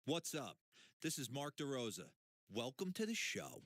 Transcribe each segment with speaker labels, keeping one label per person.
Speaker 1: What's up? This is Mark DeRosa. Welcome to the show.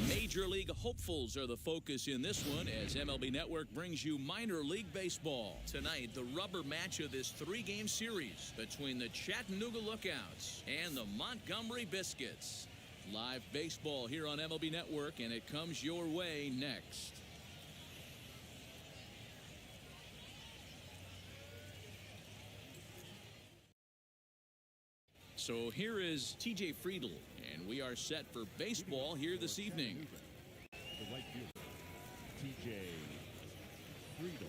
Speaker 2: Major League hopefuls are the focus in this one as MLB Network brings you minor league baseball. Tonight, the rubber match of this three-game series between the Chattanooga Lookouts and the Montgomery Biscuits. Live baseball here on MLB Network, and it comes your way next. So here is TJ Friedl, and we are set for baseball here this evening.
Speaker 3: The right fielder, TJ Friedl.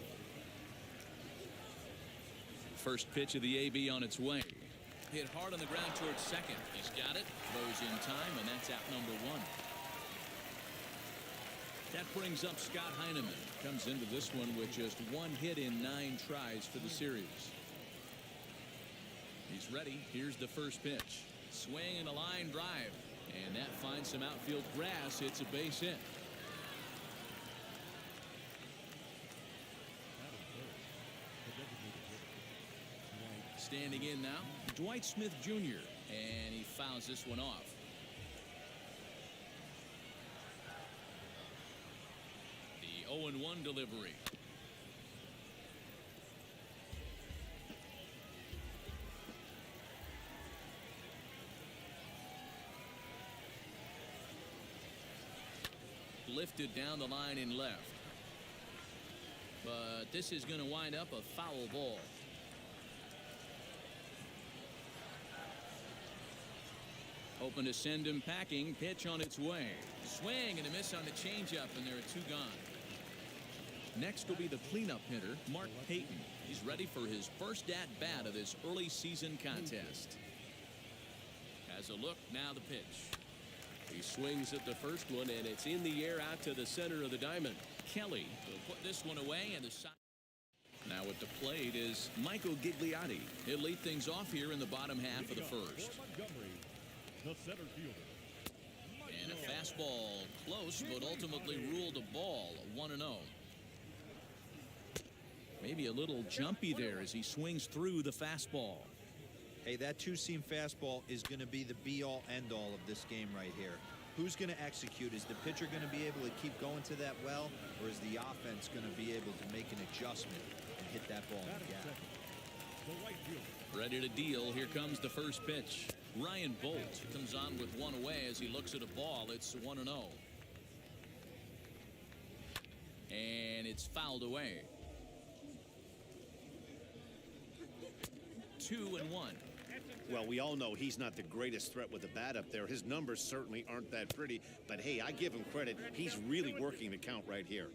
Speaker 2: First pitch of the AB on its way. Hit hard on the ground towards second. He's got it, throws in time, and that's out number one. That brings up Scott Heineman. Comes into this one with just one hit in 9 tries for the series. He's ready. Here's the first pitch. Swing and a line drive. And that finds some outfield grass. It's a base hit. Standing in now, Dwight Smith Jr. And he fouls this one off. The 0-1 delivery. Lifted down the line in left. But this is going to wind up a foul ball. Hoping to send him packing. Pitch on its way. Swing and a miss on the changeup, and there are 2 gone. Next will be the cleanup hitter, Mark Payton. He's ready for his first at-bat of this early season contest. Has a look, now the pitch.
Speaker 4: He swings at the first one, and it's in the air out to the center of the diamond.
Speaker 2: Kelly will put this one away, and the side. Now at the plate is Michael Gigliotti. He'll lead things off here in the bottom half of the first.
Speaker 3: Montgomery, the center fielder.
Speaker 2: And a fastball close, but ultimately ruled a ball, 1-0. Maybe a little jumpy there as he swings through the fastball.
Speaker 1: Hey, that two-seam fastball is going to be the be-all, end-all of this game right here. Who's going to execute? Is the pitcher going to be able to keep going to that well, or is the offense going to be able to make an adjustment and hit that ball in the gap?
Speaker 3: The right fielder.
Speaker 2: Ready to deal. Here comes the first pitch. Ryan Bolt comes on with one away as he looks at a ball. It's 1-0. And it's fouled away. 2-1.
Speaker 5: Well, we all know he's not the greatest threat with the bat up there. His numbers certainly aren't that pretty. But, hey, I give him credit. He's really working the count right here.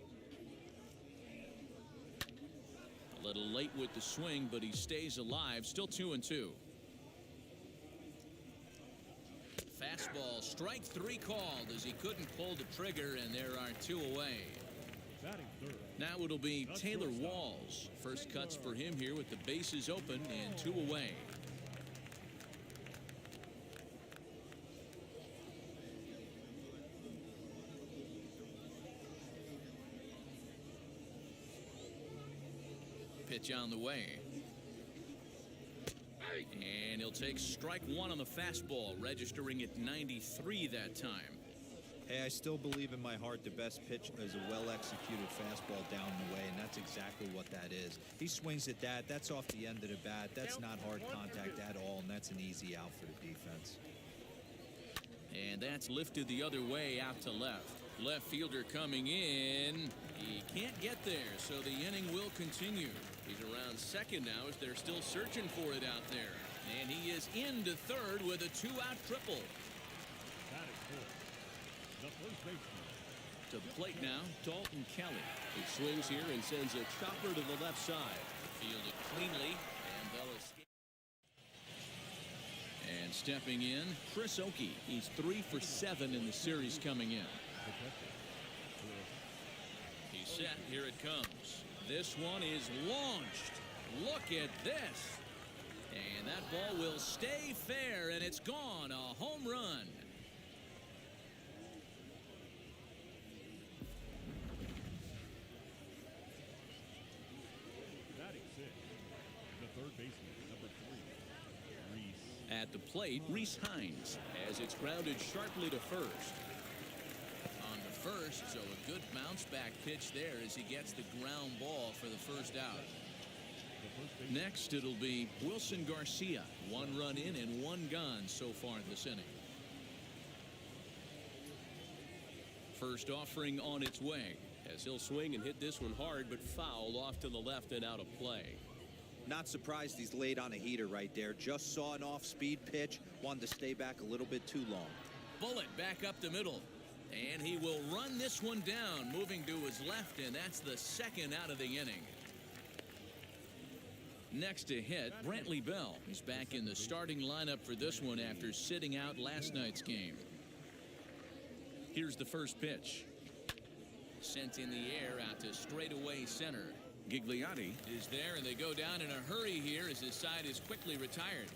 Speaker 2: A little late with the swing, but he stays alive. Still 2-2. Fastball, strike 3 called as he couldn't pull the trigger, and there are 2 away.
Speaker 3: Batting third.
Speaker 2: Now it'll be Taylor Walls. First cuts for him here with the bases open and 2 away. Pitch on the way. And he'll take strike one on the fastball, registering at 93 that time.
Speaker 1: Hey, I still believe in my heart the best pitch is a well-executed fastball down the way, and that's exactly what that is. He swings at that. That's off the end of the bat. That's not hard contact at all, and that's an easy out for the defense.
Speaker 2: And that's lifted the other way out to left. Left fielder coming in. He can't get there, so the inning will continue. He's around second now as they're still searching for it out there. And he is into third with a two-out triple.
Speaker 3: Batting fourth, the first baseman.
Speaker 2: To the plate now, Dalton Kelly.
Speaker 4: He swings here and sends a chopper to the left side.
Speaker 2: Fielded cleanly, and they'll escape. And stepping in, Chris Oakey. He's 3 for 7 in the series coming in. He's set. Here it comes. This one is launched. Look at this. And that ball will stay fair, and it's gone. A home run.
Speaker 3: Batting sixth, the third baseman, number 3, Reese.
Speaker 2: At the plate, Reese Hines, as it's grounded sharply to first. On to first, so a good bounce back pitch there as he gets the ground ball for the first out. Next, it'll be Wilson Garcia. 1 run in and 1 gone so far in this inning. First offering on its way.
Speaker 4: As he'll swing and hit this one hard, but foul off to the left and out of play.
Speaker 1: Not surprised he's laid on a heater right there. Just saw an off-speed pitch. Wanted to stay back a little bit too long.
Speaker 2: Bullet back up the middle. And he will run this one down, moving to his left, and that's the second out of the inning. Next to hit, Brantley Bell. He's back in the starting lineup for this one after sitting out last night's game. Here's the first pitch. Sent in the air out to straightaway center. Gigliotti is there, and they go down in a hurry here as his side is quickly retired.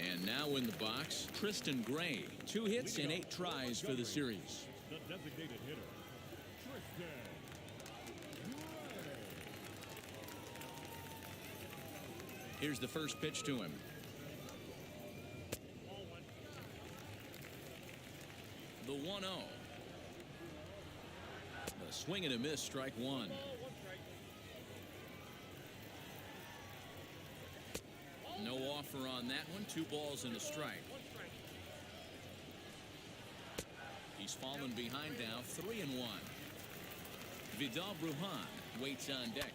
Speaker 2: And now in the box, Tristan Gray. 2 hits and 8 tries for the series.
Speaker 3: The designated hitter, Tristan Gray.
Speaker 2: Here's the first pitch to him. The 1-0. A swing and a miss, strike one. No offer on that one. 2 balls and a strike. He's fallen behind now, 3-1. Vidal Brujan waits on deck.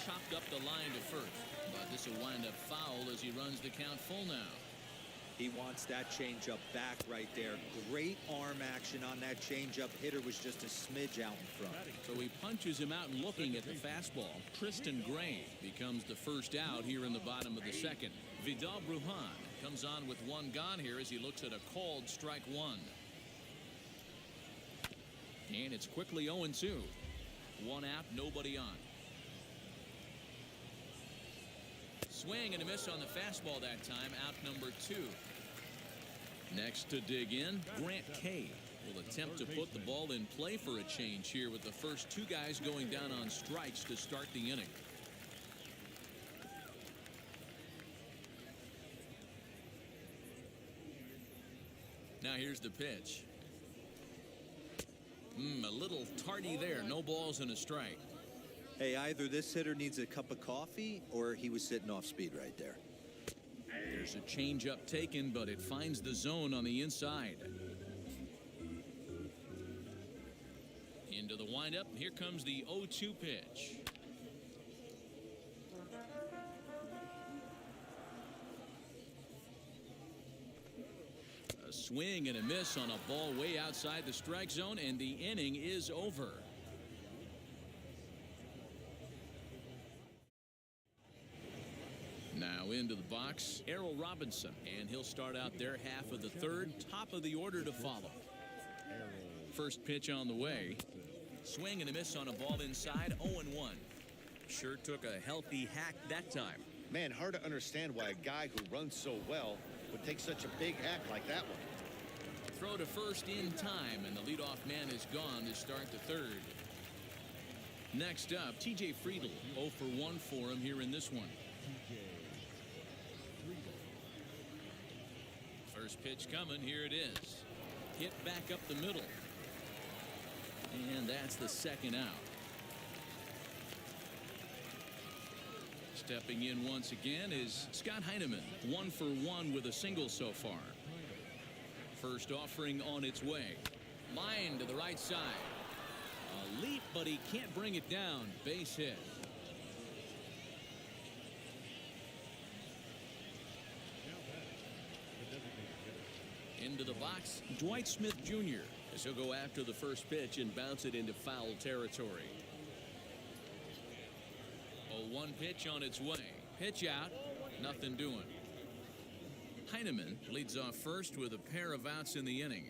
Speaker 2: Chopped up the line to first, but this will wind up foul as he runs the count full now.
Speaker 1: He wants that changeup back right there. Great arm action on that changeup. Hitter was just a smidge out in front.
Speaker 2: So he punches him out and looking at the fastball. Tristan Gray becomes the first out here in the bottom of the second. Vidal Brujan comes on with 1 gone here as he looks at a called strike 1. And it's quickly 0-2. 1 out, nobody on. Swing and a miss on the fastball that time, out number 2. Next to dig in, Grant Kay will attempt to put the ball in play for a change here with the first 2 guys going down on strikes to start the inning. Now here's the pitch. A little tardy there, no balls and a strike.
Speaker 1: Hey, either this hitter needs a cup of coffee or he was sitting off speed right there.
Speaker 2: There's a changeup taken, but it finds the zone on the inside. Into the windup. Here comes the 0-2 pitch. A swing and a miss on a ball way outside the strike zone, and the inning is over. Now into the box, Errol Robinson, and he'll start out their half of the third, top of the order to follow. First pitch on the way. Swing and a miss on a ball inside, 0-1.
Speaker 4: Sure took a healthy hack that time.
Speaker 5: Man, hard to understand why a guy who runs so well would take such a big hack like that one.
Speaker 2: Throw to first in time, and the leadoff man is gone to start the third. Next up, T.J. Friedl, 0 for 1 for him here in this one. First pitch coming, here it is. Hit back up the middle. And that's the second out. Stepping in once again is Scott Heineman, 1 for 1 with a single so far. First offering on its way. Line to the right side. A leap, but he can't bring it down. Base hit. Into the box, Dwight Smith Jr. as he'll go after the first pitch and bounce it into foul territory. 0-1 pitch on its way. Pitch out. Nothing doing. Heineman leads off first with a pair of outs in the inning.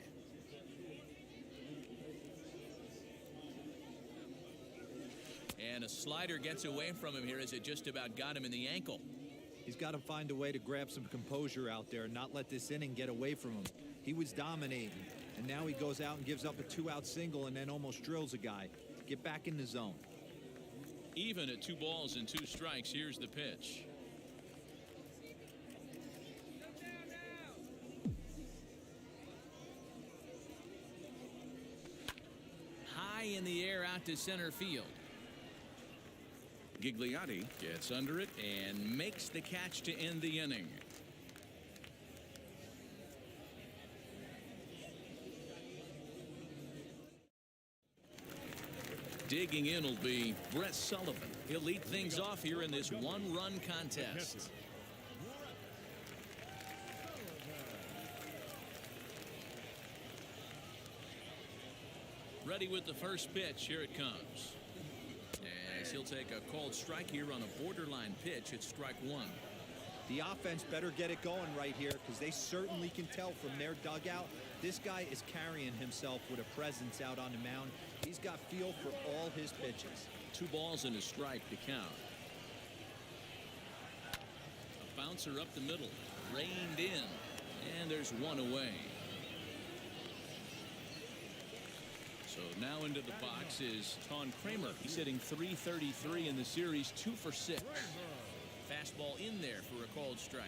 Speaker 2: And a slider gets away from him here as it just about got him in the ankle.
Speaker 1: He's got to find a way to grab some composure out there and not let this inning get away from him. He was dominating, and now he goes out and gives up a 2-out single and then almost drills a guy. Get back in the zone.
Speaker 2: Even at 2 balls and 2 strikes, here's the pitch. High in the air out to center field. Gigliotti gets under it and makes the catch to end the inning. Digging in will be Brett Sullivan. He'll lead things off here in this one-run contest. Ready with the first pitch. Here it comes. As he'll take a called strike here on a borderline pitch at strike 1.
Speaker 1: The offense better get it going right here because they certainly can tell from their dugout this guy is carrying himself with a presence out on the mound. He's got feel for all his pitches.
Speaker 2: 2 balls and a strike to count. A bouncer up the middle. Reined in. And there's one away. So now into the box is Ton Kramer. He's hitting .333 in the series, 2 for 6. Fastball in there for a called strike.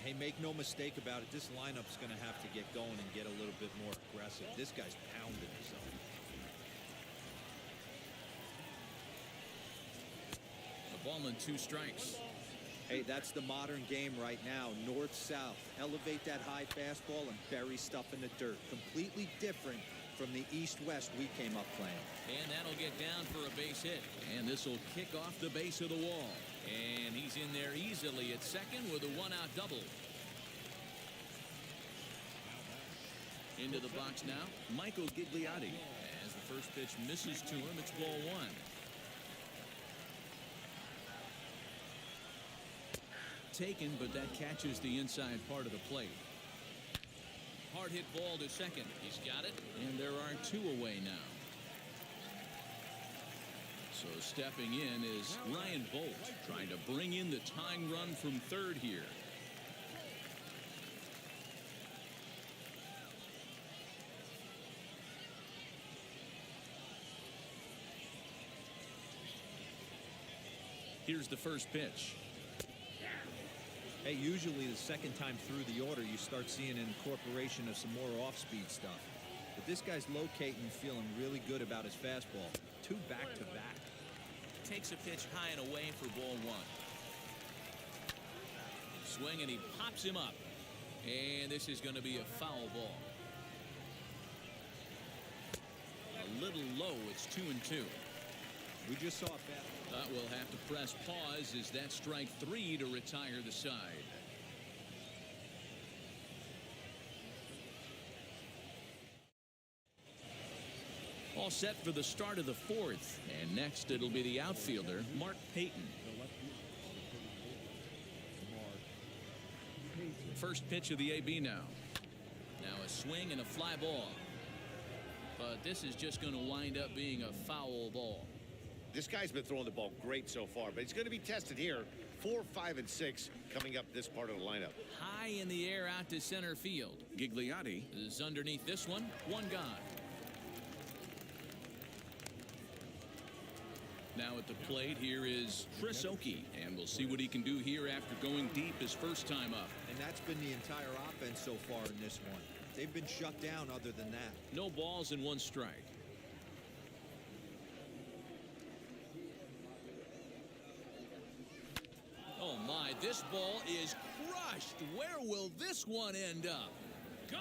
Speaker 1: Hey, make no mistake about it. This lineup's going to have to get going and get a little bit more aggressive. This guy's pounding himself.
Speaker 2: A ball and 2 strikes.
Speaker 1: Hey, that's the modern game right now. North-south. Elevate that high fastball and bury stuff in the dirt. Completely different from the east-west we came up playing.
Speaker 2: And that'll get down for a base hit. And this will kick off the base of the wall. And he's in there easily at second with a 1-out double. Into the box now, Michael Gigliotti. As the first pitch misses to him, it's ball 1. Taken, but that catches the inside part of the plate. Hard hit ball to second. He's got it, and there are 2 away now. So stepping in is Ryan Bolt, trying to bring in the tying run from third here. Here's the first pitch.
Speaker 1: Hey, usually the second time through the order, you start seeing an incorporation of some more off-speed stuff. But this guy's locating and feeling really good about his fastball. 2 back-to-back.
Speaker 2: Takes a pitch high and away for ball 1. Swing, and he pops him up. And this is going to be a foul ball. A little low. It's 2-2.
Speaker 1: We just saw it back.
Speaker 2: We'll have to press pause as that strike 3 to retire the side. All set for the start of the 4th. And next it'll be the outfielder, Mark Payton. First pitch of the AB now. Now a swing and a fly ball. But this is just going to wind up being a foul ball.
Speaker 5: This guy's been throwing the ball great so far, but he's going to be tested here. 4, 5, and 6 coming up this part of the lineup.
Speaker 2: High in the air out to center field. Gigliotti is underneath this one. One gone. Now at the plate here is Chris Oakey, and we'll see what he can do here after going deep his first time up.
Speaker 1: And that's been the entire offense so far in this one. They've been shut down other than that.
Speaker 2: No balls and 1 strike. Oh my, this ball is crushed. Where will this one end up? Gone!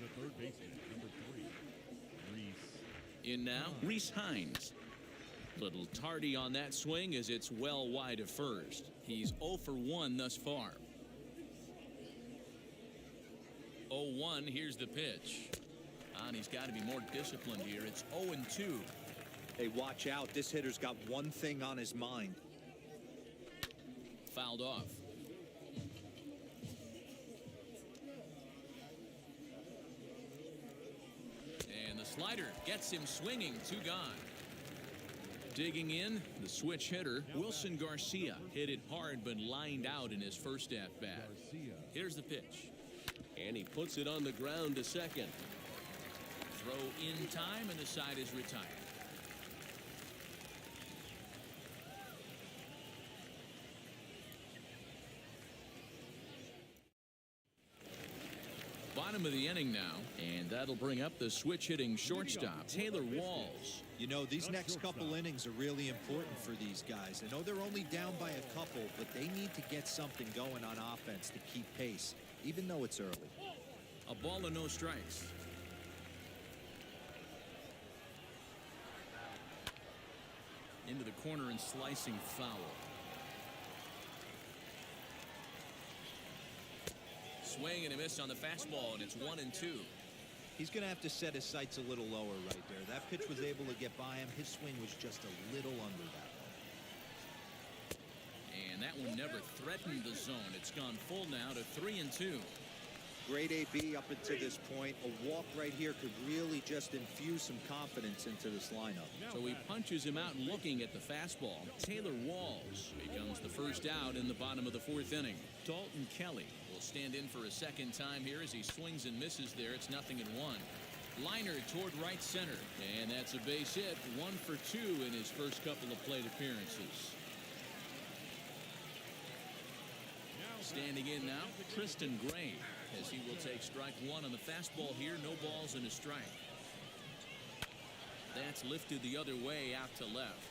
Speaker 3: The third baseman, number 3, Reese.
Speaker 2: In now, Reese Hines. Little tardy on that swing as it's well wide of first. He's 0 for 1 thus far. 0-1, here's the pitch. And he's got to be more disciplined here. It's 0-2.
Speaker 1: Hey, watch out. This hitter's got one thing on his mind.
Speaker 2: Fouled off. And the slider gets him swinging. 2 gone. Digging in, the switch hitter, Wilson Garcia. Hit it hard but lined out in his first at-bat. Here's the pitch.
Speaker 4: And he puts it on the ground to second.
Speaker 2: Throw in time, and the side is retired. Bottom of the inning now, and that'll bring up the switch-hitting shortstop, Taylor Walls.
Speaker 1: You know, these next couple innings are really important for these guys. I know they're only down by a couple, but they need to get something going on offense to keep pace, even though it's early.
Speaker 2: A ball and no strikes. Into the corner and slicing foul. Swing and a miss on the fastball, and it's 1-2.
Speaker 1: He's going to have to set his sights a little lower right there. That pitch was able to get by him. His swing was just a little under that one.
Speaker 2: And that one never threatened the zone. It's gone full now to 3-2.
Speaker 1: Great AB up until this point. A walk right here could really just infuse some confidence into this lineup.
Speaker 2: So he punches him out looking at the fastball. Taylor Walls becomes the first out in the bottom of the 4th inning. Dalton Kelly will stand in for a second time here as he swings and misses there. It's 0-1. Liner toward right center. And that's a base hit. 1 for 2 in his first couple of plate appearances. Standing in now, Tristan Gray, as he will take strike 1 on the fastball here. No balls and a strike. That's lifted the other way out to left.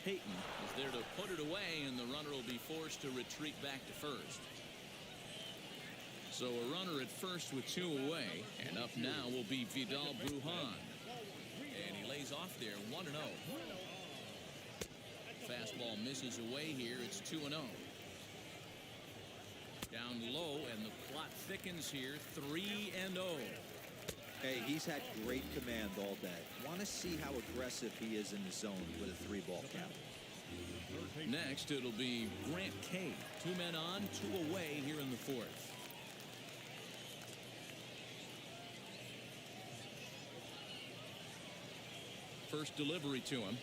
Speaker 2: Payton is there to put it away, and the runner will be forced to retreat back to first. So a runner at first with 2 away, and up now will be Vidal Brujan. And he lays off there, 1-0. Fastball misses away here. It's 2-0. Down low, and the plot thickens here. 3-0.
Speaker 1: Hey, he's had great command all day. Want to see how aggressive he is in the zone with a 3-ball count.
Speaker 2: Next, it'll be Grant Kay. 2 men on, 2 away here in the 4th. First delivery to him.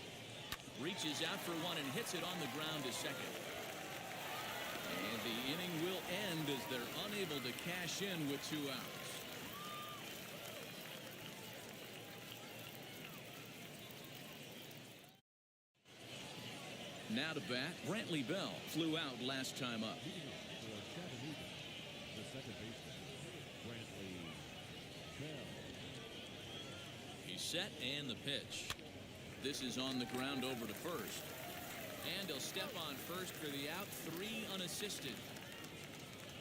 Speaker 2: Reaches out for 1 and hits it on the ground to second. And the inning will end as they're unable to cash in with 2 outs. Now to bat, Brantley Bell flew out last time up.
Speaker 3: For Chattanooga, the second baseman, Brantley Bell.
Speaker 2: He's set, and the pitch. This is on the ground over to first. And he'll step on first for the out. 3 unassisted.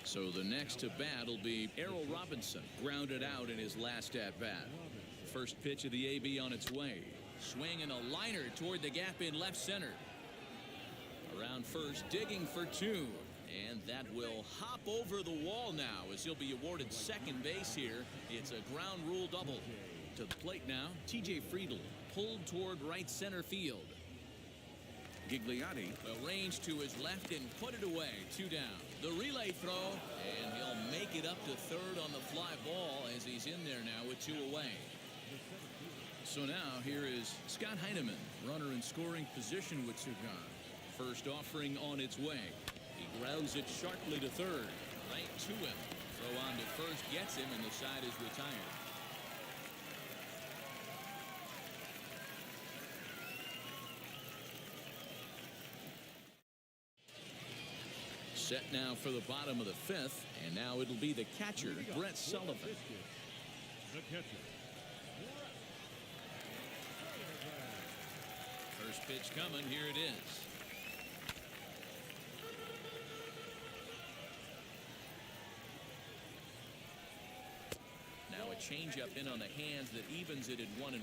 Speaker 2: So the next to bat will be Errol Robinson, grounded out in his last at bat. First pitch of the AB on its way. Swing and a liner toward the gap in left center. Around first, digging for 2. And that will hop over the wall now as he'll be awarded second base here. It's a ground rule double. To the plate now, TJ Friedl pulled toward right center field. Gigliotti will range to his left and put it away. 2 down. The relay throw, and he'll make it up to third on the fly ball as he's in there now with 2 away. So now here is Scott Heineman, runner in scoring position with 2 gone. First offering on its way. He grounds it sharply to third. Right to him. Throw on to first gets him, and the side is retired. Set now for the bottom of the 5th, and now it'll be the catcher, Brett Sullivan.
Speaker 3: The catcher.
Speaker 2: First pitch coming. Here it is. Now a changeup in on the hands that evens it at 1-1.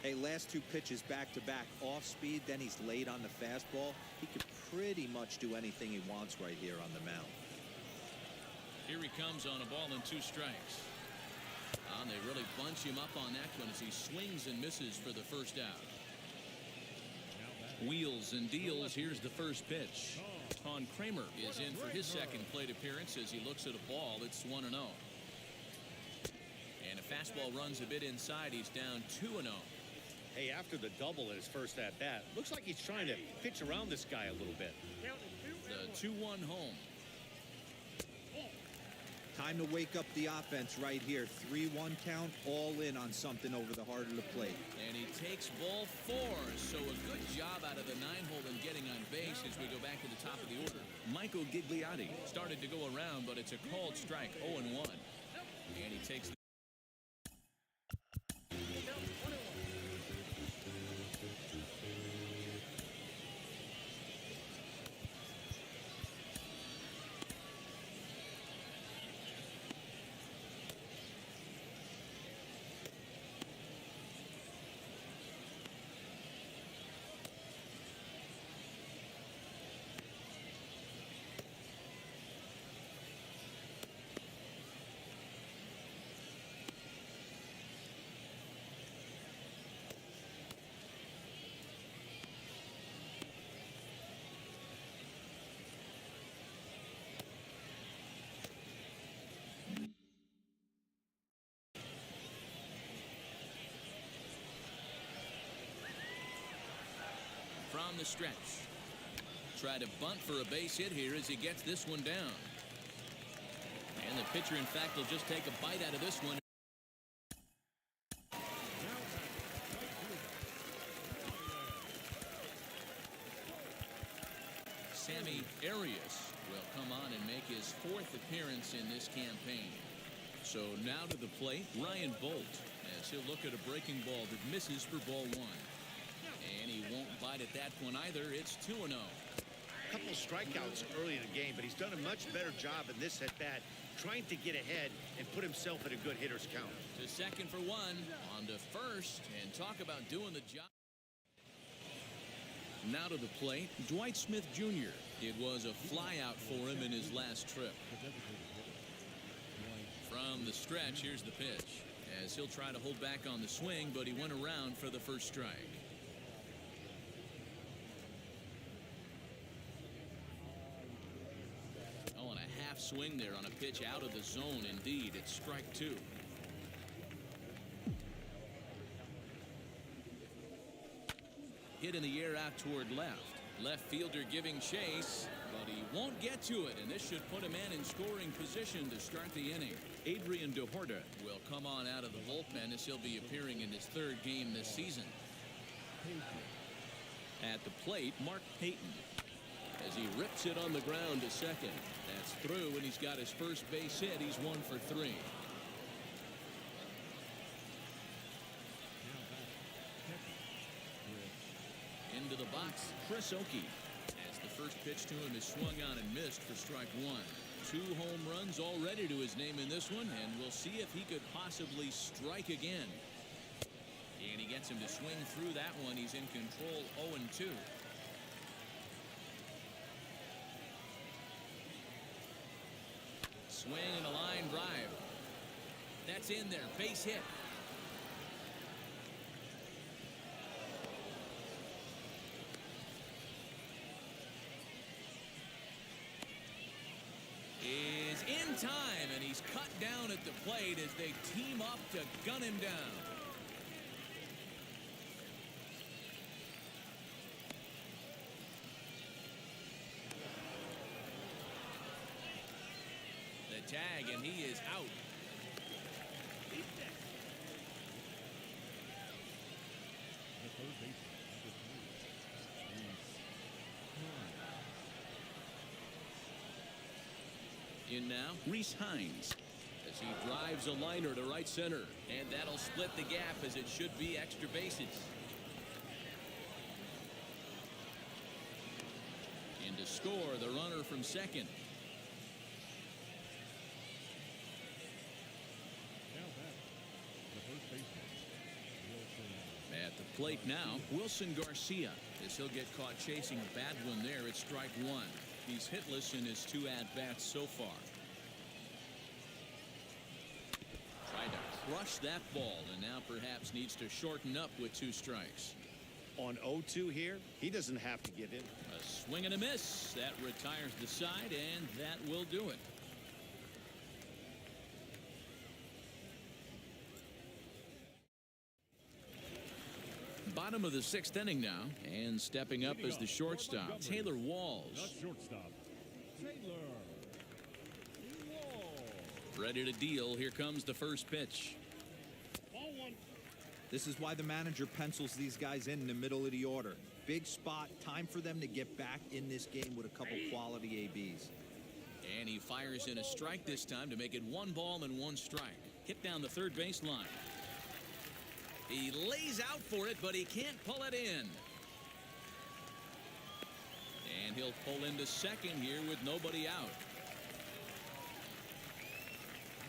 Speaker 1: Hey, last 2 pitches back-to-back off speed, then he's late on the fastball. He could pretty much do anything he wants right here on the mound.
Speaker 2: Here he comes on a ball and 2 strikes. And they really bunch him up on that one as he swings and misses for the first out. Wheels and deals. Here's the first pitch. Ton Kramer is in for his second plate appearance as he looks at a ball. It's 1-0. And a fastball runs a bit inside. He's down 2-0.
Speaker 5: Hey, after the double in his first at-bat, looks like he's trying to pitch around this guy a little bit.
Speaker 2: The 2-1 home.
Speaker 1: Time to wake up the offense right here. 3-1 count, all in on something over the heart of the plate.
Speaker 2: And he takes ball 4. So a good job out of the 9-hole and getting on base as we go back to the top of the order. Michael Gigliotti started to go around, but it's a called strike. 0-1. And he takes the from the stretch. Try to bunt for a base hit here as he gets this one down. And the pitcher, in fact, will just take a bite out of this one. Sammy Arias will come on and make his 4th appearance in this campaign. So now to the plate, Ryan Bolt, as he'll look at a breaking ball that misses for ball 1. And he won't bite at that one either. It's 2-0.
Speaker 5: A couple of strikeouts early in the game, but he's done a much better job in this at-bat, trying to get ahead and put himself in a good hitter's count.
Speaker 2: To second for 1, on to first, and talk about doing the job. Now to the plate, Dwight Smith Jr. It was a flyout for him in his last trip. From the stretch, here's the pitch, as he'll try to hold back on the swing, but he went around for the first strike. Oh, and a half swing there on a pitch out of the zone. Indeed, it's strike 2. Hit in the air out toward left. Left fielder giving chase, but he won't get to it, and this should put a man in scoring position to start the inning. Adrian DeHorta will come on out of the bullpen as he'll be appearing in his 3rd game this season. At the plate, Mark Payton, as he rips it on the ground to second. That's through, and he's got his first base hit. He's 1 for 3. Into the box, Chris Oakey, as the first pitch to him is swung on and missed for strike 1. 2 home runs already to his name in this one, and we'll see if he could possibly strike again. And he gets him to swing through that one. He's in control, 0-2. Swing and a line drive. That's in there, base hit. time, and he's cut down at the plate as they team up to gun him down. The tag, and he is out.
Speaker 3: The third baseman, number 3,
Speaker 2: In now, Reese Hines, as he drives a liner to right center, and that'll split the gap as it should be extra bases. In to score, the runner from second.
Speaker 3: now back, the first baseman, Wilson.
Speaker 2: At the plate now, Wilson Garcia, as he'll get caught chasing a bad one there at strike one. He's hitless in his 2 at-bats so far. Tried to crush that ball, and now perhaps needs to shorten up with 2 strikes.
Speaker 5: On 0-2 here, he doesn't have to give in.
Speaker 2: A swing and a miss. That retires the side, and that will do it. Bottom of the 6th inning now, and stepping up as the shortstop, Taylor
Speaker 3: The
Speaker 2: Walls.
Speaker 3: shortstop, Taylor Wall.
Speaker 2: Ready to deal. Here comes the first pitch.
Speaker 3: Ball 1.
Speaker 1: This is why the manager pencils these guys in the middle of the order. Big spot, time for them to get back in this game with a couple quality ABs.
Speaker 2: And he fires in a strike this time to make it 1 ball and 1 strike. Hit down the third baseline. He lays out for it, but he can't pull it in. And he'll pull into second here with nobody out.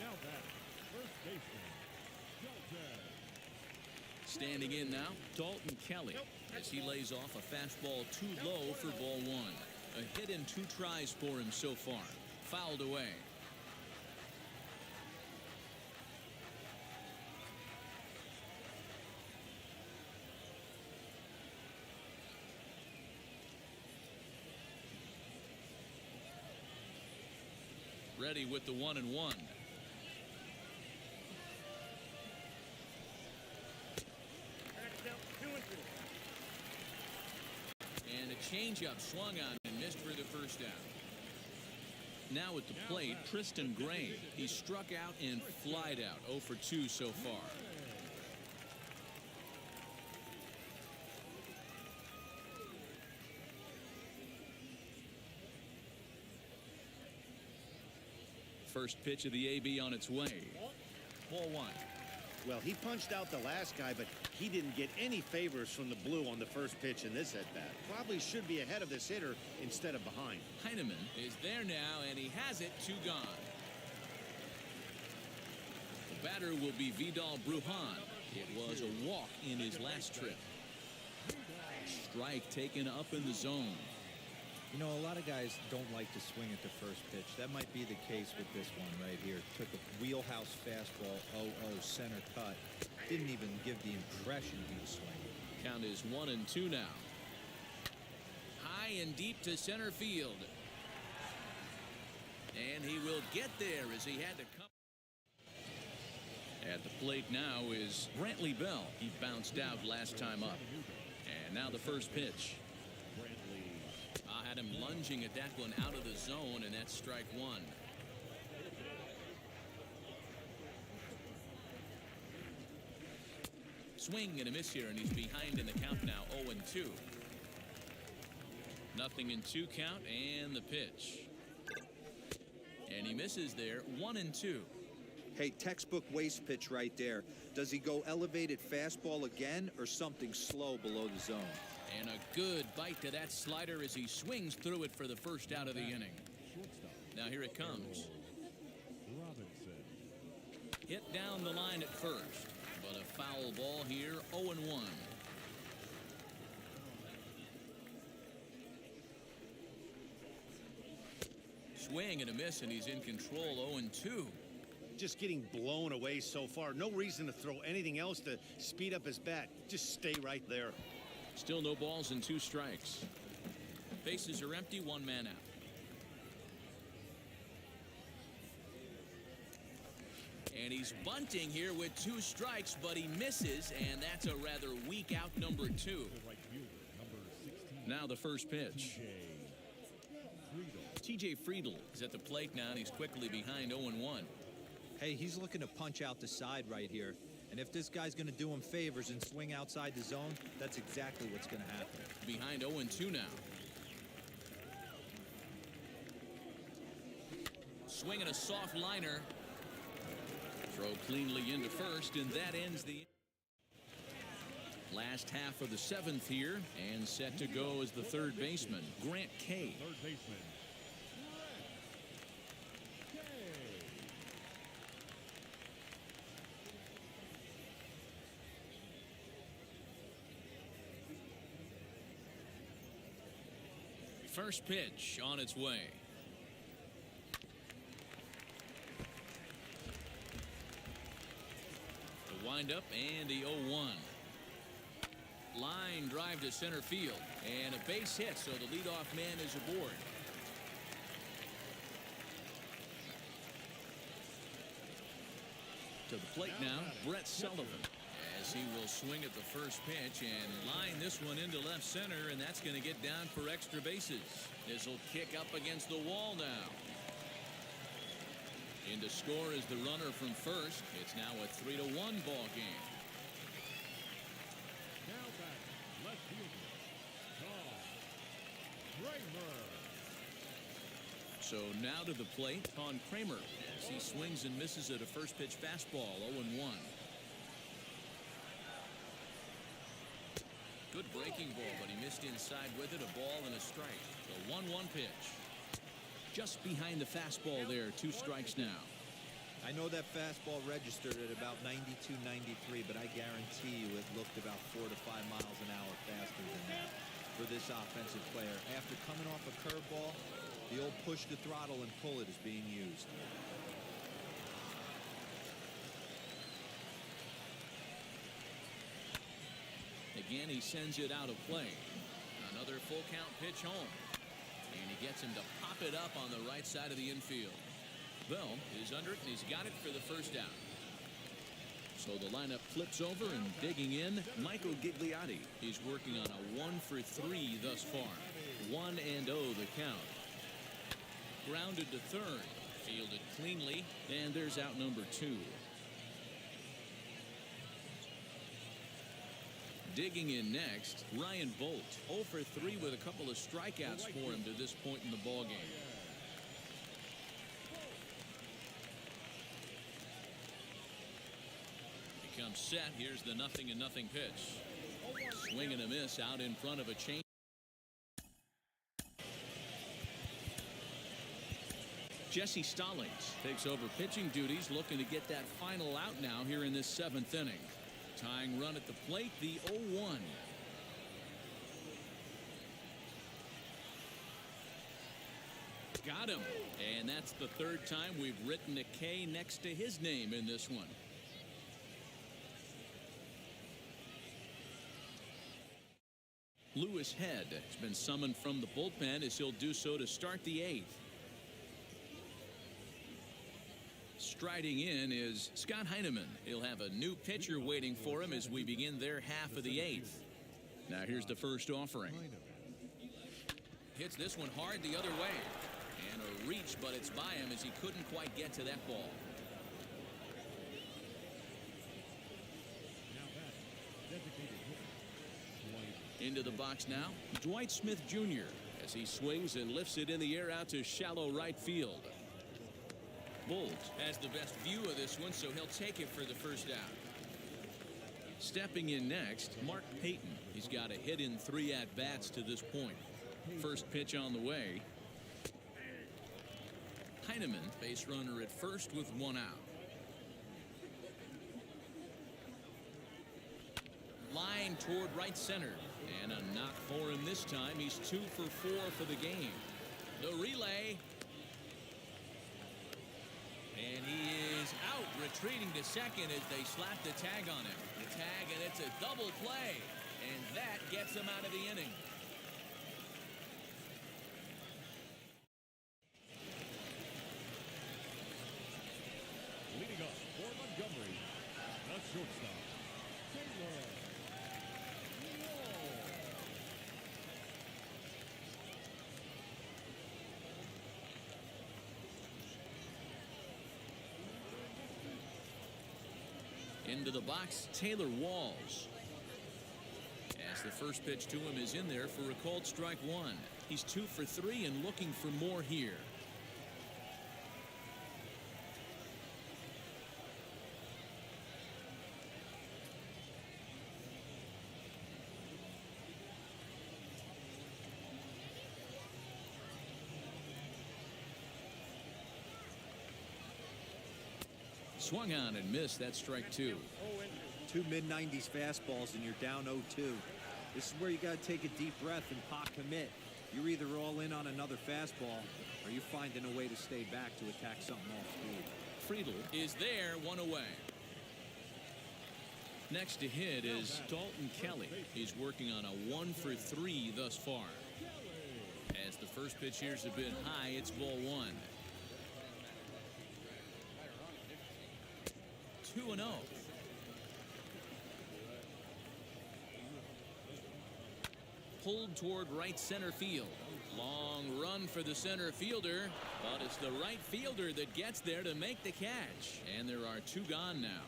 Speaker 3: Now back, first baseman, Dalton.
Speaker 2: Standing in now, Dalton Kelly, as he lays off a fastball too low for ball 1. A hit in 2 tries for him so far. Fouled away. Ready with the 1-1. And a changeup swung on and missed for the first out. Now at the plate, Tristan Gray. He struck out and flied out. 0 for 2 so far. First pitch of the AB on its way. Ball 1.
Speaker 5: Well, he punched out the last guy, but he didn't get any favors from the blue on the first pitch in this at-bat. Probably should be ahead of this hitter instead of behind.
Speaker 2: Heineman is there now, and he has it. 2 gone. The batter will be Vidal Brujan. It was a walk in his last trip. Strike taken up in the zone.
Speaker 1: You know, a lot of guys don't like to swing at the first pitch. That might be the case with this one right here. Took a wheelhouse fastball, 0-0 center cut. Didn't even give the impression he was swinging.
Speaker 2: Count is 1-2 now. High and deep to center field. And he will get there as he had to come. At the plate now is Brantley Bell. He bounced out last time up. And now the first pitch. Had him lunging at that one out of the zone, and that's strike 1. Swing and a miss here, and he's behind in the count now. 0-2. Nothing in 2 count, and the pitch. And he misses there. 1-2.
Speaker 1: Hey, textbook waste pitch right there. Does he go elevated fastball again or something slow below the zone?
Speaker 2: And a good bite to that slider as he swings through it for the first out of the inning. Now here it comes.
Speaker 3: Robinson.
Speaker 2: Hit down the line at first, but a foul ball here. 0-1. Swing and a miss, and he's in control. 0-2.
Speaker 5: Just getting blown away so far. No reason to throw anything else to speed up his bat. Just stay right there.
Speaker 2: Still no balls and 2 strikes. Bases are empty. 1 man out. And he's bunting here with 2 strikes, but he misses, and that's a rather weak out number 2.
Speaker 3: The right fielder, number 16.
Speaker 2: Now the first pitch.
Speaker 3: TJ Friedl.
Speaker 2: TJ Friedl is at the plate now, and he's quickly behind 0-1.
Speaker 1: Hey, he's looking to punch out the side right here. And if this guy's going to do him favors and swing outside the zone, that's exactly what's going to happen.
Speaker 2: Behind 0-2 now. Swinging a soft liner. Throw cleanly into first, and that ends the last half of the 7th here. And set to go as the third baseman, Grant Kay.
Speaker 3: Third baseman.
Speaker 2: First pitch on its way. The windup and the 0-1. Line drive to center field and a base hit, so the leadoff man is aboard. To the plate now, Brett Sullivan, as he will swing at the first pitch and line this one into left center, and that's going to get down for extra bases. This will kick up against the wall now. In to score is the runner from first. It's now a 3-1 ball game.
Speaker 3: Now back, left fielder, Tom Kramer.
Speaker 2: So now to the plate on Kramer as he swings and misses at a first pitch fastball. 0-1. Good breaking ball, but he missed inside with it. A ball and a strike. The 1-1 pitch. Just behind the fastball there. 2 strikes now.
Speaker 1: I know that fastball registered at about 92, 93, but I guarantee you it looked about 4 to 5 miles an hour faster than that for this offensive player. After coming off a curveball, the old push the throttle and pull it is being used.
Speaker 2: Again, he sends it out of play. Another full count pitch home. And he gets him to pop it up on the right side of the infield. Bell is under it, and he's got it for the first out. So the lineup flips over, and digging in, Michael Gigliotti. He's working on a 1-for-3 thus far. 1-0 the count. Grounded to third. Fielded cleanly, and there's out number 2. Digging in next, Ryan Bolt. 0-for-3 with a couple of strikeouts for him to this point in the ballgame. Becomes set. Here's the 0-0 pitch. Swing and a miss out in front of a change. Jesse Stallings takes over pitching duties, looking to get that final out now here in this 7th inning. Tying run at the plate, the 0-1. Got him. And that's the 3rd time we've written a K next to his name in this one. Lewis Head has been summoned from the bullpen as he'll do so to start the 8th. Striding in is Scott Heineman. He'll have a new pitcher waiting for him as we begin their half of the 8th. Now here's the first offering. Hits this one hard the other way. And a reach, but it's by him as he couldn't quite get to that ball.
Speaker 3: Now back, designated hitter,
Speaker 2: Into the box now, Dwight Smith Jr. as he swings and lifts it in the air out to shallow right field. Bolt has the best view of this one, so he'll take it for the first out. Stepping in next, Mark Payton. He's got a hit in 3 at-bats to this point. First pitch on the way. Heineman, base runner at first with 1 out. Line toward right center. And a knock for him this time. He's 2 for 4 for the game. The relay. And he is out, retreating to second as they slap the tag on him. The tag, and it's a double play. And that gets him out of the inning.
Speaker 3: leading up for Shortstop, Taylor.
Speaker 2: Into the box, Taylor Walls. As the first pitch to him is in there for a called strike one. He's 2 for 3 and looking for more here. Swung on and missed. That's strike 2.
Speaker 1: Two mid-90s fastballs and you're down 0-2. This is where you got to take a deep breath and pot commit. You're either all in on another fastball or you're finding a way to stay back to attack something off speed.
Speaker 2: Friedel is there, 1 away. Next to hit is Dalton Kelly. He's working on a 1 for 3 thus far. As the first pitch here's a bit high, it's ball 1. 2-0. Pulled toward right center field. Long run for the center fielder, but it's the right fielder that gets there to make the catch. And there are 2 gone now.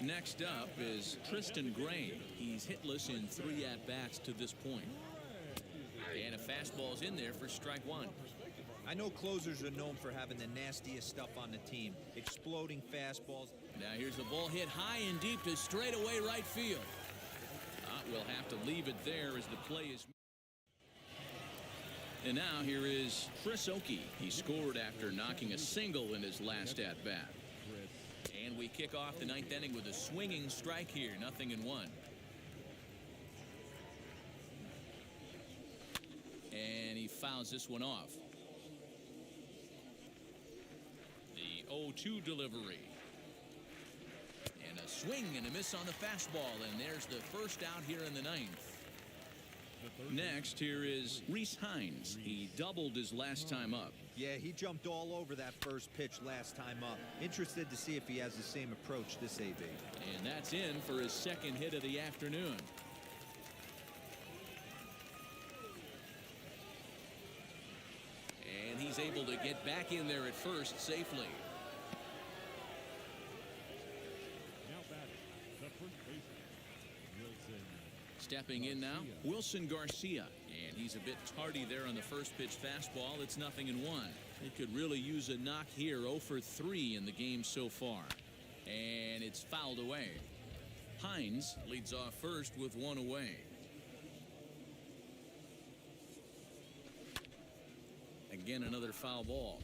Speaker 2: Next up is Tristan Gray. He's hitless in 3 at-bats to this point. And a fastball's in there for strike 1.
Speaker 1: I know closers are known for having the nastiest stuff on the team. Exploding fastballs.
Speaker 2: Now here's the ball hit high and deep to straightaway right field. We'll have to leave it there as the play is. And now here is Chris Oakey. He scored after knocking a single in his last at-bat. And we kick off the 9th inning with a swinging strike here. 0-1. And he fouls this one off. The 0-2 delivery. And a swing and a miss on the fastball. And there's the first out here in the 9th. Next, here is Rhys Hines. He doubled his last time up.
Speaker 1: Yeah, he jumped all over that first pitch last time up. Interested to see if he has the same approach this AB.
Speaker 2: And that's in for his second hit of the afternoon. And he's able to get back in there at first safely.
Speaker 3: Now batting, the first baseman, Wilson.
Speaker 2: Stepping in now, Wilson Garcia. And he's a bit tardy there on the first pitch fastball. It's 0-1. He could really use a knock here. 0 for 3 in the game so far. And it's fouled away. Hines leads off first with 1 away. Again, another foul ball.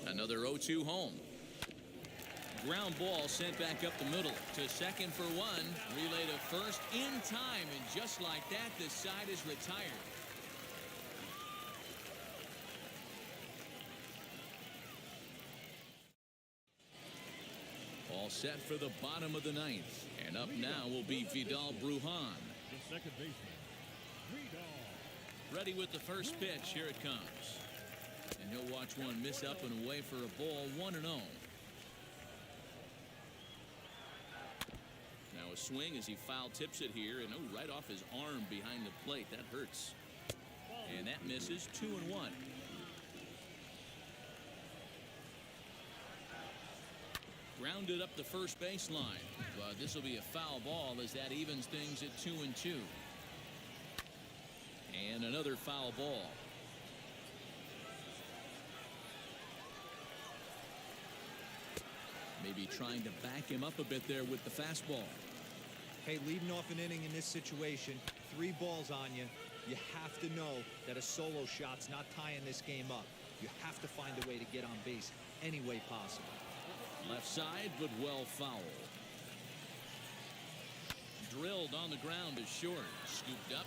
Speaker 2: Another 0-2 home. Ground ball sent back up the middle to second for 1. Relay to first in time, and just like that, the side is retired. All set for the bottom of the 9th. And up now will be Vidal Brujan.
Speaker 3: The second baseman, Vidal.
Speaker 2: Ready with the first pitch. Here it comes. And he'll watch one miss up and away for a ball. 1-0. Now a swing as he foul tips it here, and right off his arm behind the plate. That hurts. And that misses. 2-1. Grounded up the first baseline. But this will be a foul ball as that evens things at 2-2. And another foul ball. Maybe trying to back him up a bit there with the fastball.
Speaker 1: Hey, leading off an inning in this situation, 3 balls on you. You have to know that a solo shot's not tying this game up. You have to find a way to get on base any way possible.
Speaker 2: Left side, but well fouled. Drilled on the ground is short. Scooped up.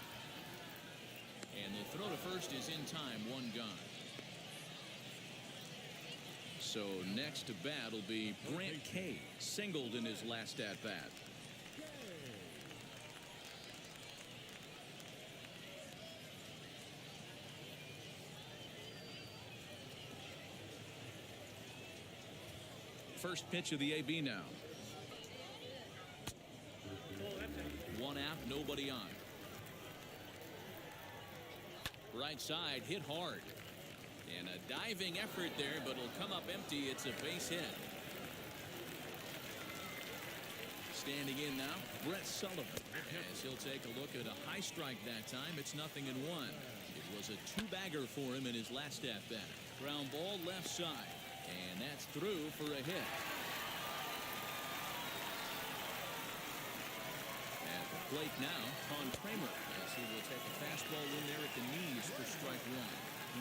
Speaker 2: And the throw to first is in time. 1 gone. So next to bat will be Grant Kay. Singled in his last at bat. First pitch of the AB now. One out, nobody on. Right side, hit hard. And a diving effort there, but it'll come up empty. It's a base hit. Standing in now, Brett Sullivan. As he'll take a look at a high strike that time, it's 0-1. It was a two-bagger for him in his last at-bat. Ground ball left side. And that's through for a hit. At the plate now, Con Kramer, as he will take a fastball in there at the knees for strike one.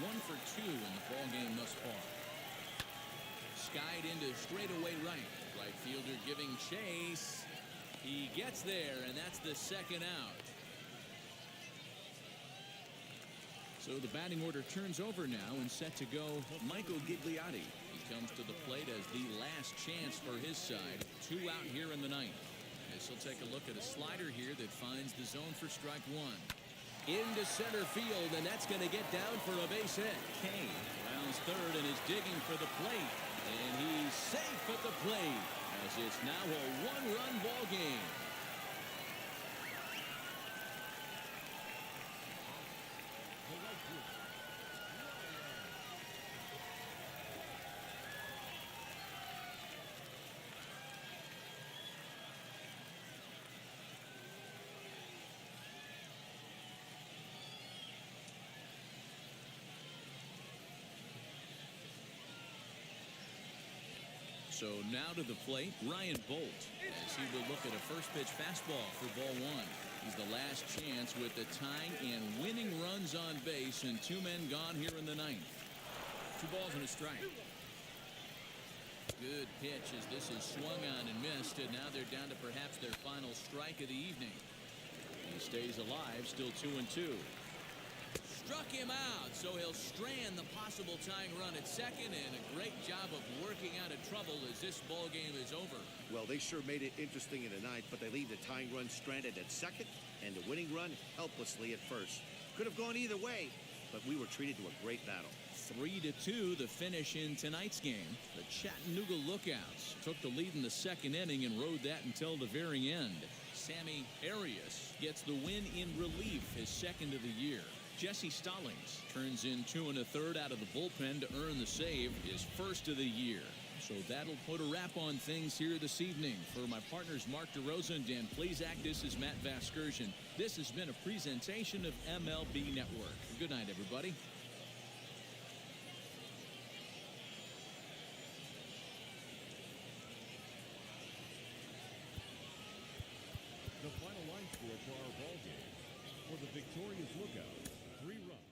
Speaker 2: 1 for 2 in the ballgame thus far. Skied into straightaway right. Right fielder giving chase. He gets there, and that's the second out. So the batting order turns over now and set to go Michael Gigliotti. He comes to the plate as the last chance for his side. 2 out here in the ninth. As he'll take a look at a slider here that finds the zone for strike one. Into center field, and that's going to get down for a base hit. Kane rounds third and is digging for the plate. And he's safe at the plate as it's now a one-run ball game. So now to the plate, Ryan Bolt, as he will look at a first pitch fastball for ball one. He's the last chance with the tying and winning runs on base and 2 men gone here in the ninth. 2 balls and a strike. Good pitch as this is swung on and missed, and now they're down to perhaps their final strike of the evening. He stays alive, still 2-2. Struck him out, so he'll strand the possible tying run at second, and a great job of working out of trouble as this ball game is over.
Speaker 5: Well, they sure made it interesting in the ninth, but they leave the tying run stranded at second and the winning run helplessly at first. Could have gone either way, but we were treated to a great battle.
Speaker 2: 3-2 the finish in tonight's game. The Chattanooga Lookouts took the lead in the second inning and rode that until the very end. Sammy Arias gets the win in relief, his second of the year. Jesse Stallings turns in 2 1/3 out of the bullpen to earn the save, his first of the year. So that'll put a wrap on things here this evening. For my partners Mark DeRosa and Dan Plezak, this is Matt Vasgersian. This has been a presentation of MLB Network. Good night, everybody.
Speaker 3: The final line score for our ball game. For the victorious Lookouts, 3 runs.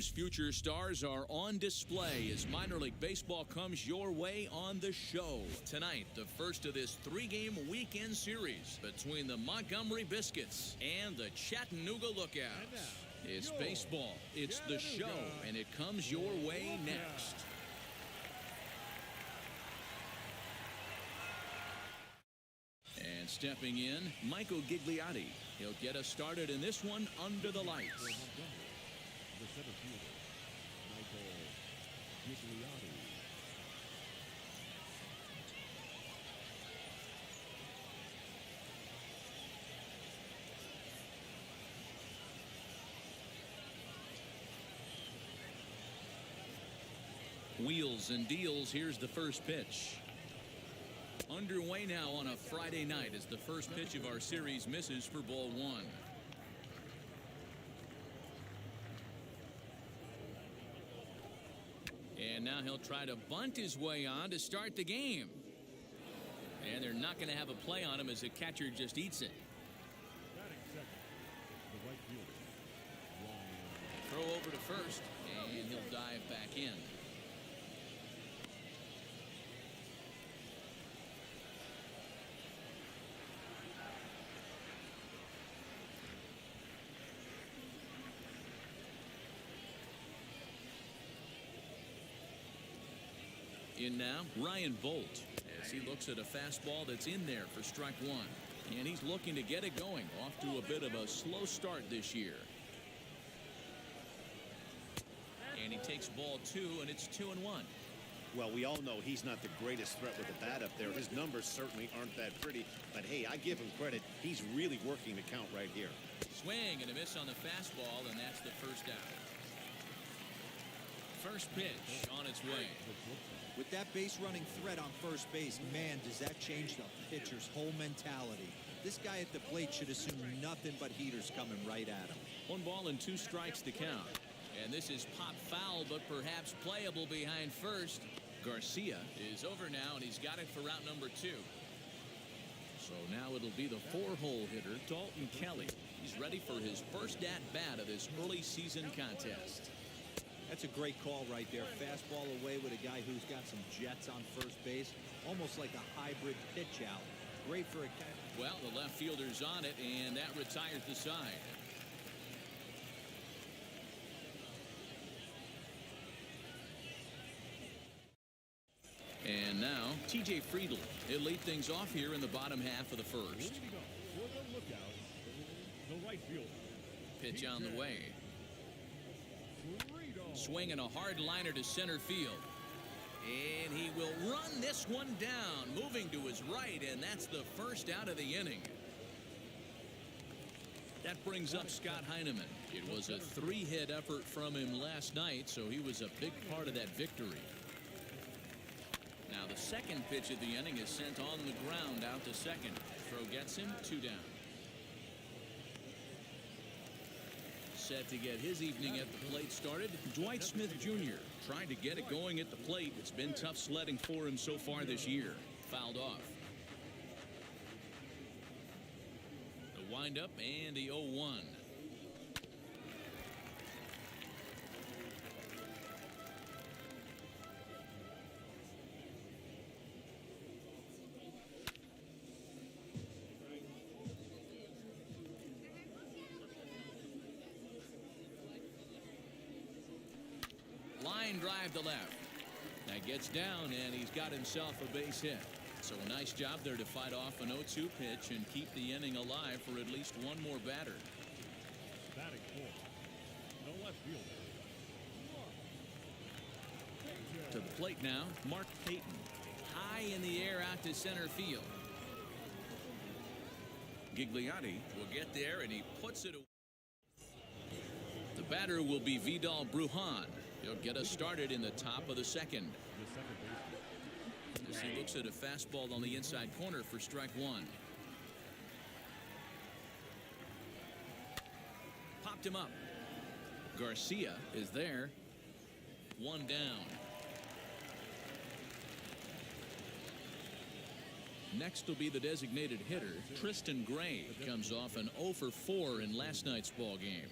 Speaker 2: game's future stars are on display as minor league baseball comes your way on the show. Tonight, the first of this 3-game weekend series between the Montgomery Biscuits and the Chattanooga Lookouts. It's baseball, it's the show, and it comes your way next. And stepping in, Michael Gigliotti. He'll get us started in this one under the lights.
Speaker 3: The center fielder, Michael Gigliotti.
Speaker 2: Wheels and deals. Here's the first pitch. Underway now on a Friday night as the first pitch of our series misses for ball 1. And now he'll try to bunt his way on to start the game. And they're not going to have a play on him as the catcher just eats it.
Speaker 3: Batting second, the right fielder, Ryan.
Speaker 2: Throw over to first, and he'll dive back in. In now, Ryan Bolt, as he looks at a fastball that's in there for strike 1. And he's looking to get it going, off to a bit of a slow start this year. And he takes ball 2, and it's 2-1.
Speaker 5: Well, we all know he's not the greatest threat with the bat up there. His numbers certainly aren't that pretty. But, hey, I give him credit. He's really working the count right here.
Speaker 2: Swing and a miss on the fastball, and that's the first out. First pitch on its way.
Speaker 1: With that base running threat on first base, man, does that change the pitcher's whole mentality. This guy at the plate should assume nothing but heaters coming right at him.
Speaker 2: 1 ball and 2 strikes to count. And this is pop foul, but perhaps playable behind first. Garcia is over now, and he's got it for route number 2. So now it'll be the 4-hole hitter, Dalton Kelly. He's ready for his first at-bat of this early season contest.
Speaker 1: That's a great call right there. Fastball away with a guy who's got some jets on first base. Almost like a hybrid pitch out. Great for a catch.
Speaker 2: Well, the left fielder's on it, and that retires the side. And now, T.J. Friedl. He'll lead things off here in the bottom half of the first.
Speaker 3: Leading off for the lookout, the right fielder.
Speaker 2: Pitch on the way. Swinging a hard liner to center field. And he will run this one down, moving to his right, and that's the first out of the inning. That brings up Scott Heineman. It was a 3-hit effort from him last night, so he was a big part of that victory. Now the second pitch of the inning is sent on the ground out to second. Throw gets him, 2 down. Set to get his evening at the plate started, Dwight Smith Jr. trying to get it going at the plate. It's been tough sledding for him so far this year. Fouled off. The windup and the 0-1. Line drive to left. That gets down, and he's got himself a base hit. So a nice job there to fight off an 0-2 pitch and keep the inning alive for at least one more batter.
Speaker 3: Batting fourth, the left fielder.
Speaker 2: To the plate now, Mark Payton. High in the air out to center field. Gigliotti will get there, and he puts it away. The batter will be Vidal Brujan. He'll get us started in the top of the second.
Speaker 3: The second baseman.
Speaker 2: As he looks at a fastball on the inside corner for strike 1. Popped him up. Garcia is there. 1 down. Next will be the designated hitter, Tristan Gray. Comes off an 0 for 4 in last night's ball game.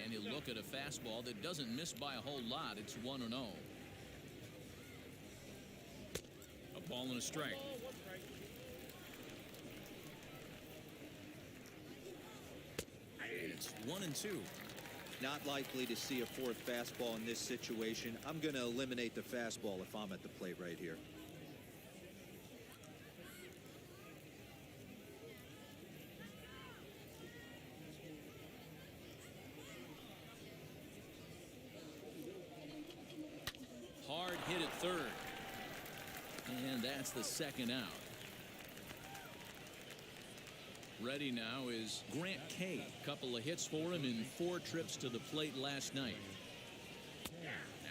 Speaker 2: And you look at a fastball that doesn't miss by a whole lot, it's 1-0. A ball and a strike. And it's 1-2.
Speaker 1: Not likely to see a fourth fastball in this situation. I'm going to eliminate the fastball if I'm at the plate right here.
Speaker 2: Hard hit at third. And that's the second out. Ready now is Grant Kay. Couple of hits for him in 4 trips to the plate last night.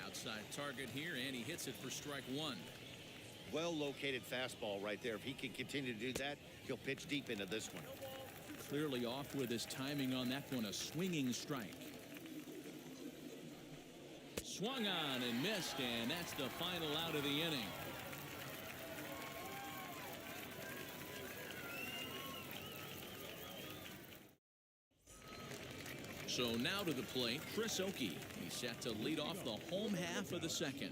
Speaker 2: Outside target here, and he hits it for strike 1.
Speaker 5: Well located fastball right there. If he can continue to do that, he'll pitch deep into this one.
Speaker 2: Clearly off with his timing on that one. A swinging strike. Swung on and missed, and that's the final out of the inning. So now to the plate, Chris Oakey. He's set to lead off the home half of the second.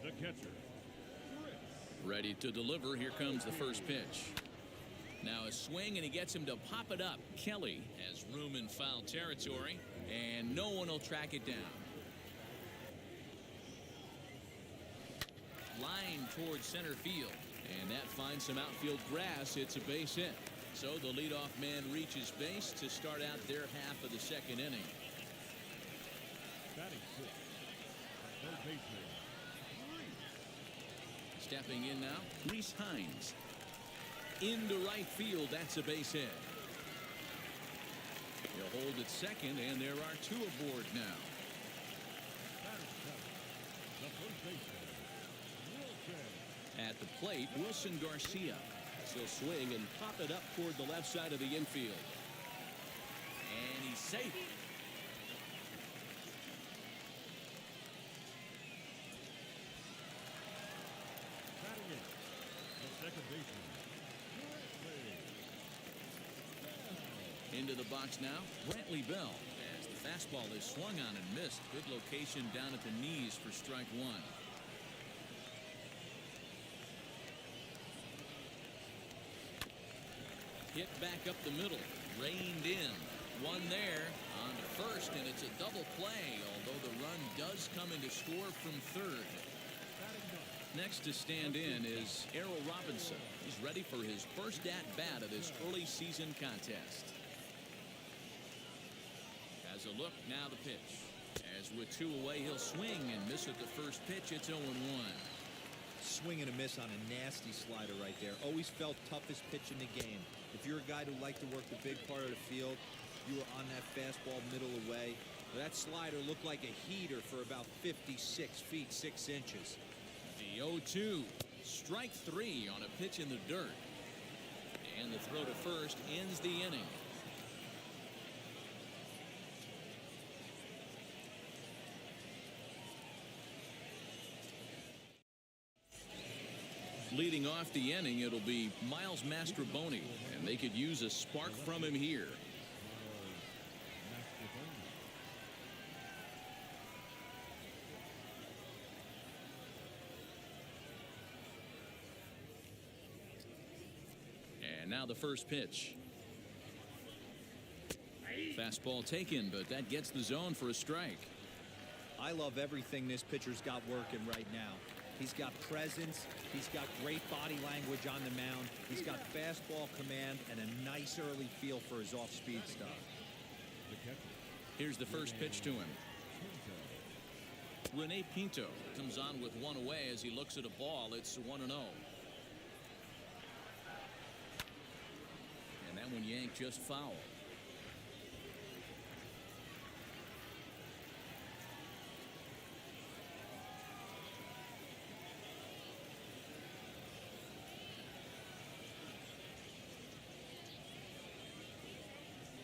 Speaker 3: The catcher.
Speaker 2: Ready to deliver. Here comes the first pitch. Now a swing, and he gets him to pop it up. Kelly has room in foul territory, and no one will track it down. Line towards center field, and that finds some outfield grass. It's a base hit. So the leadoff man reaches base to start out their half of the second inning.
Speaker 3: Batting six. Third baseman.
Speaker 2: Stepping in now, Reese Hines. Into right field, that's a base hit. He'll hold at second, and there are 2 aboard now.
Speaker 3: Batting seven. The first baseman. Wilson.
Speaker 2: At the plate, Wilson Garcia.
Speaker 4: He'll swing and pop it up toward the left side of the infield.
Speaker 2: And he's safe.
Speaker 3: Batting eighth. The second baseman.
Speaker 2: Into the box now, Brantley Bell. As the fastball is swung on and missed. Good location down at the knees for strike 1. Hit back up the middle, reined in. One there on to first, and it's a double play, although the run does come in to score from third. Next to stand in is Errol Robinson. He's ready for his first at-bat of this early season contest. Has a look, now the pitch. As with 2 away, he'll swing and miss at the first pitch. It's 0-1.
Speaker 1: Swing and a miss on a nasty slider right there. Always felt toughest pitch in the game. If you're a guy who liked to work the big part of the field, you were on that fastball middle away. That slider looked like a heater for about 56 feet 6 inches.
Speaker 2: The 0-2. Strike 3 on a pitch in the dirt. And the throw to first ends the inning. Leading off the inning, it'll be Miles Mastrobuoni, and they could use a spark from him here. And now the first pitch. Fastball taken, but that gets the zone for a strike.
Speaker 1: I love everything this pitcher's got working right now. He's got presence. He's got great body language on the mound. He's got fastball command and a nice early feel for his off-speed stuff.
Speaker 2: Here's the first pitch to him. Rene Pinto comes on with 1 away as he looks at a ball. It's 1-0. And that one yanked just foul.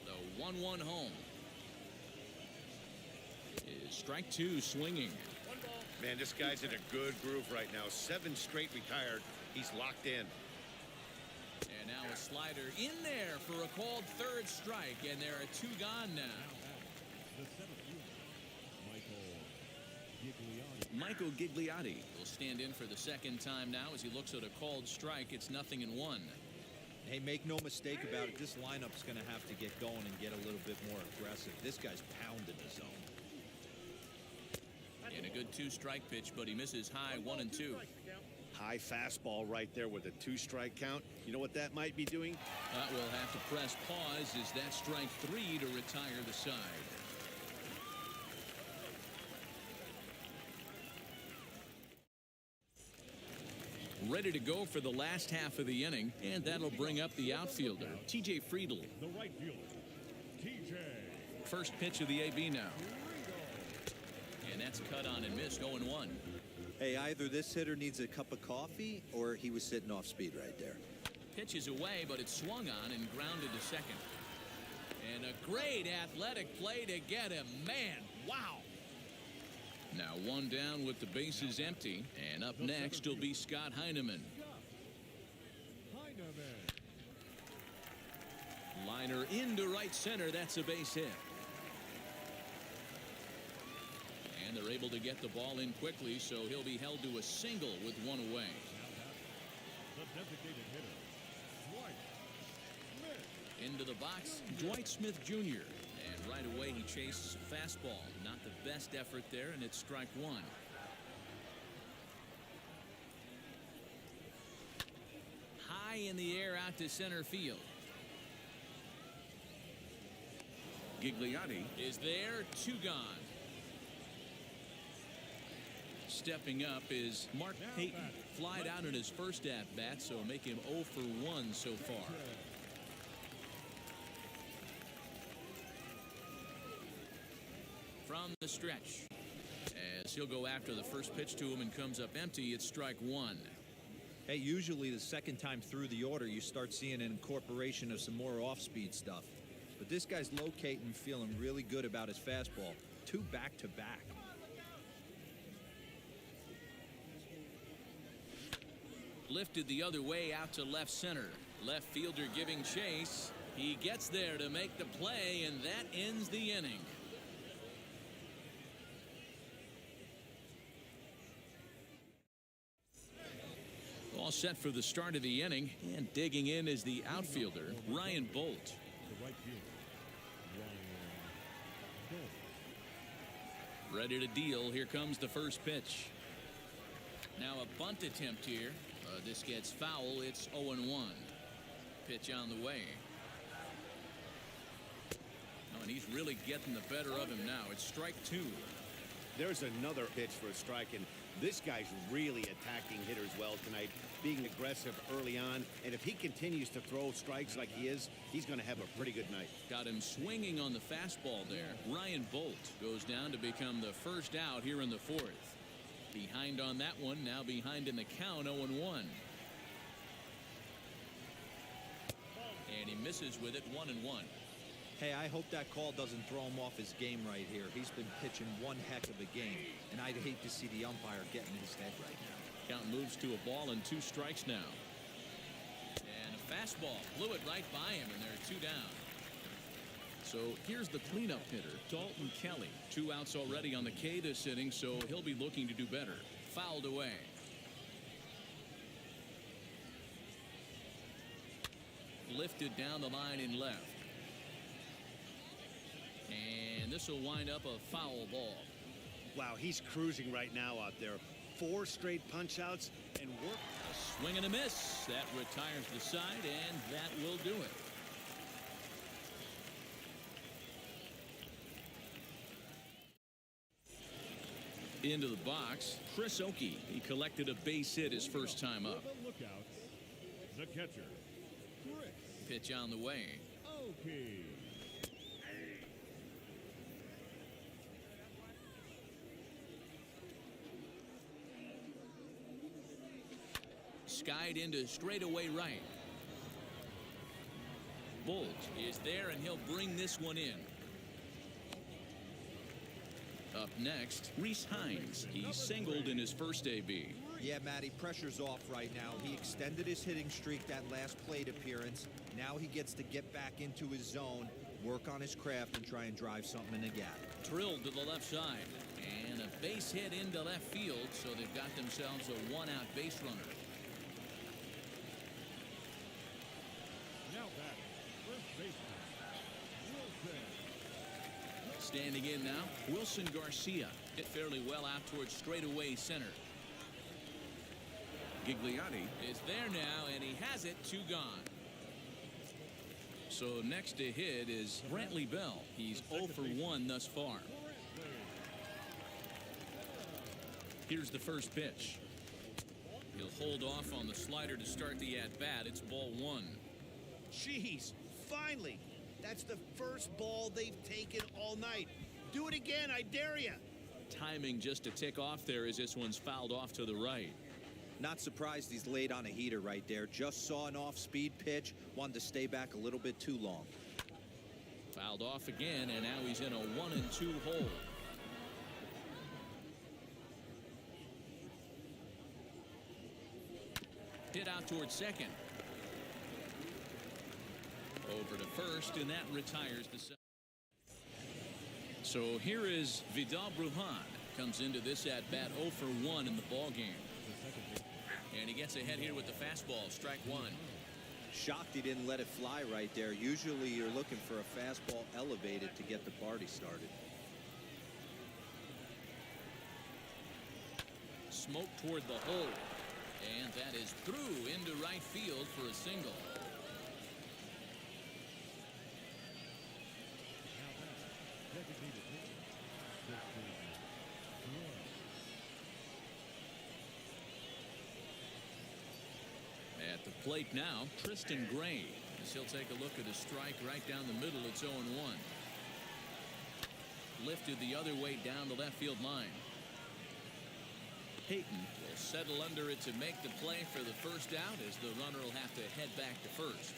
Speaker 2: The 1-1 home. Is strike 2 swinging.
Speaker 5: Man, this guy's in a good groove right now. 7 straight retired. He's locked in.
Speaker 2: And now a slider in there for a called third strike, and there are 2 gone now.
Speaker 3: The center fielder.
Speaker 2: Michael Gigliotti will stand in for the second time now as he looks at a called strike. It's 0-1.
Speaker 1: Hey, make no mistake about it. This lineup's going to have to get going and get a little bit more aggressive. This guy's pounding the zone.
Speaker 2: And a good 2-strike pitch, but he misses high 1-2.
Speaker 5: High fastball right there with a 2-strike count. You know what that might be doing?
Speaker 2: We'll have to press pause as that strike 3 to retire the side. Ready to go for the last half of the inning, and that'll bring up the outfielder, T.J. Friedl.
Speaker 3: The right fielder, T.J.
Speaker 2: First pitch of the AB now. And that's cut on and missed, 0-1.
Speaker 1: Hey, either this hitter needs a cup of coffee or he was sitting off speed right there.
Speaker 2: Pitch is away, but it's swung on and grounded to second. And a great athletic play to get him. Man, wow. Now one down with the bases empty. And up next will be Scott Heineman. Liner into right center. That's a base hit. And they're able to get the ball in quickly, so he'll be held to a single with one away.
Speaker 3: The designated hitter, Dwight Smith.
Speaker 2: Into the box, Dwight Smith Jr. And right away he chases a fastball. Not the best effort there, and it's strike 1. High in the air out to center field. Gigliotti is there, 2 gone. Stepping up is Mark Payton. Flied out in his first at-bat, so make him 0 for 1 so far. From the stretch, as he'll go after the first pitch to him and comes up empty, it's strike 1.
Speaker 1: Hey, usually the second time through the order, you start seeing an incorporation of some more off-speed stuff. But this guy's locating, feeling really good about his fastball. 2 back-to-back.
Speaker 2: Lifted the other way out to left center. Left fielder giving chase. He gets there to make the play, and that ends the inning. All set for the start of the inning, and digging in is the outfielder, Ryan Bolt.
Speaker 3: The right fielder, Ryan Bolt.
Speaker 2: Ready to deal. Here comes the first pitch. Now a bunt attempt here. This gets foul. It's 0-1. Pitch on the way. Oh, and he's really getting the better of him now. It's strike 2.
Speaker 5: There's another pitch for a strike, and this guy's really attacking hitters well tonight, being aggressive early on. And if he continues to throw strikes like he is, he's going to have a pretty good night.
Speaker 2: Got him swinging on the fastball there. Ryan Bolt goes down to become the first out here in the 4th. Behind on that one, now behind in the count, 0-1. And he misses with it, 1-1.
Speaker 1: Hey, I hope that call doesn't throw him off his game right here. He's been pitching one heck of a game, and I'd hate to see the umpire get in his head right now.
Speaker 2: Count moves to a ball and 2 strikes now. And a fastball blew it right by him, and there are 2 down. So here's the cleanup hitter, Dalton Kelly. 2 outs already on the K this inning, so he'll be looking to do better. Fouled away. Lifted down the line in left. And this will wind up a foul ball.
Speaker 5: Wow, he's cruising right now out there. 4 straight punch outs and work.
Speaker 2: A swing and a miss. That retires the side, and that will do it. Into the box, Chris Oakey. He collected a base hit his first time up.
Speaker 3: For the lookouts, the catcher, Chris
Speaker 2: Pitch on the way.
Speaker 3: Oakey.
Speaker 2: Skied into straightaway right. Bolt is there, and he'll bring this one in. Up next, Reese Hines. He singled in his first AB.
Speaker 1: Yeah, Matty, pressure's off right now. He extended his hitting streak that last plate appearance. Now he gets to get back into his zone, work on his craft, and try and drive something in the gap.
Speaker 2: Drilled to the left side. And a base hit into left field, so they've got themselves a one-out base runner.
Speaker 3: Now batting, first baseman, Wilson.
Speaker 2: Standing in now, Wilson Garcia. Hit fairly well out towards straightaway center. Gigliotti is there now, and he has it. 2 gone. So next to hit is Brantley Bell. He's 0 for 1 thus far. Here's the first pitch. He'll hold off on the slider to start the at-bat. It's ball 1.
Speaker 5: Jeez, finally. That's the first ball they've taken all night. Do it again, I dare you.
Speaker 2: Timing just a tick off there as this one's fouled off to the right.
Speaker 1: Not surprised he's laid on a heater right there. Just saw an off-speed pitch. Wanted to stay back a little bit too long.
Speaker 2: Fouled off again, and now he's in a 1-2 hole. Hit out towards second. Over to first, and that retires the second. So here is Vidal Brujan. Comes into this at-bat 0 for 1 in the ballgame. And he gets ahead here with the fastball. Strike 1.
Speaker 1: Shocked he didn't let it fly right there. Usually you're looking for a fastball elevated to get the party started.
Speaker 2: Smoke toward the hole. And that is through into right field for a single. At the plate now, Tristan Gray, as he'll take a look at a strike right down the middle. It's 0-1. Lifted the other way down the left field line. Payton will settle under it to make the play for the first out, as the runner will have to head back to first.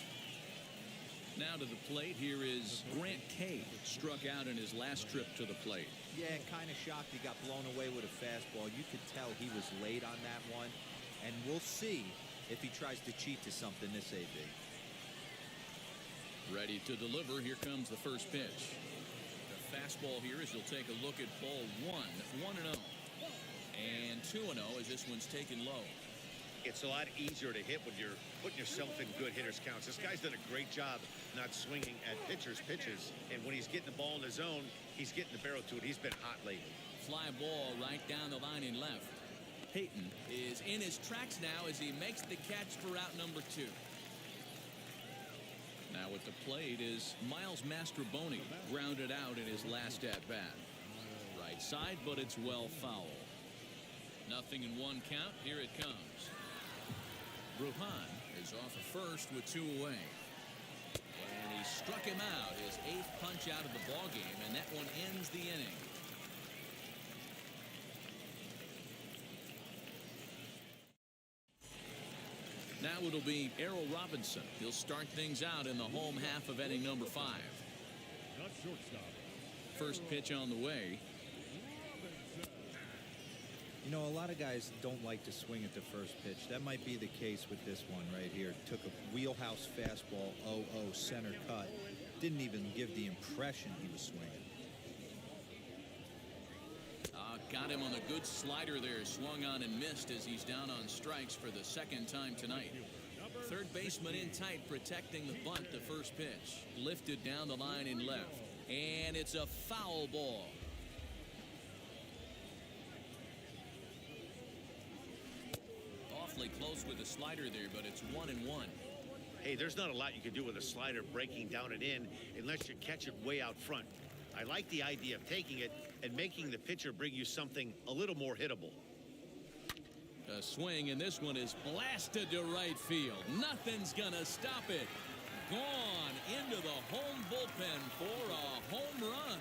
Speaker 2: Now to the plate, here is Grant Cade. Struck out in his last trip to the plate.
Speaker 1: Yeah, kind of shocked he got blown away with a fastball. You could tell he was late on that one. And we'll see if he tries to cheat to something this AB.
Speaker 2: Ready to deliver. Here comes the first pitch. The fastball here as he'll take a look at ball 1. 1-0. And 2-0 as this one's taken low.
Speaker 5: It's a lot easier to hit when you're putting yourself in good hitters counts. This guy's done a great job not swinging at pitchers' pitches. And when he's getting the ball in the zone, he's getting the barrel to it. He's been hot lately.
Speaker 2: Fly ball right down the line in left. Payton is in his tracks now as he makes the catch for out number 2. Now at the plate is Miles Mastrobuoni, grounded out in his last at-bat. Right side, but it's well foul. Nothing in 1 count. Here it comes. Brujan is off of first with 2 away. And he struck him out, his 8th punch out of the ballgame, and that one ends the inning. Now it'll be Errol Robinson. He'll start things out in the home half of inning number 5.
Speaker 3: Not shortstop.
Speaker 2: First pitch on the way.
Speaker 1: You know, a lot of guys don't like to swing at the first pitch. That might be the case with this one right here. Took a wheelhouse fastball, 0-0 center cut. Didn't even give the impression he was swinging.
Speaker 2: Got him on a good slider there. Swung on and missed as he's down on strikes for the 2nd time tonight. Third baseman in tight, protecting the bunt. The first pitch lifted down the line in left. And it's a foul ball. Awfully close with the slider there, but it's 1-1.
Speaker 5: Hey, there's not a lot you can do with a slider breaking down and in unless you catch it way out front. I like the idea of taking it and making the pitcher bring you something a little more hittable.
Speaker 2: A swing, and this one is blasted to right field. Nothing's gonna stop it. Gone into the home bullpen for a home run.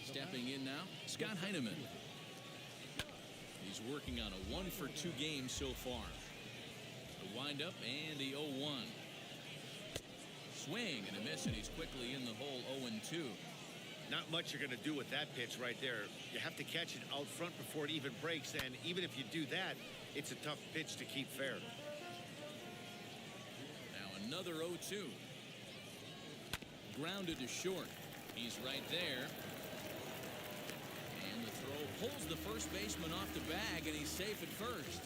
Speaker 2: Stepping in now, Scott Heineman. He's working on a 1-for-2 game so far. The windup and the 0-1. Swing and a miss, and he's quickly in the hole. 0-2.
Speaker 5: Not much you're going to do with that pitch right there. You have to catch it out front before it even breaks, and even if you do that, it's a tough pitch to keep fair.
Speaker 2: Now another 0-2. Grounded to short. He's right there. And the throw pulls the first baseman off the bag, and he's safe at first.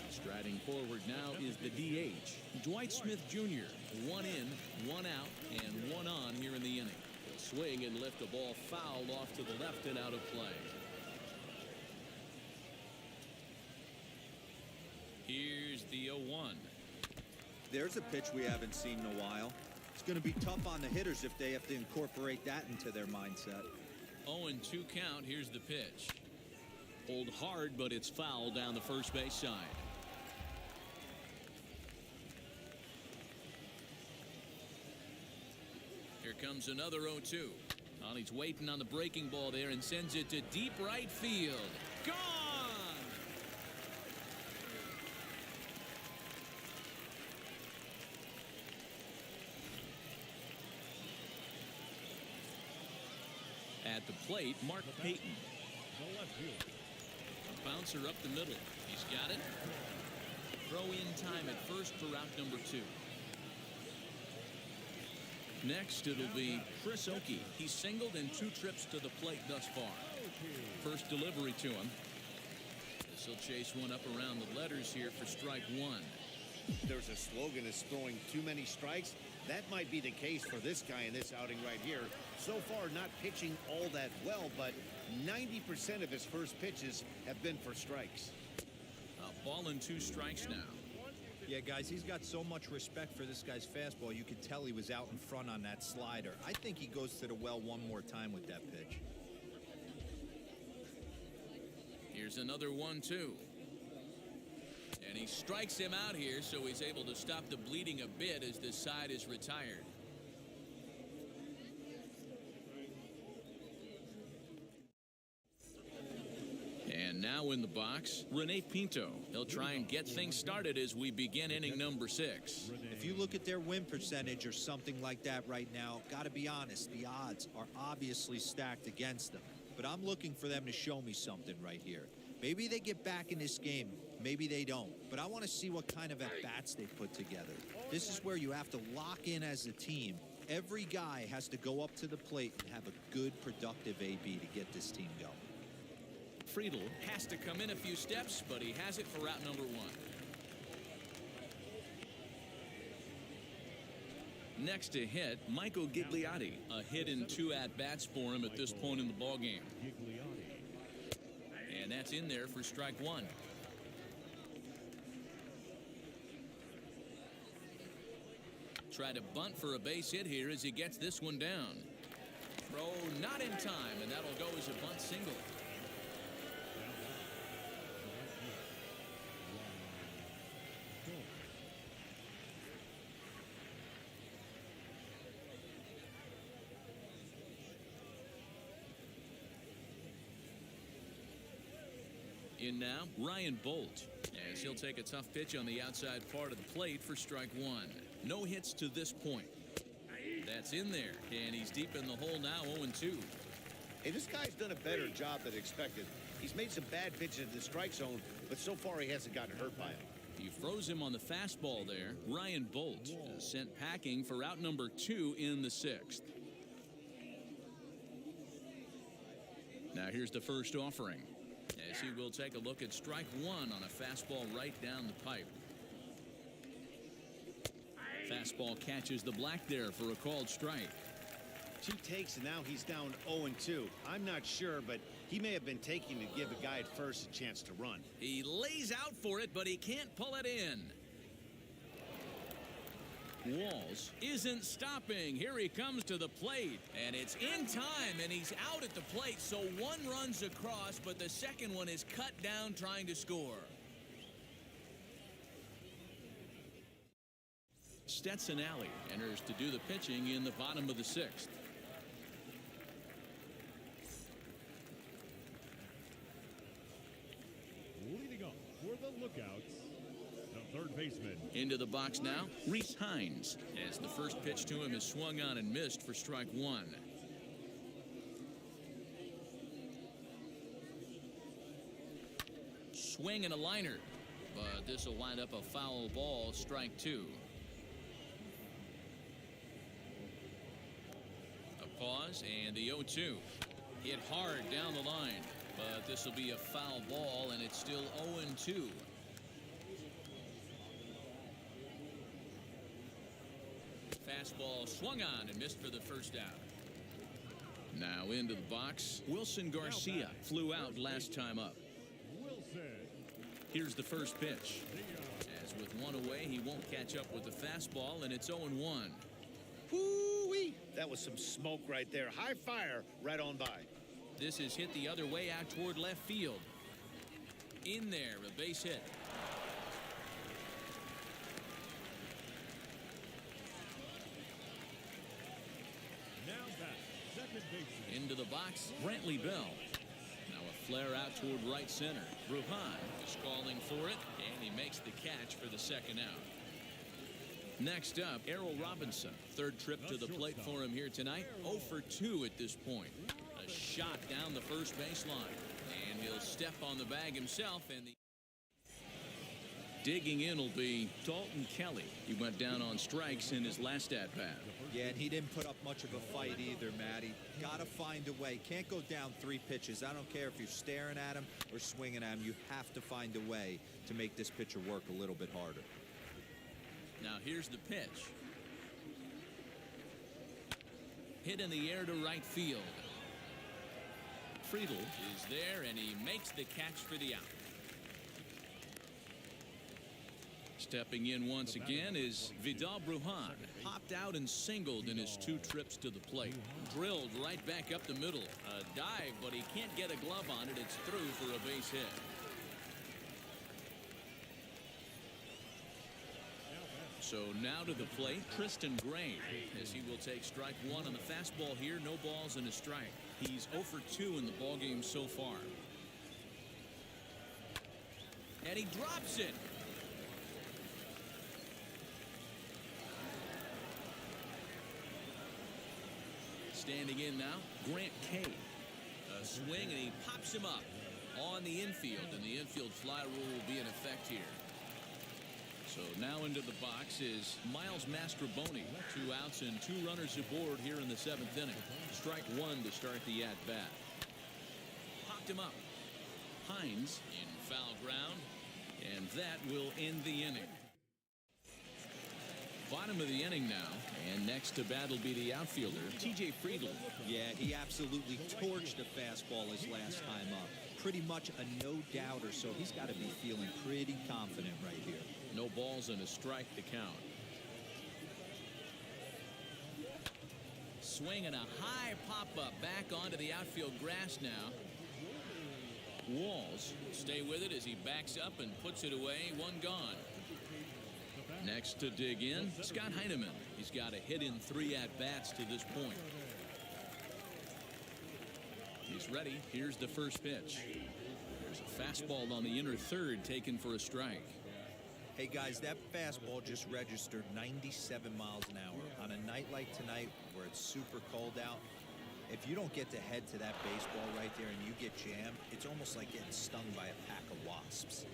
Speaker 2: Striding forward now is the DH, Dwight Smith Jr. 1 in, 1 out, and 1 on here in the inning. He'll swing and lift the ball foul off to the left and out of play. Here's the 0-1.
Speaker 1: There's a pitch we haven't seen in a while. It's going to be tough on the hitters if they have to incorporate that into their mindset.
Speaker 2: 0-2 count. Here's the pitch. Pulled hard, but it's foul down the first base side. Here comes another 0-2. Well, he's waiting on the breaking ball there and sends it to deep right field. Gone! At the plate, Mark Payton.
Speaker 3: The left fielder.
Speaker 2: A bouncer up the middle. He's got it. Throw in time at first for out number 2. Next, it'll be Chris Oakey. He's singled in 2 trips to the plate thus far. First delivery to him. This will chase one up around the letters here for strike 1.
Speaker 5: There's a slogan is throwing too many strikes. That might be the case for this guy in this outing right here. So far, not pitching all that well, but 90% of his first pitches have been for strikes.
Speaker 2: A ball and 2 strikes now.
Speaker 1: Yeah, guys, he's got so much respect for this guy's fastball. You could tell he was out in front on that slider. I think he goes to the well one more time with that pitch.
Speaker 2: Here's another 1-2. And he strikes him out here, so he's able to stop the bleeding a bit as this side is retired. And now in the box, Rene Pinto. He'll try and get things started as we begin inning number 6.
Speaker 1: If you look at their win percentage or something like that right now, got to be honest, the odds are obviously stacked against them. But I'm looking for them to show me something right here. Maybe they get back in this game. Maybe they don't. But I want to see what kind of at-bats they put together. This is where you have to lock in as a team. Every guy has to go up to the plate and have a good, productive AB to get this team going.
Speaker 2: Friedel has to come in a few steps, but he has it for out number 1. Next to hit, Michael Gigliotti. A hit in 2 at-bats for him at this point in the ballgame. And that's in there for strike 1. Try to bunt for a base hit here as he gets this one down. Throw not in time, and that'll go as a bunt single. In now, Ryan Bolt, as he'll take a tough pitch on the outside part of the plate for strike 1. No hits to this point. That's in there, and he's deep in the hole now, 0-2.
Speaker 5: Hey, this guy's done a better job than expected. He's made some bad pitches in the strike zone, but so far he hasn't gotten hurt by them.
Speaker 2: He froze him on the fastball there. Ryan Bolt is sent packing for out number 2 in the 6th. Now here's the first offering, as he will take a look at strike 1 on a fastball right down the pipe. Fastball catches the black there for a called strike.
Speaker 5: 2 takes, and now he's down 0-2. I'm not sure, but he may have been taking to give a guy at first a chance to run.
Speaker 2: He lays out for it, but he can't pull it in. Walls isn't stopping. Here he comes to the plate, and it's in time, and he's out at the plate, so 1 runs across, but the second one is cut down trying to score. Stetson Alley enters to do the pitching in the bottom of the 6th.
Speaker 3: Leading off for the Lookouts, the third baseman.
Speaker 2: Into the box now, Reese Hines, as the first pitch to him is swung on and missed for strike 1. Swing and a liner, but this will wind up a foul ball, strike 2. Pause and the 0-2. Hit hard down the line, but this will be a foul ball, and it's still 0-2. Fastball swung on and missed for the first out. Now into the box. Wilson Garcia flew out last time up. Here's the first pitch. As with one away, he won't catch up with the fastball, and it's 0-1.
Speaker 5: Whoo-wee! That was some smoke right there. High fire right on by.
Speaker 2: This is hit the other way out toward left field. In there, a base hit.
Speaker 3: Now back, second baseman.
Speaker 2: Into the box, Brantley Bell. Now a flare out toward right center. Bruhan is calling for it, and he makes the catch for the second out. Next up, Errol Robinson. Third trip to the plate for him here tonight. 0 for 2 at this point. A shot down the first baseline. And he'll step on the bag himself. And the digging in will be Dalton Kelly. He went down on strikes in his last at-bat.
Speaker 1: Yeah, and he didn't put up much of a fight either, Matty. Got to find a way. Can't go down 3 pitches. I don't care if you're staring at him or swinging at him. You have to find a way to make this pitcher work a little bit harder.
Speaker 2: Now here's the pitch. Hit in the air to right field. Friedl is there, and he makes the catch for the out. Stepping in once again is Vidal Bruhan. Popped out and singled in his 2 trips to the plate. Drilled right back up the middle. A dive, but he can't get a glove on it. It's through for a base hit. So now to the plate, Tristan Gray, as he will take strike 1 on the fastball here. No balls and a strike. He's 0 for 2 in the ballgame so far. And he drops it. Standing in now, Grant Kay. A swing, and he pops him up on the infield, and the infield fly rule will be in effect here. So now into the box is Miles Mastrobuoni. 2 outs and 2 runners aboard here in the 7th inning. Strike 1 to start the at-bat. Popped him up. Hines in foul ground, and that will end the inning. Bottom of the inning now, and next to bat will be the outfielder, T.J. Friedl.
Speaker 1: Yeah, he absolutely torched the fastball his last time up. Pretty much a no-doubter, so he's got to be feeling pretty confident right here.
Speaker 2: No balls and a strike to count. Swing and a high pop-up back onto the outfield grass now. Walls stay with it as he backs up and puts it away. 1 gone. Next to dig in, Scott Heineman. He's got a hit in 3 at-bats to this point. He's ready. Here's the first pitch. There's a fastball on the inner third taken for a strike.
Speaker 1: Hey, guys, that fastball just registered 97 miles an hour. On a night like tonight where it's super cold out, if you don't get to head to that baseball right there and you get jammed, it's almost like getting stung by a pack of wasps.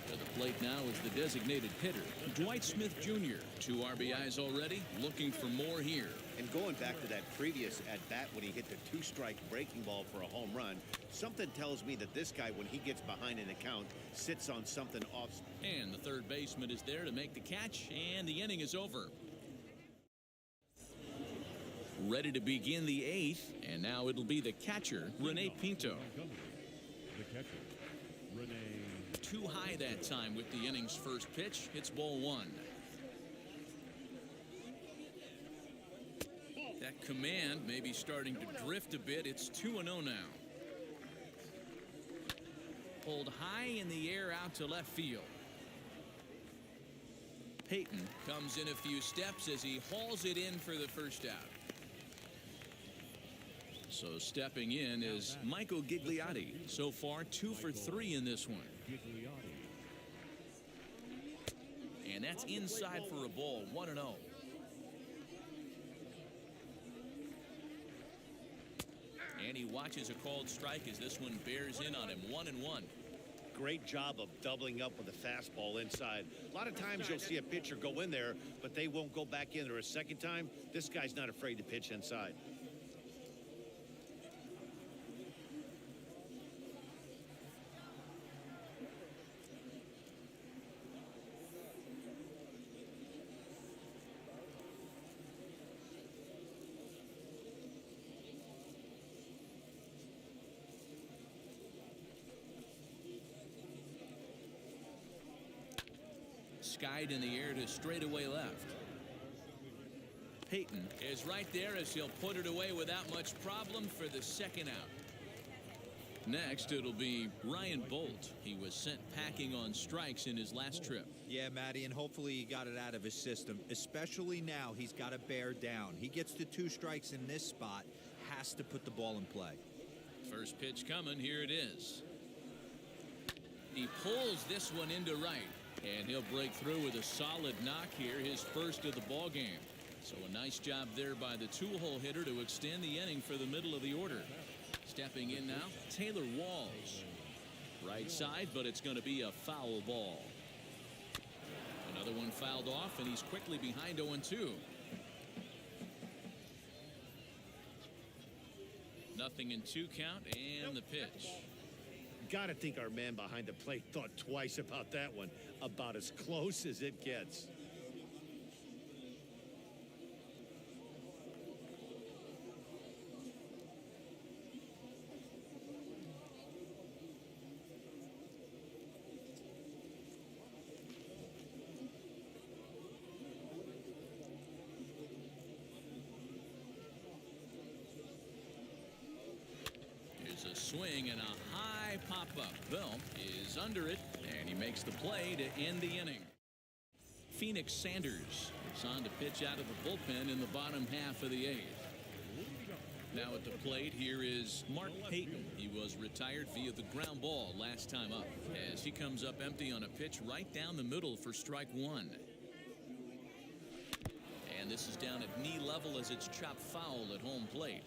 Speaker 2: To the plate now is the designated hitter, Dwight Smith Jr. 2 RBIs already, looking for more here.
Speaker 5: And going back to that previous at-bat when he hit the 2-strike breaking ball for a home run, something tells me that this guy, when he gets behind an account, sits on something off.
Speaker 2: And the third baseman is there to make the catch, and the inning is over. Ready to begin the 8th, and now it'll be the catcher, Rene Pinto.
Speaker 3: The catcher, Rene.
Speaker 2: Too high that time with the inning's first pitch. It's ball 1. That command may be starting to drift a bit. It's 2-0 now. Pulled high in the air out to left field. Payton comes in a few steps as he hauls it in for the first out. So stepping in is Michael Gigliotti. So far 2 for 3 in this one. And that's inside for a ball. 1-0. And he watches a called strike as this one bears in on him. 1-1.
Speaker 5: great job of doubling up with a fastball inside. A lot of times you'll see a pitcher go in there, but they won't go back in there a second time. This guy's not afraid to pitch inside.
Speaker 2: Skied in the air to straightaway left. Peyton is right there as he'll put it away without much problem for the second out. Next, it'll be Ryan Bolt. He was sent packing on strikes in his last trip.
Speaker 1: Yeah, Matty, and hopefully he got it out of his system, especially now he's got to bear down. He gets the 2 strikes in this spot, has to put the ball in play.
Speaker 2: First pitch coming. Here it is. He pulls this one into right. And he'll break through with a solid knock here, his first of the ball game. So a nice job there by the 2-hole hitter to extend the inning for the middle of the order. Stepping in now, Taylor Walls. Right side, but it's going to be a foul ball. Another one fouled off, and he's quickly behind 0-2. Nothing in 2 count, and the pitch.
Speaker 5: Got to think our man behind the plate thought twice about that one. About as close as it gets.
Speaker 2: Here's a swing and a high pop-up. Bell is under it, and he makes the play to end the inning. Phoenix Sanders is on to pitch out of the bullpen in the bottom half of the 8th. Now at the plate, here is Mark Payton. He was retired via the ground ball last time up, as he comes up empty on a pitch right down the middle for strike 1. And this is down at knee level as it's chopped foul at home plate.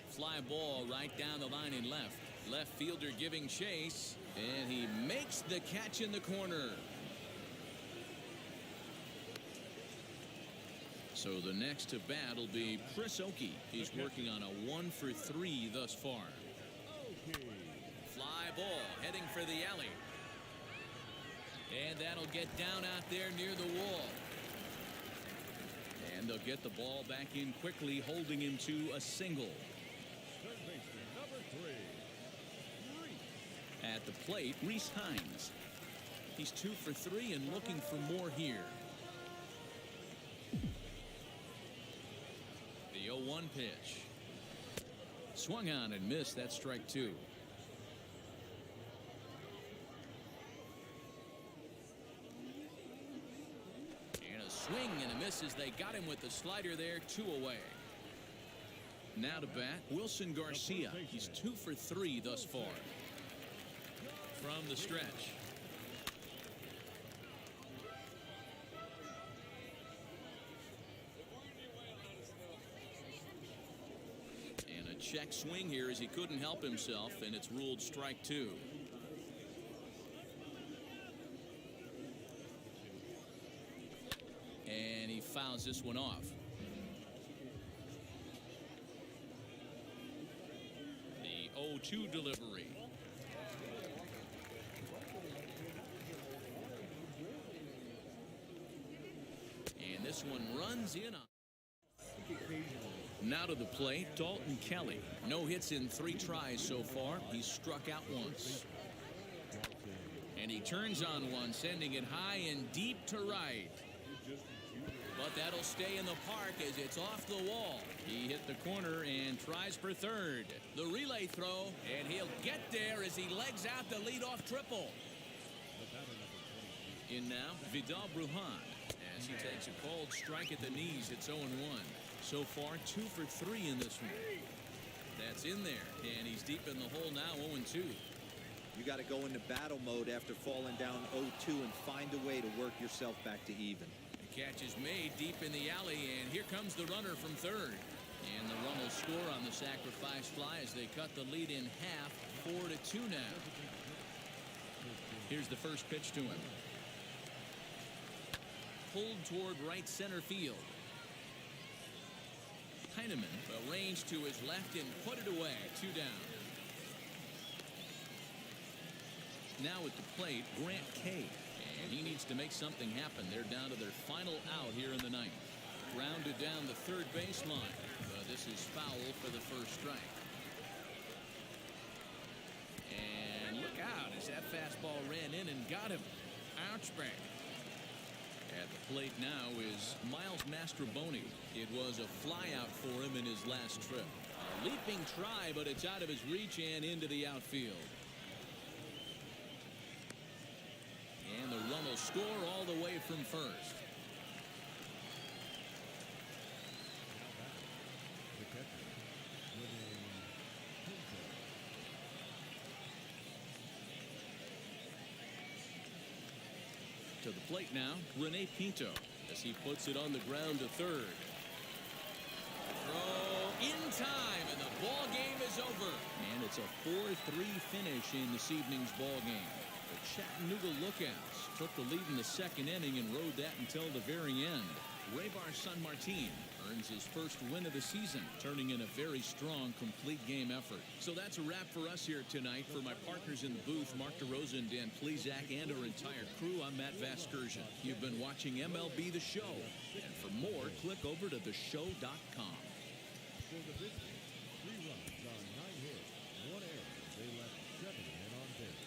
Speaker 2: Fly ball right down the line in left. Left fielder giving chase, and he makes the catch in the corner. So the next to bat will be Chris Oakey. He's working on a 1 for 3 thus far. Fly ball heading for the alley. And that'll get down out there near the wall. And they'll get the ball back in quickly, holding him to a single. At the plate, Reese Hines. He's 2 for 3 and looking for more here. The 0-1 pitch. Swung on and missed. That's strike 2. And a swing and a miss as they got him with the slider there. 2 away. Now to bat, Wilson Garcia. He's 2 for 3 thus far. From the stretch. And a check swing here as he couldn't help himself, and it's ruled strike 2. And he fouls this one off. The 0-2 delivery. And this one runs in on. Now to the plate, Dalton Kelly. No hits in 3 tries so far. He's struck out once. And he turns on one, sending it high and deep to right. But that'll stay in the park as it's off the wall. He hit the corner and tries for third. The relay throw, and he'll get there as he legs out the leadoff triple. In now, Vidal Brujan, as he takes a cold strike at the knees. It's 0-1. So far, 2 for 3 in this one. That's in there, and he's deep in the hole now, 0-2.
Speaker 1: You got to go into battle mode after falling down 0-2 and find a way to work yourself back to even.
Speaker 2: The catch is made deep in the alley, and here comes the runner from third. And the run will score on the sacrifice fly as they cut the lead in half 4-2 now. Here's the first pitch to him. Pulled toward right center field. Heineman arranged to his left and put it away. 2 down. Now at the plate, Grant Kay. And he needs to make something happen. They're down to their final out here in the ninth. Grounded down the third baseline. This is foul for the first strike. And look out as that fastball ran in and got him. Ouch bang. At the plate now is Miles Mastrobuoni. It was a flyout for him in his last trip. A leaping try, but it's out of his reach and into the outfield. And the run will score all the way from first. To the plate now, Rene Pinto, as he puts it on the ground to third. Throw in time, and the ball game is over. And it's a 4-3 finish in this evening's ball game. The Chattanooga Lookouts took the lead in the second inning and rode that until the very end. Raybar San Martin earns his first win of the season, turning in a very strong complete game effort. So that's a wrap for us here tonight. For my partners in the booth, Mark DeRosa and Dan Plesac, and our entire crew, I'm Matt Vasgersian. You've been watching MLB The Show. And for more, click over to theshow.com.
Speaker 3: For the victory, 3 runs on 9 hits, 1 error. They left 7 men on base.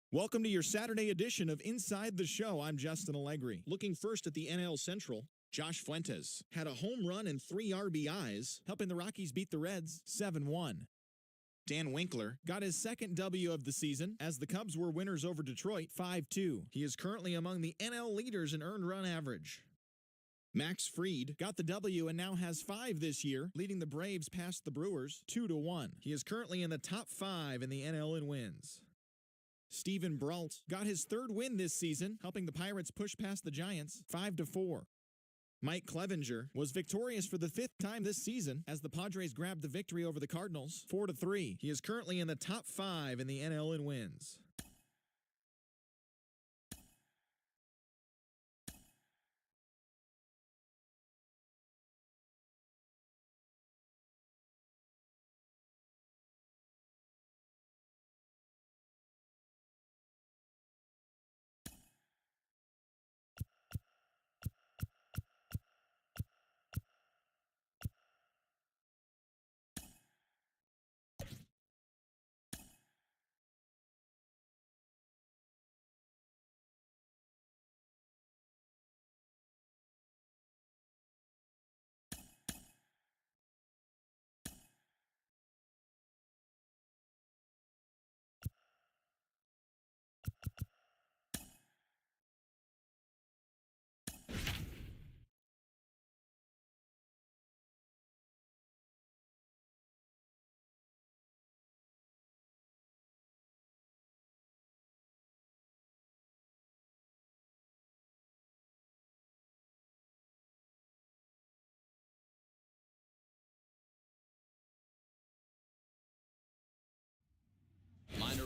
Speaker 6: Welcome to your Saturday edition of Inside the Show. I'm Justin Allegri. Looking first at the NL Central, Josh Fuentes had a home run and 3 RBIs, helping the Rockies beat the Reds 7-1. Dan Winkler got his second W of the season as the Cubs were winners over Detroit 5-2. He is currently among the NL leaders in earned run average. Max Fried got the W and now has 5 this year, leading the Braves past the Brewers 2-1. He is currently in the top 5 in the NL in wins. Steven Brault got his 3rd win this season, helping the Pirates push past the Giants 5-4. Mike Clevenger was victorious for the 5th time this season as the Padres grabbed the victory over the Cardinals 4-3. He is currently in the top 5 in the NL in wins.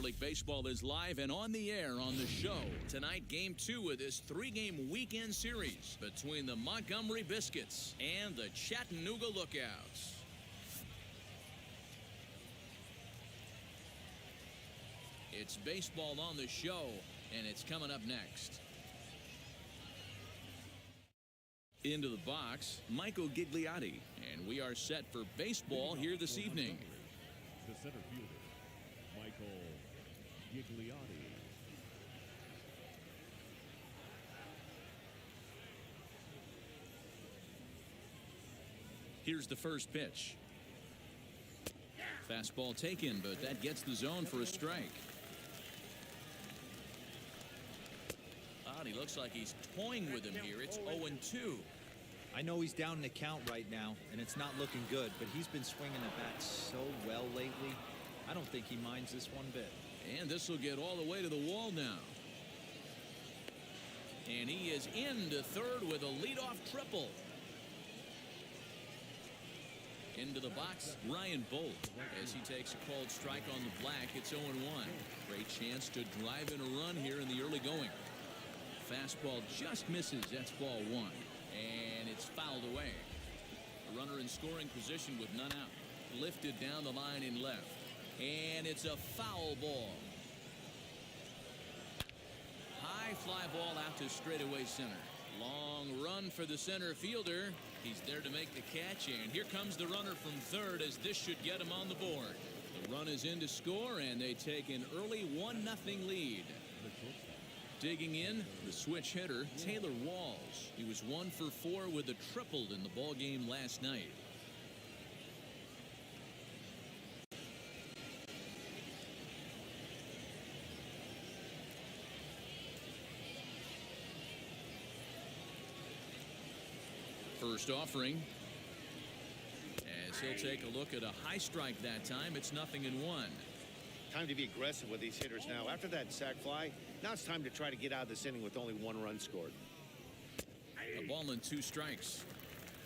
Speaker 2: League Baseball is live and on the air on the show. Tonight, Game 2 of this 3-game weekend series between the Montgomery Biscuits and the Chattanooga Lookouts. It's baseball on the show, and it's coming up next. Into the box, Michael Gigliotti, and we are set for baseball here this evening.
Speaker 3: The center fielder, Michael Gigliotti.
Speaker 2: Here's the first pitch. Fastball taken, but that gets the zone for a strike. And he looks like he's toying with him here. It's 0-2.
Speaker 1: I know he's down in the count right now, and it's not looking good, but he's been swinging the bat so well lately. I don't think he minds this one bit.
Speaker 2: And this will get all the way to the wall now. And he is into third with a leadoff triple. Into the box, Ryan Bolt, as he takes a called strike on the black. It's 0-1. Great chance to drive in a run here in the early going. Fastball just misses. That's ball one. And it's fouled away. A runner in scoring position with none out. Lifted down the line in left. And it's a foul ball. High fly ball out to straightaway center. Long run for the center fielder. He's there to make the catch. And here comes the runner from third, as this should get him on the board. The run is in to score, and they take an early 1-0 lead. Digging in, the switch hitter, Taylor Walls. He was 1 for 4 with a triple in the ball game last night. First offering, as he'll take a look at a high strike that time. It's 0-1.
Speaker 5: Time to be aggressive with these hitters now. After that sac fly, now it's time to try to get out of this inning with only 1 run scored.
Speaker 2: A ball and 2 strikes.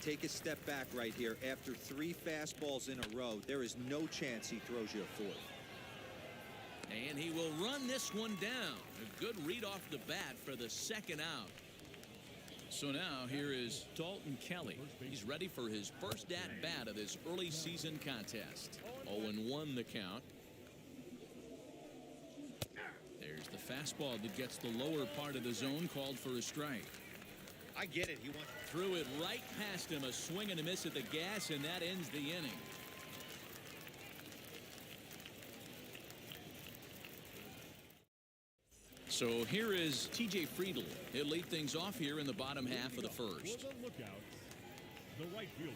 Speaker 1: Take a step back right here. After 3 fastballs in a row, there is no chance he throws you a 4th.
Speaker 2: And he will run this one down. A good read off the bat for the second out. So now here is Dalton Kelly. He's ready for his first at-bat of this early season contest. 0-1 the count. There's the fastball that gets the lower part of the zone, called for a strike.
Speaker 5: I get it. He wants
Speaker 2: Threw it right past him. A swing and a miss at the gas, and that ends the inning. So here is T.J. Friedl. He'll lead things off here in the bottom half of the first.
Speaker 3: For the Lookouts, the right fielder,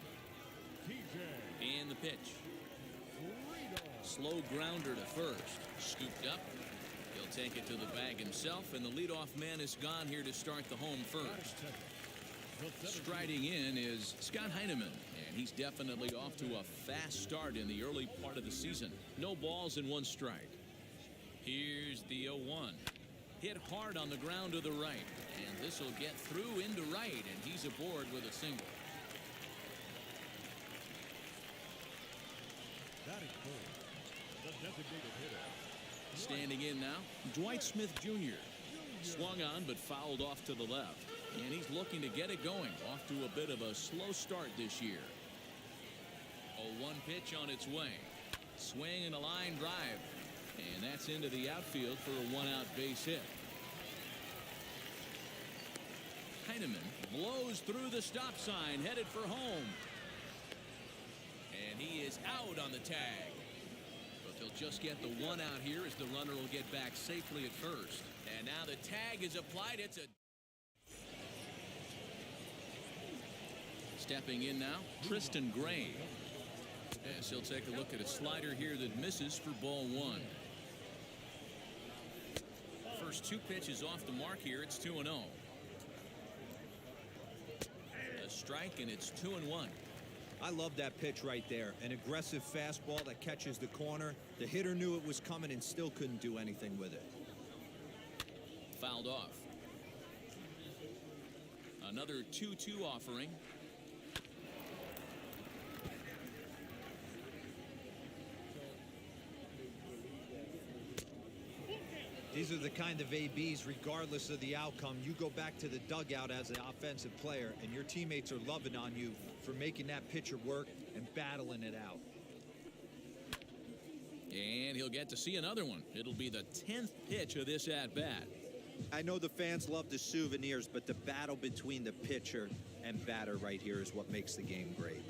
Speaker 3: T.J.
Speaker 2: And the pitch.
Speaker 3: Friedl.
Speaker 2: Slow grounder to first. Scooped up. He'll take it to the bag himself, and the leadoff man is gone here to start the home first. Striding in is Scott Heineman, and he's definitely off to a fast start in the early part of the season. No balls and 1 strike. Here's the 0-1. Hit hard on the ground to the right, and this will get through into right, and he's aboard with a single.
Speaker 3: Batting fourth, the designated hitter.
Speaker 2: Standing in now, Dwight Smith Jr. Swung on but fouled off to the left, and he's looking to get it going. Off to a bit of a slow start this year. A 1 pitch on its way. Swing and a line drive. And that's into the outfield for a 1-out base hit. Heineman blows through the stop sign, headed for home. And he is out on the tag. But they'll just get the 1 out here, as the runner will get back safely at first. And now the tag is applied. It's a... Stepping in now, Tristan Gray. As he'll take a look at a slider here that misses for ball 1. First 2 pitches off the mark here. It's 2-0. A strike, and it's 2-1.
Speaker 1: I love that pitch right there. An aggressive fastball that catches the corner. The hitter knew it was coming and still couldn't do anything with it.
Speaker 2: Fouled off. Another 2-2 offering.
Speaker 1: These are the kind of ABs, regardless of the outcome, you go back to the dugout as an offensive player, and your teammates are loving on you for making that pitcher work and battling it out.
Speaker 2: And he'll get to see another one. It'll be the 10th pitch of this at-bat.
Speaker 1: I know the fans love the souvenirs, but the battle between the pitcher and batter right here is what makes the game great.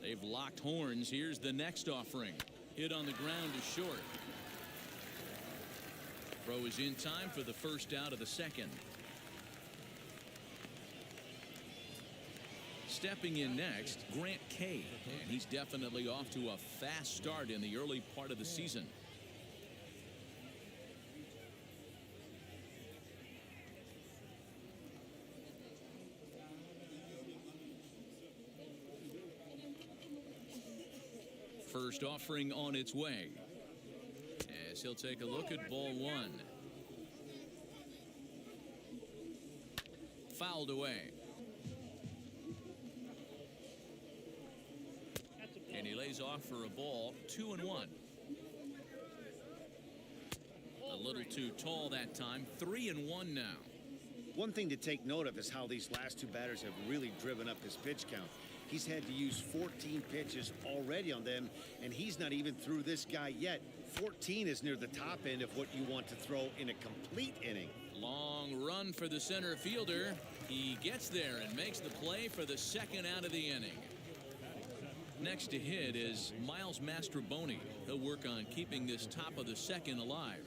Speaker 2: They've locked horns. Here's the next offering. Hit on the ground is short. Throw is in time for the first out of the second. Stepping in next, Grant Kay, and he's definitely off to a fast start in the early part of the season. First offering on its way, as he'll take a look at ball one. Fouled away. And he lays off for a ball, 2-1. A little too tall that time, 3-1 now.
Speaker 5: One thing to take note of is how these last two batters have really driven up his pitch count. He's had to use 14 pitches already on them, and he's not even through this guy yet. 14 is near the top end of what you want to throw in a complete inning.
Speaker 2: Long run for the center fielder. He gets there and makes the play for the second out of the inning. Next to hit is Miles Mastroboni. He'll work on keeping this top of the second alive.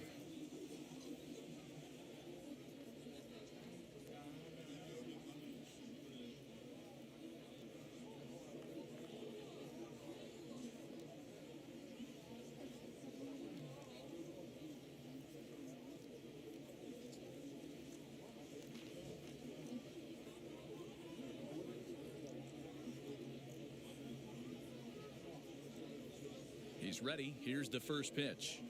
Speaker 2: He's ready. Here's the first pitch.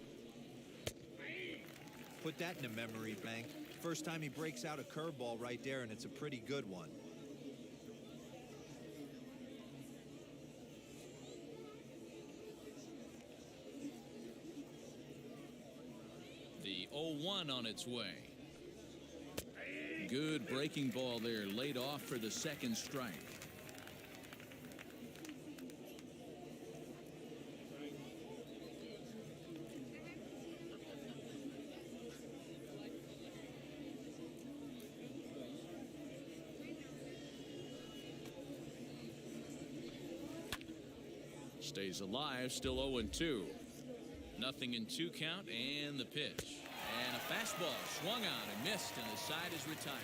Speaker 1: Put that in a memory bank. First time he breaks out a curveball right there, and it's a pretty good one.
Speaker 2: The 0-1 on its way. Good breaking ball there, laid off for the second strike. Stays alive, still 0-2. Nothing in 2 count, and the pitch. And a fastball swung on and missed, and the side is retired.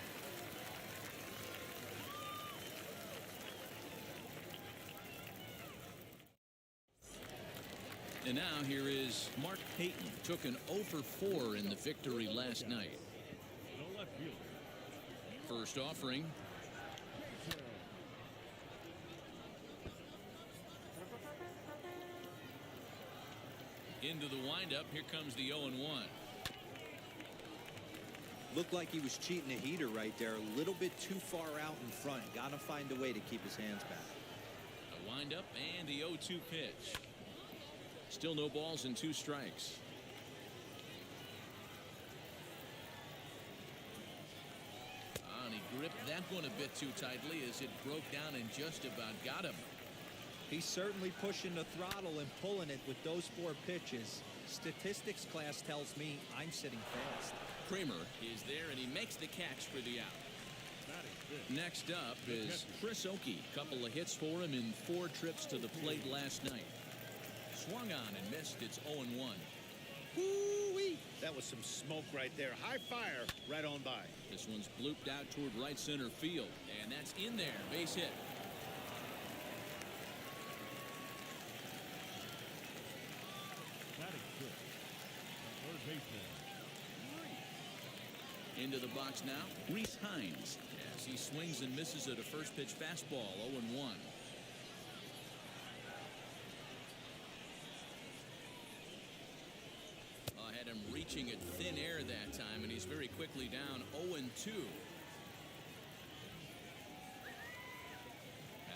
Speaker 2: And now here is Mark Payton. Took an 0 for 4 in the victory last night.
Speaker 3: No left fielder.
Speaker 2: First offering. Into the windup. Here comes the 0-1.
Speaker 1: Looked like he was cheating a heater right there. A little bit too far out in front. Got to find a way to keep his hands back.
Speaker 2: A windup and the 0-2 pitch. Still no balls and 2 strikes. And he gripped that one a bit too tightly as it broke down and just about got him.
Speaker 1: He's certainly pushing the throttle and pulling it with those 4 pitches. Statistics class tells me I'm sitting fast.
Speaker 2: Kramer is there, and he makes the catch for the out. Next up is Chris Oakey. Couple of hits for him in 4 trips to the plate last night. Swung on and missed. It's 0-1.
Speaker 5: Woo-wee! That was some smoke right there. High fire right on by.
Speaker 2: This one's blooped out toward right center field, and that's in there. Base hit.
Speaker 3: Third baseman.
Speaker 2: Into the box now, Reese Hines, as he swings and misses at a first pitch fastball. 0-1. Had him reaching at thin air that time, and he's very quickly down 0-2.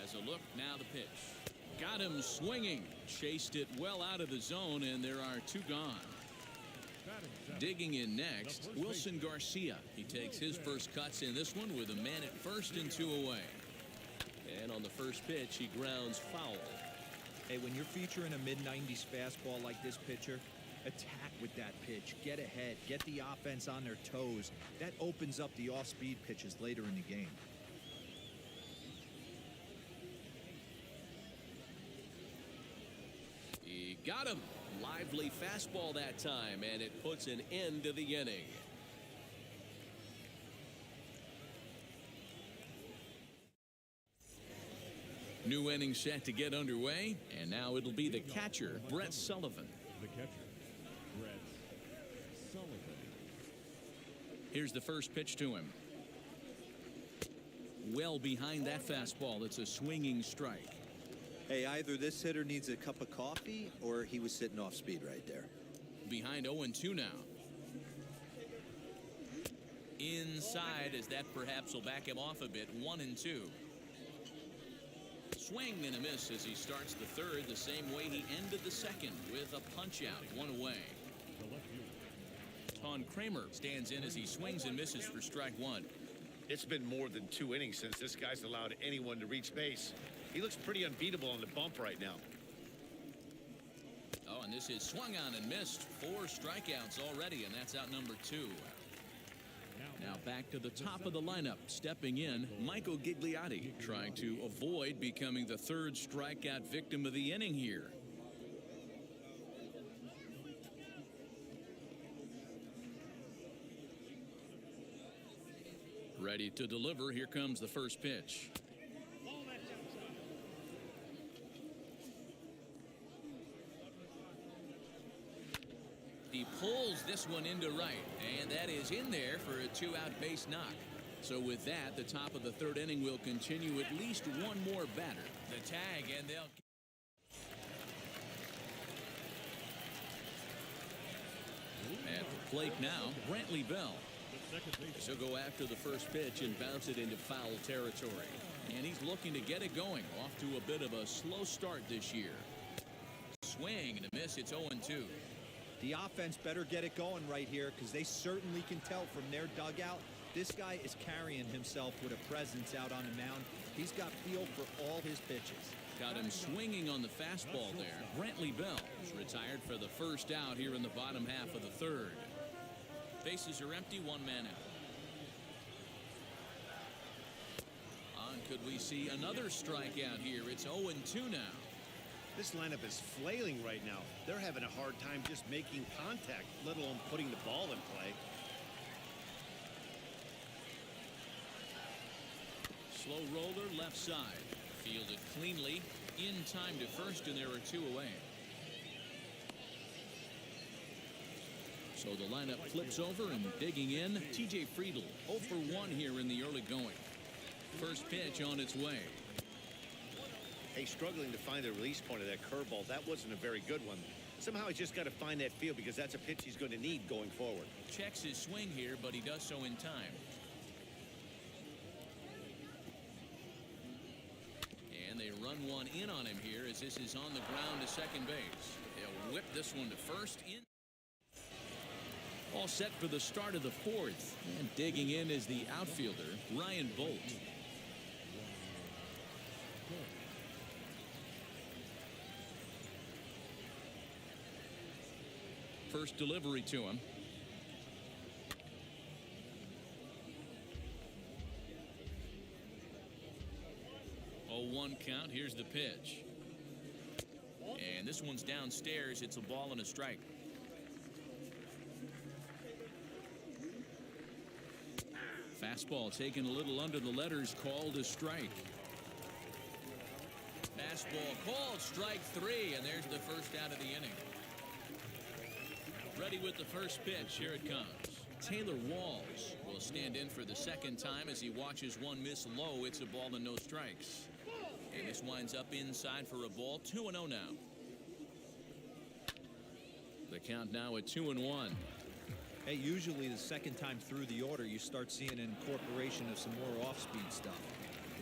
Speaker 2: As a look, now the pitch. Got him swinging. Chased it well out of the zone, and there are two gone. Digging in next, Wilson Garcia. He takes his first cuts in this one with a man at first and 2 away.
Speaker 4: And on the first pitch, he grounds foul.
Speaker 1: Hey, when you're featuring a mid-90s fastball like this pitcher, attack with that pitch. Get ahead. Get the offense on their toes. That opens up the off-speed pitches later in the game.
Speaker 4: He got him. Lively fastball that time, and it puts an end to the inning.
Speaker 2: New inning set to get underway, and now it'll be the catcher, Brett Sullivan.
Speaker 3: The catcher, Brett Sullivan.
Speaker 2: Here's the first pitch to him. Well behind that fastball. It's a swinging strike.
Speaker 1: Hey, either this hitter needs a cup of coffee or he was sitting off speed right there.
Speaker 2: Behind 0-2 now. Inside, as that perhaps will back him off a bit. 1-2. Swing and a miss as he starts the third the same way he ended the second, with a punch out, 1 away. Ton Kramer stands in as he swings and misses for strike 1.
Speaker 5: It's been more than 2 innings since this guy's allowed anyone to reach base. He looks pretty unbeatable on the bump right now.
Speaker 2: Oh, and this is swung on and missed. 4 strikeouts already, and that's out number 2. Now back to the top of the lineup. Stepping in, Michael Gigliotti, trying to avoid becoming the 3rd strikeout victim of the inning here. Ready to deliver. Here comes the first pitch. He pulls this one into right, and that is in there for a 2-out base knock. So with that, the top of the 3rd inning will continue at least one more batter. The tag, and they'll... At the plate now, Brantley Bell. He'll go after the first pitch and bounce it into foul territory. And he's looking to get it going. Off to a bit of a slow start this year. Swing and a miss. It's 0-2.
Speaker 1: The offense better get it going right here because they certainly can tell from their dugout this guy is carrying himself with a presence out on the mound. He's got feel for all his pitches.
Speaker 2: Got him swinging on the fastball there. Brantley Bell is retired for the first out here in the bottom half of the 3rd. Bases are empty, 1 man out. Could we see another strikeout here? It's 0-2 now.
Speaker 5: This lineup is flailing right now. They're having a hard time just making contact, let alone putting the ball in play.
Speaker 2: Slow roller left side. Fielded cleanly. In time to first, and there are 2 away. So the lineup flips over, and digging in, T.J. Friedl, 0 for 1 here in the early going. First pitch on its way.
Speaker 5: Hey, struggling to find the release point of that curveball. That wasn't a very good one. Somehow he's just got to find that feel because that's a pitch he's going to need going forward.
Speaker 2: Checks his swing here, but he does so in time. And they run one in on him here as this is on the ground to second base. They'll whip this one to first. All set for the start of the 4th. And digging in is the outfielder, Ryan Bolt. First delivery to him. 0-1 count. Here's the pitch. And this one's downstairs. It's a ball and a strike. Fastball taken a little under the letters, called a strike. Fastball called strike 3, and there's the first out of the inning. Ready with the first pitch. Here it comes. Taylor Walls will stand in for the second time as he watches one miss low. It's a ball and no strikes. And this winds up inside for a ball. 2-0 now. The count now at 2-1.
Speaker 1: Hey, usually the second time through the order, you start seeing an incorporation of some more off-speed stuff.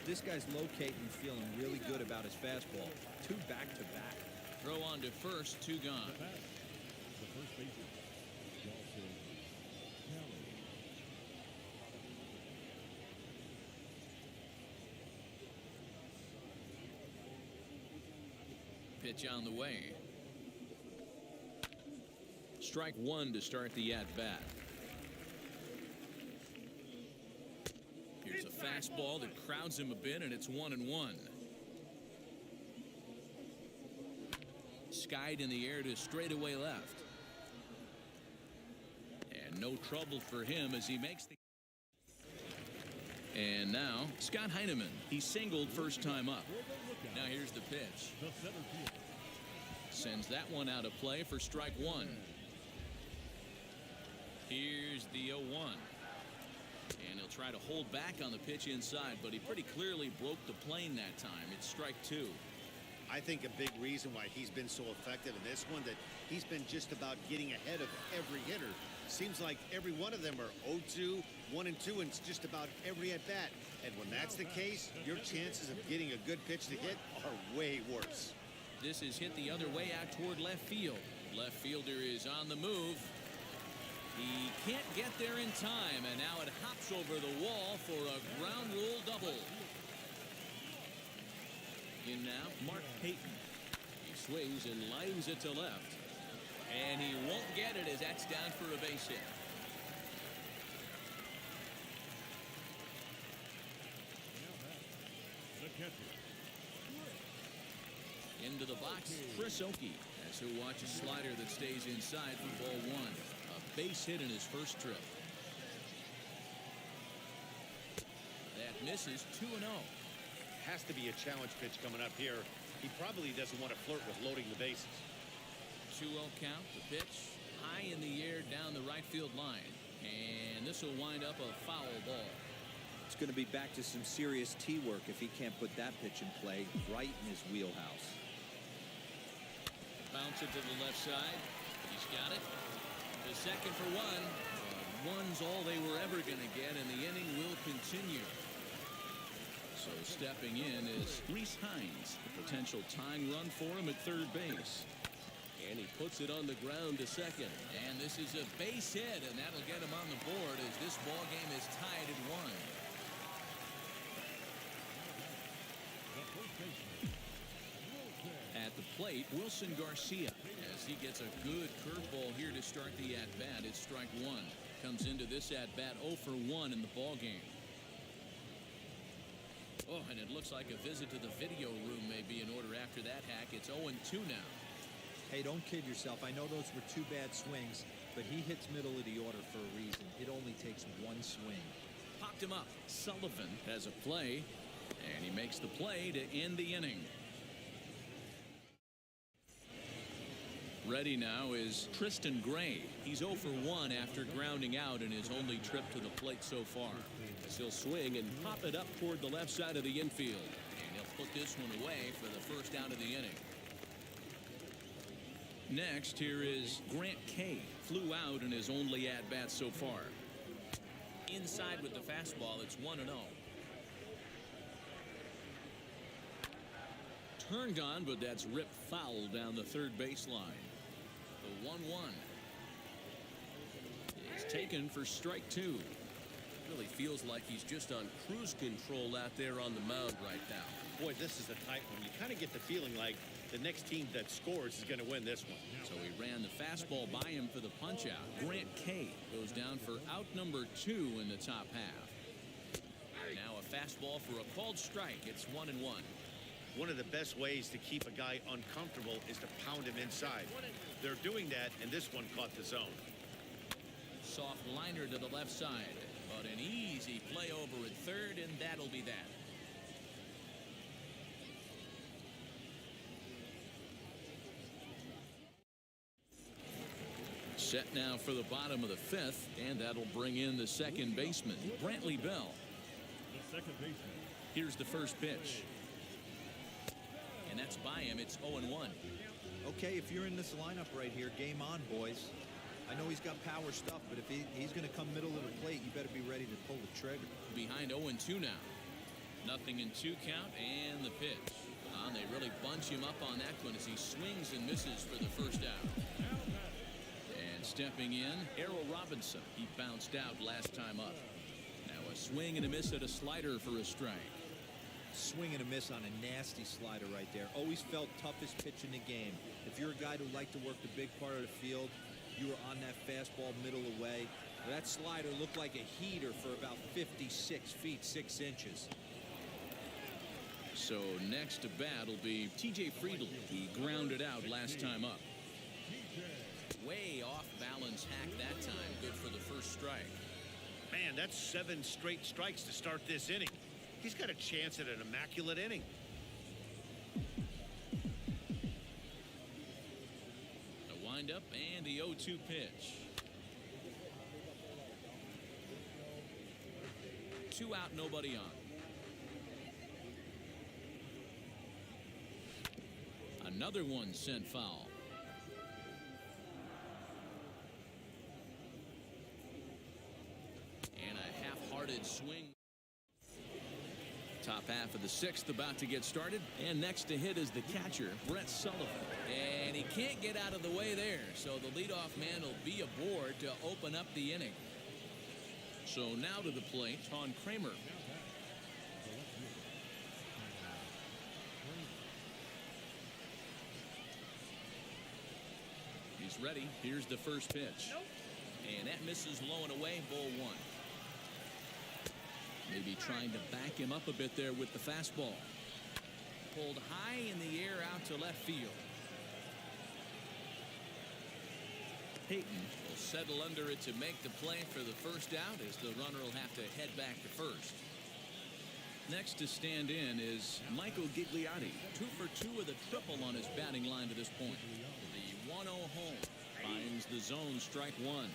Speaker 1: But this guy's locating and feeling really good about his fastball. 2 back-to-back.
Speaker 2: Throw on to first, 2 gone.
Speaker 3: The first baseman, Dawson Kelly.
Speaker 2: Pitch on the way. Strike 1 to start the at-bat. Here's a fastball that crowds him a bit, and it's 1-1. Skied in the air to straightaway left. And no trouble for him as he makes the... And now, Scott Heineman. He singled first time up. Now here's the pitch.
Speaker 3: The center field.
Speaker 2: Sends that one out of play for strike 1. Here's the 0-1. And he'll try to hold back on the pitch inside, but he pretty clearly broke the plane that time. It's strike 2.
Speaker 5: I think a big reason why he's been so effective in this one, that he's been just about getting ahead of every hitter. Seems like every one of them are 0-2, 1-2, and just about every at bat. And when that's the case, your chances of getting a good pitch to hit are way worse.
Speaker 2: This is hit the other way out toward left field. Left fielder is on the move. He can't get there in time, and now it hops over the wall for a ground rule double. In now, Mark Payton. He swings and lines it to left. And he won't get it as that's down for a base hit.
Speaker 3: The catcher.
Speaker 2: Into the box, Chris Oakey, as he'll watch a slider that stays inside for ball 1. A base hit in his first trip. That misses 2-0.
Speaker 5: Has to be a challenge pitch coming up here. He probably doesn't want to flirt with loading the bases.
Speaker 2: 2-0 count. The pitch high in the air down the right field line. And this will wind up a foul ball.
Speaker 1: It's going to be back to some serious tee work if he can't put that pitch in play right in his wheelhouse.
Speaker 2: Bounce it to the left side. He's got it. The second for 1. One's all they were ever going to get, and the inning will continue. So stepping in is Reese Hines, a potential tying run for him at third base.
Speaker 4: And he puts it on the ground to second.
Speaker 2: And this is a base hit, and that'll get him on the board as this ball game is tied at 1.
Speaker 3: The first baseman,
Speaker 2: At the plate, Wilson Garcia, as he gets a good curveball here to start the at-bat. It's strike 1. Comes into this at-bat 0 for 1 in the ball game. Oh, and it looks like a visit to the video room may be in order after that hack. It's 0-2 now.
Speaker 1: Hey, don't kid yourself. I know those were 2 bad swings, but he hits middle of the order for a reason. It only takes 1 swing.
Speaker 2: Popped him up. Sullivan has a play, and he makes the play to end the inning. Ready now is Tristan Gray. He's 0 for 1 after grounding out in his only trip to the plate so far.
Speaker 4: As he'll swing and pop it up toward the left side of the infield.
Speaker 2: And he'll put this one away for the first out of the inning. Next, here is Grant Kay. Flew out in his only at-bat so far. Inside with the fastball, it's 1-0. Turned on, but that's ripped foul down the third baseline. The 1-1 is taken for strike 2.
Speaker 4: Really feels like he's just on cruise control out there on the mound right now.
Speaker 5: Boy, this is a tight one. You kind of get the feeling like the next team that scores is going to win this one.
Speaker 2: So he ran the fastball by him for the punch-out. Grant Kay goes down for out number 2 in the top half. Now a fastball for a called strike. It's 1-1.
Speaker 5: One of the best ways to keep a guy uncomfortable is to pound him inside. They're doing that, and this one caught the zone.
Speaker 2: Soft liner to the left side, but an easy play over at third, and that'll be that. Set now for the bottom of the 5th, and that'll bring in the second baseman, Brantley Bell.
Speaker 3: the second baseman,
Speaker 2: Here's the first pitch. And that's by him. It's 0-1.
Speaker 1: Okay, if you're in this lineup right here, game on, boys. I know he's got power stuff, but if he's going to come middle of the plate, you better be ready to pull the trigger.
Speaker 2: Behind 0-2 now. 0-2 count and the pitch. They really bunch him up on that one as he swings and misses for the first out. And stepping in, Errol Robinson. He bounced out last time up. Now a swing and a miss at a slider for a strike.
Speaker 1: Swing and a miss on a nasty slider right there. Always felt toughest pitch in the game. If you're a guy who liked to work the big part of the field, you were on that fastball middle away. That slider looked like a heater for about 56 feet 6 inches.
Speaker 2: So next to bat will be T.J. Friedl. He grounded out last time up. Way off balance hack that time. Good for the first strike.
Speaker 5: Man, that's 7 straight strikes to start this inning. He's got a chance at an immaculate inning.
Speaker 2: A windup and the 0-2 pitch. 2 out, nobody on. Another one sent foul. And a half-hearted swing. Top half of the 6th about to get started. And next to hit is the catcher, Brett Sullivan. And he can't get out of the way there. So the leadoff man will be aboard to open up the inning. So now to the plate, Ton Kramer. He's ready. Here's the first pitch. And that misses low and away, ball 1. Maybe trying to back him up a bit there with the fastball. Pulled high in the air out to left field. Peyton will settle under it to make the play for the first out as the runner will have to head back to first. Next to stand in is Michael Gigliotti. 2 for 2 with a triple on his batting line to this point. The 1-0 home finds the zone, strike 1.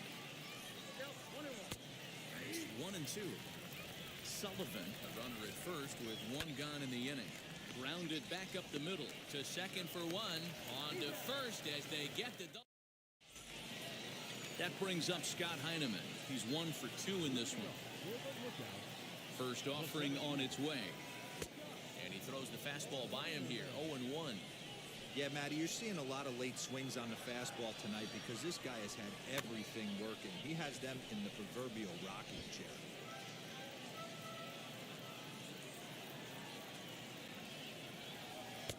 Speaker 2: It's 1-2. Sullivan, a runner at first with 1 gone in the inning. Grounded back up the middle to second for 1. On to first as they get the double. That brings up Scott Heineman. He's 1 for 2 in this one. First offering on its way. And he throws the fastball by him here. 0-1.
Speaker 1: Yeah, Matty, you're seeing a lot of late swings on the fastball tonight because this guy has had everything working. He has them in the proverbial rocking chair.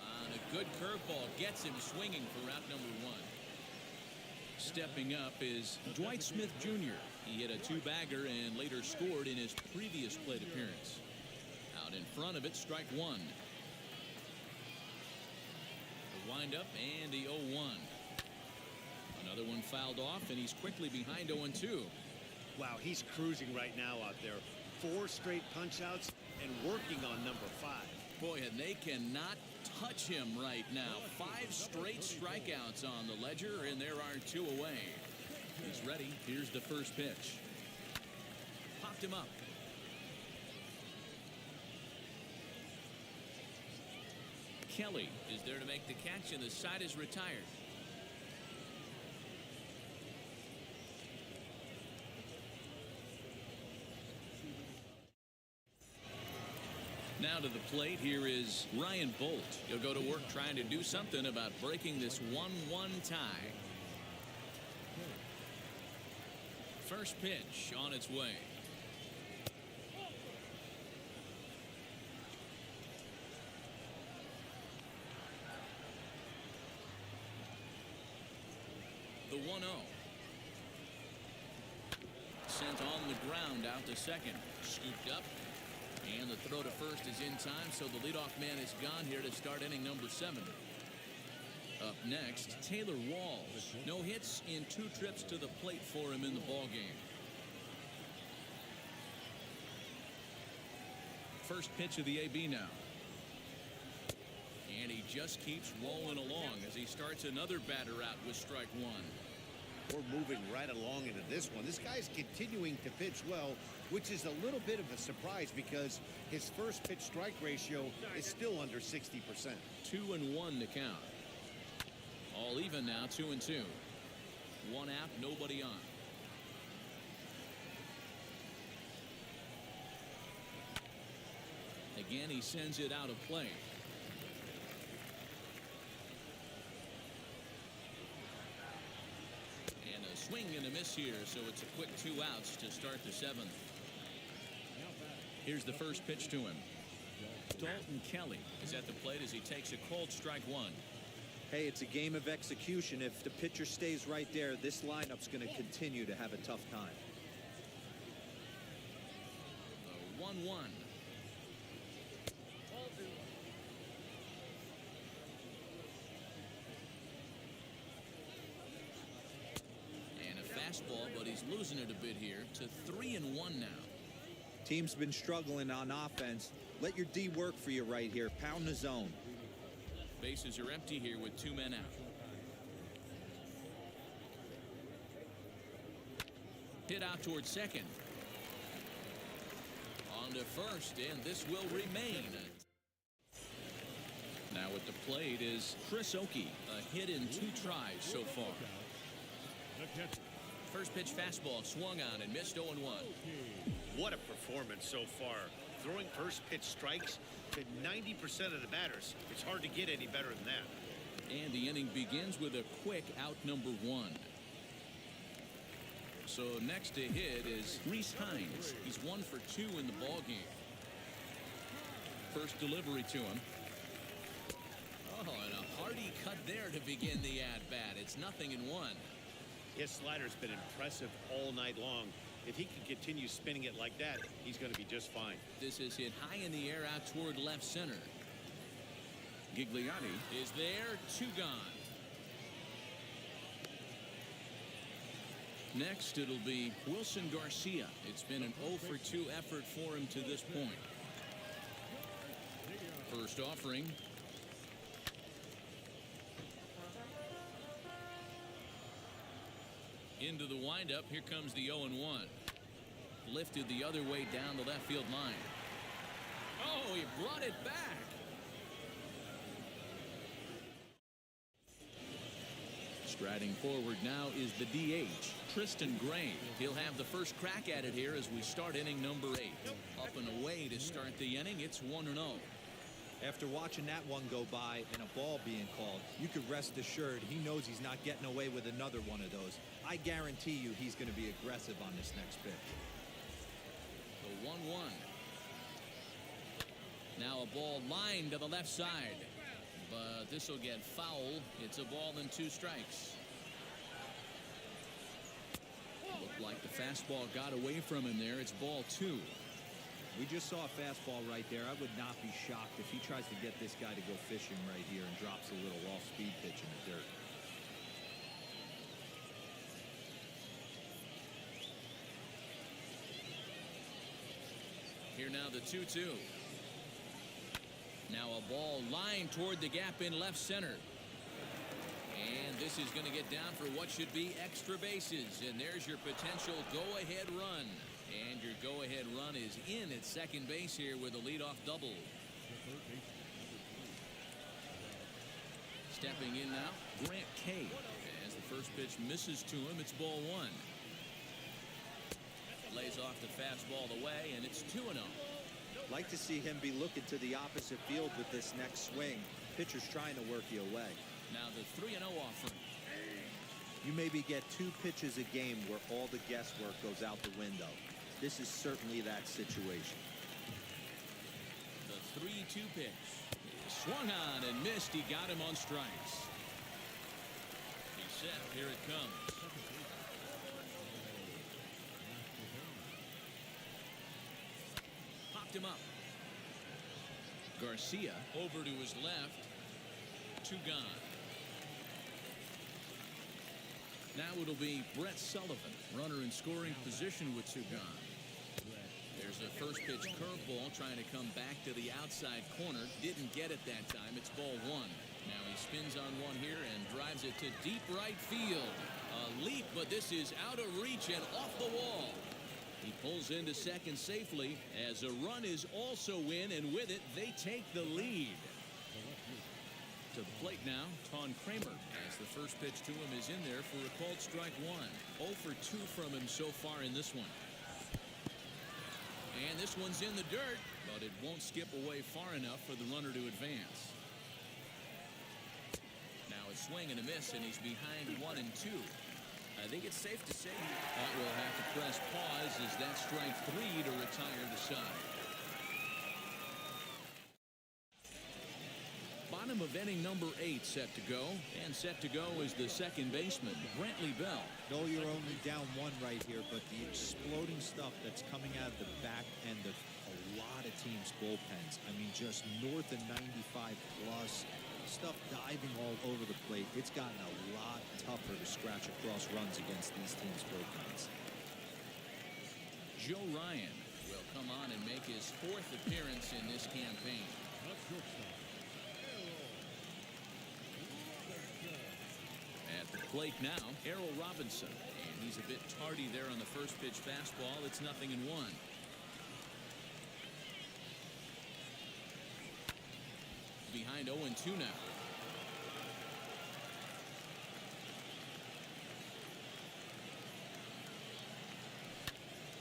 Speaker 2: On a good curveball gets him swinging for out number 1. Stepping up is Dwight Smith Jr. He hit a 2-bagger and later scored in his previous plate appearance. Out in front of it, strike 1. The windup and the 0-1. Another one fouled off, and he's quickly behind 0-2.
Speaker 5: Wow, he's cruising right now out there. 4 straight punch-outs and working on number 5.
Speaker 2: Boy, and they cannot touch him right now. 5 straight strikeouts on the ledger, and there are 2 away. He's ready. Here's the first pitch. Popped him up. Kelly is there to make the catch, and the side is retired. Now to the plate, here is Ryan Bolt. He'll go to work trying to do something about breaking this 1-1 tie. First pitch on its way. The 1-0. Sent on the ground out to second. Scooped up. And the throw to first is in time, so the leadoff man is gone here to start inning number 7. Up next, Taylor Walls. No hits in 2 trips to the plate for him in the ballgame. First pitch of the AB now. And he just keeps rolling along as he starts another batter out with strike 1.
Speaker 5: We're moving right along into this one. This guy's continuing to pitch well, which is a little bit of a surprise because his first pitch strike ratio is still under 60%.
Speaker 2: 2-1 to count. All even now, 2-2. 1 out, nobody on. Again, he sends it out of play. And a swing and a miss here, so it's a quick 2 outs to start the 7th. Here's the first pitch to him. Dalton Kelly is at the plate as he takes a called strike 1.
Speaker 1: Hey, it's a game of execution. If the pitcher stays right there, this lineup's going to continue to have a tough time.
Speaker 2: The 1-1. And a fastball, but he's losing it a bit here to 3-1 now.
Speaker 1: Team's been struggling on offense. Let your D work for you right here. Pound the zone.
Speaker 2: Bases are empty here with 2 men out. Hit out towards second. On to first, and this will remain. Now at the plate is Chris Oakey. A hit in 2 tries so far. First pitch fastball swung on and missed 0-1.
Speaker 5: What a performance so far. Throwing first pitch strikes to 90% of the batters. It's hard to get any better than that.
Speaker 2: And the inning begins with a quick out number 1. So next to hit is Reese Hines. He's 1 for 2 in the ballgame. First delivery to him. Oh, and a hearty cut there to begin the at-bat. It's 0-1.
Speaker 5: His slider's been impressive all night long. If he can continue spinning it like that, he's going to be just fine.
Speaker 2: This is hit high in the air out toward left center. Gigliotti is there, 2 gone. Next, it'll be Wilson Garcia. It's been an 0 for 2 effort for him to this point. First offering. Into the windup. Here comes the 0-1. Lifted the other way down the left field line. Oh, he brought it back. Striding forward now is the DH, Tristan Gray. He'll have the first crack at it here as we start inning number 8. Up and away to start the inning. It's 1-0.
Speaker 1: After watching that one go by and a ball being called, you could rest assured he knows he's not getting away with another one of those. I guarantee you he's going to be aggressive on this next pitch.
Speaker 2: The 1-1. Now a ball lined to the left side. But this will get foul. It's a ball and 2 strikes. Looked like the fastball got away from him there. It's ball 2.
Speaker 1: We just saw a fastball right there. I would not be shocked if he tries to get this guy to go fishing right here and drops a little off-speed pitch in the dirt.
Speaker 2: Here now the 2-2. Now a ball lined toward the gap in left center. And this is going to get down for what should be extra bases. And there's your potential go-ahead run. And your go-ahead run is in at second base here with a leadoff double. Stepping in now, Grant Kay. As the first pitch misses to him, it's ball 1. Lays off the fastball away, and it's 2-0.
Speaker 1: Like to see him be looking to the opposite field with this next swing. Pitcher's trying to work you away.
Speaker 2: Now the 3-0 offering.
Speaker 1: You maybe get 2 pitches a game where all the guesswork goes out the window. This is certainly that situation.
Speaker 2: The 3-2 pitch. He swung on and missed. He got him on strikes. He's set. Here it comes. Popped him up. Garcia over to his left. 2 gone. Now it'll be Brett Sullivan, runner in scoring position with 2 gone. There's a first pitch curveball trying to come back to the outside corner. Didn't get it that time. It's ball 1. Now he spins on one here and drives it to deep right field. A leap, but this is out of reach and off the wall. He pulls into second safely as a run is also in, and with it, they take the lead. To the plate now, Ton Kramer, as the first pitch to him is in there for a called strike 1. 0 for 2 from him so far in this one. And this one's in the dirt, but it won't skip away far enough for the runner to advance. Now a swing and a miss, and he's behind 1 and 2.
Speaker 4: I think it's safe to say
Speaker 2: That will have to press pause as that's strike 3 to retire the side. Bottom of inning number 8 set to go. And set to go is the second baseman, Brantley Bell.
Speaker 1: No, you're only down 1 right here, but the exploding stuff that's coming out of the back end of a lot of teams' bullpens. I mean, just north of 95 plus. Stuff diving all over the plate. It's gotten a lot tougher to scratch across runs against these teams' bullpens.
Speaker 2: Joe Ryan will come on and make his 4th appearance in this campaign. At the plate now, Errol Robinson. And he's a bit tardy there on the first pitch fastball. It's 0-1. Behind 0-2 now.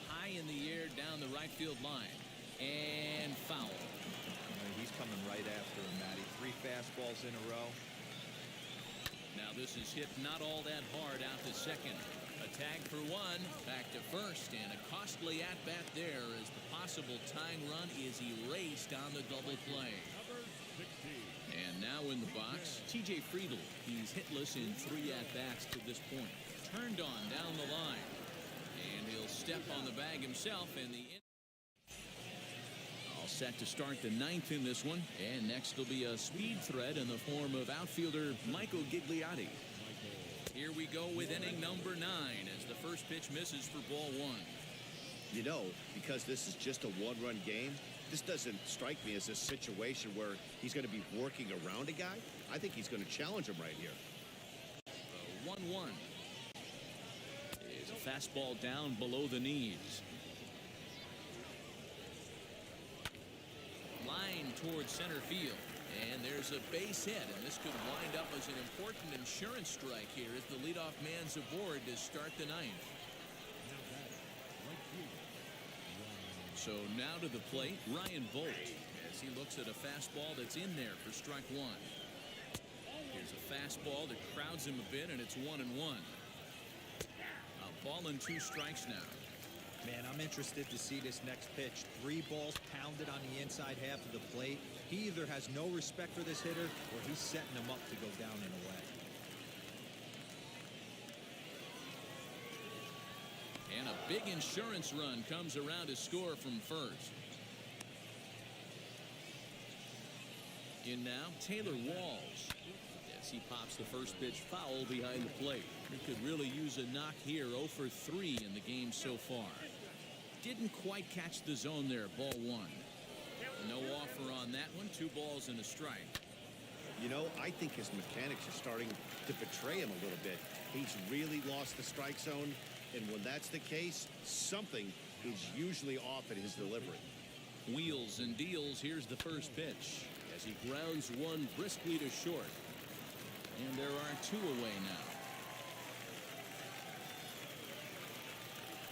Speaker 2: High in the air down the right field line. And foul.
Speaker 1: He's coming right after him, Matty. 3 fastballs in a row.
Speaker 2: Now this is hit not all that hard out to second. A tag for 1, back to first, and a costly at-bat there as the possible tying run is erased on the double play. And now in the box, T.J. Friedl. He's hitless in 3 at-bats to this point. Turned on down the line. And he'll step on the bag himself in the... All set to start the 9th in this one. And next will be a speed threat in the form of outfielder Michael Gigliotti. Here we go with inning number 9 as the first pitch misses for ball 1.
Speaker 5: You know, because this is just a 1-run game, this doesn't strike me as a situation where he's going to be working around a guy. I think he's going to challenge him right here.
Speaker 2: 1-1 is a fastball down below the knees. Line towards center field. And there's a base hit, and this could wind up as an important insurance strike here as the leadoff man's aboard to start the 9th. So now to the plate, Ryan Bolt, as he looks at a fastball that's in there for strike 1. Here's a fastball that crowds him a bit, and it's 1-1. A ball and 2 strikes now.
Speaker 1: Man, I'm interested to see this next pitch. 3 balls pounded on the inside half of the plate. He either has no respect for this hitter or he's setting him up to go down and away.
Speaker 2: And a big insurance run comes around to score from first. In now, Taylor Walls. As he pops the first pitch foul behind the plate. He could really use a knock here. 0 for 3 in the game so far. Didn't quite catch the zone there. Ball 1. No offer on that one. 2 balls and a strike.
Speaker 5: You know, I think his mechanics are starting to betray him a little bit. He's really lost the strike zone, and when that's the case, something is usually off at his delivery.
Speaker 2: Wheels and deals. Here's the first pitch as he grounds one briskly to short. And there are 2 away now.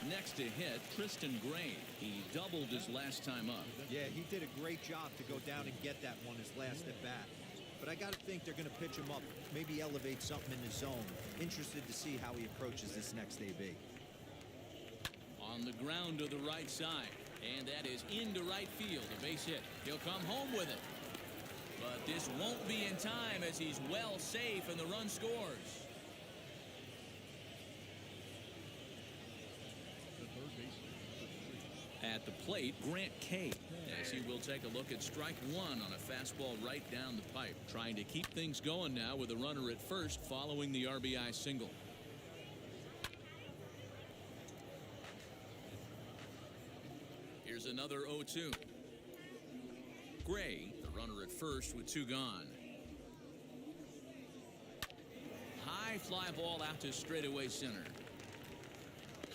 Speaker 2: Next to hit, Tristan Gray. He doubled his last time up.
Speaker 1: Yeah, he did a great job to go down and get that one his last at bat. But I got to think they're going to pitch him up, maybe elevate something in the zone. Interested to see how he approaches this next AB.
Speaker 2: On the ground to the right side. And that is into right field. A base hit. He'll come home with it. But this won't be in time as he's well safe and the run scores. At the plate, Grant Kay, as he will take a look at strike 1 on a fastball right down the pipe. Trying to keep things going now with a runner at first following the RBI single. Here's another 0-2. Gray, the runner at first with 2 gone. High fly ball out to straightaway center.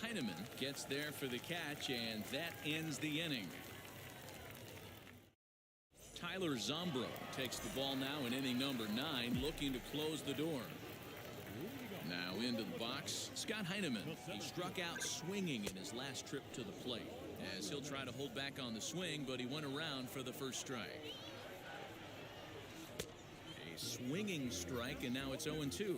Speaker 2: Heineman gets there for the catch, and that ends the inning. Tyler Zombro takes the ball now in inning number 9, looking to close the door. Now into the box, Scott Heineman. He struck out swinging in his last trip to the plate. as he'll try to hold back on the swing, but he went around for the first strike. A swinging strike, and now it's 0-2.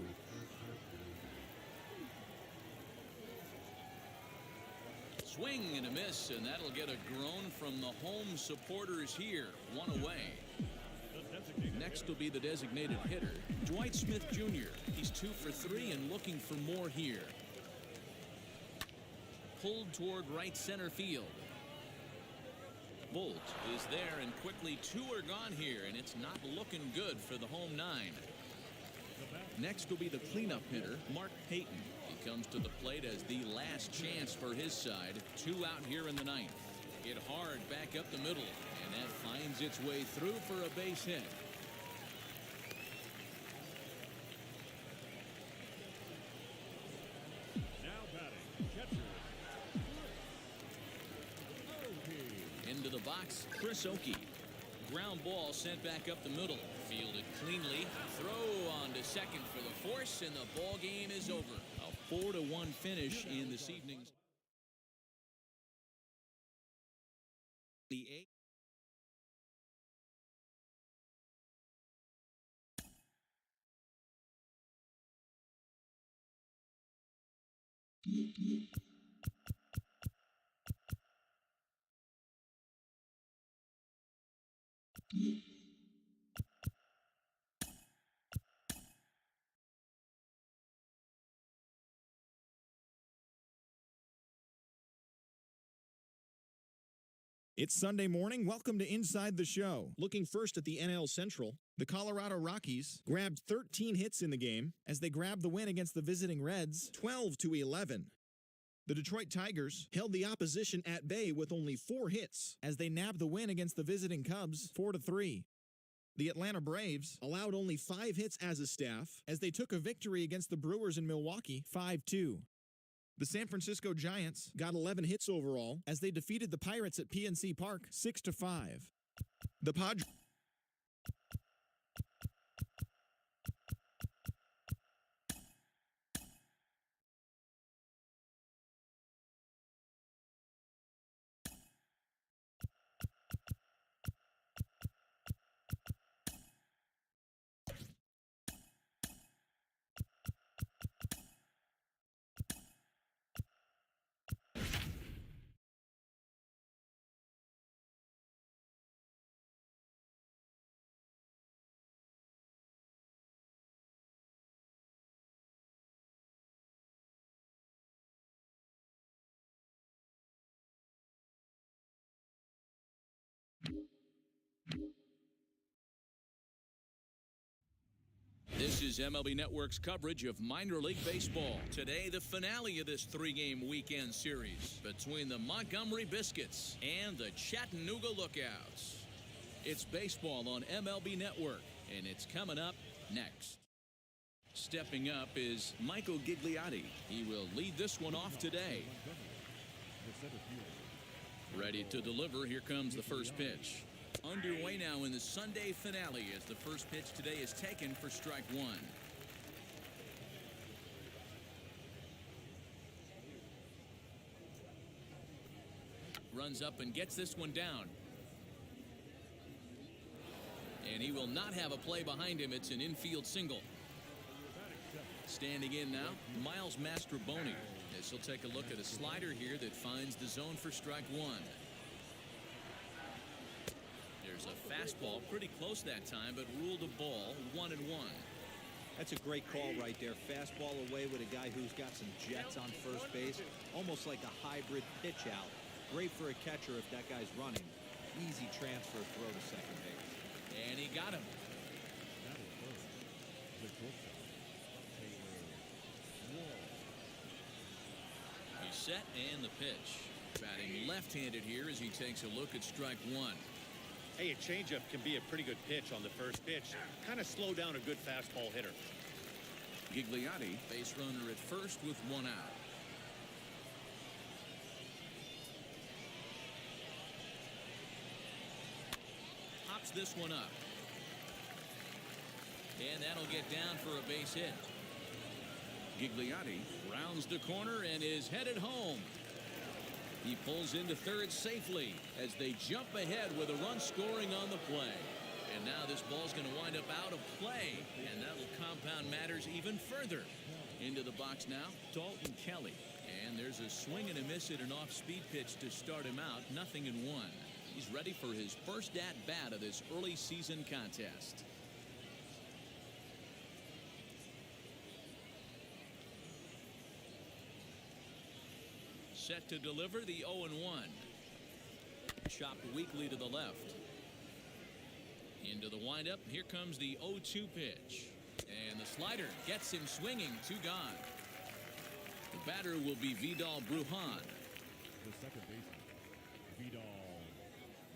Speaker 2: Swing and a miss, and that'll get a groan from the home supporters here. One away. Next will be the designated hitter, Dwight Smith Jr. He's 2 for 3 and looking for more here. Pulled toward right center field. Bolt is there, and quickly 2 are gone here, and it's not looking good for the home 9. Next will be the cleanup hitter, Mark Payton. He comes to the plate as the last chance for his side. 2 out here in the 9th. Hit hard back up the middle, and that finds its way through for a base hit.
Speaker 3: Now batting, catcher.
Speaker 2: Into the box, Chris Oakey. Ground ball sent back up the middle. Fielded cleanly. Throw on to second for the force, and the ball game is over. A 4-1 finish in this evening's. The 8.
Speaker 6: It's Sunday morning. Welcome to Inside the Show. Looking first at the NL Central, the Colorado Rockies grabbed 13 hits in the game as they grabbed the win against the visiting Reds 12-11. The Detroit Tigers held the opposition at bay with only 4 hits as they nabbed the win against the visiting Cubs 4-3. The Atlanta Braves allowed only 5 hits as a staff as they took a victory against the Brewers in Milwaukee 5-2. The San Francisco Giants got 11 hits overall as they defeated the Pirates at PNC Park 6-5. The Padres
Speaker 2: This is MLB Network's coverage of minor league baseball. Today, the finale of this 3-game weekend series between the Montgomery Biscuits and the Chattanooga Lookouts. It's baseball on MLB Network, and it's coming up next. Stepping up is Michael Gigliotti. He will lead this one off today. Ready to deliver. Here comes the first pitch. Underway now in the Sunday finale as the first pitch today is taken for strike 1. Runs up and gets this one down. And he will not have a play behind him. It's an infield single. Standing in now, Miles Mastroboni. As he'll take a look at a slider here that finds the zone for strike 1. There's a fastball pretty close that time, but ruled a ball 1-1.
Speaker 1: That's a great call right there. Fastball away with a guy who's got some jets on first base. Almost like a hybrid pitch out. Great for a catcher if that guy's running. Easy transfer throw to second base.
Speaker 2: And he got him. He's set and the pitch. Batting left-handed here as he takes a look at strike 1.
Speaker 5: Hey, a changeup can be a pretty good pitch on the first pitch. Kind of slow down a good fastball hitter.
Speaker 2: Gigliotti, base runner at first with 1 out. Pops this one up. And that'll get down for a base hit. Gigliotti rounds the corner and is headed home. He pulls into third safely as they jump ahead with a run scoring on the play. And now this ball's going to wind up out of play, and that will compound matters even further. Into the box now, Dalton Kelly. And there's a swing and a miss at an off-speed pitch to start him out. 0-1. He's ready for his first at-bat of this early season contest. Set to deliver the 0-1. Chopped weakly to the left. Into the windup. Here comes the 0-2 pitch. And the slider gets him swinging. 2 gone. The batter will be Vidal Brujan.
Speaker 3: The second baseman, Vidal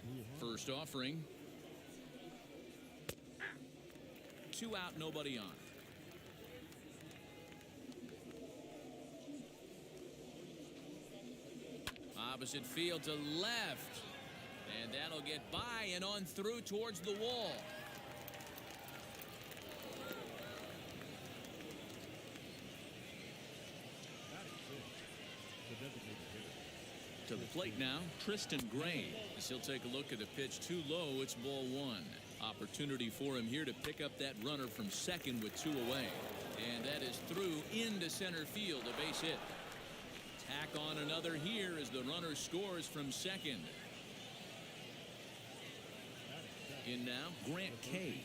Speaker 3: Brujan.
Speaker 2: First offering. 2 out, nobody on. Opposite field to left. And that'll get by and on through towards the wall. To the plate now, Tristan Gray. As he'll take a look at the pitch too low, it's ball 1. Opportunity for him here to pick up that runner from second with 2 away. And that is through into center field, a base hit. Tack on another here as the runner scores from second. In now, Grant Kay,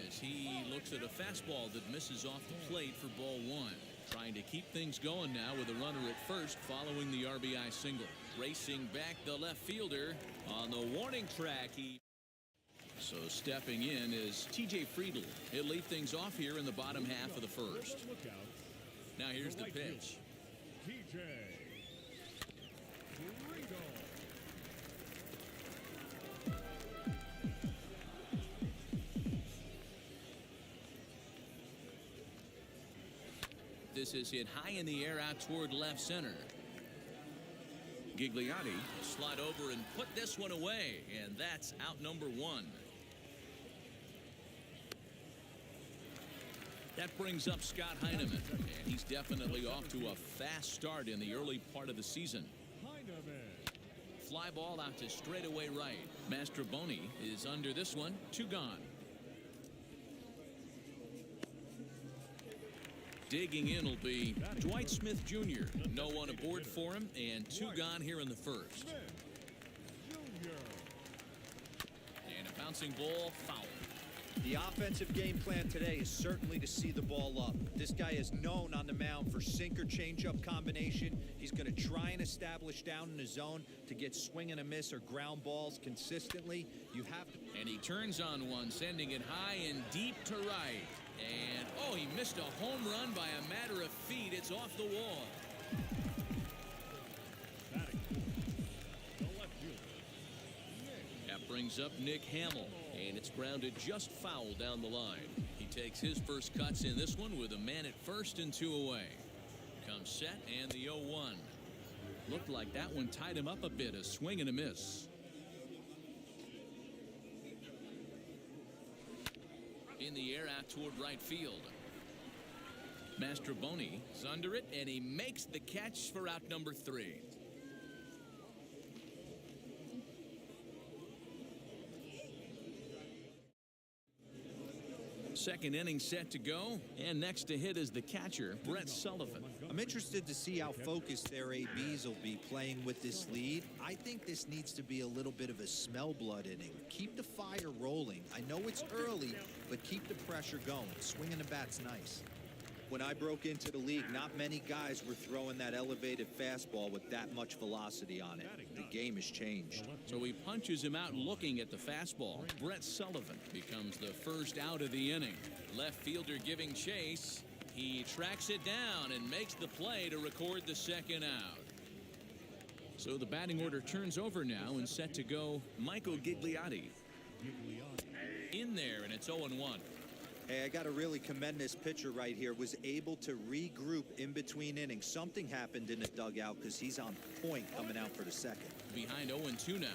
Speaker 2: as he looks at a fastball that misses off the plate for ball 1. Trying to keep things going now with a runner at first following the RBI single. Racing back the left fielder on the warning track. So stepping in is TJ Friedl. He'll lead things off here in the bottom half of the first. Now here's the pitch.
Speaker 3: TJ Friedl.
Speaker 2: This is hit high in the air out toward left center. Gigliotti slide over and put this one away, and that's out number 1. That brings up Scott Heineman, and he's definitely off to a fast start in the early part of the season. Fly ball out to straightaway right. Mastroboni is under this one. 2 gone. Digging in will be Dwight Smith Jr. No one aboard for him, and 2 gone here in the first. And a bouncing ball, foul.
Speaker 1: The offensive game plan today is certainly to see the ball up. This guy is known on the mound for sinker changeup combination. He's going to try and establish down in the zone to get swing and a miss or ground balls consistently. You have to.
Speaker 2: And he turns on one, sending it high and deep to right. And, oh, he missed a home run by a matter of feet. It's off the wall. That brings up Nick Hamill, and it's grounded just foul down the line. He takes his first cuts in this one with a man at first and 2 away. Comes set and the 0-1. Looked like that one tied him up a bit, a swing and a miss. In the air out toward right field. Mastroboni is under it, and he makes the catch for out number 3. Second inning set to go, and next to hit is the catcher, Brett Sullivan.
Speaker 1: I'm interested to see how focused their ABs will be playing with this lead. I think this needs to be a little bit of a smell blood inning. Keep the fire rolling. I know it's early, but keep the pressure going. Swinging the bat's nice. When I broke into the league, not many guys were throwing that elevated fastball with that much velocity on it. The game has changed.
Speaker 2: So he punches him out looking at the fastball. Brett Sullivan becomes the first out of the inning. Left fielder giving chase. He tracks it down and makes the play to record the second out. So the batting order turns over now and set to go Michael Gigliotti. In there, and it's 0-1.
Speaker 1: Hey, I got to really commend this pitcher right here. Was able to regroup in between innings. Something happened in the dugout because he's on point coming out for the second.
Speaker 2: Behind 0-2 now.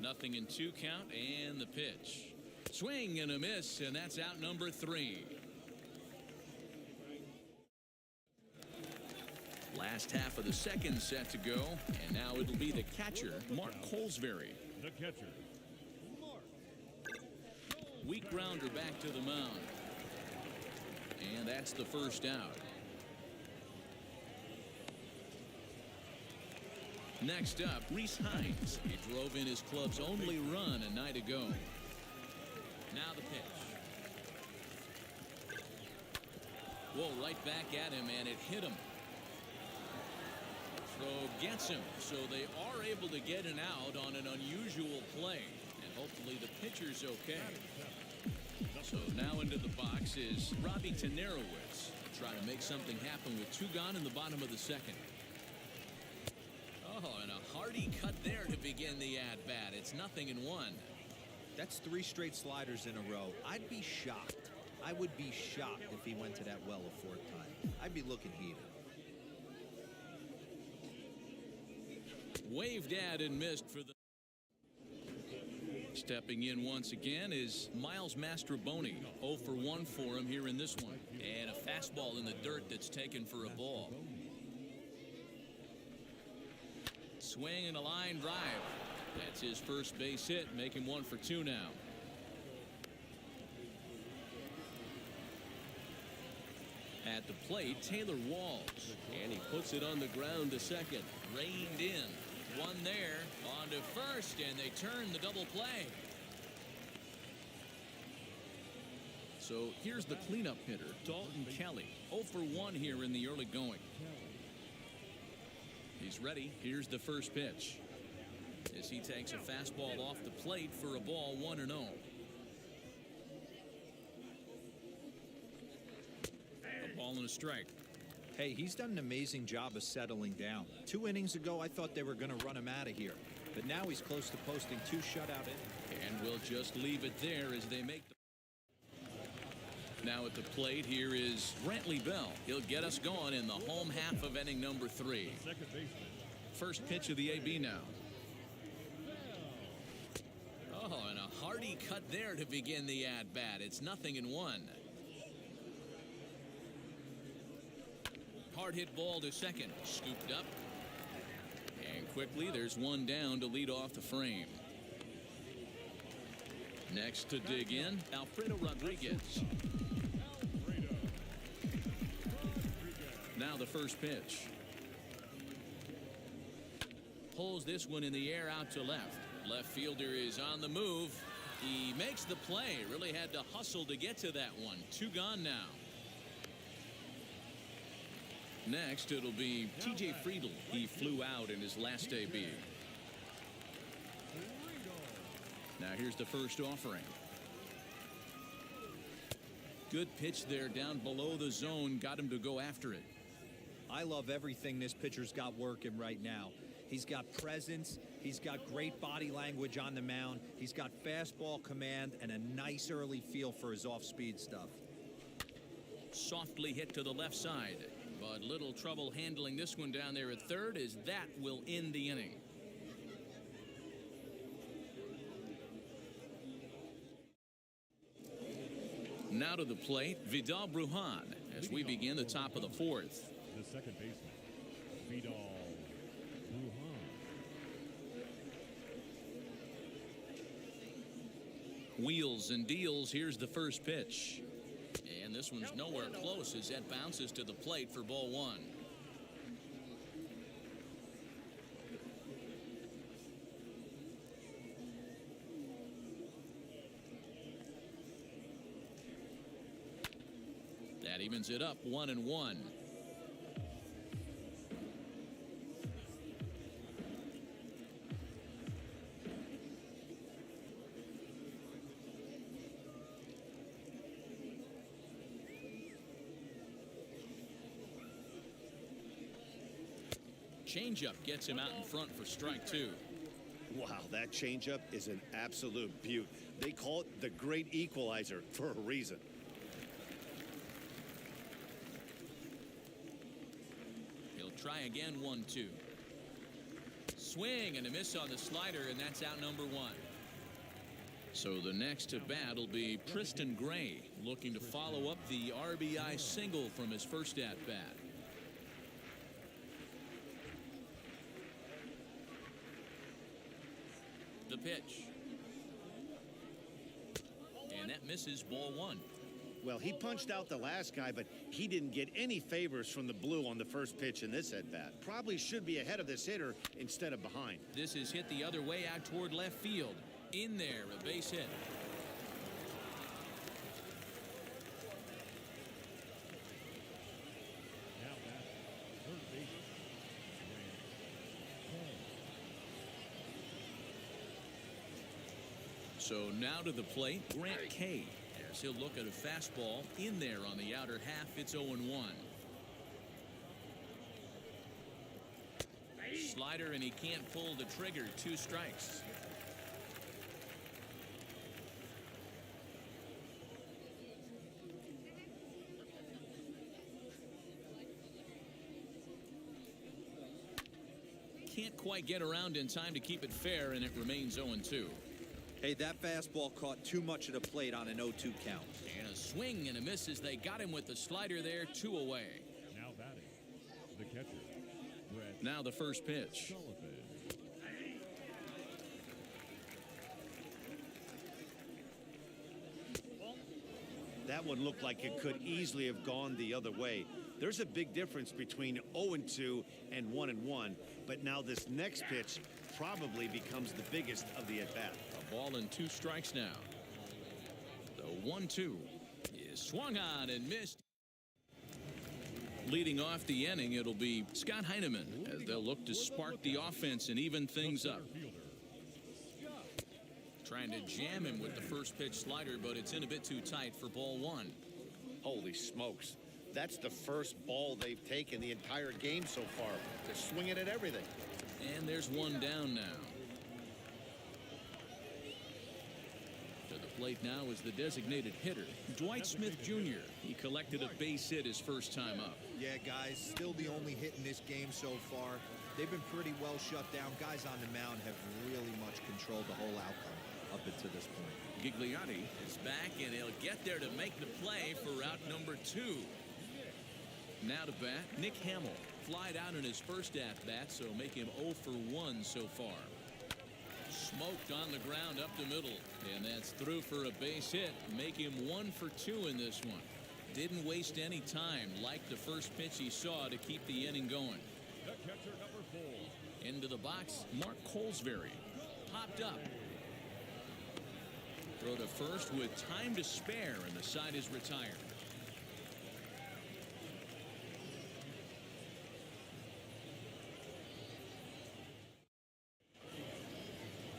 Speaker 2: 0-2 count and the pitch. Swing and a miss, and that's out number 3. Last half of the second set to go, and now it'll be the catcher, Mark Colesbury.
Speaker 3: The catcher, Mark.
Speaker 2: Weak grounder back to the mound. And that's the first out. Next up, Reese Hines. He drove in his club's only run a night ago. Now the pitch. Whoa, right back at him, and it hit him. Throw gets him, so they are able to get an out on an unusual play. And hopefully the pitcher's okay. So now into the box is Robbie Tenerowitz. Trying to make something happen with 2 gone in the bottom of the second. Oh, and a hearty cut there to begin the at-bat. It's 0-1.
Speaker 1: That's 3 straight sliders in a row. I'd be shocked. I would be shocked if he went to that well a 4th time. I'd be looking heated.
Speaker 2: Waved at and missed for the... Stepping in once again is Miles Mastroboni. 0 for 1 for him here in this one. And a fastball in the dirt that's taken for a ball. Swing and a line drive. That's his first base hit, make him 1 for 2 now. At the plate, Taylor Walls.
Speaker 4: And he puts it on the ground to second.
Speaker 2: Reined in. One there, on to first, and they turn the double play. So here's the cleanup hitter, Dalton Kelly. 0 for 1 here in the early going. He's ready. Here's the first pitch. As he takes a fastball off the plate for a ball, 1-0. A ball and a strike.
Speaker 1: Hey, he's done an amazing job of settling down. 2 innings ago, I thought they were going to run him out of here. But now he's close to posting 2 shutout innings.
Speaker 2: And we'll just leave it there as they make the... Now at the plate, here is Brantley Bell. He'll get us going in the home half of inning number 3.
Speaker 3: Second baseman.
Speaker 2: First pitch of the AB now. Oh, and a hearty cut there to begin the at-bat. It's 0-1. Hard hit ball to second. Scooped up. And quickly, there's one down to lead off the frame. Next to dig in, Alfredo Rodriguez. Now the first pitch. Pulls this one in the air out to left. Left fielder is on the move. He makes the play. Really had to hustle to get to that one. 2 gone now. Next, it'll be T.J. Friedl. He flew out in his last AB. Now here's the first offering. Good pitch there down below the zone. Got him to go after it.
Speaker 1: I love everything this pitcher's got working right now. He's got presence. He's got great body language on the mound. He's got fastball command and a nice early feel for his off-speed stuff.
Speaker 2: Softly hit to the left side. But little trouble handling this one down there at third, as that will end the inning. Now to the plate, Vidal Brujan, as we begin the top of the 4th.
Speaker 3: The second baseman, Vidal Brujan.
Speaker 2: Wheels and deals. Here's the first pitch. And this one's nowhere close as that bounces to the plate for ball 1. That evens it up 1-1. Changeup gets him out in front for strike 2.
Speaker 5: Wow, that changeup is an absolute beaut. They call it the great equalizer for a reason.
Speaker 2: He'll try again, 1-2. Swing and a miss on the slider, and that's out number 1. So the next to bat will be Tristan Gray, looking to follow up the RBI single from his first at bat. pitch. And that misses, ball one.
Speaker 5: Well, he punched out the last guy, but he didn't get any favors from the blue on the first pitch in this at-bat. Probably should be ahead of this hitter instead of behind.
Speaker 2: This is hit the other way out toward left field. In there, a base hit.
Speaker 3: Now batting, third baseman, Grant Cole.
Speaker 2: So now to the plate, Grant Kay. As he'll look at a fastball in there on the outer half. It's 0-1. Slider, and he can't pull the trigger. 2 strikes. Can't quite get around in time to keep it fair, and it remains 0-2.
Speaker 1: Hey, that fastball caught too much of the plate on an 0-2 count.
Speaker 2: And a swing and a miss as they got him with the slider there. 2 away.
Speaker 3: Now batting, the catcher, Brett
Speaker 2: Now the first pitch.
Speaker 3: Sullivan.
Speaker 5: That one looked like it could easily have gone the other way. There's a big difference between 0-2 and 1-1, but now this next pitch probably becomes the biggest of the at-bat.
Speaker 2: A ball and 2 strikes now. The 1-2 is swung on and missed. Leading off the inning, it'll be Scott Heineman as they'll look to spark the offense and even things up. Trying to jam him with the first pitch slider, but it's in a bit too tight for ball 1.
Speaker 5: Holy smokes. That's the first ball they've taken the entire game so far. They're swinging at everything.
Speaker 2: And there's one down now. To the plate now is the designated hitter, Dwight Smith Jr. He collected a base hit his first time up.
Speaker 1: Yeah, guys, still the only hit in this game so far. They've been pretty well shut down. Guys on the mound have really much controlled the whole outcome up until this point.
Speaker 2: Gigliotti is back, and he'll get there to make the play for out number 2. Now to bat, Nick Hamill. Flied out in his first at-bat, so make him 0 for 1 so far. Smoked on the ground up the middle, and that's through for a base hit. Make him 1 for 2 in this one. Didn't waste any time, like the first pitch he saw, to keep the inning going.
Speaker 3: The catcher, number 4.
Speaker 2: Into the box, Mark Colesbury. Popped up. Throw to first with time to spare, and the side is retired.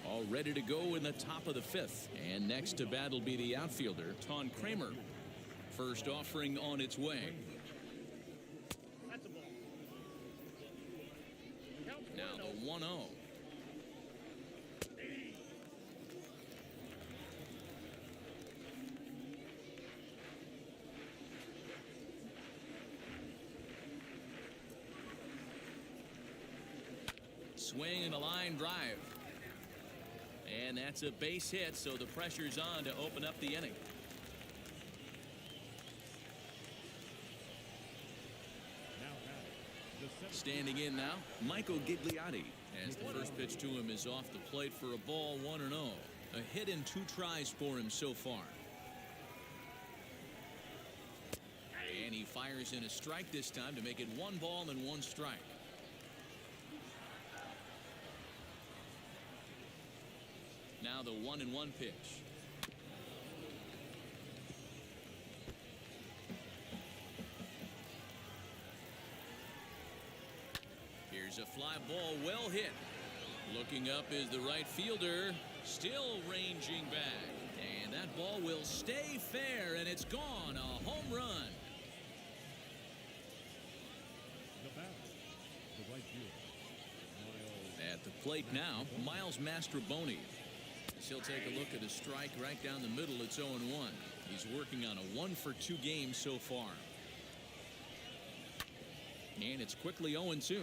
Speaker 2: All ready to go in the top of the 5th. And next to bat will be the outfielder, Ton Kramer. First offering on its way. Now the 1-0. Swing and a line drive. And that's a base hit, so the pressure's on to open up the inning. Standing in now, Michael Gigliotti, as the first pitch to him is off the plate for a ball, 1-0. A hit in 2 tries for him so far. And he fires in a strike this time to make it 1 ball and 1 strike. Now the 1-1 pitch. Here's a fly ball, well hit. Looking up is the right fielder, still ranging back. And that ball will stay fair, and it's gone. A home run.
Speaker 3: The batter, the right fielder,
Speaker 2: At the plate now, Miles Mastroboni. As he'll take a look at a strike right down the middle. It's 0-1. He's working on a 1 for 2 game so far. And it's quickly 0-2.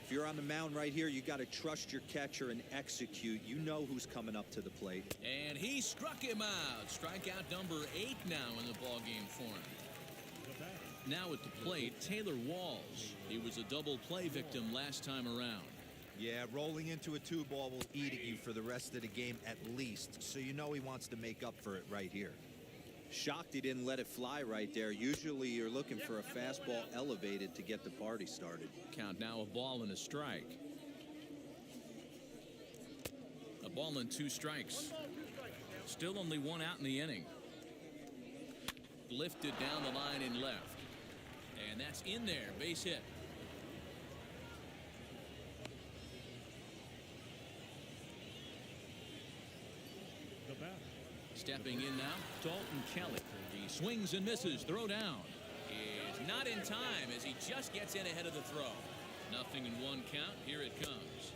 Speaker 1: If you're on the mound right here, you got to trust your catcher and execute. You know who's coming up to the plate.
Speaker 2: And he struck him out. Strikeout number 8 now in the ballgame for him. Now at the plate, Taylor Walls. He was a double play victim last time around.
Speaker 1: Yeah, rolling into a 2-ball will eat at you for the rest of the game at least. So you know he wants to make up for it right here. Shocked he didn't let it fly right there. Usually you're looking for a fastball elevated to get the party started.
Speaker 2: Count now a ball and a strike. A ball and 2 strikes. Still only 1 out in the inning. Lifted down the line and left. And that's in there. Base hit.
Speaker 3: The batter.
Speaker 2: Stepping in now, Dalton Kelly. He swings and misses. Throw down is not in time as he just gets in ahead of the throw. Nothing in 1 count. Here it comes.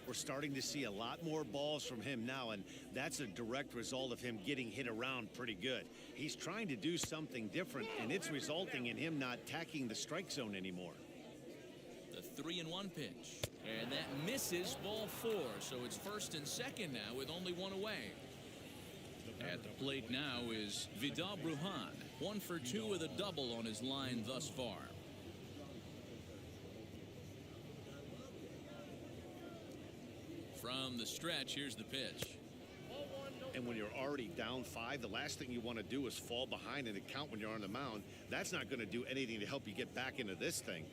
Speaker 5: We're starting to see a lot more balls from him now, and that's a direct result of him getting hit around pretty good. He's trying to do something different, and it's resulting in him not attacking the strike zone anymore.
Speaker 2: The 3-1 pitch. And that misses ball 4. So it's first and second now with only 1 away. At the plate now is Vidal Brujan. 1 for 2 with a double on his line thus far. From the stretch, here's the pitch.
Speaker 5: And when you're already down 5, the last thing you want to do is fall behind in a count when you're on the mound. That's not going to do anything to help you get back into this thing.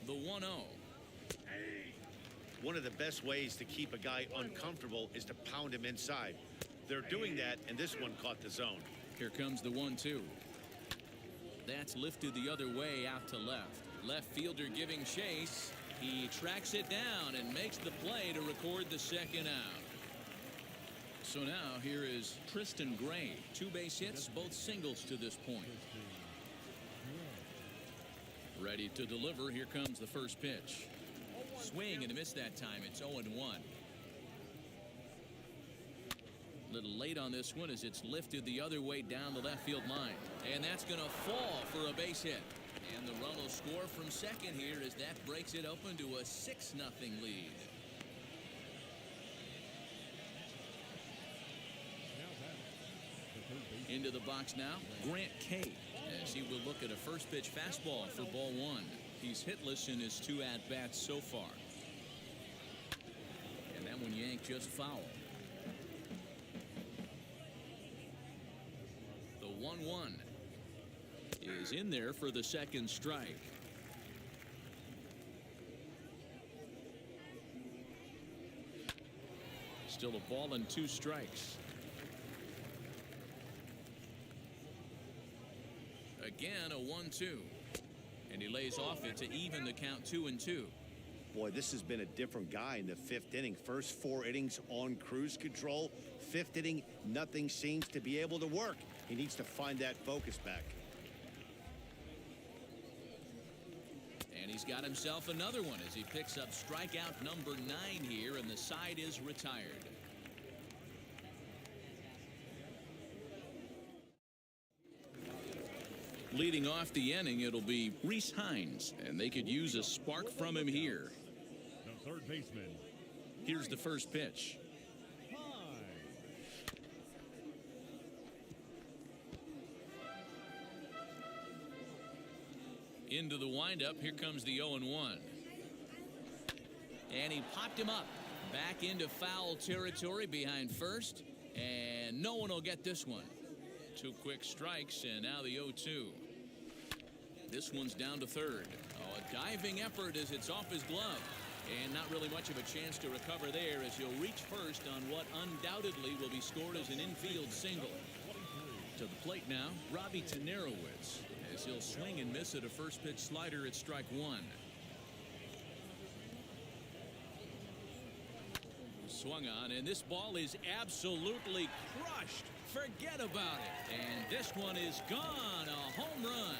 Speaker 2: The 1-0.
Speaker 5: One of the best ways to keep a guy uncomfortable is to pound him inside. They're doing that, and this one caught the zone.
Speaker 2: Here comes the 1-2. That's lifted the other way out to left. Left fielder giving chase. He tracks it down and makes the play to record the second out. So now here is Tristan Gray. 2 base hits, both singles to this point. Ready to deliver. Here comes the first pitch. Swing and a miss that time. It's 0-1. Little late on this one as it's lifted the other way down the left field line. And that's going to fall for a base hit. And the run will score from second here as that breaks it open to a 6-0 lead. Into the box now, Grant Kay, as he will look at a first pitch fastball for ball 1. He's hitless in his 2 at-bats so far. And that one yanked just foul. The 1-1 is in there for the second strike. Still a ball and 2 strikes. Again, a 1-2. And he lays off it to even the count 2-2.
Speaker 5: Boy, this has been a different guy in the 5th inning. First 4 innings on cruise control. 5th inning, nothing seems to be able to work. He needs to find that focus back.
Speaker 2: And he's got himself another one as he picks up strikeout number 9 here, and the side is retired. Leading off the inning, it'll be Reese Hines, and they could use a spark from him here.
Speaker 3: The third baseman.
Speaker 2: Here's the first pitch. Into the windup. Here comes the 0-1. And he popped him up. Back into foul territory behind first. And no one will get this one. 2 quick strikes, and now the 0-2. This one's down to third. Oh, a diving effort as it's off his glove. And not really much of a chance to recover there as he'll reach first on what undoubtedly will be scored as an infield single. To the plate now, Robbie Tenerowitz, as he'll swing and miss at a first pitch slider at strike 1. Swung on, and this ball is absolutely crushed. Forget about it. And this one is gone. A home run.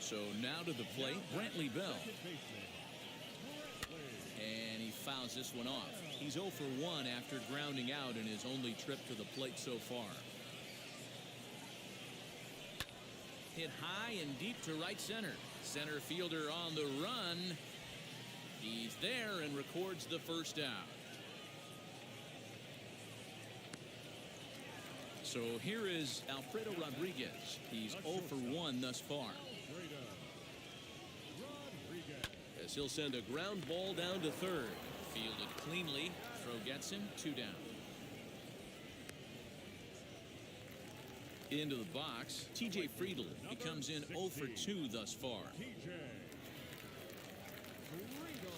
Speaker 2: So now to the plate, Brantley Bell. And he fouls this one off. He's 0 for 1 after grounding out in his only trip to the plate so far. Hit high and deep to right center. Center fielder on the run. He's there and records the first out. So here is Alfredo Rodriguez. He's 0 for 1 thus far. As he'll send a ground ball down to third. Fielded cleanly. Throw gets him. 2 down. Into the box, T.J. Friedl. He comes in 0 for 2 thus far.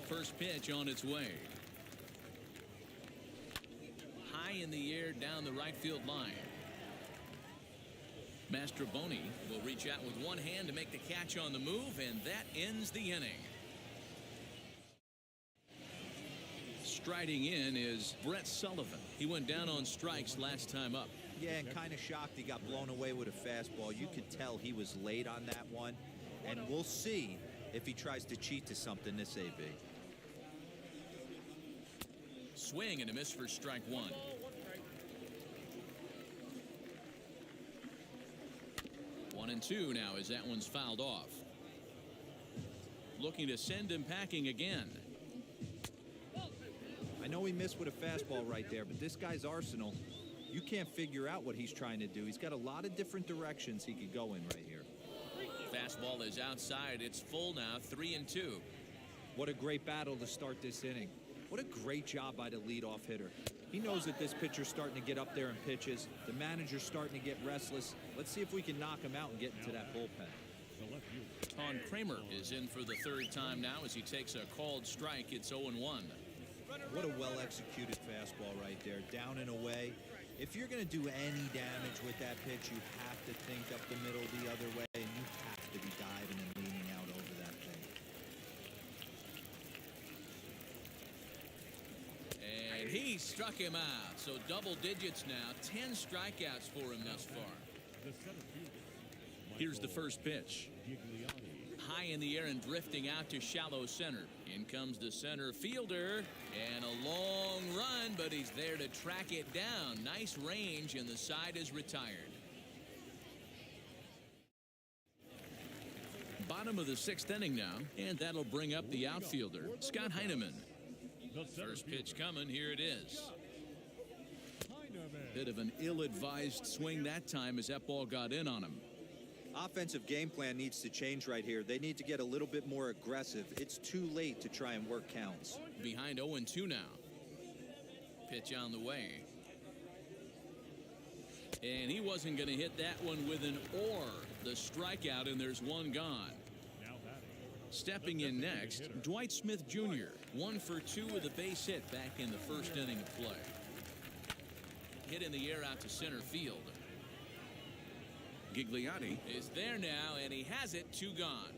Speaker 2: First pitch on its way. High in the air down the right field line. Mastroboni will reach out with one hand to make the catch on the move, and that ends the inning. Striding in is Brett Sullivan. He went down on strikes last time up.
Speaker 1: Yeah, and kind of shocked he got blown away with a fastball. You could tell he was late on that one, and we'll see if he tries to cheat to something this AB.
Speaker 2: Swing and a miss for strike 1. 1-2 now as that one's fouled off. Looking to send him packing again.
Speaker 1: I know he missed with a fastball right there, but this guy's arsenal, you can't figure out what he's trying to do. He's got a lot of different directions he could go in right here.
Speaker 2: Fastball is outside. It's full now, 3-2.
Speaker 1: What a great battle to start this inning. What a great job by the leadoff hitter. He knows that this pitcher's starting to get up there in pitches. The manager's starting to get restless. Let's see if we can knock him out and get into that bullpen.
Speaker 2: Ton Kramer is in for the third time now as he takes a called strike. It's 0-1.
Speaker 1: What a well-executed fastball right there, down and away. If you're going to do any damage with that pitch, you have to think up the middle the other way, and you have to be diving and leaning out over that thing.
Speaker 2: And he struck him out. So double digits now, 10 strikeouts for him thus far. Here's the first pitch. High in the air and drifting out to shallow center. In comes the center fielder, and a long run, but he's there to track it down. Nice range, and the side is retired. Bottom of the 6th inning now, and that'll bring up the outfielder, Scott Heineman. First pitch coming, here it is. Bit of an ill-advised swing that time as that ball got in on him.
Speaker 1: Offensive game plan needs to change right here. They need to get a little bit more aggressive. It's too late to try and work counts.
Speaker 2: Behind 0-2 now. Pitch on the way. And he wasn't going to hit that one with an or. The strikeout, and there's one gone. Stepping in next, Dwight Smith Jr. 1 for 2 with a base hit back in the first inning of play. Hit in the air out to center field. Gigliotti is there now, and he has it. 2 gone.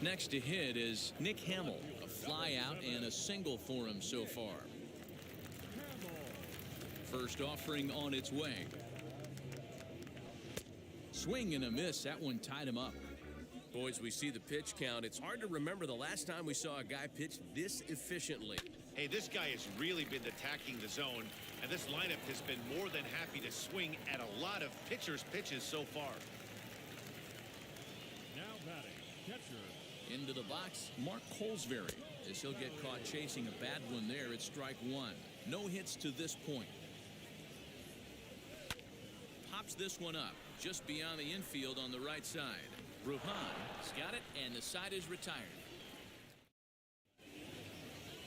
Speaker 2: Next to hit is Nick Hamill. A fly out and a single for him so far. First offering on its way. Swing and a miss. That one tied him up.
Speaker 4: Boys, we see the pitch count. It's hard to remember the last time we saw a guy pitch this efficiently.
Speaker 5: Hey, this guy has really been attacking the zone, and this lineup has been more than happy to swing at a lot of pitchers' pitches so far.
Speaker 3: Now batting, catcher.
Speaker 2: Into the box, Mark Colesbury, as he'll get caught chasing a bad one there at strike 1. No hits to this point. Pops this one up just beyond the infield on the right side. Bruhan's got it, and the side is retired.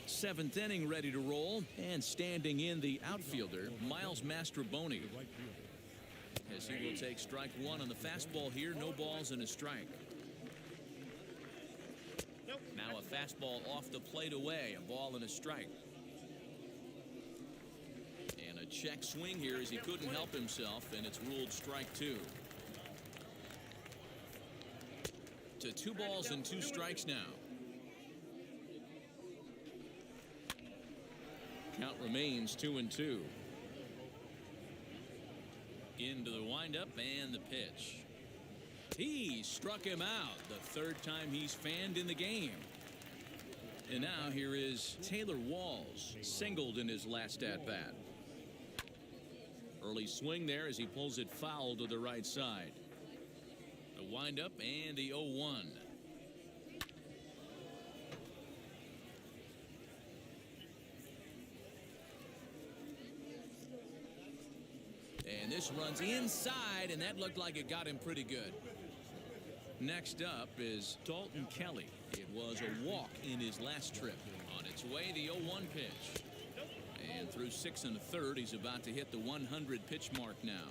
Speaker 2: 7th inning ready to roll, and standing in the outfielder, Miles Mastroboni, as he will take strike 1 on the fastball here. No balls and a strike. Now a fastball off the plate away, a ball and a strike. And a check swing here as he couldn't help himself, and it's ruled strike 2. To 2 balls and 2 strikes now. Count remains 2-2. Into the windup and the pitch. He struck him out, the third time he's fanned in the game. And now here is Taylor Walls, singled in his last at-bat. Early swing there as he pulls it foul to the right side. The windup and the 0-1. And this runs inside, and that looked like it got him pretty good. Next up is Dalton Kelly. It was a walk in his last trip. On its way, the 0-1 pitch. And through 6 1/3, he's about to hit the 100 pitch mark now.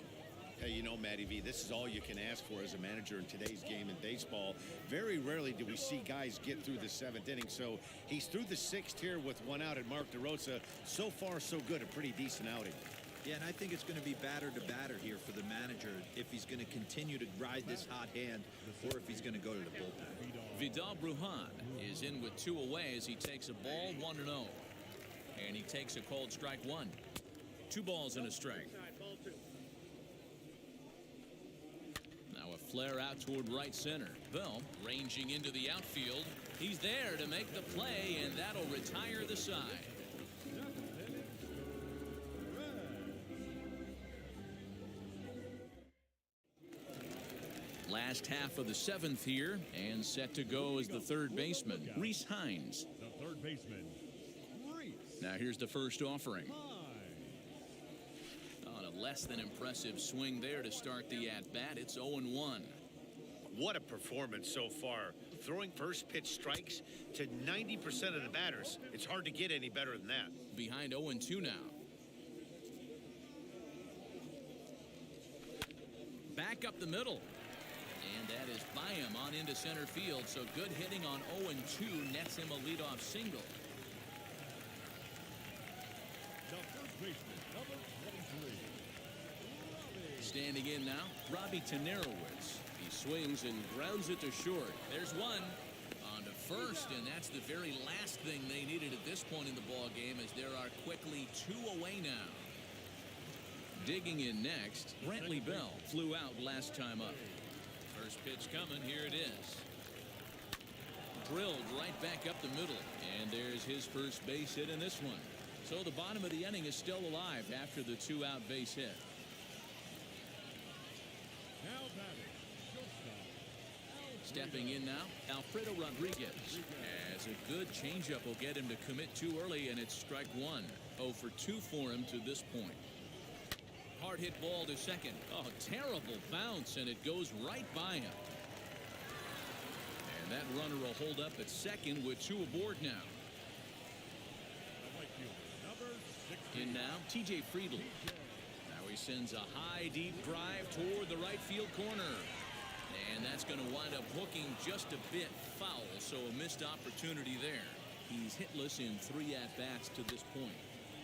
Speaker 5: Hey, you know, Matty V, this is all you can ask for as a manager in today's game in baseball. Very rarely do we see guys get through the 7th inning. So he's through the 6th here with 1 out at Mark DeRosa. So far, so good. A pretty decent outing.
Speaker 1: Yeah, and I think it's going to be batter to batter here for the manager if he's going to continue to ride this hot hand or if he's going to go to the bullpen.
Speaker 2: Vidal Brujan is in with 2 away as he takes a ball 1-0. And he takes a called strike 1. 2 balls and a strike. Now a flare out toward right center. Bell ranging into the outfield. He's there to make the play, and that'll retire the side. Last half of the 7th here, and set to go is the third baseman, Reese Hines.
Speaker 3: The third baseman, Reese.
Speaker 2: Now here's the first offering. On a less than impressive swing there to start the at-bat. It's 0-1.
Speaker 5: What a performance so far. Throwing first pitch strikes to 90% of the batters. It's hard to get any better than that.
Speaker 2: Behind 0-2 now. Back up the middle. And that is by him on into center field. So good hitting on 0-2 nets him a leadoff single.
Speaker 3: The first baseman, number 23.
Speaker 2: Standing in now, Robbie Tenerowitz. He swings and grounds it to short. There's one on to first, and that's the very last thing they needed at this point in the ball game, as there are quickly 2 away now. Digging in next, Brantley Bell flew out last time up. First pitch coming, here it is. Drilled right back up the middle, and there's his first base hit in this one. So the bottom of the inning is still alive after the 2-out base hit.
Speaker 3: Now batting,
Speaker 2: Stepping in now, Alfredo Rodriguez. As a good changeup will get him to commit too early, and it's strike 1. 0 for 2 for him to this point. Hard hit ball to second. Oh, terrible bounce, and it goes right by him. And that runner will hold up at second with 2 aboard now. In now, T.J. Friedl. Now he sends a high, deep drive toward the right field corner. And that's going to wind up hooking just a bit foul, so a missed opportunity there. He's hitless in 3 at-bats to this point.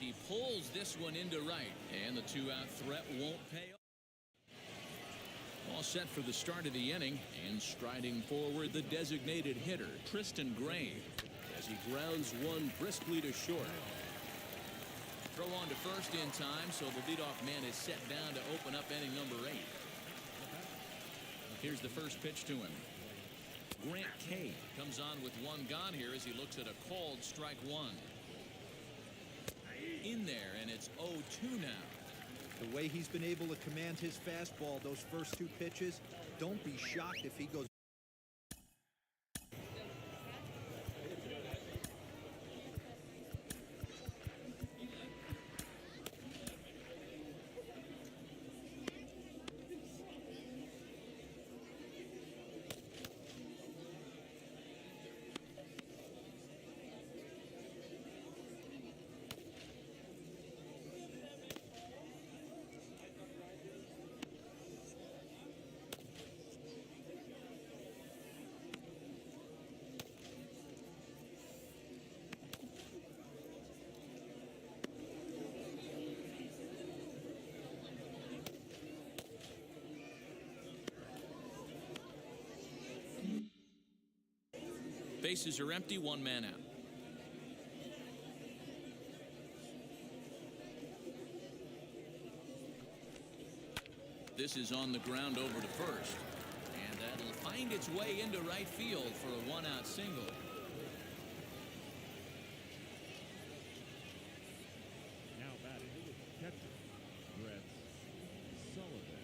Speaker 2: He pulls this one into right, and the 2-out threat won't pay off. All set for the start of the inning, and striding forward the designated hitter, Tristan Gray, as he grounds one briskly to short. Throw on to first in time, so the leadoff man is set down to open up inning number 8. Here's the first pitch to him. Grant Kay comes on with 1 gone here as he looks at a called strike 1. In there, and it's 0-2 now.
Speaker 1: The way he's been able to command his fastball those first 2 pitches, don't be shocked if he goes.
Speaker 2: Bases are empty, 1 man out. This is on the ground over to first. And that will find its way into right field for a one-out single.
Speaker 3: Now batting, catcher, Brett Sullivan.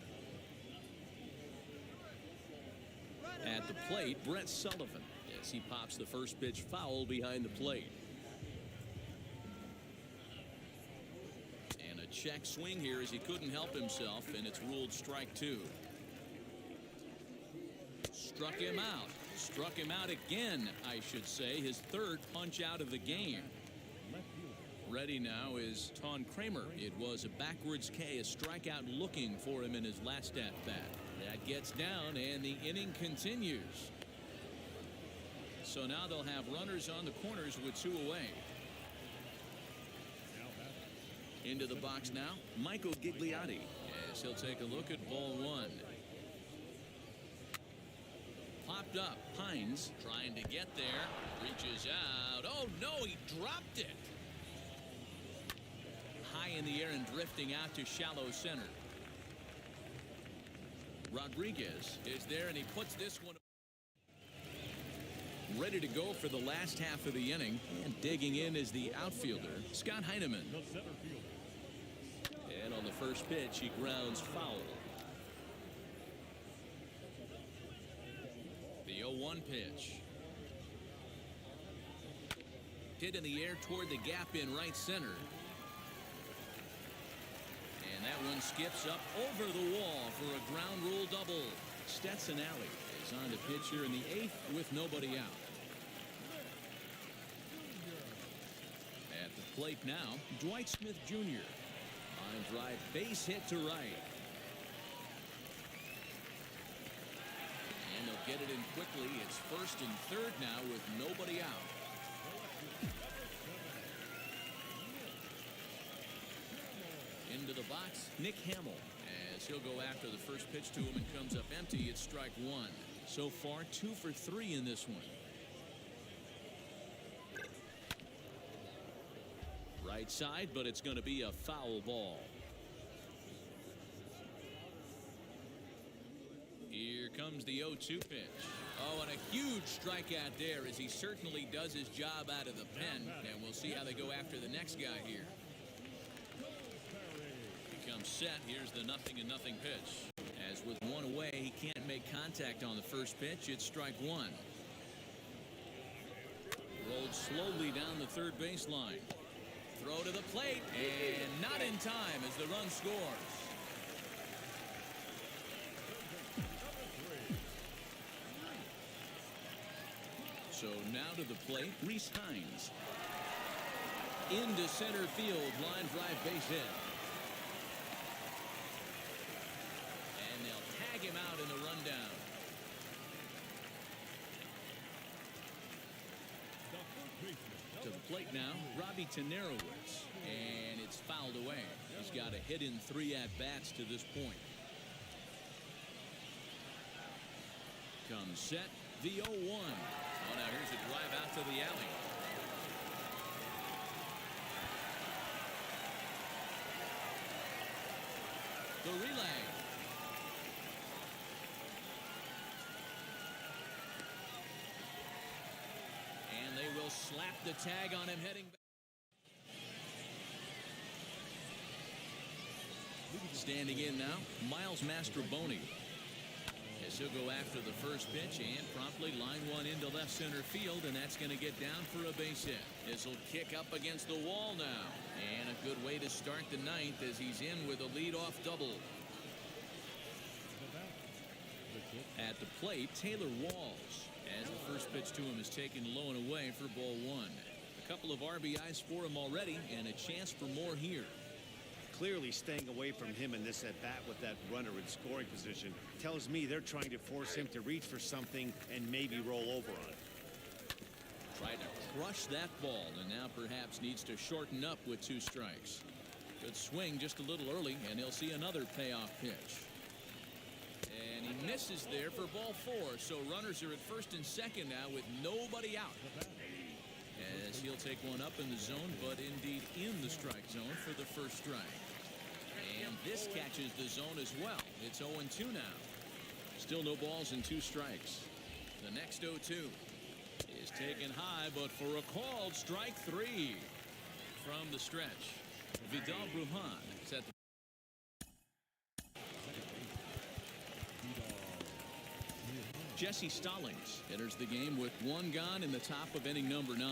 Speaker 4: At the plate, Brett Sullivan, as he pops the first pitch foul behind the plate. And a check swing here as he couldn't help himself, and it's ruled strike 2. Struck him out. Struck him out again, I should say. His third punch out of the game.
Speaker 3: Left fielder,
Speaker 2: Ready now is Ton Kramer. It was a backwards K, a strikeout looking for him in his last at-bat. That gets down, and the inning continues. So now they'll have runners on the corners with 2 away.
Speaker 3: now batting,
Speaker 2: Into the box now, Michael Gigliotti, as he'll take a look at ball 1. Popped up. Hines trying to get there. Reaches out. Oh, no, he dropped it. High in the air and drifting out to shallow center. Rodriguez is there, and he puts this one ready to go for the last half of the inning. And digging in is the outfielder, Scott Heineman.
Speaker 3: the center fielder,
Speaker 4: And on the first pitch, he grounds foul.
Speaker 2: The 0-1 pitch. Hit in the air toward the gap in right center. And that one skips up over the wall for a ground rule double. Stetson Alley is on the pitch here in the 8th with nobody out. At the plate now, Dwight Smith Jr. Line drive base hit to right. And they'll get it in quickly. It's first and third now with nobody out. Into the box, Nick Hamill, as he'll go after the first pitch to him and comes up empty. It's strike 1. So far, 2 for 3 in this one. Right side, but it's going to be a foul ball. Here comes the 0-2 pitch. Oh, and a huge strikeout there as he certainly does his job out of the pen. And we'll see how they go after the next guy here. Becomes set. Here's the 0-0 pitch. As with one away, he can't make contact on the first pitch. It's strike 1. Rolled slowly down the third baseline. Throw to the plate, and not in time as the run scores. So now to the plate, Reese Hines. Into center field, line drive base hit. And they'll tag him out in the rundown. To the plate now, Robbie Tenerowicz. And it's fouled away. He's got a hit in 3 at-bats to this point. Comes set, the 0-1. Oh, now here's a drive out to the alley. The relay. And they will slap the tag on him heading back. Standing in now, Miles Mastrobuoni. As he'll go after the first pitch and promptly line one into left center field, and that's going to get down for a base hit. This will kick up against the wall now. And a good way to start the 9th as he's in with a leadoff double. At the plate, Taylor Walls, as the first pitch to him is taken low and away for ball 1. A couple of RBIs for him already, and a chance for more here.
Speaker 5: Clearly staying away from him in this at-bat with that runner in scoring position tells me they're trying to force him to reach for something and maybe roll over on it.
Speaker 2: Tried to crush that ball, and now perhaps needs to shorten up with 2 strikes. Good swing just a little early, and he'll see another payoff pitch. And he misses there for ball 4, so runners are at first and second now with nobody out. As he'll take one up in the zone, but indeed in the strike zone for the first strike. And this catches the zone as well. It's 0-2 now. Still no balls and 2 strikes. The next 0-2 is taken high, but for a called strike 3 from the stretch. Vidal Brujan set the Jesse Stallings enters the game with 1 gone in the top of inning number 9.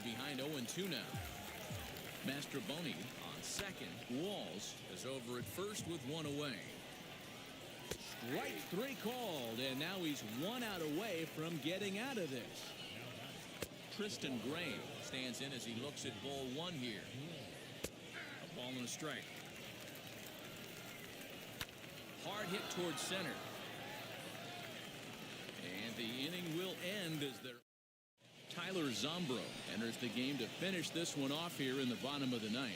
Speaker 2: Behind 0-2 now. Mastroboni on second. Walls is over at first with 1 away. Strike 3 called, and now he's 1 out away from getting out of this. Tristan Gray stands in as he looks at ball 1 here. A ball and a strike. Hard hit towards center. And the inning will end as they're... Tyler Zombro enters the game to finish this one off here in the bottom of the 9th.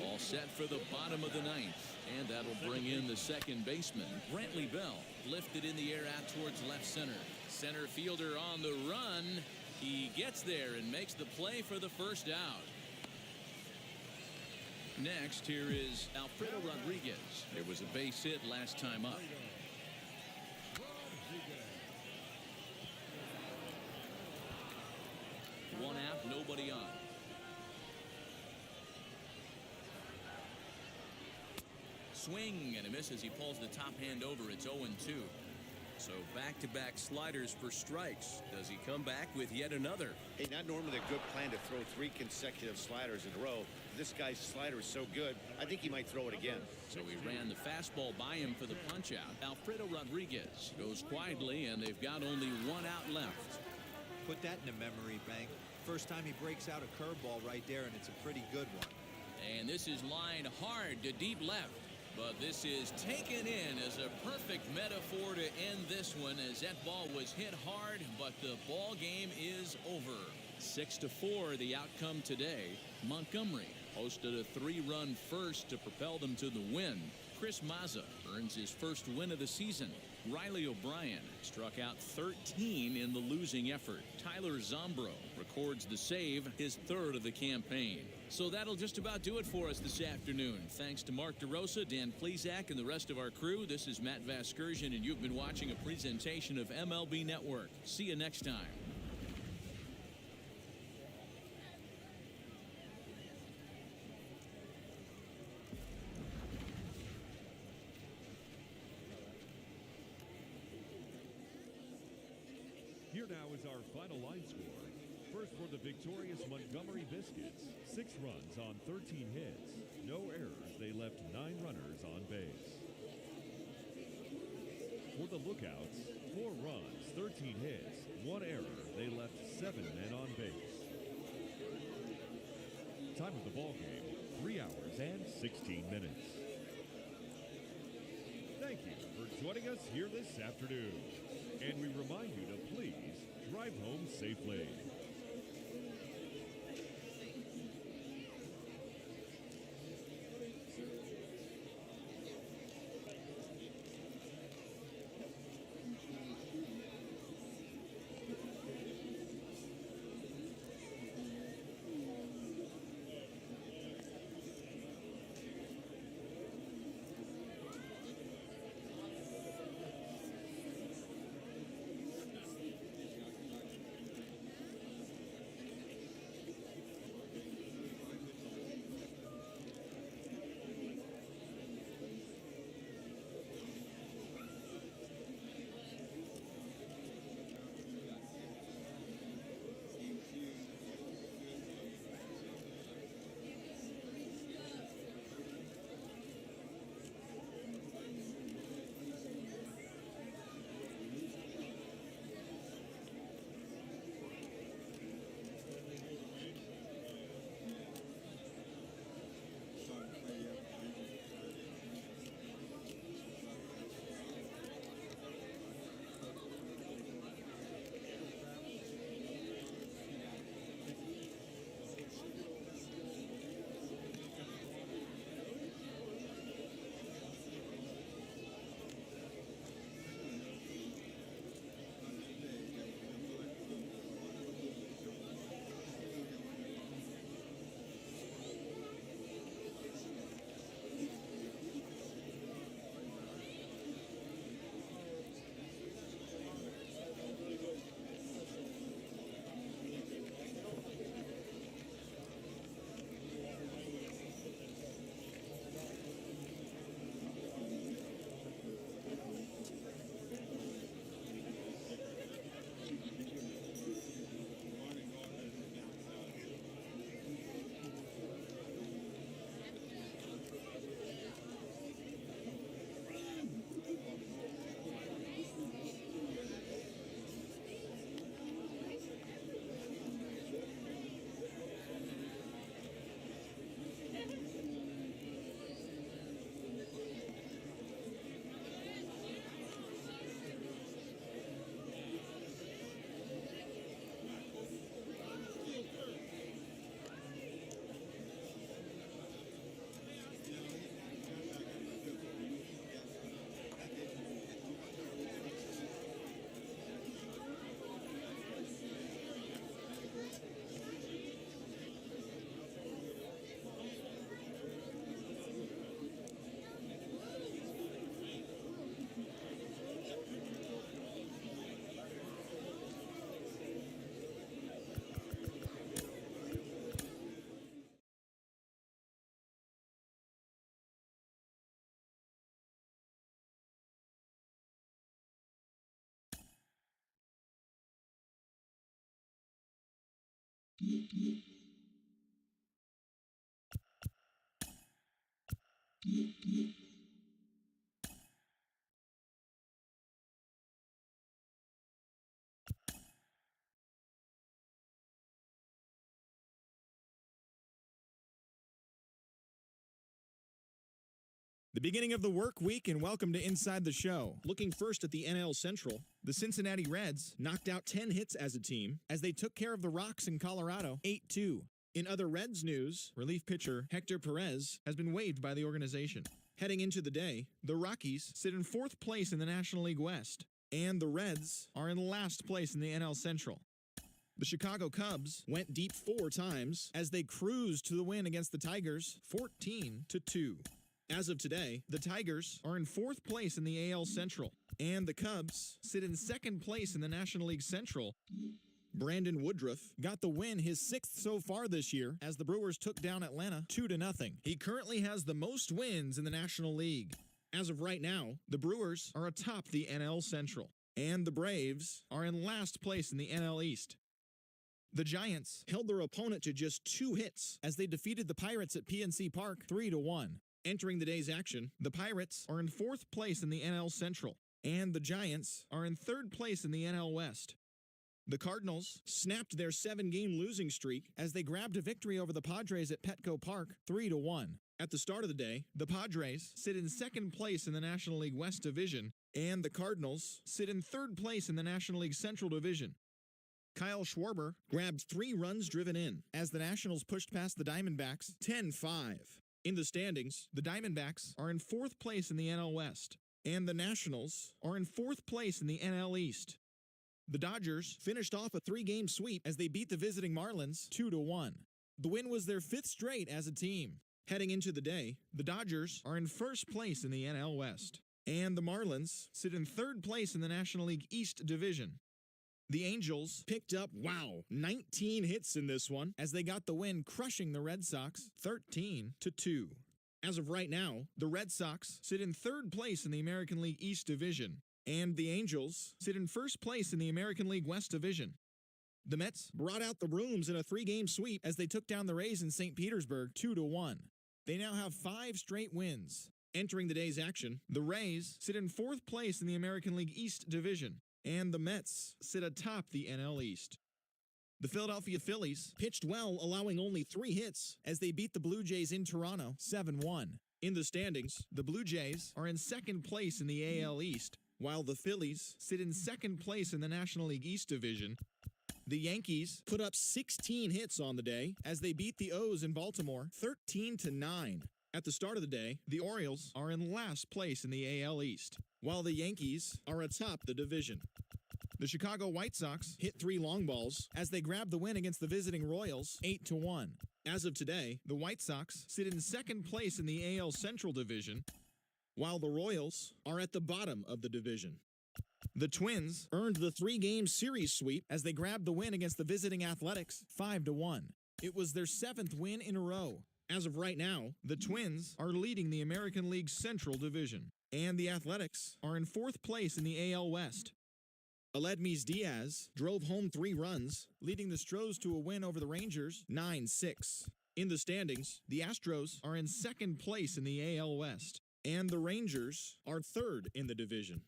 Speaker 2: All set for the bottom of the 9th. And that'll bring in the second baseman, Brantley Bell. Lifted in the air out towards left center. Center fielder on the run. He gets there and makes the play for the first out. Next, here is Alfredo Rodriguez. There was a base hit last time up. 1 out, nobody on. Swing and a miss as he pulls the top hand over. It's 0-2. So back-to-back sliders for strikes. Does he come back with yet another?
Speaker 5: Hey, not normally a good plan to throw 3 consecutive sliders in a row. This guy's slider is so good, I think he might throw it again.
Speaker 2: So he ran the fastball by him for the punch-out. Alfredo Rodriguez goes quietly, and they've got only 1 out left.
Speaker 1: Put that in a memory bank. First time he breaks out a curveball right there, and it's a pretty good one.
Speaker 2: And this is lined hard to deep left. But this is taken in as a perfect metaphor to end this one, as that ball was hit hard, but the ball game is over. 6-4 the outcome today. Montgomery posted a 3-run first to propel them to the win. Chris Mazza earns his first win of the season. Riley O'Brien struck out 13 in the losing effort. Tyler Zombro records the save, his 3rd of the campaign. So that'll just about do it for us this afternoon. Thanks to Mark DeRosa, Dan Plesac, and the rest of our crew. This is Matt Vasgersian, and you've been watching a presentation of MLB Network. See you next time.
Speaker 3: Here now is our final line score. First for the victorious Montgomery Biscuits, 6 runs on 13 hits. No errors, they left 9 runners on base. For the Lookouts, 4 runs, 13 hits, 1 error, they left 7 men on base. Time of the ball game, 3 hours and 16 minutes. Thank you for joining us here this afternoon. And we remind you to please drive home safely.
Speaker 6: The beginning of the work week, and welcome to Inside the Show. Looking first at the NL Central, the Cincinnati Reds knocked out 10 hits as a team as they took care of the Rocks in Colorado 8-2. In other Reds news, relief pitcher Hector Perez has been waived by the organization. Heading into the day, the Rockies sit in 4th place in the National League West, and the Reds are in last place in the NL Central. The Chicago Cubs went deep 4 times as they cruised to the win against the Tigers 14-2. As of today, the Tigers are in 4th place in the AL Central, and the Cubs sit in 2nd place in the National League Central. Brandon Woodruff got the win, his 6th so far this year, as the Brewers took down Atlanta 2-0. He currently has the most wins in the National League. As of right now, the Brewers are atop the NL Central, and the Braves are in last place in the NL East. The Giants held their opponent to just 2 hits as they defeated the Pirates at PNC Park 3-1. Entering the day's action, the Pirates are in 4th place in the NL Central, and the Giants are in 3rd place in the NL West. The Cardinals snapped their 7-game losing streak as they grabbed a victory over the Padres at Petco Park 3-1. At the start of the day, the Padres sit in 2nd place in the National League West Division, and the Cardinals sit in 3rd place in the National League Central Division. Kyle Schwarber grabbed 3 runs driven in as the Nationals pushed past the Diamondbacks 10-5. In the standings, the Diamondbacks are in 4th place in the NL West, and the Nationals are in 4th place in the NL East. The Dodgers finished off a 3-game sweep as they beat the visiting Marlins 2-1. The win was their 5th straight as a team. Heading into the day, the Dodgers are in 1st place in the NL West, and the Marlins sit in 3rd place in the National League East Division. The Angels picked up, 19 hits in this one as they got the win, crushing the Red Sox 13-2. As of right now, the Red Sox sit in 3rd place in the American League East Division, and the Angels sit in 1st place in the American League West Division. The Mets brought out the brooms in a 3-game sweep as they took down the Rays in St. Petersburg 2-1. They now have 5 straight wins. Entering the day's action, the Rays sit in 4th place in the American League East Division, and the Mets sit atop the NL East. The Philadelphia Phillies pitched well, allowing only 3 hits as they beat the Blue Jays in Toronto 7-1. In the standings, the Blue Jays are in 2nd place in the AL East, while the Phillies sit in 2nd place in the National League East Division. The Yankees put up 16 hits on the day as they beat the O's in Baltimore 13-9. At the start of the day, the Orioles are in last place in the AL East, while the Yankees are atop the division. The Chicago White Sox hit 3 long balls as they grabbed the win against the visiting Royals 8-1. As of today, the White Sox sit in 2nd place in the AL Central Division, while the Royals are at the bottom of the division. The Twins earned the 3-game series sweep as they grabbed the win against the visiting Athletics 5-1. It was their 7th win in a row. As of right now, the Twins are leading the American League Central Division, and the Athletics are in 4th place in the AL West. Aledmys Diaz drove home 3 runs, leading the Stros to a win over the Rangers 9-6. In the standings, the Astros are in 2nd place in the AL West, and the Rangers are 3rd in the division.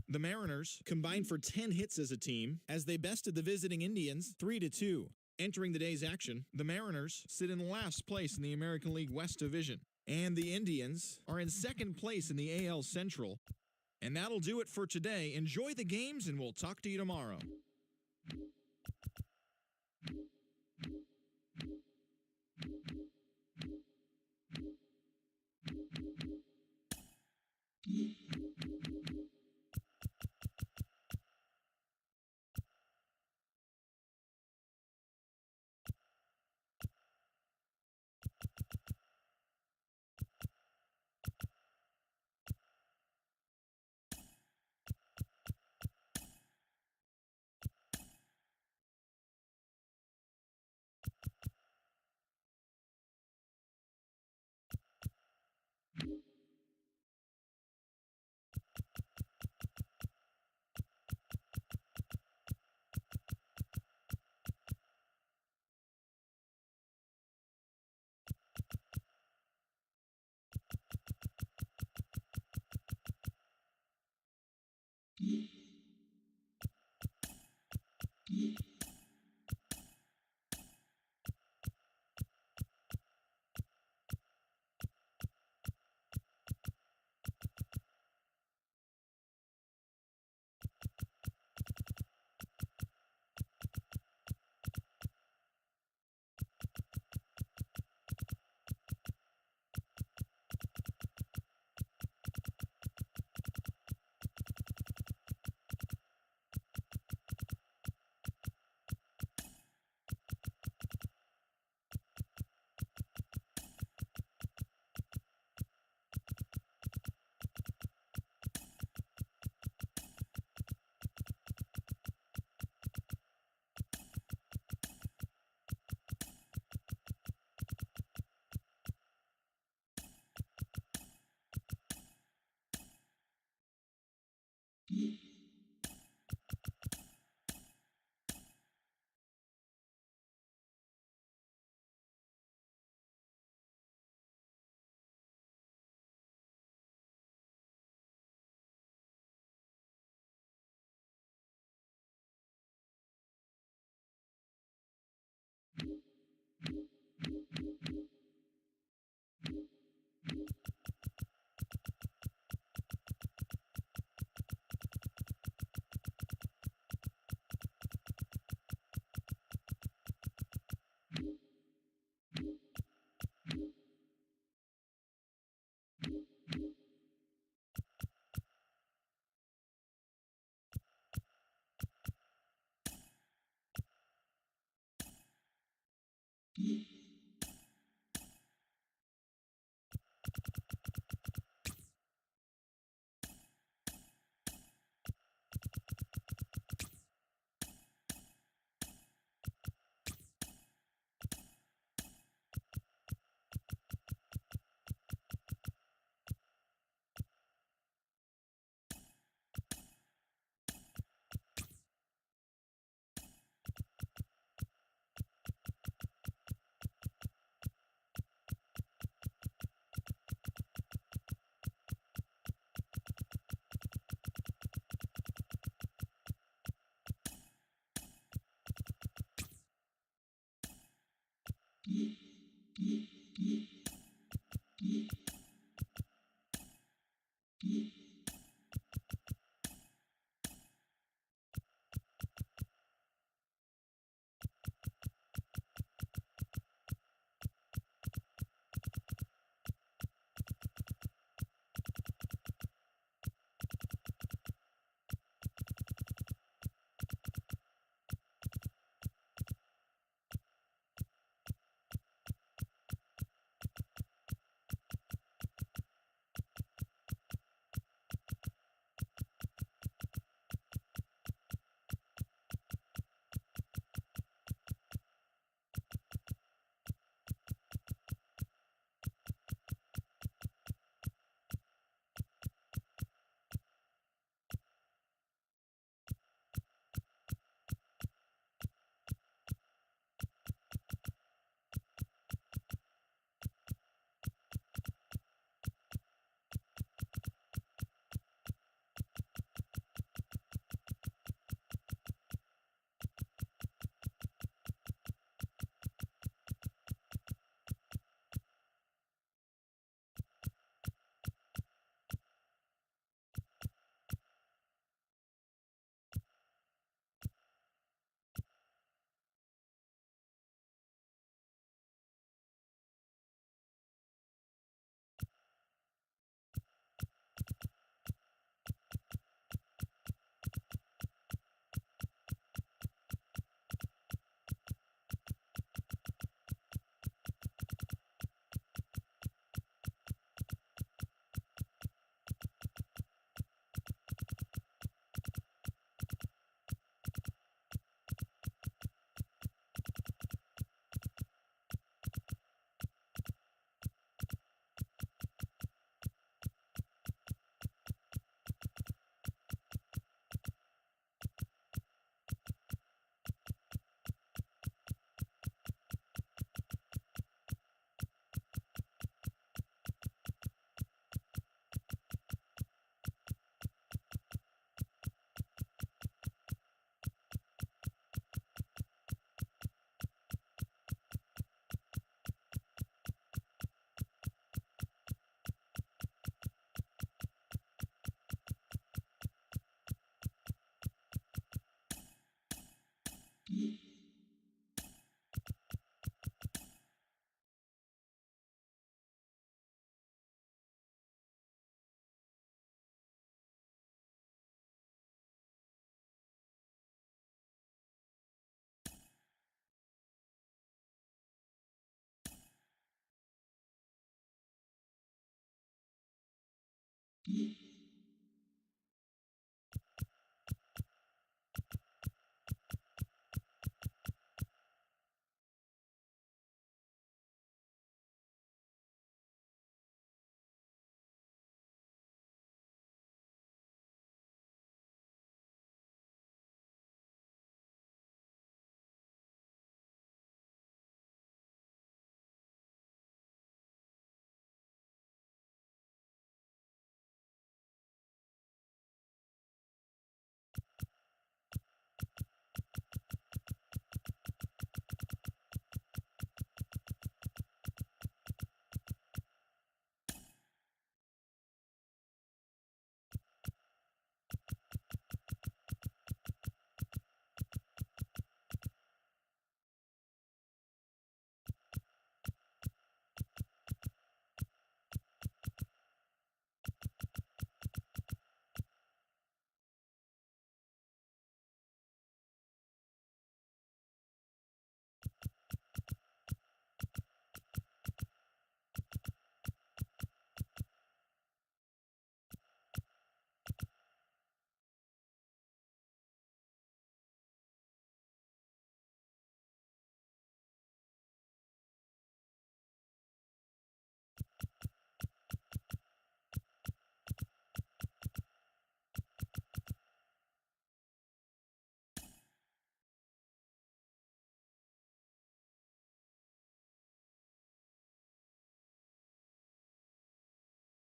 Speaker 6: The Mariners combined for 10 hits as a team as they bested the visiting Indians 3-2. Entering the day's action, the Mariners sit in last place in the American League West Division, and the Indians are in 2nd place in the AL Central. And that'll do it for today. Enjoy the games, and we'll talk to you tomorrow.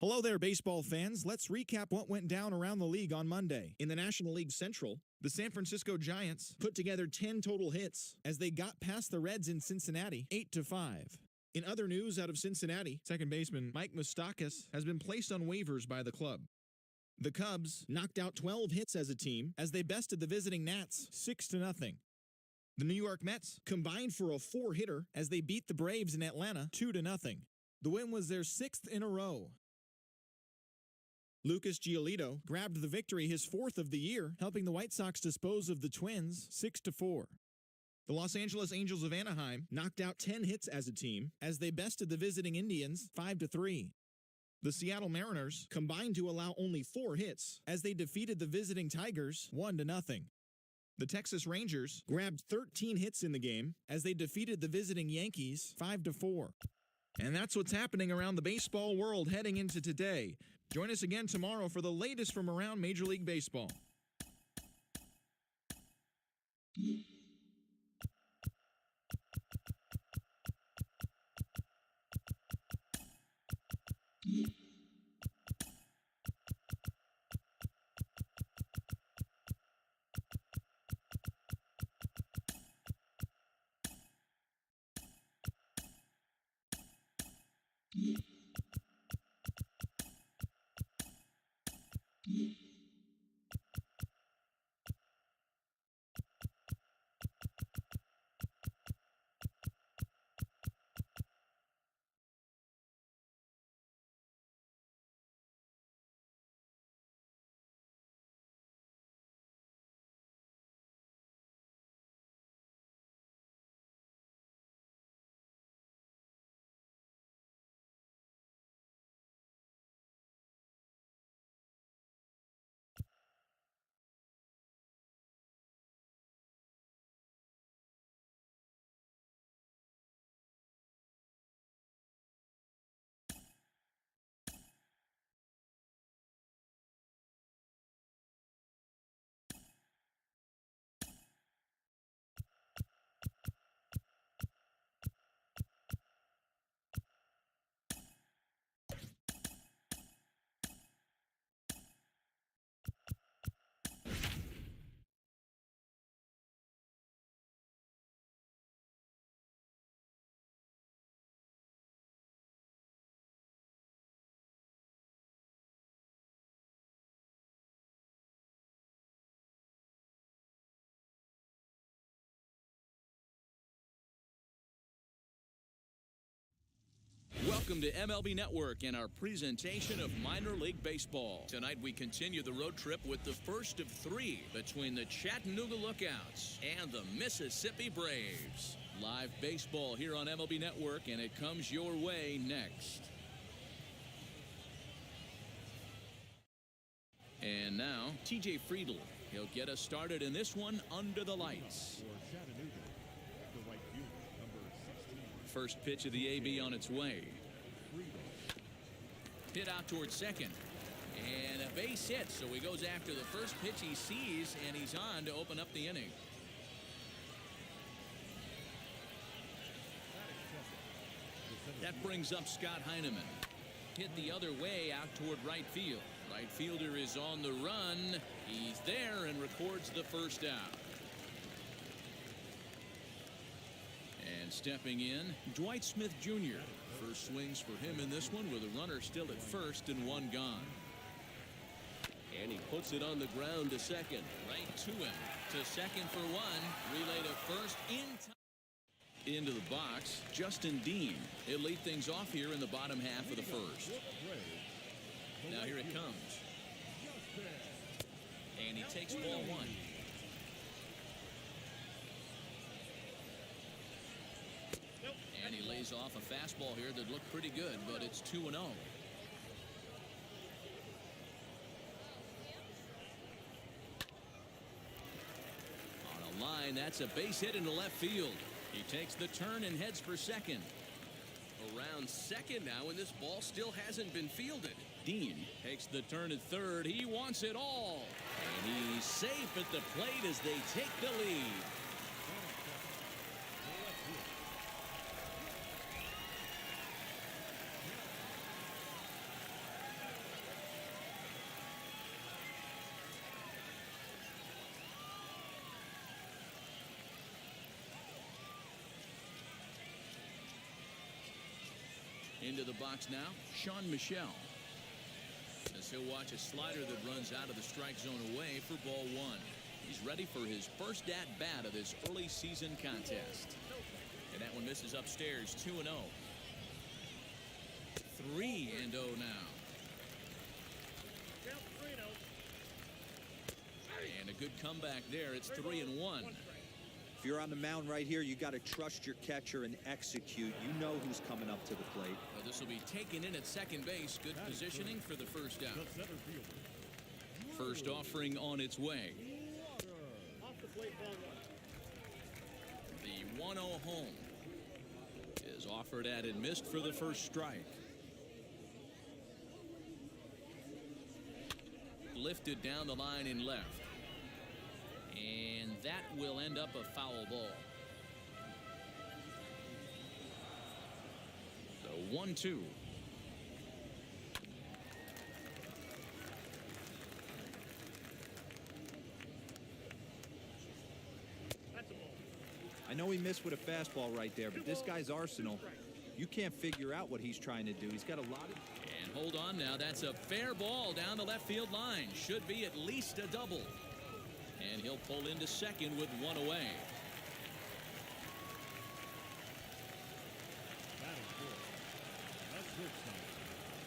Speaker 6: Hello there, baseball fans. Let's recap what went down around the league on Monday. In the National League Central, the San Francisco Giants put together 10 total hits as they got past the Reds in Cincinnati 8-5. In other news out of Cincinnati, second baseman Mike Moustakas has been placed on waivers by the club. The Cubs knocked out 12 hits as a team as they bested the visiting Nats 6-0. The New York Mets combined for a 4-hitter as they beat the Braves in Atlanta 2-0. The win was their 6th in a row. Lucas Giolito grabbed the victory, his 4th of the year, helping the White Sox dispose of the Twins 6-4. The Los Angeles Angels of Anaheim knocked out 10 hits as a team as they bested the visiting Indians 5-3. The Seattle Mariners combined to allow only 4 hits as they defeated the visiting Tigers 1-0. The Texas Rangers grabbed 13 hits in the game as they defeated the visiting Yankees 5-4. And that's what's happening around the baseball world heading into today. Join us again tomorrow for the latest from around Major League Baseball.
Speaker 2: Welcome to MLB Network and our presentation of minor league baseball. Tonight we continue the road trip with the first of 3 between the Chattanooga Lookouts and the Mississippi Braves. Live baseball here on MLB Network, and it comes your way next. And now, TJ Friedl. He'll get us started in this one under the lights.
Speaker 3: For Chattanooga, the right fielder, number 16.
Speaker 2: First pitch of the AB on its way. Hit out towards second. And a base hit, so he goes after the first pitch he sees, and he's on to open up the inning. That brings up Scott Heineman. Hit the other way out toward right field. Right fielder is on the run. He's there and records the first out. And stepping in, Dwight Smith Jr. First swings for him in this one with a runner still at first and 1 gone.
Speaker 4: And he puts it on the ground to second.
Speaker 2: Right to him. To second for 1. Relay to first in time. Into the box, Justin Dean. He'll lead things off here in the bottom half of the first. Now here it comes. And he takes ball 1. And he lays off a fastball here that looked pretty good, but it's 2-0. On a line, that's a base hit into left field. He takes the turn and heads for second. Around second now, and this ball still hasn't been fielded. Dean takes the turn at third. He wants it all. And he's safe at the plate as they take the lead. Into the box now, Sean Michel. As he'll watch a slider that runs out of the strike zone away for ball one. He's ready for his first at-bat of this early season contest. And that one misses upstairs, 2-0. 3-0 now. And a good comeback there. It's 3-1.
Speaker 1: If you're on the mound right here, you got to trust your catcher and execute. You know who's coming up to the plate.
Speaker 2: Well, this will be taken in at second base. Good positioning for the first out. First offering on its way. The 1-0 home is offered at and missed for the first strike. Lifted down the line in left. And that will end up a foul ball. So 1-2.
Speaker 1: I know he missed with a fastball right there, but this guy's arsenal, you can't figure out what he's trying to do. He's got a lot of...
Speaker 2: And hold on now. That's a fair ball down the left field line. Should be at least a double. And he'll pull into second with one away.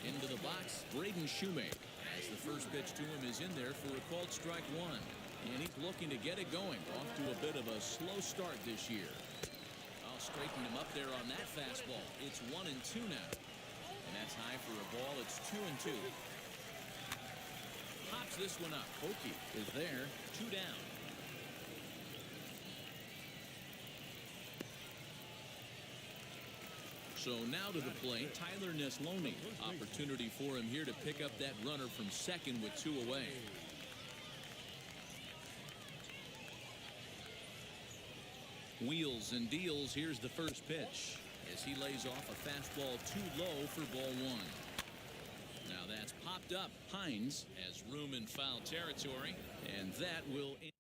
Speaker 2: Into the box, Braden Shoemake. As the first pitch to him is in there for a called strike one. And he's looking to get it going. Off to a bit of a slow start this year. I'll straighten him up there on that fastball. It's 1-2 now. And that's high for a ball. It's 2-2. Pops this one up. Hokie is there. 2 down. So now to the plate, Tyler Neslony. Opportunity for him here to pick up that runner from second with 2 away. Wheels and deals. Here's the first pitch as he lays off a fastball too low for ball one. Now that's popped up. Hines has room in foul territory, and that will end.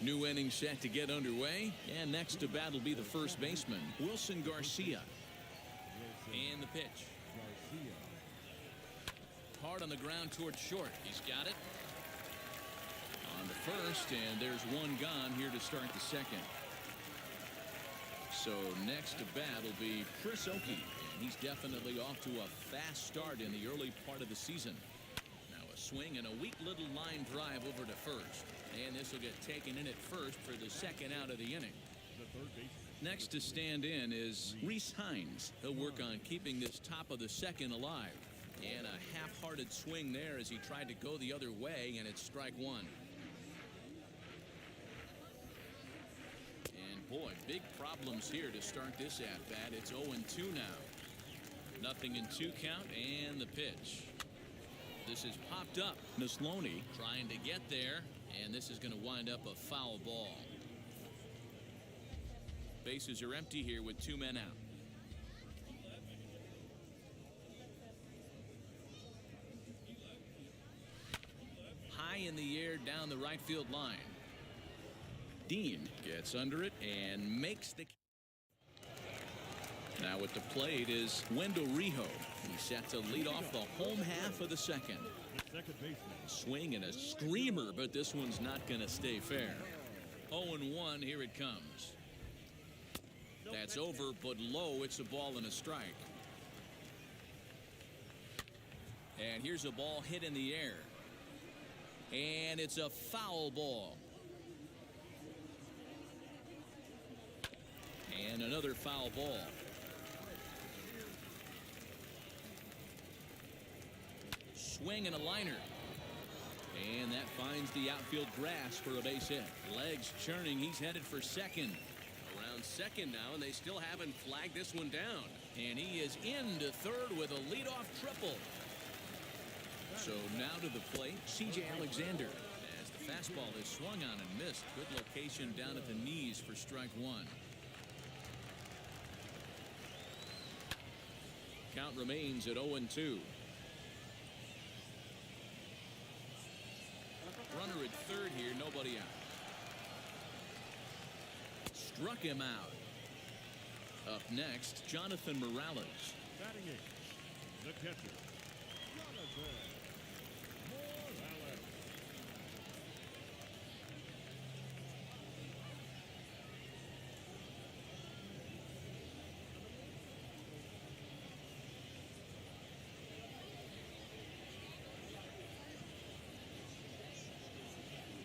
Speaker 2: New inning set to get underway, and next to bat will be the first baseman, Wilson Garcia. And the pitch. Hard on the ground towards short. He's got it. On the first, and there's one gone here to start the second. So next to bat will be Chris Oakey, and he's definitely off to a fast start in the early part of the season. Now a swing and a weak little line drive over to first, and this will get taken in at first for the second out of the inning. Next to stand in is Reese Hines. He'll work on keeping this top of the second alive, and a half-hearted swing there as he tried to go the other way, and it's strike one. Boy, big problems here to start this at-bat. It's 0-2 now. Nothing in 2 count, and the pitch. This is popped up. Neslony trying to get there, and this is going to wind up a foul ball. Bases are empty here with 2 men out. High in the air down the right field line. Dean gets under it and makes the. Now at the plate is Wendell Rijo. He's set to lead off the home half of the second. Swing and a screamer, but this one's not going to stay fair. 0-1, here it comes. That's over, but low. It's a ball and a strike. And here's a ball hit in the air. And it's a foul ball. And another foul ball. Swing and a liner. And that finds the outfield grass for a base hit. Legs churning. He's headed for second. Around second now, and they still haven't flagged this one down. And he is into third with a leadoff triple. So now to the plate, C.J. Alexander. As the fastball is swung on and missed. Good location down at the knees for strike one. Count remains at 0-2. Runner at third here, nobody out. Struck him out. Up next, Jonathan Morales.
Speaker 3: Batting eighth, the catcher, Jonathan Morales.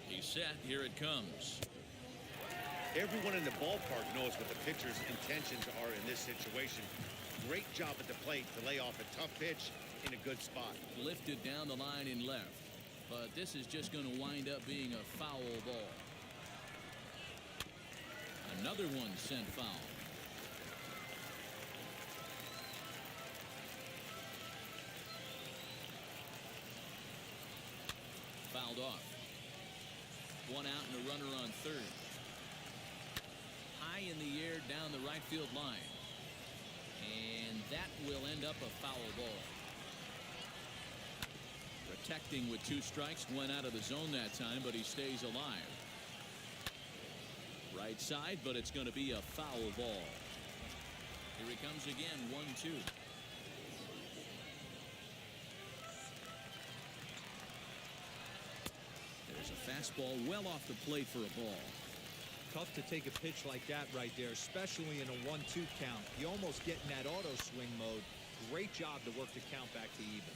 Speaker 2: He's set. Here it comes.
Speaker 5: Everyone in the ballpark knows what the pitcher's intentions are in this situation. Great job at the plate to lay off a tough pitch in a good spot.
Speaker 2: Lifted down the line in left. But this is just going to wind up being a foul ball. Another one sent foul. Fouled off. One out and a runner on third. High in the air down the right field line. And that will end up a foul ball. Protecting with 2 strikes, went out of the zone that time, but he stays alive. Right side, but it's going to be a foul ball. Here he comes again, 1-2. There's a fastball well off the plate for a ball.
Speaker 1: Tough to take a pitch like that right there, especially in a 1-2 count. You almost get in that auto swing mode. Great job to work the count back to even.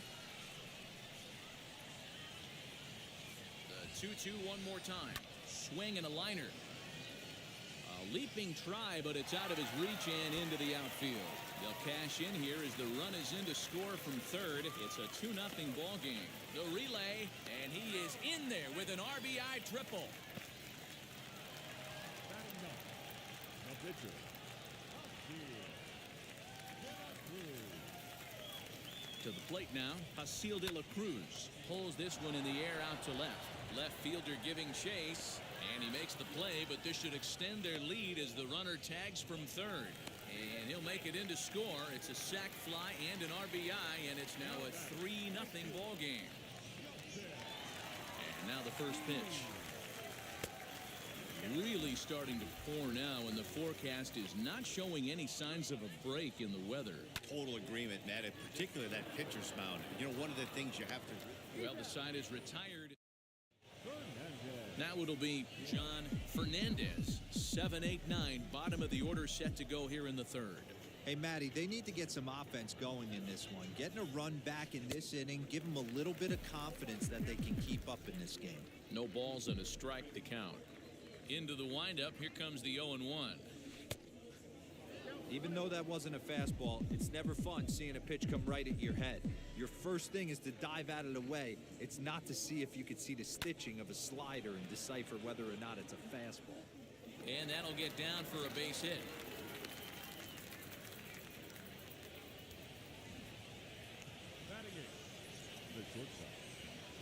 Speaker 2: The 2-2 one more time. Swing and a liner. A leaping try, but it's out of his reach and into the outfield. They'll cash in here as the run is in to score from third. It's a 2-0 ball game. The relay, and he is in there with an RBI triple.
Speaker 3: Batting ninth, the pitcher,
Speaker 2: To the plate now, Hasil de la Cruz pulls this one in the air out to left. Left fielder giving chase, and he makes the play, but this should extend their lead as the runner tags from third. And he'll make it in to score. It's a sac fly and an RBI, and it's now a 3-0 ball game. And now the first pitch. Really starting to pour now, and the forecast is not showing any signs of a break in the weather.
Speaker 5: Total agreement, Matt, in particular that pitcher's mound. You know, one of the things you have to...
Speaker 2: Well, the side is retired. Now it'll be John Fernandez. 7, 8, 9, bottom of the order set to go here in the third.
Speaker 1: Hey, Matty, they need to get some offense going in this one. Getting a run back in this inning, give them a little bit of confidence that they can keep up in this game.
Speaker 2: No balls and a strike to count. Into the windup, here comes the 0-1.
Speaker 1: Even though that wasn't a fastball, it's never fun seeing a pitch come right at your head. Your first thing is to dive out of the way. It's not to see if you could see the stitching of a slider and decipher whether or not it's a fastball.
Speaker 2: And that'll get down for a base hit.
Speaker 3: batting eighth, the shortstop,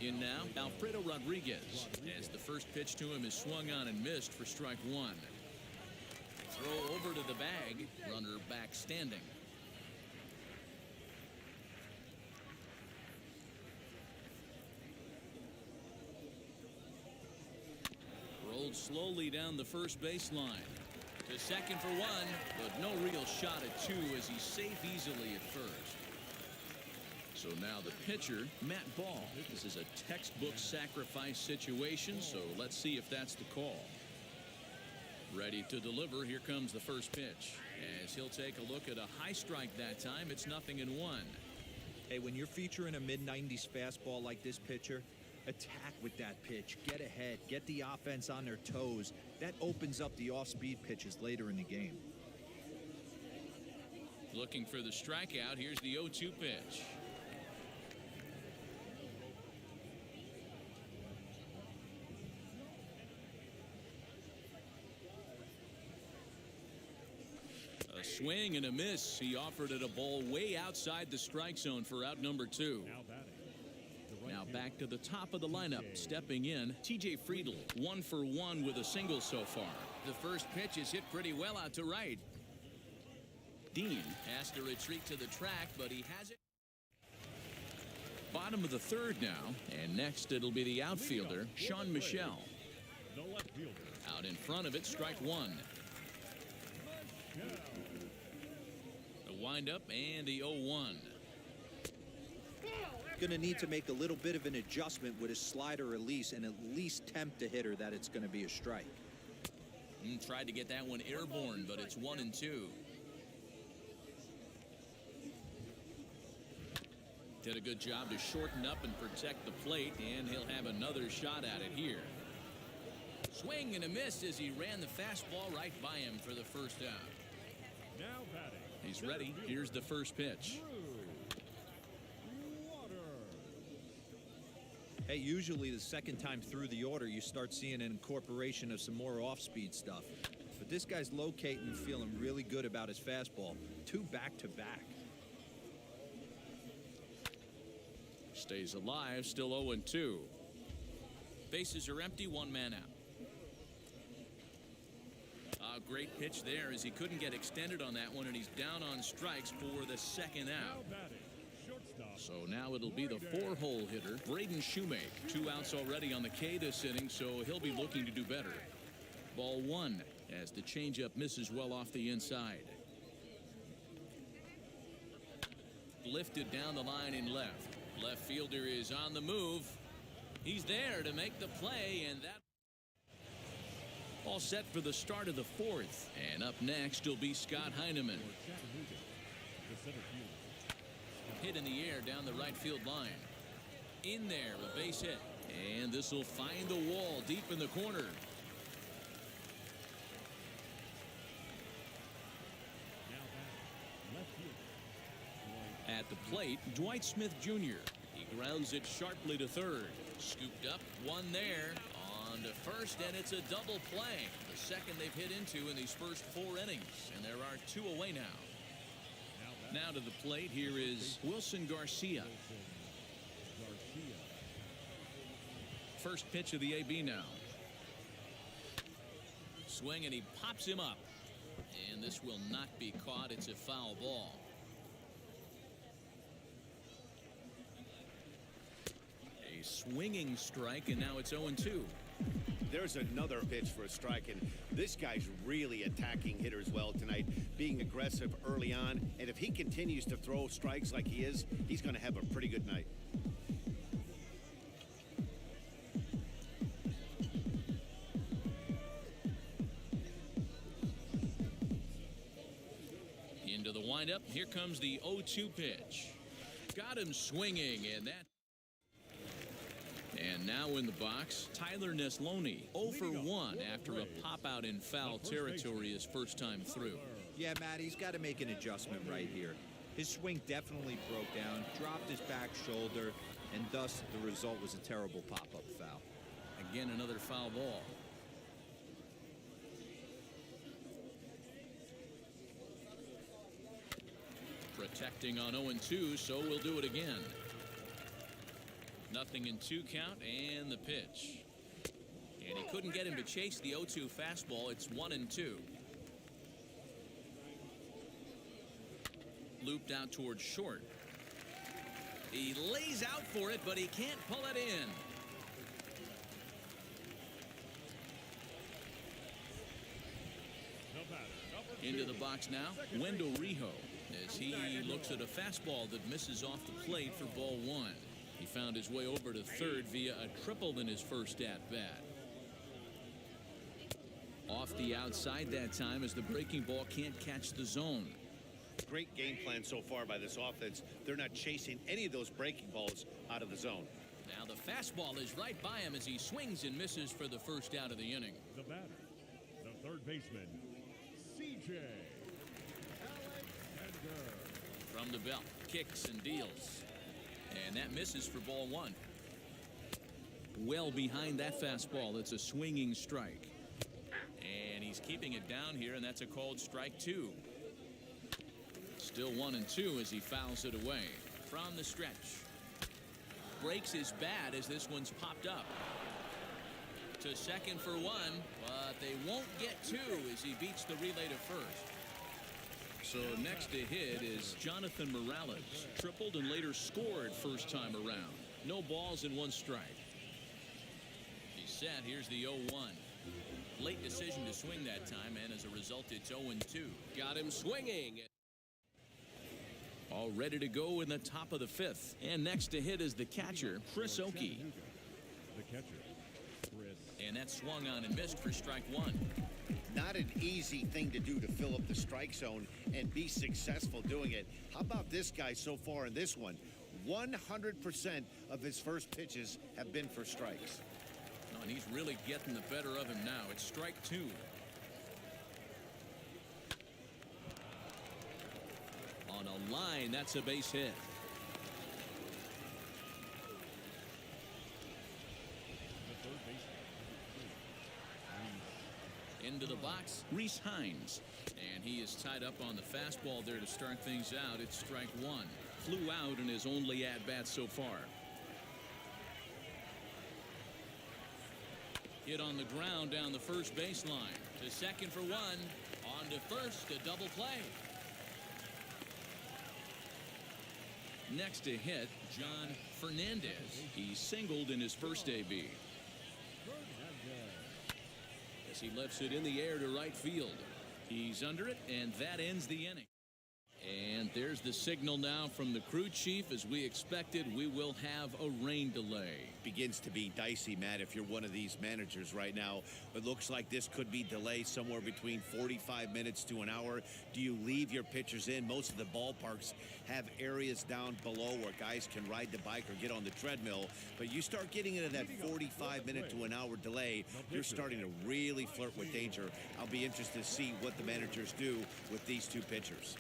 Speaker 2: In now, Alfredo Rodriguez, as the first pitch to him is swung on and missed for strike one. Throw over to the bag, runner back standing. Rolled slowly down the first baseline. To second for one, but no real shot at two as he's safe easily at first. So now the pitcher, Matt Ball. This is a textbook sacrifice situation, so let's see if that's the call. Ready to deliver. Here comes the first pitch. As he'll take a look at a high strike that time, it's 0-1.
Speaker 1: Hey, when you're featuring a mid-90s fastball like this pitcher, attack with that pitch. Get ahead. Get the offense on their toes. That opens up the off-speed pitches later in the game.
Speaker 2: Looking for the strikeout. Here's the 0-2 pitch. A swing and a miss. He offered it a ball way outside the strike zone for out number 2.
Speaker 3: now batting. The right
Speaker 2: Now
Speaker 3: fielder,
Speaker 2: back to the top of the lineup. Stepping in, T.J. Friedl, 1 for 1 with a single so far. The first pitch is hit pretty well out to right. Dean has to retreat to the track, but he has it. Bottom of the third now, and next it'll be the outfielder, Sean Michel.
Speaker 3: the left fielder,
Speaker 2: Out in front of it, strike one. windup and the 0-1.
Speaker 1: Going to need to make a little bit of an adjustment with his slider release and at least tempt a hitter that it's going to be a strike.
Speaker 2: Tried to get that one airborne, but it's 1-2. Did a good job to shorten up and protect the plate, and he'll have another shot at it here. Swing and a miss as he ran the fastball right by him for the first out.
Speaker 3: Now batting.
Speaker 2: He's ready. Here's the first pitch.
Speaker 1: Hey, usually the second time through the order, you start seeing an incorporation of some more off-speed stuff. But this guy's locating and feeling really good about his fastball. 2 back-to-back.
Speaker 2: Stays alive, still 0-2. Bases are empty, 1 man out. A great pitch there as he couldn't get extended on that one, and he's down on strikes for the second out. So now it'll be the 4-hole hitter, Braden Shoemake. 2 outs already on the K this inning, so he'll be looking to do better. Ball 1 as the changeup misses well off the inside. Lifted down the line in left. Left fielder is on the move. He's there to make the play, and that all set for the start of the 4th. And up next will be Scott Heineman. Hit in the air down the right field line. In there, a base hit. And this will find the wall deep in the corner. At the plate, Dwight Smith Jr. He grounds it sharply to third. Scooped up, one there. On to first, and it's a double play. The second they've hit into in these first 4 innings. And there are 2 away now. Now to the plate, here is Wilson Garcia. First pitch of the AB now. Swing, and he pops him up. And this will not be caught. It's a foul ball. A swinging strike, and now it's 0-2.
Speaker 5: There's another pitch for a strike, and this guy's really attacking hitters well tonight, being aggressive early on, and if he continues to throw strikes like he is, he's going to have a pretty good night.
Speaker 2: Into the windup, here comes the 0-2 pitch. Got him swinging, and that. And now in the box, Tyler Neslony, 0 for 1 after a pop-out in foul territory his first time through.
Speaker 1: Yeah, Matt, he's got to make an adjustment right here. His swing definitely broke down, dropped his back shoulder, and thus the result was a terrible pop-up foul.
Speaker 2: Again, another foul ball. Protecting on 0-2, so we'll do it again. Nothing in 2 count, and the pitch. And he couldn't get him to chase the 0-2 fastball. It's 1-2. Looped out towards short. He lays out for it, but he can't pull it in. Into the box now, Wendell Rijo, as he looks at a fastball that misses off the plate for ball 1. He found his way over to third via a triple in his first at-bat. Off the outside that time as the breaking ball can't catch the zone.
Speaker 5: Great game plan so far by this offense. They're not chasing any of those breaking balls out of the zone.
Speaker 2: Now the fastball is right by him as he swings and misses for the first out of the inning.
Speaker 3: The batter, the third baseman, C.J. Alexander.
Speaker 2: From the belt, kicks and deals. And that misses for ball 1. Well behind that fastball, it's a swinging strike. And he's keeping it down here, and that's a called strike 2. Still 1-2 as he fouls it away. From the stretch. Breaks his bat as this one's popped up. To second for 1, but they won't get 2 as he beats the relay to first. So next to hit is Jonathan Morales. Tripled and later scored first time around. No balls and 1 strike. He's set. Here's the 0-1. Late decision to swing that time, and as a result, it's 0-2. Got him swinging. All ready to go in the top of the 5th. And next to hit is the catcher, Chris Oakey.
Speaker 3: The catcher, Chris.
Speaker 2: And that swung on and missed for strike 1.
Speaker 5: Not an easy thing to do to fill up the strike zone and be successful doing it. How about this guy so far in this one? 100% of his first pitches have been for strikes.
Speaker 2: Oh, and he's really getting the better of him now. It's strike 2. On a line, that's a base hit.
Speaker 3: The third baseman,
Speaker 2: Into the box, Reese Hines. And he is tied up on the fastball there to start things out. It's strike 1. Flew out in his only at-bat so far. Hit on the ground down the first baseline. To second for 1. On to first, a double play. Next to hit, John Fernandez. He singled in his first AB. As he lifts it in the air to right field. He's under it, and that ends the inning. And there's the signal now from the crew chief. As we expected, we will have a rain delay.
Speaker 5: Begins to be dicey, Matt, if you're one of these managers right now. It looks like this could be delayed somewhere between 45 minutes to an hour. Do you leave your pitchers in? Most of the ballparks have areas down below where guys can ride the bike or get on the treadmill. But you start getting into that 45-minute to an hour delay, you're starting to really flirt with danger. I'll be interested to see what the managers do with these two pitchers.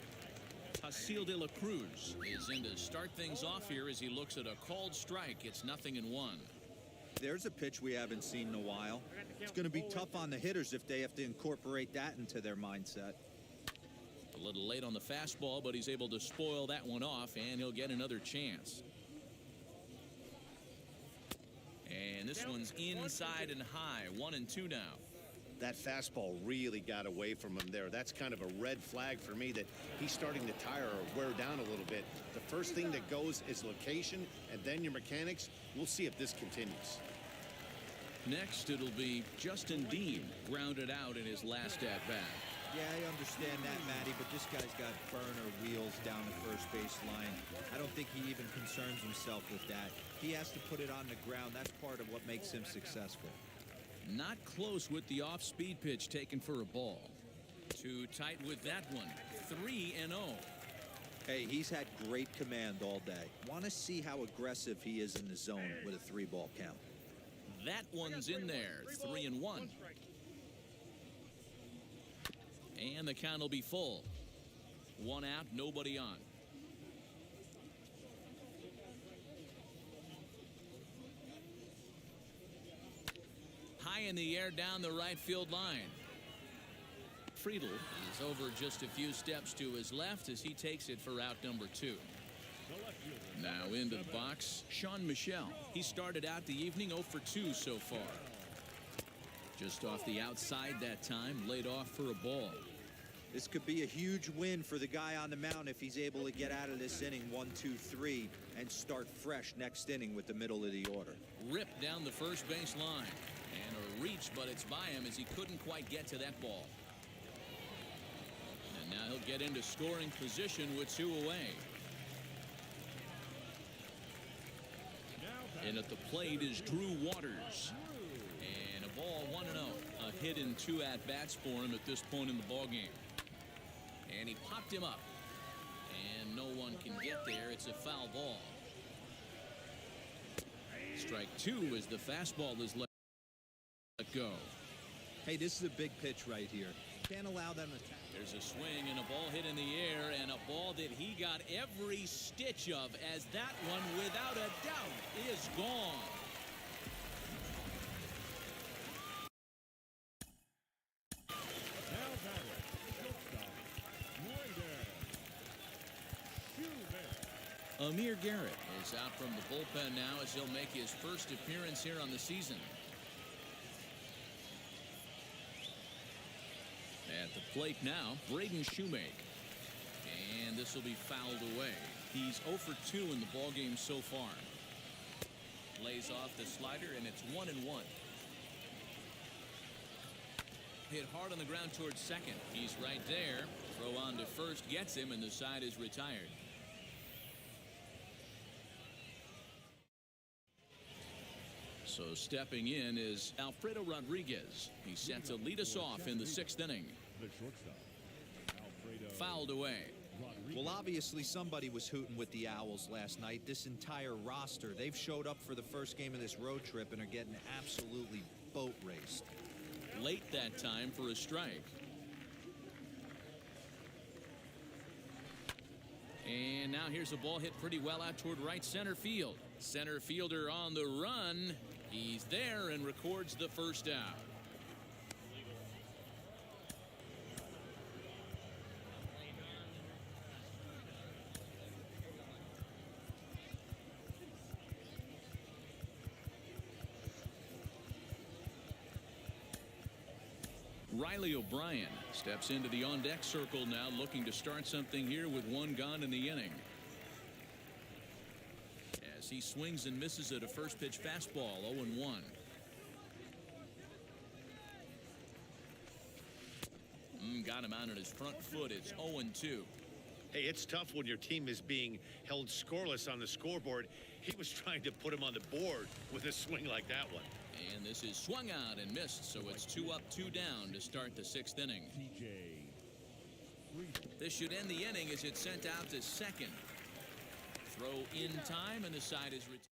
Speaker 2: Hasil de la Cruz is in to start things off here as he looks at a called strike. It's 0-1.
Speaker 1: There's a pitch we haven't seen in a while. It's going to be tough on the hitters if they have to incorporate that into their mindset.
Speaker 2: A little late on the fastball, but he's able to spoil that one off, and he'll get another chance. And this one's inside and high. 1-2 now.
Speaker 5: That fastball really got away from him there. That's kind of a red flag for me that he's starting to tire or wear down a little bit. The first thing that goes is location and then your mechanics. We'll see if this continues.
Speaker 2: Next, it'll be Justin Dean, grounded out in his last at-bat.
Speaker 1: Yeah, I understand that, Matty, but this guy's got burner wheels down the first base line. I don't think he even concerns himself with that. He has to put it on the ground. That's part of what makes him successful.
Speaker 2: Not close with the off-speed pitch taken for a ball. Too tight with that one. 3-0.
Speaker 1: Hey, he's had great command all day. Want to see how aggressive he is in the zone with a 3-ball count.
Speaker 2: That one's in there. 3-1. And the count will be full. 1 out, nobody on. High in the air down the right field line. Friedel is over just a few steps to his left as he takes it for out number 2. Now into the box, Sean Michel. He started out the evening 0 for 2 so far. Just off the outside that time, laid off for a ball.
Speaker 1: This could be a huge win for the guy on the mound if he's able to get out of this inning 1-2-3 and start fresh next inning with the middle of the order.
Speaker 2: Ripped down the first base line. And a reach, but it's by him as he couldn't quite get to that ball. And now he'll get into scoring position with 2 away. And at the plate is Drew Waters. And a ball 1-0. A hit in 2 at-bats for him at this point in the ballgame. And he popped him up. And no one can get there. It's a foul ball. Strike 2 as the fastball is let go.
Speaker 1: Hey, this is a big pitch right here. Can't allow them to attack.
Speaker 2: There's a swing and a ball hit in the air, and a ball that he got every stitch of, as that one, without a doubt, is gone. Amir Garrett is out from the bullpen now as he'll make his first appearance here on the season. At the plate now, Braden Shoemake. And this will be fouled away. He's 0 for 2 in the ballgame so far. Lays off the slider, and it's 1-1. Hit hard on the ground towards second. He's right there. Throw on to first gets him, and the side is retired. So stepping in is Alfredo Rodriguez. He's set to lead us off in the 6th inning.
Speaker 3: The shortstop, Alfredo
Speaker 2: Fouled away.
Speaker 3: Rodriguez.
Speaker 1: Well, obviously somebody was hooting with the Owls last night. This entire roster, they've showed up for the first game of this road trip and are getting absolutely boat raced.
Speaker 2: Late that time for a strike. And now here's a ball hit pretty well out toward right center field. Center fielder on the run. He's there and records the first out. Riley O'Brien steps into the on-deck circle now, looking to start something here with one gone in the inning. As he swings and misses at a first pitch fastball, 0-1. Got him out on his front foot. It's 0-2.
Speaker 5: Hey, it's tough when your team is being held scoreless on the scoreboard. He was trying to put him on the board with a swing like that one.
Speaker 2: And this is swung out and missed, so it's 2 up, 2 down to start the 6th inning.
Speaker 3: TJ Friedl.
Speaker 2: This should end the inning as it's sent out to second. Throw in time, and the side is retired.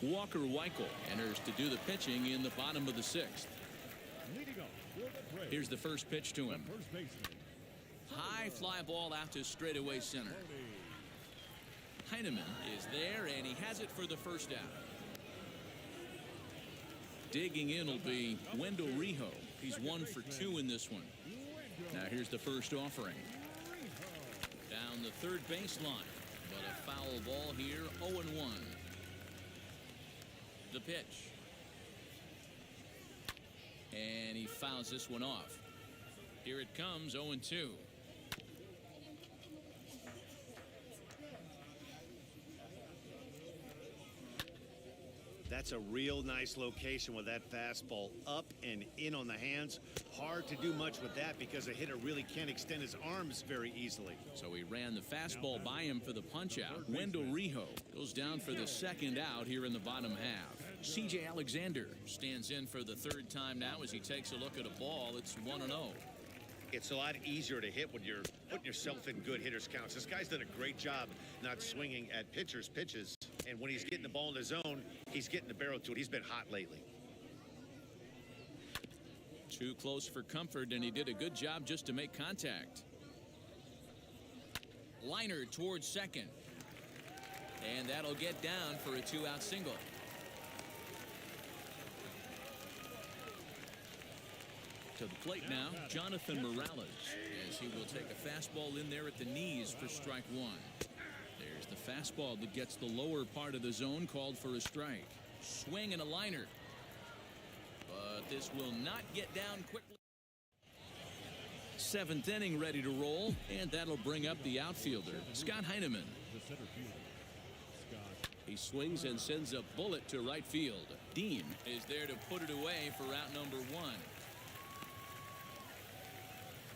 Speaker 2: Walker Weichel enters to do the pitching in the bottom of the 6th.
Speaker 3: Leading off for the Braves,
Speaker 2: Here's the first pitch to him.
Speaker 3: first baseman,
Speaker 2: High fly ball out to straightaway center. Heineman is there, and he has it for the first out. Digging in will be Wendell Rijo. He's 1 for 2 in this one. Now here's the first offering. Down the third baseline, but a foul ball here, 0-1. The pitch. And he fouls this one off. Here it comes, 0-2.
Speaker 5: That's a real nice location with that fastball up and in on the hands. Hard to do much with that because a hitter really can't extend his arms very easily.
Speaker 2: So he ran the fastball by him for the punch-out. Wendell Rijo goes down for the second out here in the bottom half. C.J. Alexander stands in for the third time now as he takes a look at a ball. It's 1-0.
Speaker 5: It's a lot easier to hit when you're putting yourself in good hitters counts. This guy's done a great job not swinging at pitchers' pitches. And when he's getting the ball in the zone, he's getting the barrel to it. He's been hot lately.
Speaker 2: Too close for comfort, and he did a good job just to make contact. Liner towards second. And that'll get down for a 2-out single. To the plate now, Jonathan Morales, as he will take a fastball in there at the knees for strike 1. There's the fastball that gets the lower part of the zone, called for a strike. Swing and a liner. But this will not get down quickly. 7th inning ready to roll, and that'll bring up the outfielder, Scott Heineman.
Speaker 3: the center fielder, Scott.
Speaker 2: He swings and sends a bullet to right field. Dean is there to put it away for out number 1.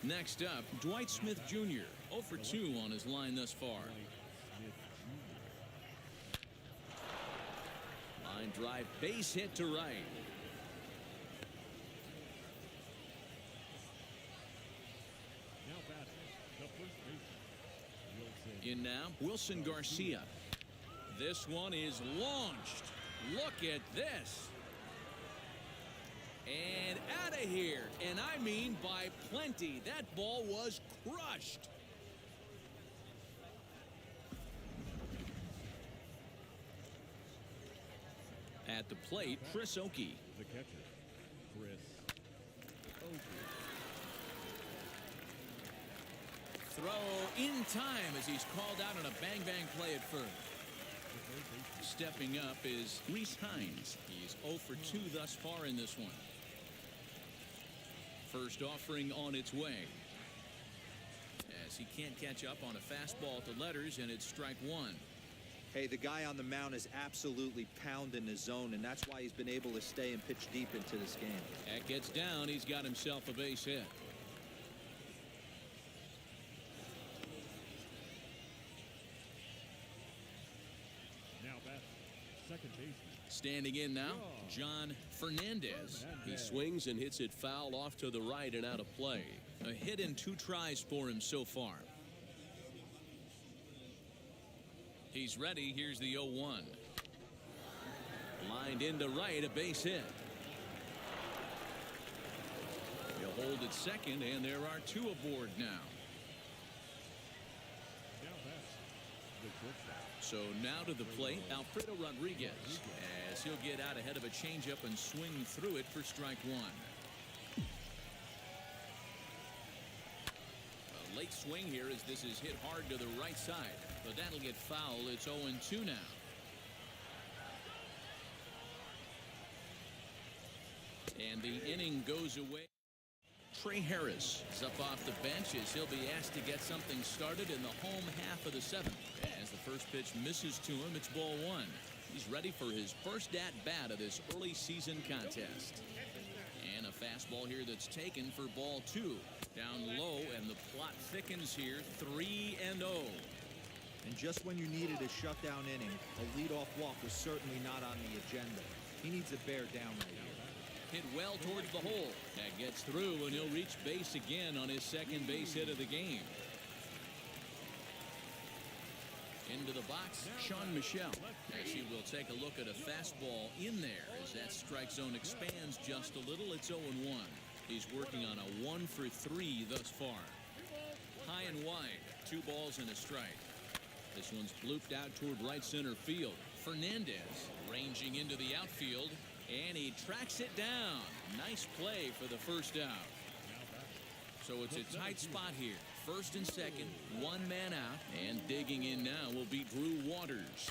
Speaker 2: Next up, Dwight Smith Jr. 0 for 2 on his line thus far.
Speaker 3: Smith Jr.
Speaker 2: Line drive, base hit to right.
Speaker 3: Now batting, the first baseman, Wilson.
Speaker 2: In now, Wilson Garcia. This one is launched. Look at this. And out of here. And I mean by plenty. That ball was crushed. At the plate, Chris Oakey.
Speaker 3: The catcher, Chris Oakey.
Speaker 2: Throw in time as he's called out on a bang-bang play at first. Stepping up is Reese Hines. He's 0 for 2 thus far in this one. First offering on its way. As he can't catch up on a fastball to letters, and it's strike 1.
Speaker 1: Hey, the guy on the mound is absolutely pounding the zone, and that's why he's been able to stay and pitch deep into this game.
Speaker 2: That gets down. He's got himself a base hit. Standing in now, John Fernandez.
Speaker 4: He swings and hits it foul off to the right and out of play.
Speaker 2: A hit in 2 tries for him so far. He's ready. Here's the 0-1. Lined into right, a base hit. He'll hold at second, and there are 2 aboard now.
Speaker 3: Now that's the shortstop.
Speaker 2: So now to the plate, Alfredo Rodriguez, as he'll get out ahead of a changeup and swing through it for strike 1. A late swing here as this is hit hard to the right side, but that'll get foul. It's 0-2 now. And the inning goes away. Trey Harris is up off the bench as he'll be asked to get something started in the home half of the 7th. As the first pitch misses to him, it's ball 1. He's ready for his first at-bat of this early season contest. And a fastball here that's taken for ball 2. Down low, and the plot thickens here, 3-0.
Speaker 1: And just when you needed a shutdown inning, a leadoff walk was certainly not on the agenda. He needs to bear down right here.
Speaker 2: Hit well towards the hole. That gets through, and he'll reach base again on his second base hit of the game. Into the box, Sean Michel, as he will take a look at a fastball in there as that strike zone expands just a little. It's 0-1. He's working on a 1-for-3 thus far. High and wide, 2 balls and a strike. This one's blooped out toward right center field. Fernandez ranging into the outfield, and he tracks it down. Nice play for the first out. So it's a tight spot here. First and second, 1 man out, and digging in now will be Drew Waters.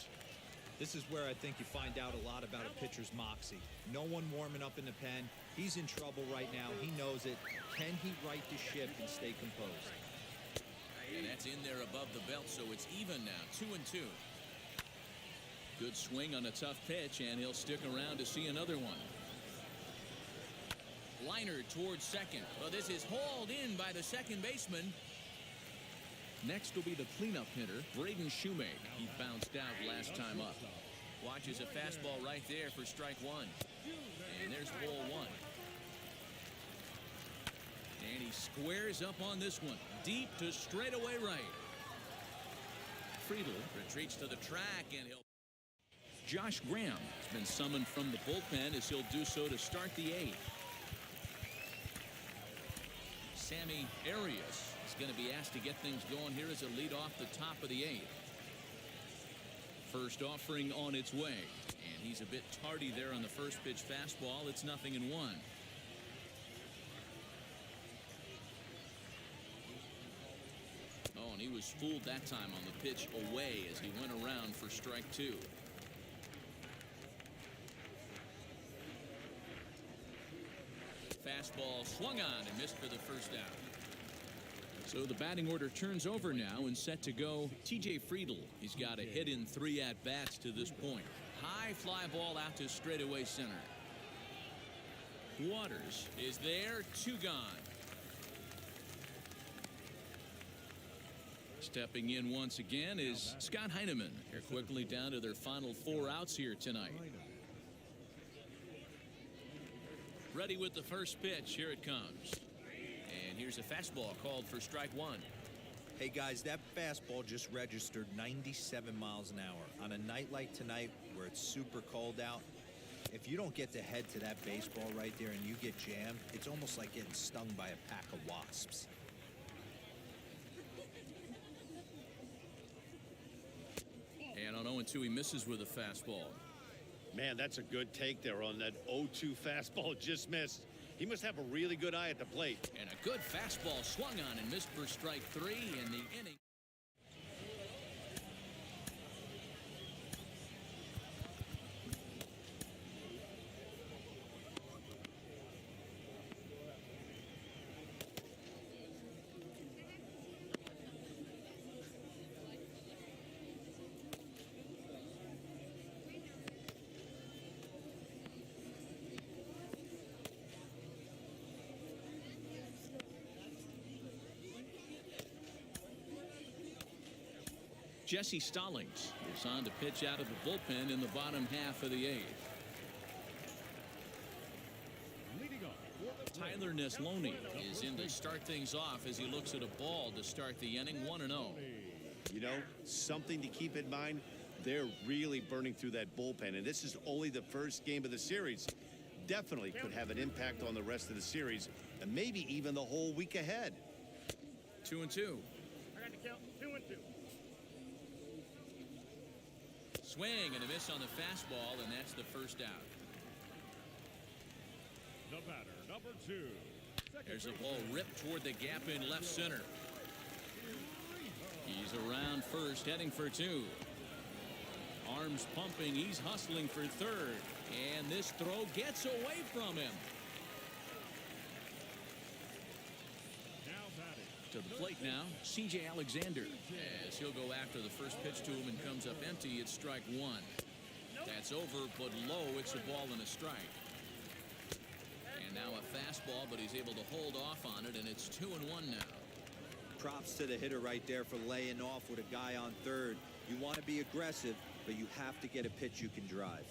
Speaker 1: This is where I think you find out a lot about a pitcher's moxie. No one warming up in the pen. He's in trouble right now. He knows it. Can he right the ship and stay composed?
Speaker 2: And that's in there above the belt, so it's even now, 2-2. Good swing on a tough pitch, and he'll stick around to see another one. Liner towards second. Well, this is hauled in by the second baseman. Next will be the cleanup hitter, Braden Shoemake. He bounced out last time up. Watches a fastball right there for strike 1. And there's ball 1. And he squares up on this one. Deep to straightaway right. Friedel retreats to the track, and he'll... Josh Graham has been summoned from the bullpen as he'll do so to start the 8th. Sammy Arias is going to be asked to get things going here as a lead off the top of the 8th. First offering on its way, and he's a bit tardy there on the first pitch fastball. It's 0-1. Oh, and he was fooled that time on the pitch away as he went around for strike 2. Fastball swung on and missed for the first out. So the batting order turns over now and set to go. TJ Friedel. He's got a hit in 3 at-bats to this point. High fly ball out to straightaway center. Waters is there, 2 gone. Stepping in once again is Scott Heineman. They're quickly down to their final 4 outs here tonight. Ready with the first pitch. Here it comes. And here's a fastball called for strike 1.
Speaker 1: Hey, guys, that fastball just registered 97 miles an hour. On a night like tonight where it's super cold out, if you don't get to head to that baseball right there and you get jammed, it's almost like getting stung by a pack of wasps.
Speaker 2: And on 0-2, he misses with a fastball.
Speaker 5: Man, that's a good take there on that 0-2 fastball. Just missed. He must have a really good eye at the plate.
Speaker 2: And a good fastball swung on and missed for strike 3 in the inning. Jesse Stallings is on to pitch out of the bullpen in the bottom half of the 8th. Tyler Neslony is in to start things off as he looks at a ball to start the inning 1-0.
Speaker 5: You know, something to keep in mind, they're really burning through that bullpen, and this is only the first game of the series. Definitely could have an impact on the rest of the series, and maybe even the whole week ahead.
Speaker 2: 2-2.
Speaker 7: I got the count. 2-2.
Speaker 2: Swing and a miss on the fastball, and that's the first out.
Speaker 3: The batter, number 2.
Speaker 2: There's a ball ripped toward the gap in left center. He's around first, heading for 2. Arms pumping, he's hustling for third. And this throw gets away from him.
Speaker 3: Now batting.
Speaker 2: To the plate now, C.J. Alexander. As he'll go after the first pitch to him and comes up empty, it's strike 1. That's over, but low, it's a ball and a strike. And now a fastball, but he's able to hold off on it, and it's 2-1 now.
Speaker 1: Props to the hitter right there for laying off with a guy on third. You want to be aggressive, but you have to get a pitch you can drive.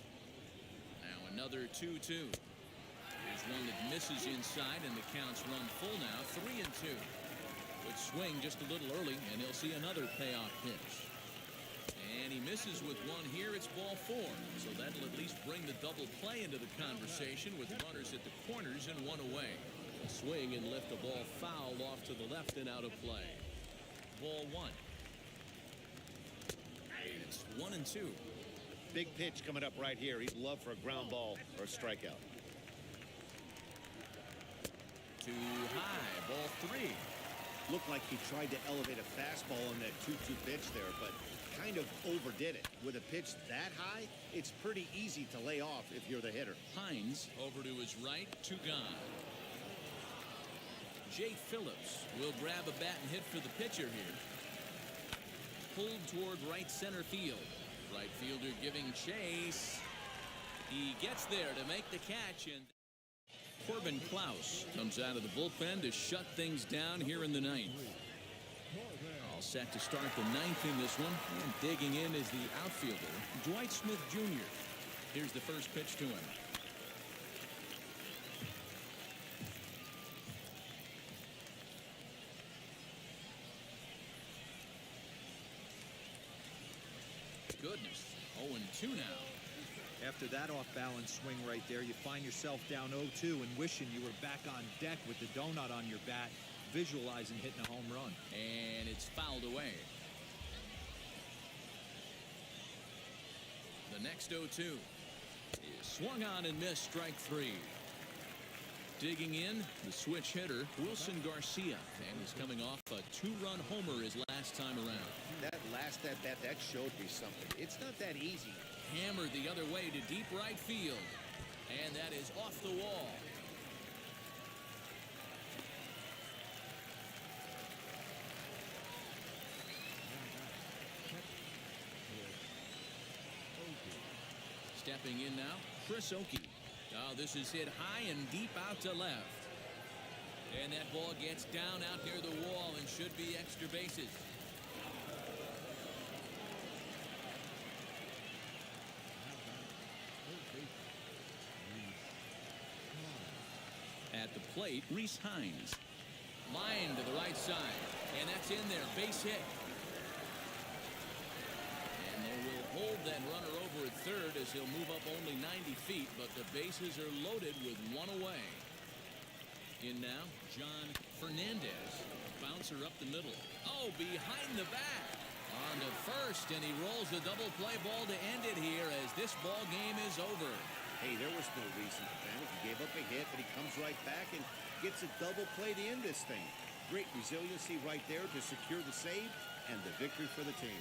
Speaker 2: Now another 2-2. Here's one that misses inside, and the count's run full now, 3-2. Good swing just a little early, and he'll see another payoff pitch. And he misses with one here. It's ball 4. So that'll at least bring the double play into the conversation with runners at the corners and one away.
Speaker 4: A swing and lift a ball foul off to the left and out of play.
Speaker 2: Ball 1. And it's 1-2.
Speaker 5: Big pitch coming up right here. He'd love for a ground ball or a strikeout.
Speaker 2: Too high. Ball 3.
Speaker 5: Looked like he tried to elevate a fastball on that 2-2 pitch there, but kind of overdid it. With a pitch that high, it's pretty easy to lay off if you're the hitter.
Speaker 2: Hines over to his right, 2 gone. Jay Phillips will grab a bat and hit for the pitcher here. Pulled toward right center field. Right fielder giving chase. He gets there to make the catch, and Corbin Klaus comes out of the bullpen to shut things down here in the 9th. All set to start the 9th in this one. And digging in is the outfielder, Dwight Smith Jr. Here's the first pitch to him. Goodness, 0-2 now.
Speaker 1: After that off-balance swing right there, you find yourself down 0-2 and wishing you were back on deck with the donut on your bat, visualizing hitting a home run.
Speaker 2: And it's fouled away. The next 0-2 is swung on and missed, strike 3. Digging in, the switch hitter, Wilson Garcia, and he's coming off a 2-run homer his last time around.
Speaker 5: That last at-bat, that showed me something. It's not that easy.
Speaker 2: Hammered the other way to deep right field. And that is off the wall. Stepping in now, Chris Oakey. Oh, this is hit high and deep out to left. And that ball gets down out near the wall and should be extra bases. At the plate, Reese Hines. Line to the right side. And that's in there. Base hit. And they will hold that runner over at third as he'll move up only 90 feet, but the bases are loaded with one away. In now, John Fernandez. Bouncer up the middle. Oh, behind the back. On to first, and he rolls the double play ball to end it here as this ball game is over.
Speaker 5: Hey, there was no reason to panic. He gave up a hit, but he comes right back and gets a double play to end this thing. Great resiliency right there to secure the save and the victory for the team.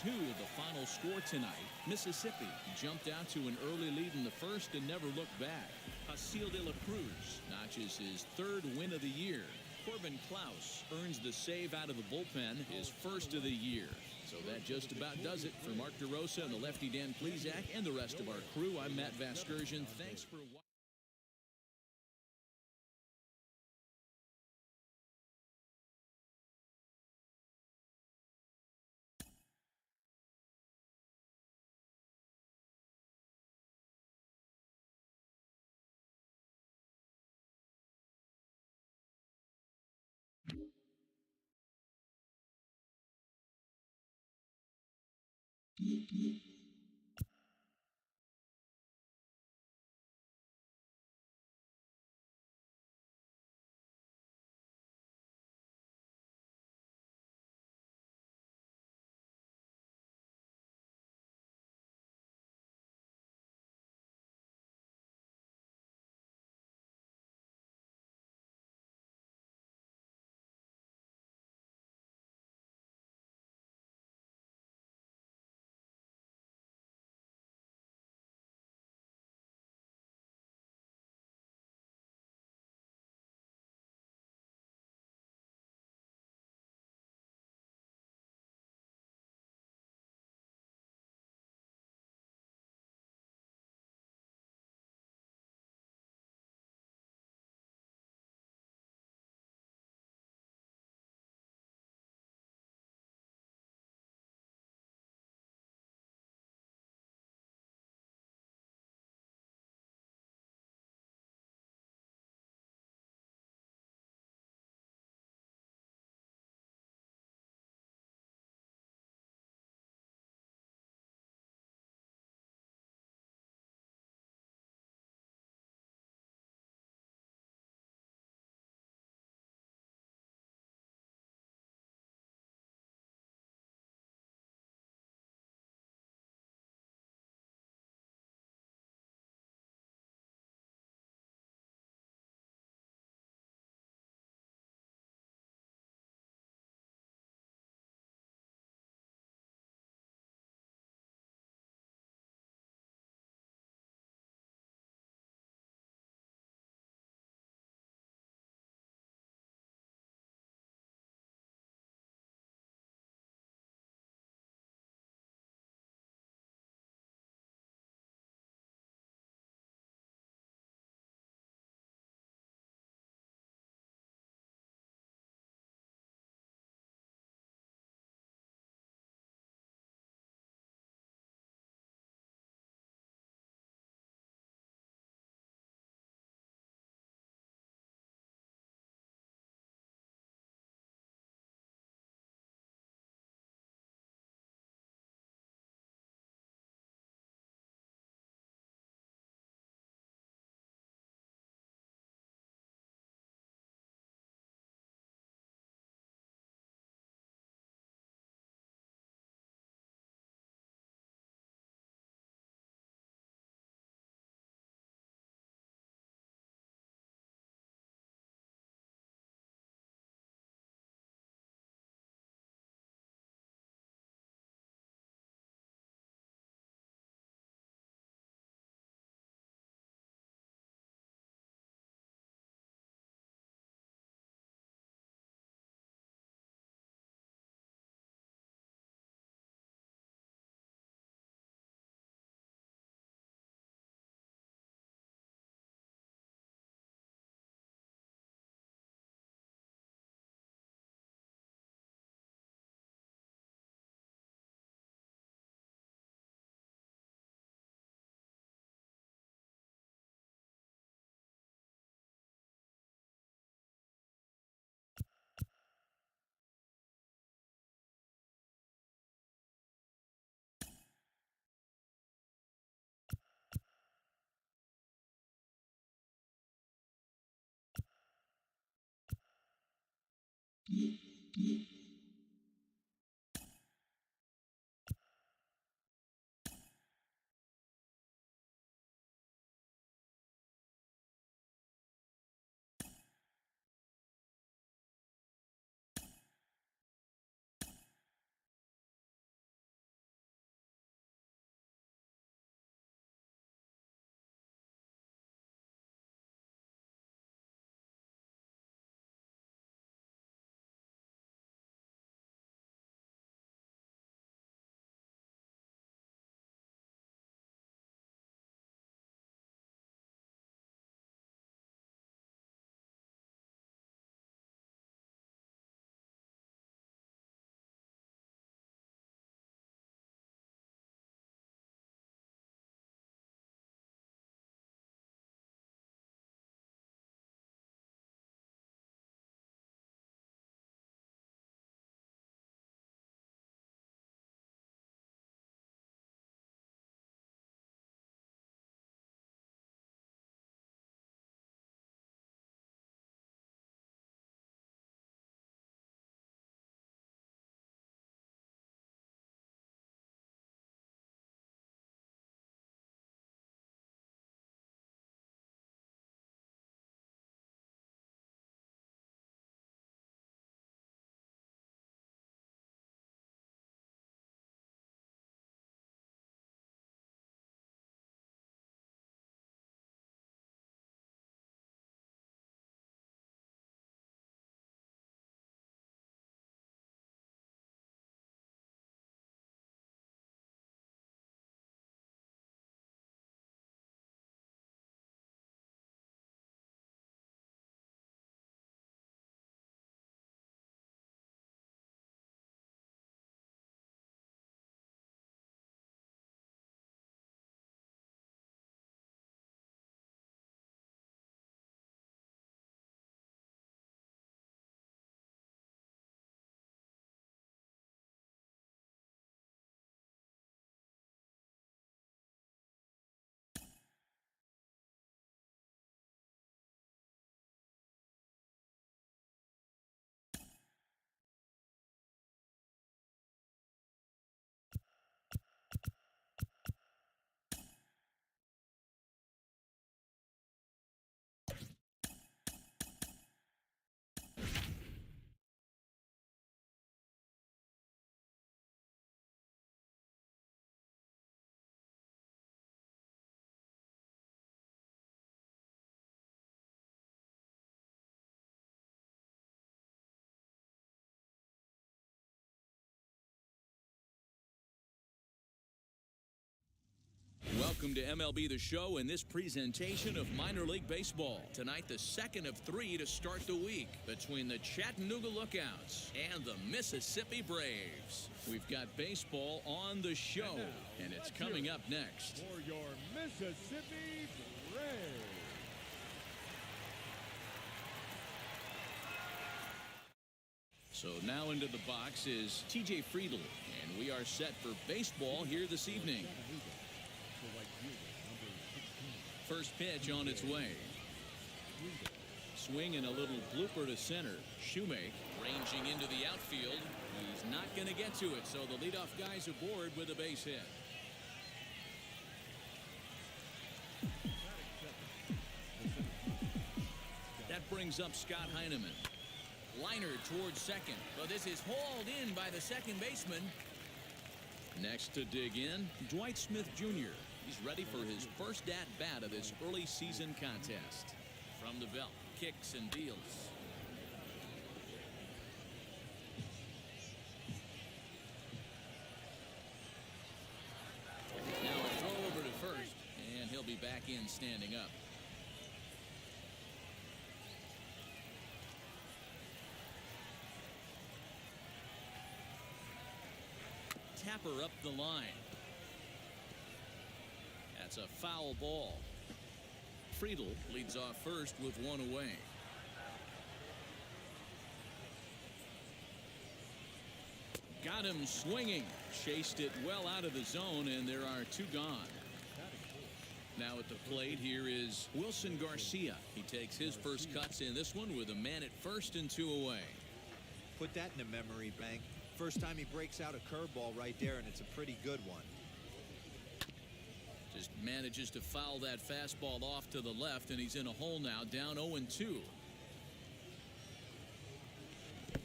Speaker 2: 5-2 the final score tonight. Mississippi jumped out to an early lead in the first and never looked back. Hasil de la Cruz notches his 3rd win of the year. Corbin Klaus earns the save out of the bullpen, his 1st of the year. So that just about does it. For Mark DeRosa and the lefty Dan Plesac and the rest of our crew, I'm Matt Vasgersian. Thanks for watching. Welcome to MLB The Show and this presentation of minor league baseball. Tonight, the second of 3 to start the week between the Chattanooga Lookouts and the Mississippi Braves. We've got baseball on the show, and it's coming up next.
Speaker 3: For your Mississippi Braves.
Speaker 2: So now into the box is TJ Friedl, and we are set for baseball here this evening. First pitch on its way. Swing and a little blooper to center. Shoemake ranging into the outfield. He's not going to get to it, so the leadoff guy's aboard with a base hit. That brings up Scott Heineman. Liner towards second, but this is hauled in by the second baseman. Next to dig in, Dwight Smith Jr. He's ready for his first at-bat of this early season contest. From the belt, kicks and deals. Now a throw over to first, and he'll be back in standing up. Tapper up the line. That's a foul ball. Friedl leads off first with one away. Got him swinging. Chased it well out of the zone, and there are 2 gone. Now at the plate here is Wilson Garcia. He takes his first cuts in this one with a man at first and 2 away.
Speaker 1: Put that in a memory bank. First time he breaks out a curveball right there, and it's a pretty good one.
Speaker 2: Just manages to foul that fastball off to the left, and he's in a hole now, down 0-2.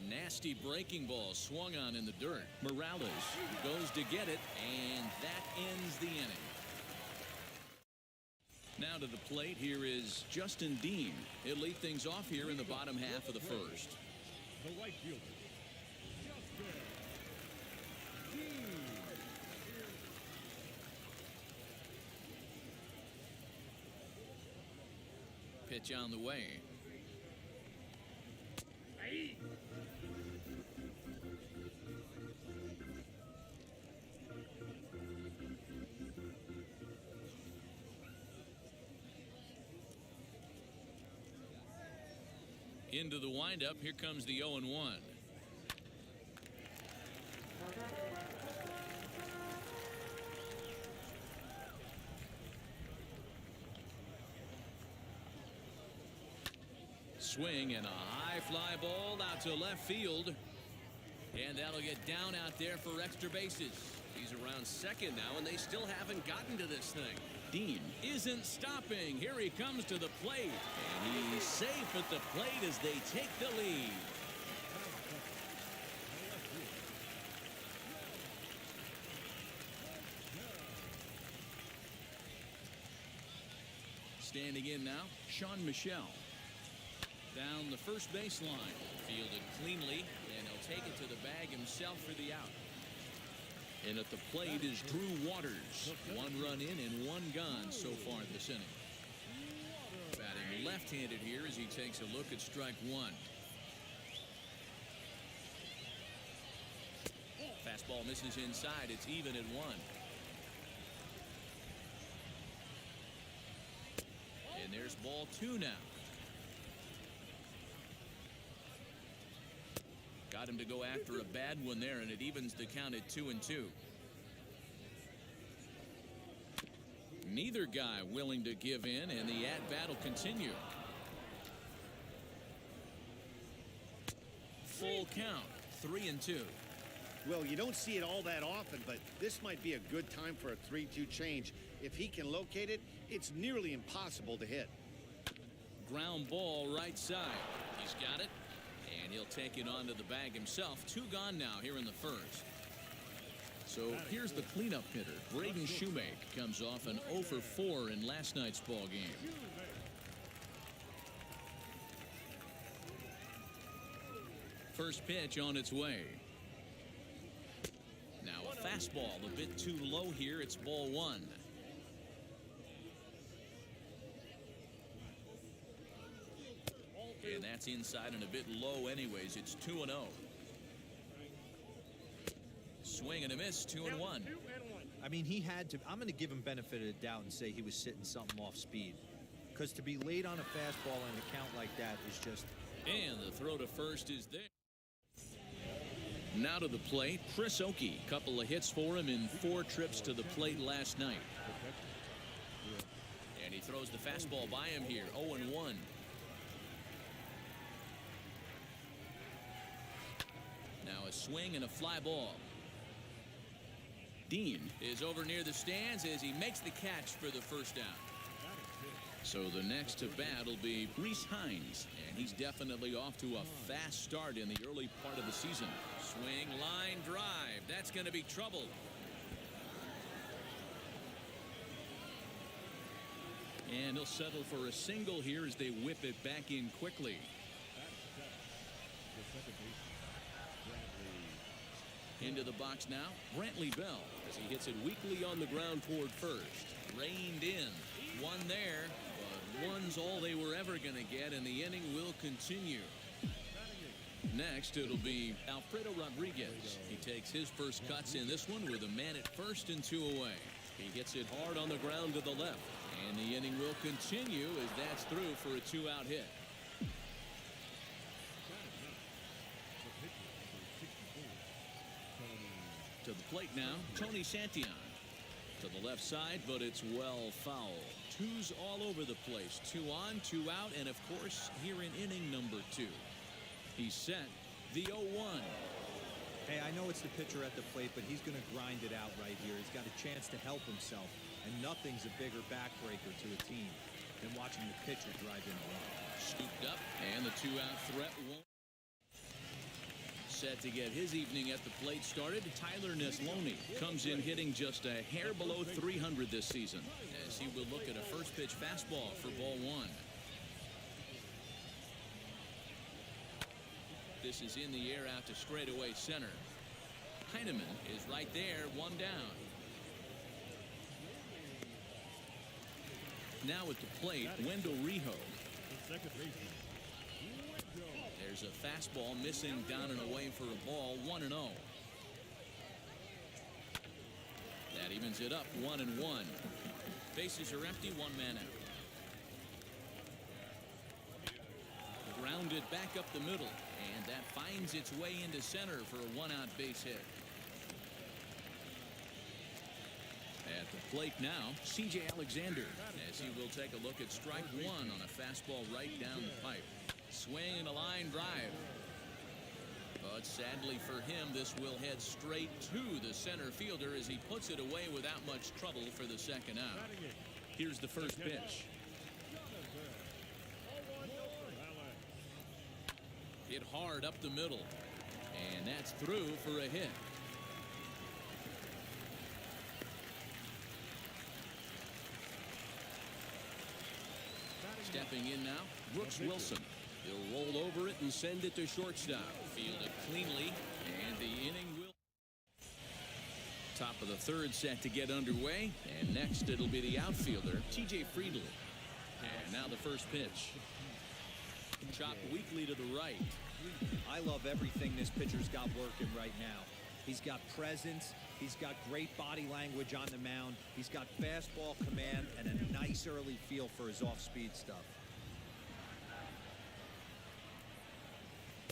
Speaker 2: Nasty breaking ball swung on in the dirt. Morales goes to get it, and that ends the inning. Now to the plate, here is Justin Dean. He'll lead things off here in the bottom half of the first.
Speaker 3: The right fielder, Justin Dean.
Speaker 2: Pitch on the way. Into the windup. Here comes the 0-1. Swing and a high fly ball out to left field. And that'll get down out there for extra bases. He's around second now, and they still haven't gotten to this thing. Dean isn't stopping. Here he comes to the plate. And he's safe at the plate as they take the lead. Standing in now, Sean Michel. Down the first baseline. Fielded cleanly, and he'll take it to the bag himself for the out. And at the plate is Drew Waters. 1 run in and 1 gone so far this inning. Batting left-handed here as he takes a look at strike 1. Fastball misses inside. It's even at 1. And there's ball 2 now. Got him to go after a bad one there, and it evens the count at 2-2. Neither guy willing to give in, and the at-bat will continue. Full count, 3-2.
Speaker 5: Well, you don't see it all that often, but this might be a good time for a 3-2 change. If he can locate it, it's nearly impossible to hit.
Speaker 2: Ground ball right side. He's got it. And he'll take it onto the bag himself. 2 gone now here in the first. So here's the cleanup hitter. Braden Shoemake comes off an 0 for 4 in last night's ball game. First pitch on its way. Now a fastball a bit too low here. It's ball 1. And that's inside and a bit low anyways. It's 2-0. Swing and a miss, 2-1.
Speaker 1: I mean, he had to. I'm going to give him benefit of the doubt and say he was sitting something off speed. Because to be late on a fastball and a count like that is just...
Speaker 2: And the throw to first is there. Now to the plate, Chris Oakey. Couple of hits for him in 4 trips to the plate last night. And he throws the fastball by him here, 0-1. Now a swing and a fly ball. Dean is over near the stands as he makes the catch for the first down. So the next to bat will be Reese Hines, and he's definitely off to a fast start in the early part of the season. Swing, line, drive. That's going to be trouble. And he'll settle for a single here as they whip it back in quickly. Into the box now, Brantley Bell, as he hits it weakly on the ground toward first. Reined in. One there, but one's all they were ever going to get, and the inning will continue. Next, it'll be Alfredo Rodriguez. He takes his first cuts in this one with a man at first and 2 away. He hits it hard on the ground to the left, and the inning will continue as that's through for a 2-out hit. To the plate now, Tony Santillan. To the left side, but it's well foul. 2's all over the place. 2 on, 2 out, and of course, here in inning number 2. He's set the 0-1.
Speaker 1: Hey, I know it's the pitcher at the plate, but he's going to grind it out right here. He's got a chance to help himself, and nothing's a bigger backbreaker to a team than watching the pitcher drive in a run.
Speaker 2: Scooped up, and the 2-out threat won't. Set to get his evening at the plate started, Tyler Neslony comes in hitting just a hair below 300 this season, as he will look at a first pitch fastball for ball 1. This is in the air out to straightaway center. Heineman is right there, 1 down. Now at the plate, Wendell Rijo. There's a fastball missing down and away for a ball, 1-0. That evens it up, 1-1. Bases are empty, 1 man out. Grounded back up the middle, and that finds its way into center for a 1-out base hit. At the plate now, C.J. Alexander, as he will take a look at strike 1 on a fastball right down the pipe. Swing and a line drive. But sadly for him, this will head straight to the center fielder as he puts it away without much trouble for the second out. Here's the first pitch. Hit hard up the middle. And that's through for a hit. Stepping in now, Brooks Wilson. He'll roll over it and send it to shortstop. Field it cleanly, and the inning will. Top of the third set to get underway, and next it'll be the outfielder, T.J. Friedl. And now the first pitch. Chopped weakly to the right.
Speaker 1: I love everything this pitcher's got working right now. He's got presence. He's got great body language on the mound. He's got fastball command and a nice early feel for his off-speed stuff.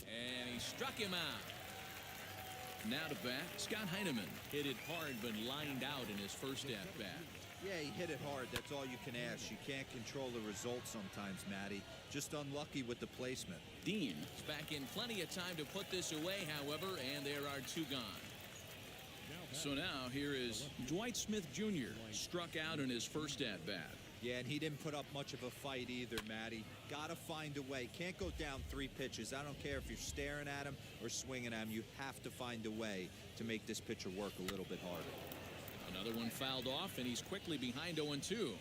Speaker 2: And he struck him out. Now to bat, Scott Heineman. Hit it hard but lined out in his first at-bat.
Speaker 1: Yeah, he hit it hard. That's all you can ask. You can't control the result sometimes, Matty. Just unlucky with the placement.
Speaker 2: Dean is back in plenty of time to put this away, however, and there are 2 gone. So now here is Dwight Smith Jr. struck out in his first at-bat.
Speaker 1: Yeah, and he didn't put up much of a fight either, Matty. Got to find a way. Can't go down 3 pitches. I don't care if you're staring at him or swinging at him. You have to find a way to make this pitcher work a little bit harder.
Speaker 2: Another one fouled off, and he's quickly behind 0-2.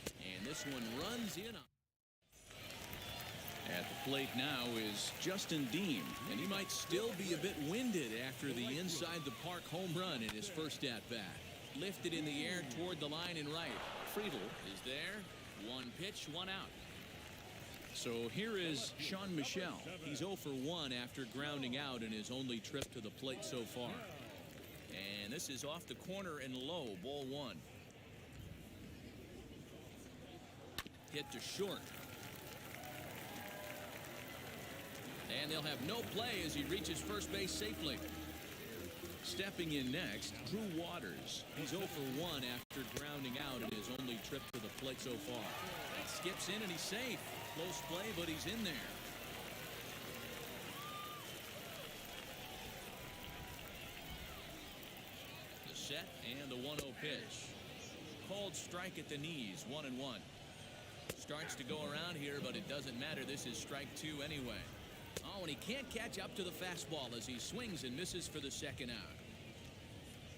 Speaker 2: And this one runs in. At the plate now is Justin Dean, and he might still be a bit winded after the inside the park home run in his first at-bat. Lifted in the air toward the line and right. Friedel is there. One pitch, one out. So here is Sean Michel. He's 0 for 1 after grounding out in his only trip to the plate so far. And this is off the corner and low, ball 1. Hit to short. And they'll have no play as he reaches first base safely. Stepping in next, Drew Waters. He's 0 for 1 after grounding out in his only trip to the plate so far. Skips in and he's safe. Close play, but he's in there. The set and the 1-0 pitch. Called strike at the knees, 1-1. Starts to go around here, but it doesn't matter. This is strike 2 anyway. Oh, and he can't catch up to the fastball as he swings and misses for the second out.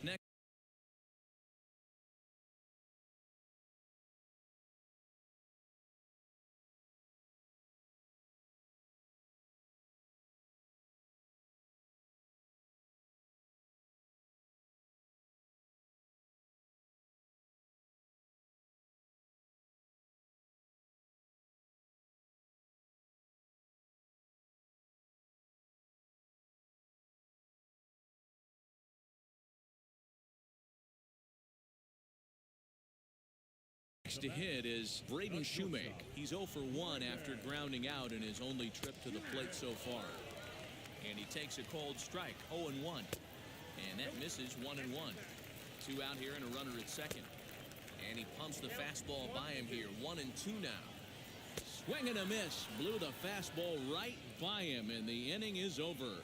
Speaker 2: Next. To hit is Braden Shoemake. He's 0 for 1 after grounding out in his only trip to the plate so far. And he takes a cold strike, 0-1. And that misses 1-1. 2 out here and a runner at second. And he pumps the fastball by him here, 1-2 now. Swing and a miss. Blew the fastball right by him, and the inning is over.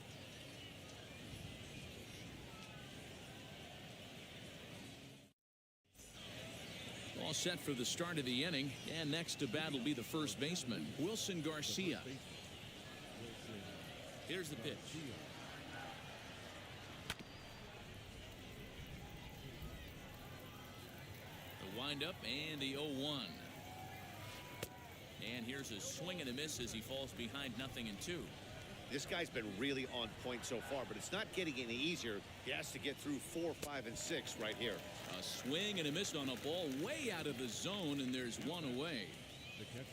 Speaker 2: All set for the start of the inning, and next to bat will be the first baseman, Wilson Garcia. Here's the pitch. The windup and the 0-1. And here's a swing and a miss as he falls behind 0-2.
Speaker 5: This guy's been really on point so far, but it's not getting any easier. He has to get through 4, 5, and 6 right here.
Speaker 2: A swing and a miss on a ball way out of the zone, and there's one away.
Speaker 3: The catcher,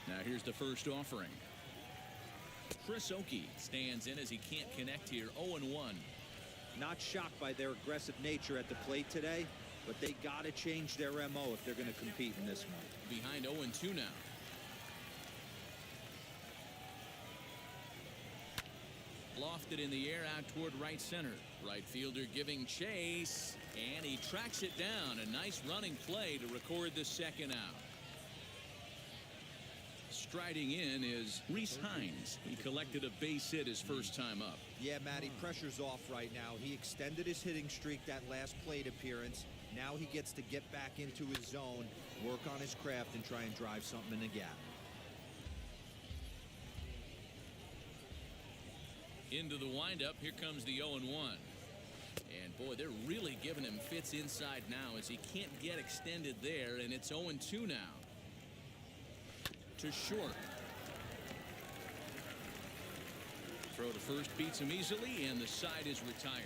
Speaker 2: Now here's the first offering. Chris Oakey stands in as he can't connect here, 0-1.
Speaker 1: Not shocked by their aggressive nature at the plate today, but they got to change their MO if they're going to compete in this one.
Speaker 2: Behind 0-2 now. Lofted in the air out toward right center. Right fielder giving chase, and he tracks it down. A nice running play to record the second out. Striding in is Reese Hines. He collected a base hit his first time up.
Speaker 1: Yeah, Matty, pressure's off right now. He extended his hitting streak that last plate appearance. Now he gets to get back into his zone, work on his craft, and try and drive something in the gap.
Speaker 2: Into the windup. Here comes the 0-1. And boy, they're really giving him fits inside now as he can't get extended there, and it's 0-2 now. To short. Throw to first beats him easily, and the side is retired.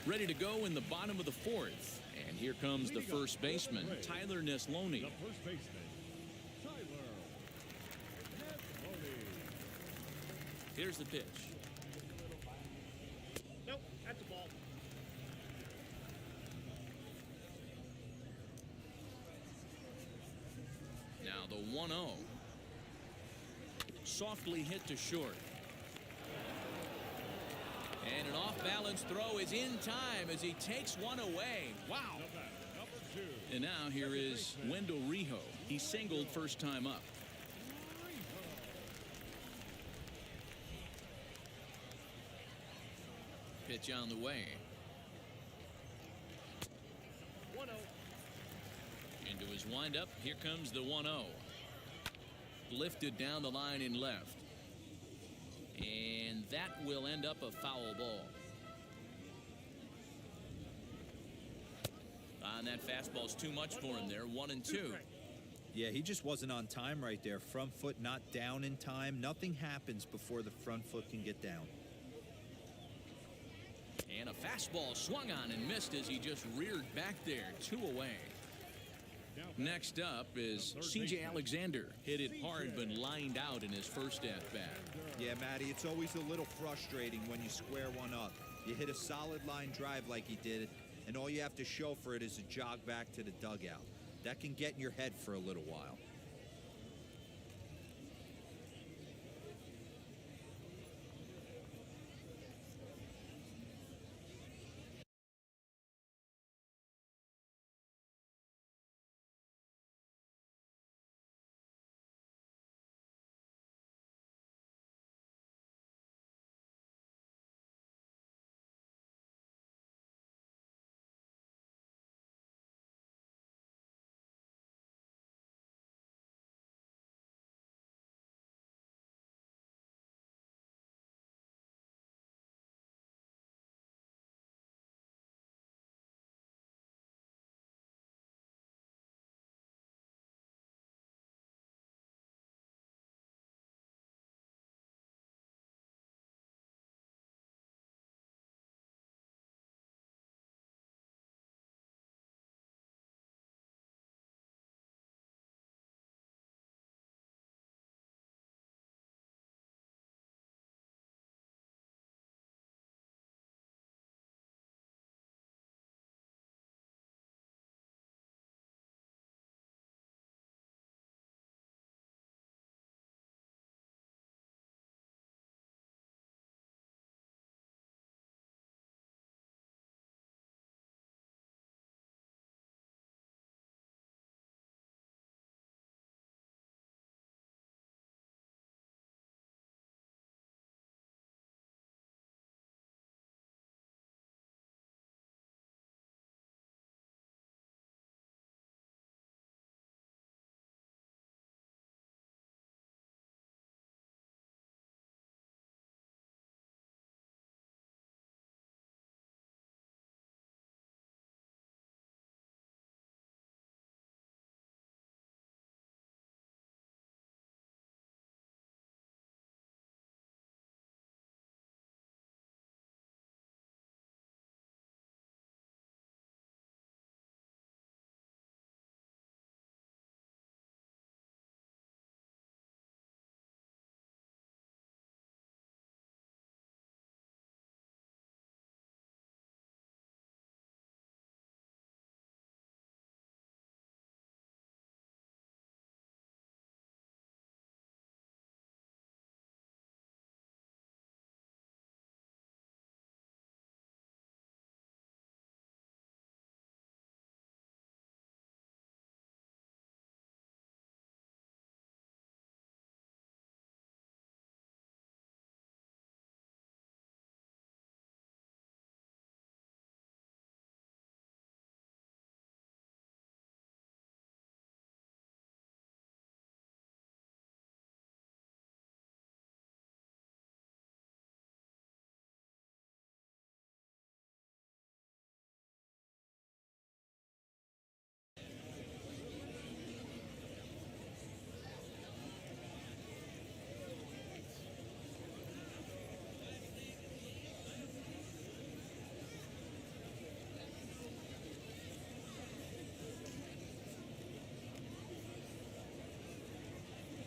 Speaker 2: Ready to go in the bottom of the fourth. And here comes the first baseman, Tyler Neslony.
Speaker 3: the first baseman, Tyler Neslony.
Speaker 2: Here's the pitch.
Speaker 7: Nope, that's a ball.
Speaker 2: Now the 1-0. Softly hit to short. And an off-balance throw is in time as he takes one away. Wow.
Speaker 3: Number 2.
Speaker 2: And now here is Wendell Rijo. He singled first time up. Pitch on the way.
Speaker 7: 1-0.
Speaker 2: Into his windup. Here comes the 1-0. Lifted down the line in left. And that will end up a foul ball. And that fastball's too much for him there. 1-2.
Speaker 1: Yeah, he just wasn't on time right there. Front foot not down in time. Nothing happens before the front foot can get down.
Speaker 2: And a fastball swung on and missed as he just reared back there. 2 away. Next up is C.J. Alexander. Hit it hard but lined out in his first at-bat.
Speaker 1: Yeah, Matty, it's always a little frustrating when you square one up. You hit a solid line drive like he did, and all you have to show for it is a jog back to the dugout. That can get in your head for a little while.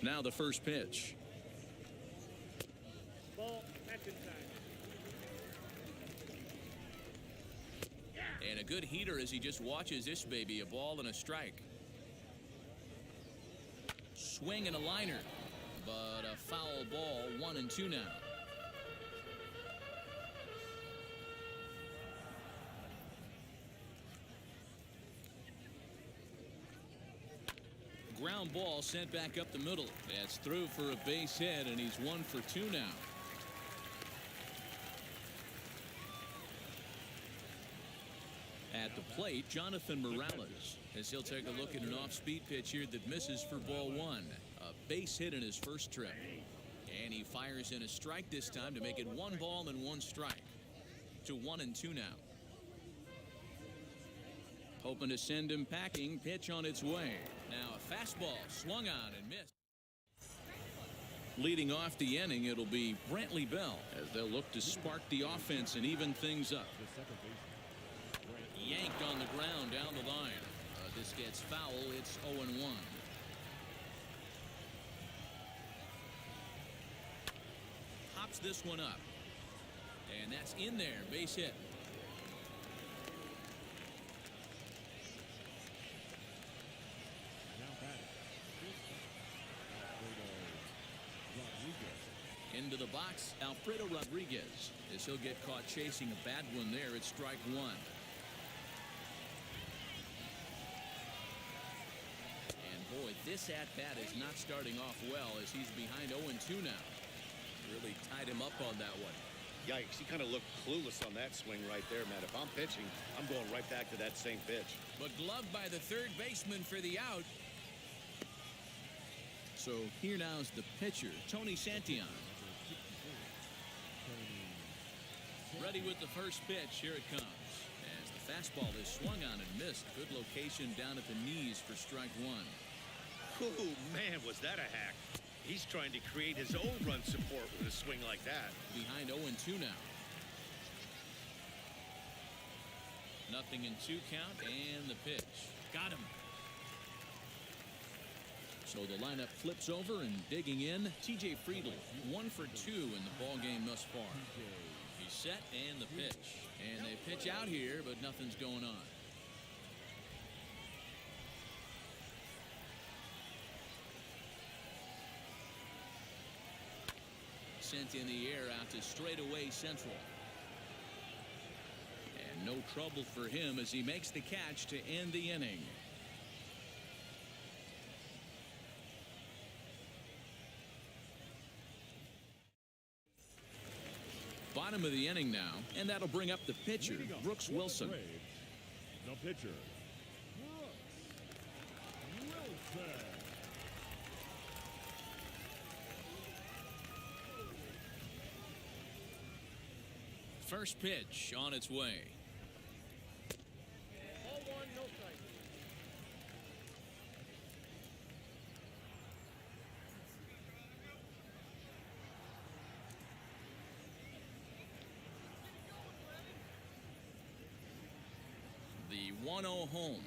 Speaker 2: Now the first pitch.
Speaker 7: Ball. That's inside.
Speaker 2: And a good heater as he just watches this baby. A ball and a strike. Swing and a liner. But a foul ball. 1-2 now. Ground ball sent back up the middle. That's through for a base hit, and he's 1 for 2 now. At the plate, Jonathan Morales, as he'll take a look at an off-speed pitch here that misses for ball 1. A base hit in his first trip. And he fires in a strike this time to make it 1 ball and 1 strike. To 1-2 now. Hoping to send him packing. Pitch on its way. Now a fastball swung on and missed. Leading off the inning, it'll be Brantley Bell as they'll look to spark the offense and even things up. Yanked on the ground down the line. This gets foul. It's 0-1. Pops this one up. And that's in there. Base hit. Into the box, Alfredo Rodriguez, as he'll get caught chasing a bad one there. It's strike one. And boy, this at-bat is not starting off well as he's behind 0-2 now. Really tied him up on that one.
Speaker 5: Yikes, he kind of looked clueless on that swing right there, man. If I'm pitching, I'm going right back to that same pitch.
Speaker 2: But gloved by the third baseman for the out. So here now's the pitcher, Tony Santillan. Ready with the first pitch. Here it comes. As the fastball is swung on and missed. Good location down at the knees for strike one.
Speaker 5: Oh, man, was that a hack. He's trying to create his own run support with a swing like that.
Speaker 2: Behind 0-2 now. Nothing in 2 count and the pitch. Got him. So the lineup flips over and digging in. T.J. Friedl, 1 for 2 in the ball game thus far. He's set and the pitch. And they pitch out here, but nothing's going on. Sent in the air out to straightaway central. And no trouble for him as he makes the catch to end the inning. Bottom of the inning now, and that'll bring up the pitcher, Brooks Wilson.
Speaker 3: The pitcher, Brooks Wilson.
Speaker 2: First pitch on its way.
Speaker 7: Ball 1, no strike.
Speaker 2: The 1-0 home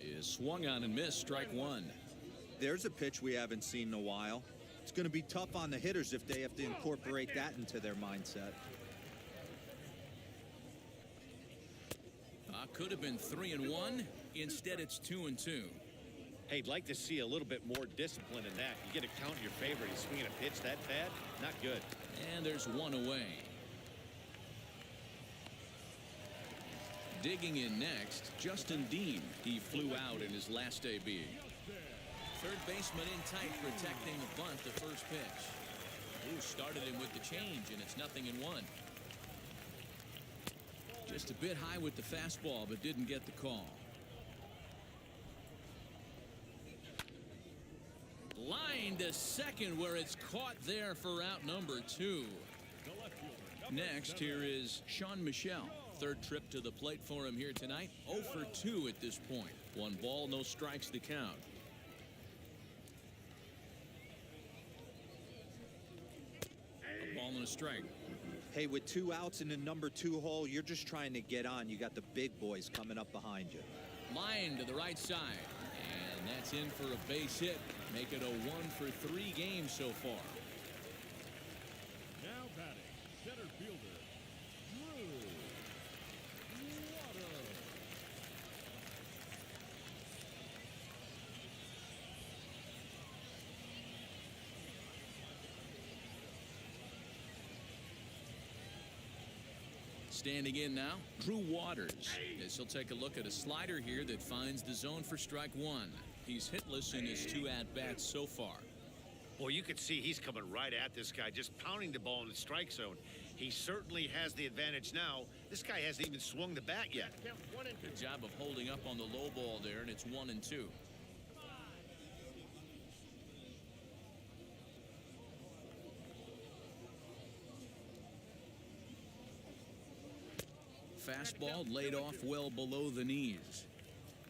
Speaker 2: is swung on and missed. Strike one.
Speaker 1: There's a pitch we haven't seen in a while. It's going to be tough on the hitters if they have to incorporate that into their mindset.
Speaker 2: Could have been 3-1. Instead, it's 2-2.
Speaker 5: Hey, I'd like to see a little bit more discipline in that. You get a count in your favor. He's swinging a pitch that bad. Not good.
Speaker 2: And there's one away. Digging in next, Justin Dean. He flew out in his last AB. Third baseman in tight, protecting the bunt, the first pitch. Ooh, started him with the change, and it's 0-1. Just a bit high with the fastball, but didn't get the call. Line to second, where it's caught there for out number 2. Next, here is Sean Michel. Third trip to the plate for him here tonight. 0 for 2 at this point. 1 ball, no strikes to count. A ball and a strike.
Speaker 1: Hey, with 2 outs in the number 2 hole, you're just trying to get on. You got the big boys coming up behind you.
Speaker 2: Line to the right side. And that's in for a base hit. Make it a 1 for 3 game so far.
Speaker 3: Now batting, center fielder, Drew Water.
Speaker 2: Standing in now, Drew Waters, as he'll take a look at a slider here that finds the zone for strike one. He's hitless in his 2 at-bats so far.
Speaker 5: Well, you can see he's coming right at this guy, just pounding the ball in the strike zone. He certainly has the advantage now. This guy hasn't even swung the bat yet.
Speaker 7: Count 1 and 2.
Speaker 2: Good job of holding up on the low ball there, and it's 1-2. Fastball laid off well below the knees.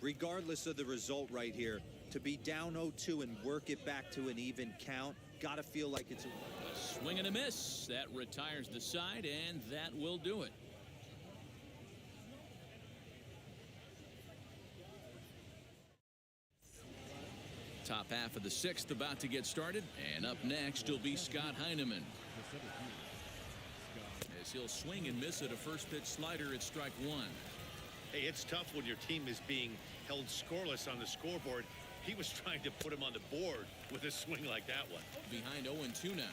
Speaker 1: Regardless of the result right here, to be down 0-2 and work it back to an even count, got to feel like it's
Speaker 2: A swing and a miss. That retires the side, and that will do it. Top half of the sixth about to get started, and up next will be Scott Heineman. As he'll swing and miss at a first pitch slider at strike one.
Speaker 8: Hey, it's tough when your team is being held scoreless on the scoreboard. He was trying to put him on the board with a swing like that one.
Speaker 2: Behind 0-2 now.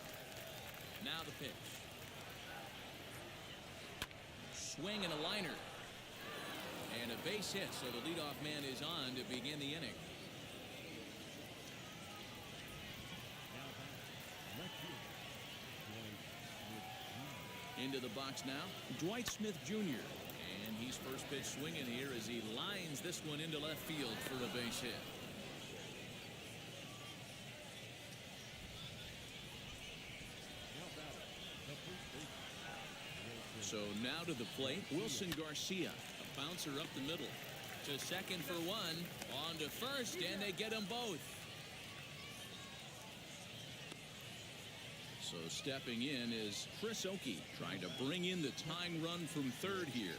Speaker 2: Now the pitch. Swing and a liner. And a base hit, so the leadoff man is on to begin the inning. Into the box now, Dwight Smith Jr. And he's first pitch swinging here as he lines this one into left field for a base hit. So now to the plate, Wilson Garcia. A bouncer up the middle. To second for one. On to first, and they get them both. So stepping in is Chris Oakey, trying to bring in the tying run from third here.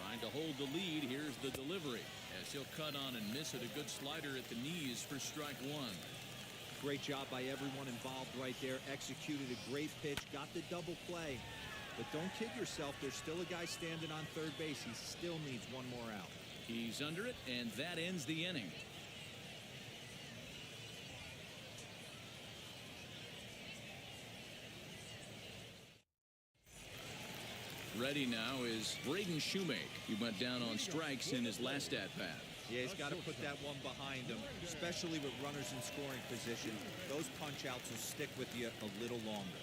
Speaker 2: Trying to hold the lead. Here's the delivery as he'll cut on and miss it. A good slider at the knees for strike one.
Speaker 1: great job by everyone involved right there. Executed a great pitch, got the double play. But don't kid yourself, there's still a guy standing on third base. He still needs one more out.
Speaker 2: He's under it, and that ends the inning. Ready now is Braden Shoemake. He went down on strikes in his last at-bat.
Speaker 1: Yeah, he's got to put that one behind him, especially with runners in scoring position. Those punch-outs will stick with you a little longer.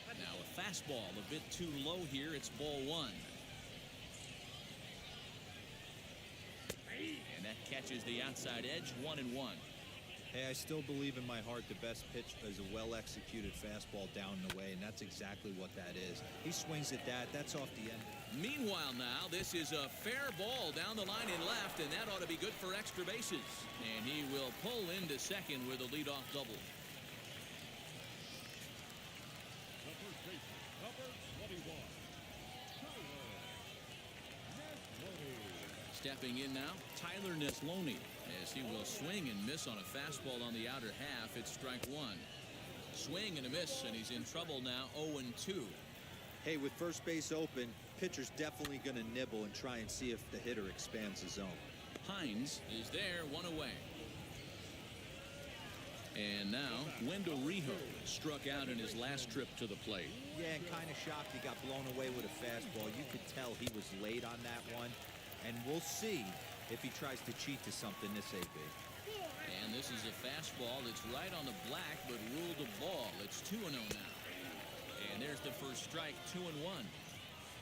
Speaker 2: Now a fastball a bit too low here. It's ball one. And that catches the outside edge, 1-1.
Speaker 1: Hey, I still believe in my heart the best pitch is a well-executed fastball down and away, and that's exactly what that is. He swings at that. That's off the end.
Speaker 2: Meanwhile now, this is a fair ball down the line and left, and that ought to be good for extra bases. And he will pull into second with a leadoff double. Stepping in now, Tyler Neslony, as he will swing and miss on a fastball on the outer half. It's strike one. Swing and a miss, and he's in trouble now, 0-2.
Speaker 1: Hey, with first base open, pitcher's definitely going to nibble and try and see if the hitter expands his zone.
Speaker 2: Hines is there, one away. And now, Wendell Rijo struck out in his last trip to the plate.
Speaker 1: Yeah, and kind of shocked he got blown away with a fastball. You could tell he was late on that one. And we'll see if he tries to cheat to something this AB.
Speaker 2: And this is a fastball that's right on the black, but ruled a ball. It's 2-0 now. And there's the first strike, 2-1.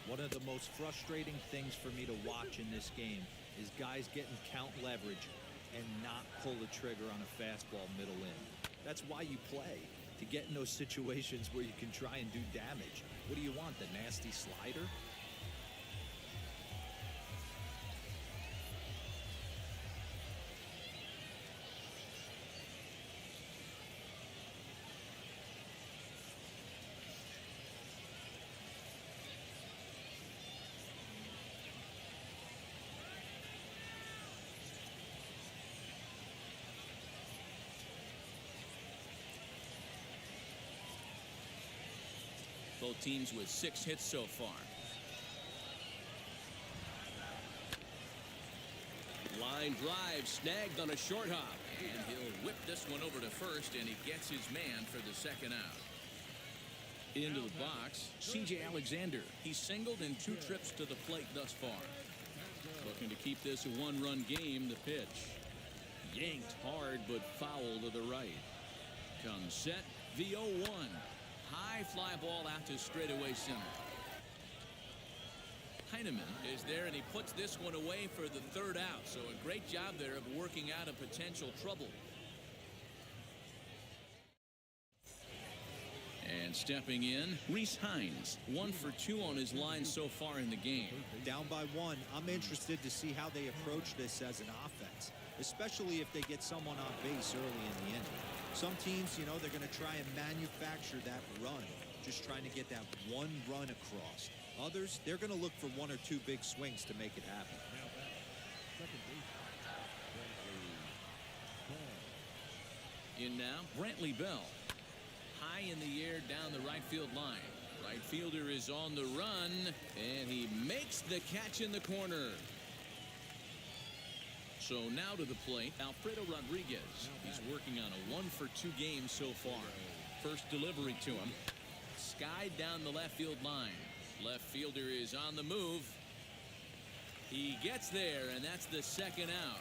Speaker 1: One of the most frustrating things for me to watch in this game is guys getting count leverage and not pull the trigger on a fastball middle in. That's why you play, to get in those situations where you can try and do damage. What do you want, the nasty slider?
Speaker 2: Both teams with 6 hits so far. Line drive snagged on a short hop. And he'll whip this one over to first, and he gets his man for the second out. Into the box, C.J. Alexander. He's singled in 2 trips to the plate thus far. Looking to keep this a one-run game. The pitch. Yanked hard, but foul to the right. Comes set. The 0-1. High fly ball out to straightaway center. Heineman is there, and he puts this one away for the third out. So a great job there of working out a potential trouble. And stepping in, Reese Hines, 1 for 2 on his line so far in the game.
Speaker 1: Down by 1, I'm interested to see how they approach this as an offense, especially if they get someone on base early in the inning. Some teams, you know, they're going to try and manufacture that run, just trying to get that one run across. Others, they're going to look for 1 or 2 big swings to make it happen.
Speaker 2: In now, Brantley Bell. High in the air down the right field line. Right fielder is on the run, and he makes the catch in the corner. So now to the plate, Alfredo Rodriguez. He's working on a 1 for 2 game so far. First delivery to him. Skied down the left field line. Left fielder is on the move. He gets there, and that's the second out.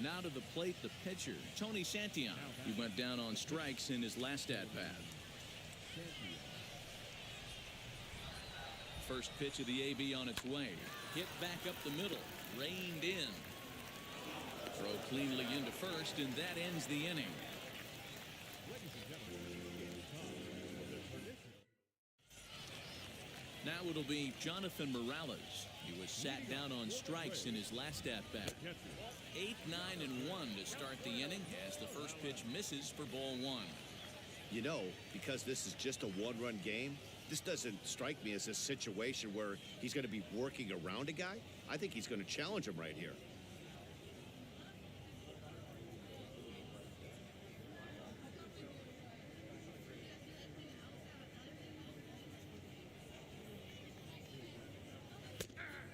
Speaker 2: Now to the plate, the pitcher, Tony Santillan. He went down on strikes in his last at-bat. First pitch of the AB on its way. Hit back up the middle. Reined in. Throw cleanly into first, and that ends the inning. Now it'll be Jonathan Morales. He was sat down on strikes in his last at-bat. 8, 9, and 1 to start the inning as the first pitch misses for ball 1.
Speaker 5: You know, because this is just a one-run game, this doesn't strike me as a situation where he's going to be working around a guy. I think he's going to challenge him right here.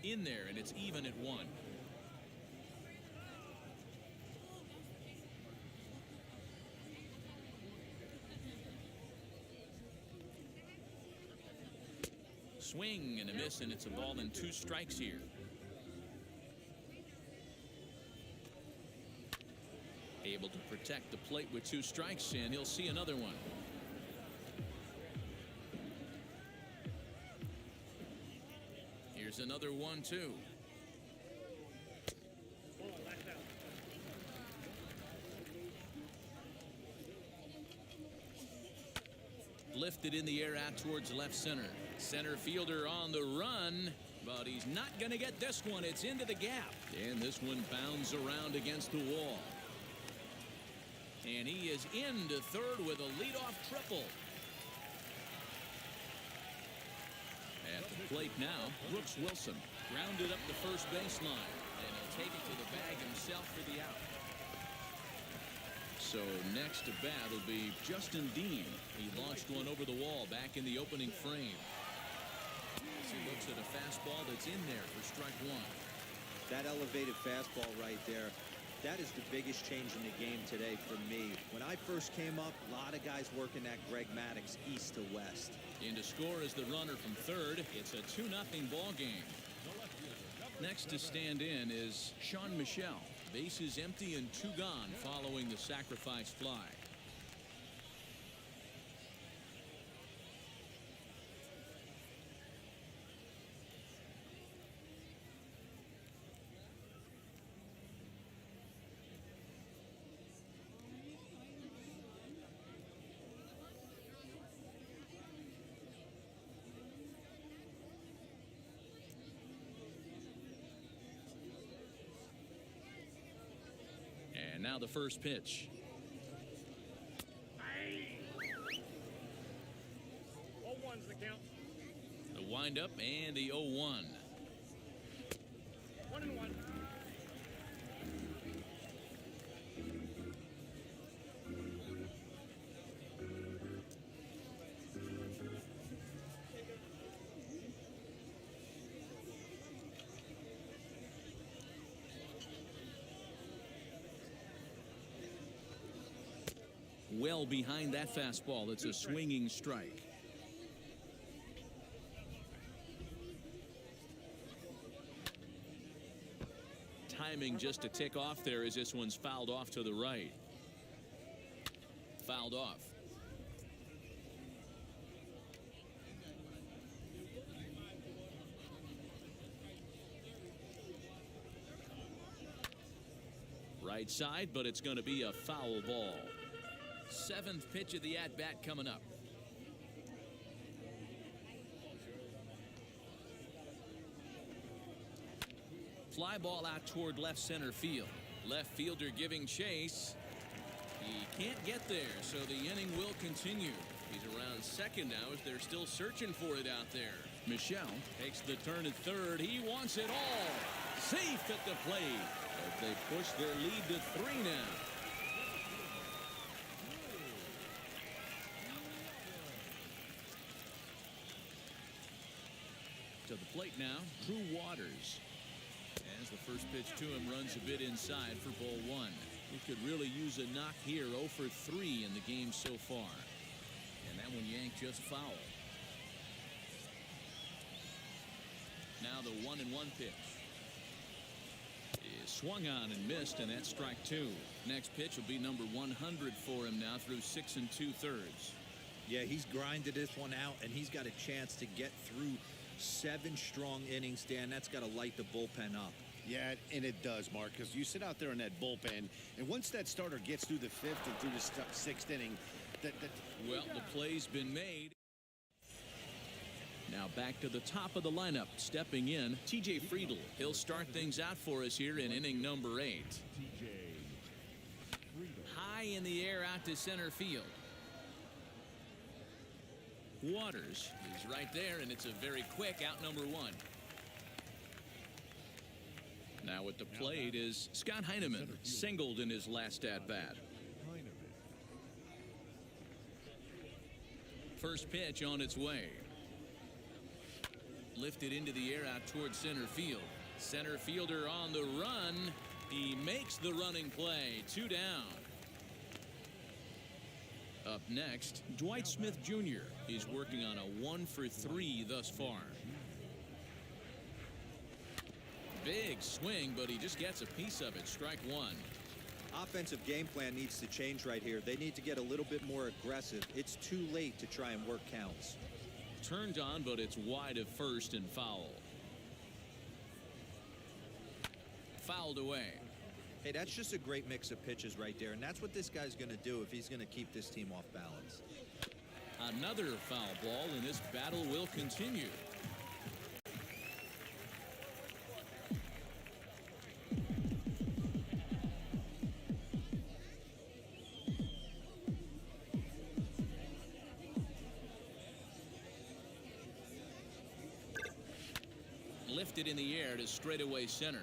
Speaker 2: In there, and it's even at 1. Swing and a miss, and it's a ball and 2 strikes here. Able to protect the plate with 2 strikes, and he'll see another one. Here's another 1-2. Lifted in the air out towards left center. Center fielder on the run, but he's not going to get this one. It's into the gap, and this one bounds around against the wall. And he is into third with a leadoff triple. At the plate now, Brooks Wilson grounded up the first baseline, and he'll take it to the bag himself for the out. So next to bat will be Justin Dean. He launched one over the wall back in the opening frame. As he looks at a fastball that's in there for strike 1.
Speaker 1: That elevated fastball right there, that is the biggest change in the game today for me. When I first came up, a lot of guys working that Greg Maddux east to west.
Speaker 2: In to score is the runner from third. It's a 2-0 ball game. Next to stand in is Sean Michel. Bases empty and 2 gone following the sacrifice fly. And now the first pitch.
Speaker 7: 0-1's the count.
Speaker 2: The windup and the 0-1.
Speaker 7: 1-1.
Speaker 2: Well behind that fastball. It's a swinging strike. Timing just to tick off there as this one's fouled off to the right. Fouled off. Right side, but it's going to be a foul ball. 7th pitch of the at-bat coming up. Fly ball out toward left center field. Left fielder giving chase. He can't get there, so the inning will continue. He's around second now as they're still searching for it out there. Michelle takes the turn at third. He wants it all. Safe at the plate. As they push their lead to 3 now. To the plate now, Drew Waters. As the first pitch to him runs a bit inside for ball 1. He could really use a knock here. 0 for 3 in the game so far. And that one yanked just foul. Now the 1-1 pitch is swung on and missed, and that's strike 2. Next pitch will be number 100 for him now through 6 2/3.
Speaker 1: Yeah, he's grinded this one out, and he's got a chance to get through 7 strong innings, Dan. That's got to light the bullpen up.
Speaker 5: Yeah, and it does, Mark, because you sit out there in that bullpen, and once that starter gets through the 5th and through the 6th inning,
Speaker 2: well, the play's been made. Now back to the top of the lineup. Stepping in, TJ Friedl. He'll start things out for us here in inning number 8. High in the air out to center field. Waters is right there, and it's a very quick out number 1. Now at the plate is Scott Heineman, singled in his last at-bat. First pitch on its way. Lifted into the air out towards center field. Center fielder on the run. He makes the running play. 2 down. Up next, Dwight Smith Jr. He's working on a 1 for 3 thus far. Big swing, but he just gets a piece of it. Strike 1.
Speaker 1: Offensive game plan needs to change right here. They need to get a little bit more aggressive. It's too late to try and work counts.
Speaker 2: Turned on, but it's wide of first and foul. Fouled away.
Speaker 1: Hey, that's just a great mix of pitches right there, and that's what this guy's going to do if he's going to keep this team off balance.
Speaker 2: Another foul ball, and this battle will continue. Lifted in the air to straightaway center.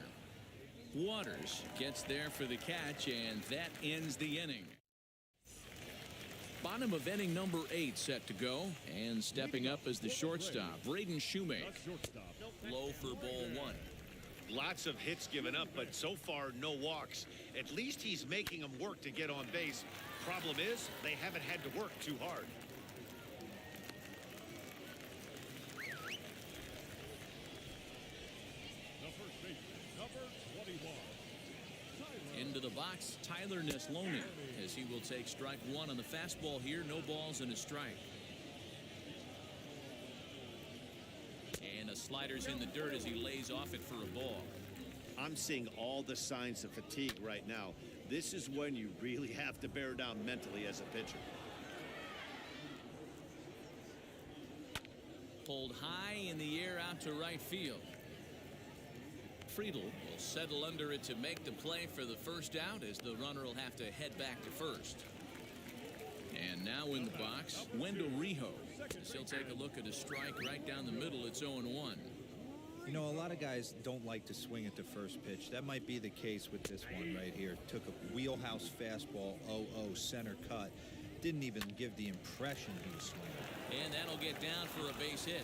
Speaker 2: Waters gets there for the catch, and that ends the inning. Bottom of inning number 8 set to go, and stepping up as the shortstop, Braden Shoemake. Low for ball 1.
Speaker 8: Lots of hits given up, but so far no walks. At least he's making them work to get on base. Problem is, they haven't had to work too hard.
Speaker 2: Into the box, Tyler Neslony, as he will take strike 1 on the fastball here. No balls and a strike. And a slider's in the dirt as he lays off it for a ball.
Speaker 5: I'm seeing all the signs of fatigue right now. This is when you really have to bear down mentally as a pitcher.
Speaker 2: Pulled high in the air out to right field. Friedl will settle under it to make the play for the first out, as the runner will have to head back to first. And now in the box, Wendell Rijo. He'll take a look at a strike right down the middle. It's 0-1.
Speaker 1: You know, a lot of guys don't like to swing at the first pitch. That might be the case with this one right here. Took a wheelhouse fastball, 0-0 center cut. Didn't even give the impression he was swinging.
Speaker 2: And that'll get down for a base hit.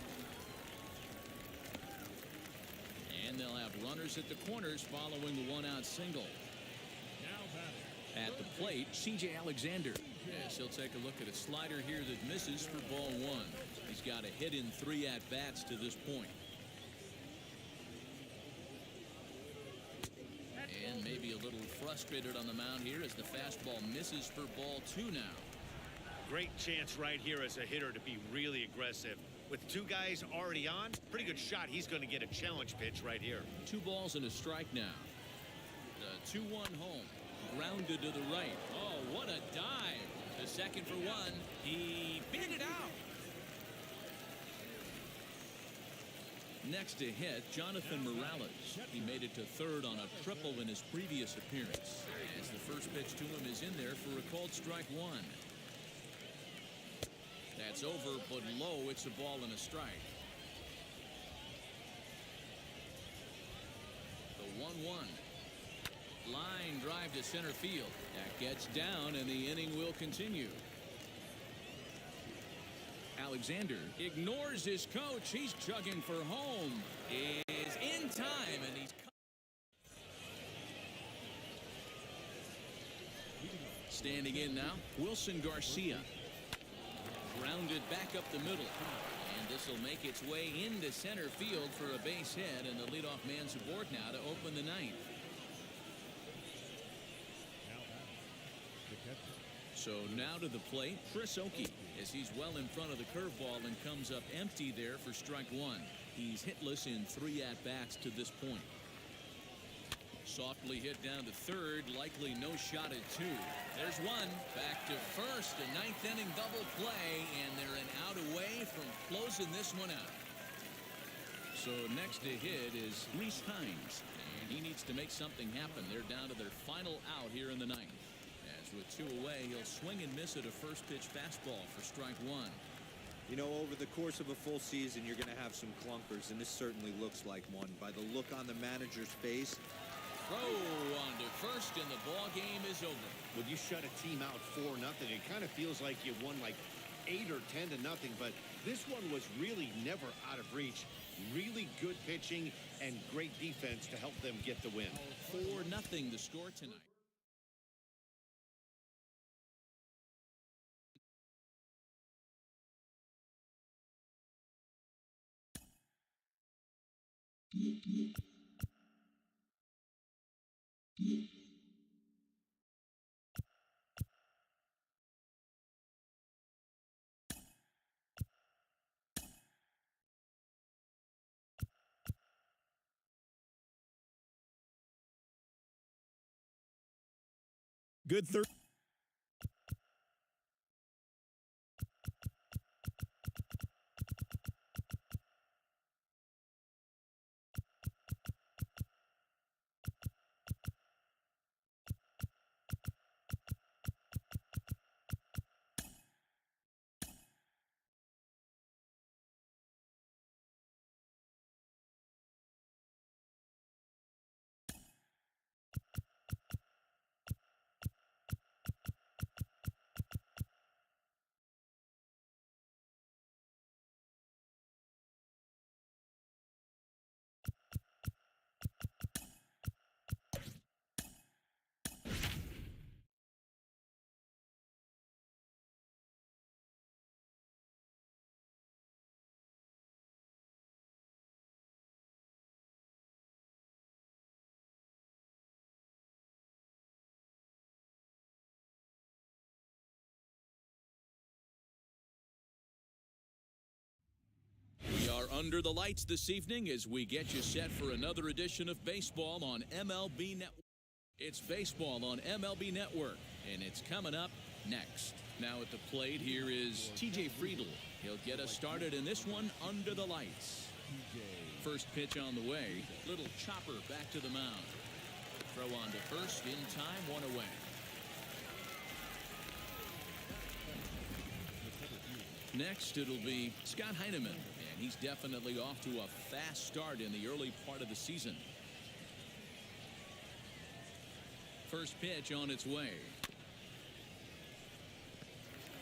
Speaker 2: And they'll have runners at the corners following the 1-out single. At the plate, C.J. Alexander. Yes, he'll take a look at a slider here that misses for ball 1. He's got a hit in 3 at-bats to this point. And maybe a little frustrated on the mound here as the fastball misses for ball 2 now.
Speaker 8: Great chance right here as a hitter to be really aggressive. With 2 guys already on, pretty good shot. He's going to get a challenge pitch right here.
Speaker 2: 2 balls and a strike now. The 2-1 home. grounded to the right. Oh, what a dive. The second for one. He beat it out. Next to hit, Jonathan Morales. He made it to third on a triple in his previous appearance. As the first pitch to him is in there for a called strike one. That's over, but low. It's a ball and a strike. The 1-1. Line drive to center field. That gets down, and the inning will continue. Alexander ignores his coach. He's chugging for home. Is in time, and he's standing in now. Wilson Garcia grounded back up the middle, and this will make its way into center field for a base hit, and the leadoff man's aboard now to open the ninth. So now to the plate, Chris Oakey, as he's well in front of the curveball and comes up empty there for strike one. He's hitless in 3 at-bats to this point. Softly hit down to third, likely no shot at 2. There's one. Back to first, a 9th inning double play, and they're an out away from closing this one out. So next to hit is Reese Hines, and he needs to make something happen. They're down to their final out here in the ninth. With 2 away, he'll swing and miss at a first pitch fastball for strike one.
Speaker 1: You know, over the course of a full season, you're going to have some clunkers, and this certainly looks like one. By the look on the manager's face.
Speaker 2: Throw on to first, and the ball game is over.
Speaker 5: When you shut a team out 4-0, it kind of feels like you won like 8 or 10-0, but this one was really never out of reach. Really good pitching and great defense to help them get the win.
Speaker 2: 4-0 the score tonight.
Speaker 6: Good third. We are under the lights this evening as we get you set for another edition of baseball on MLB Network. It's baseball on MLB Network, and it's coming up next. Now at the plate, here is TJ Friedl. He'll get us started in this one under the lights. First pitch on the way. Little chopper back to the mound. Throw on to first, in time, 1 away. Next, it'll be Scott Heineman, and he's definitely off to a fast start in the early part of the season. First pitch on its way.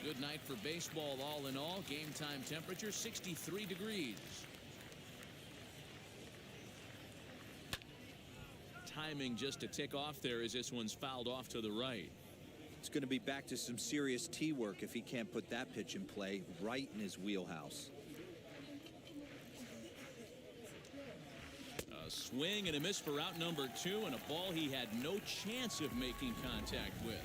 Speaker 6: Good night for baseball all in all. Game time temperature 63 degrees. Timing just to tick off there as this one's fouled off to the right.
Speaker 1: It's going to be back to some serious tee work if he can't put that pitch in play right in his wheelhouse.
Speaker 2: A swing and a miss for out number 2, and a ball he had no chance of making contact with.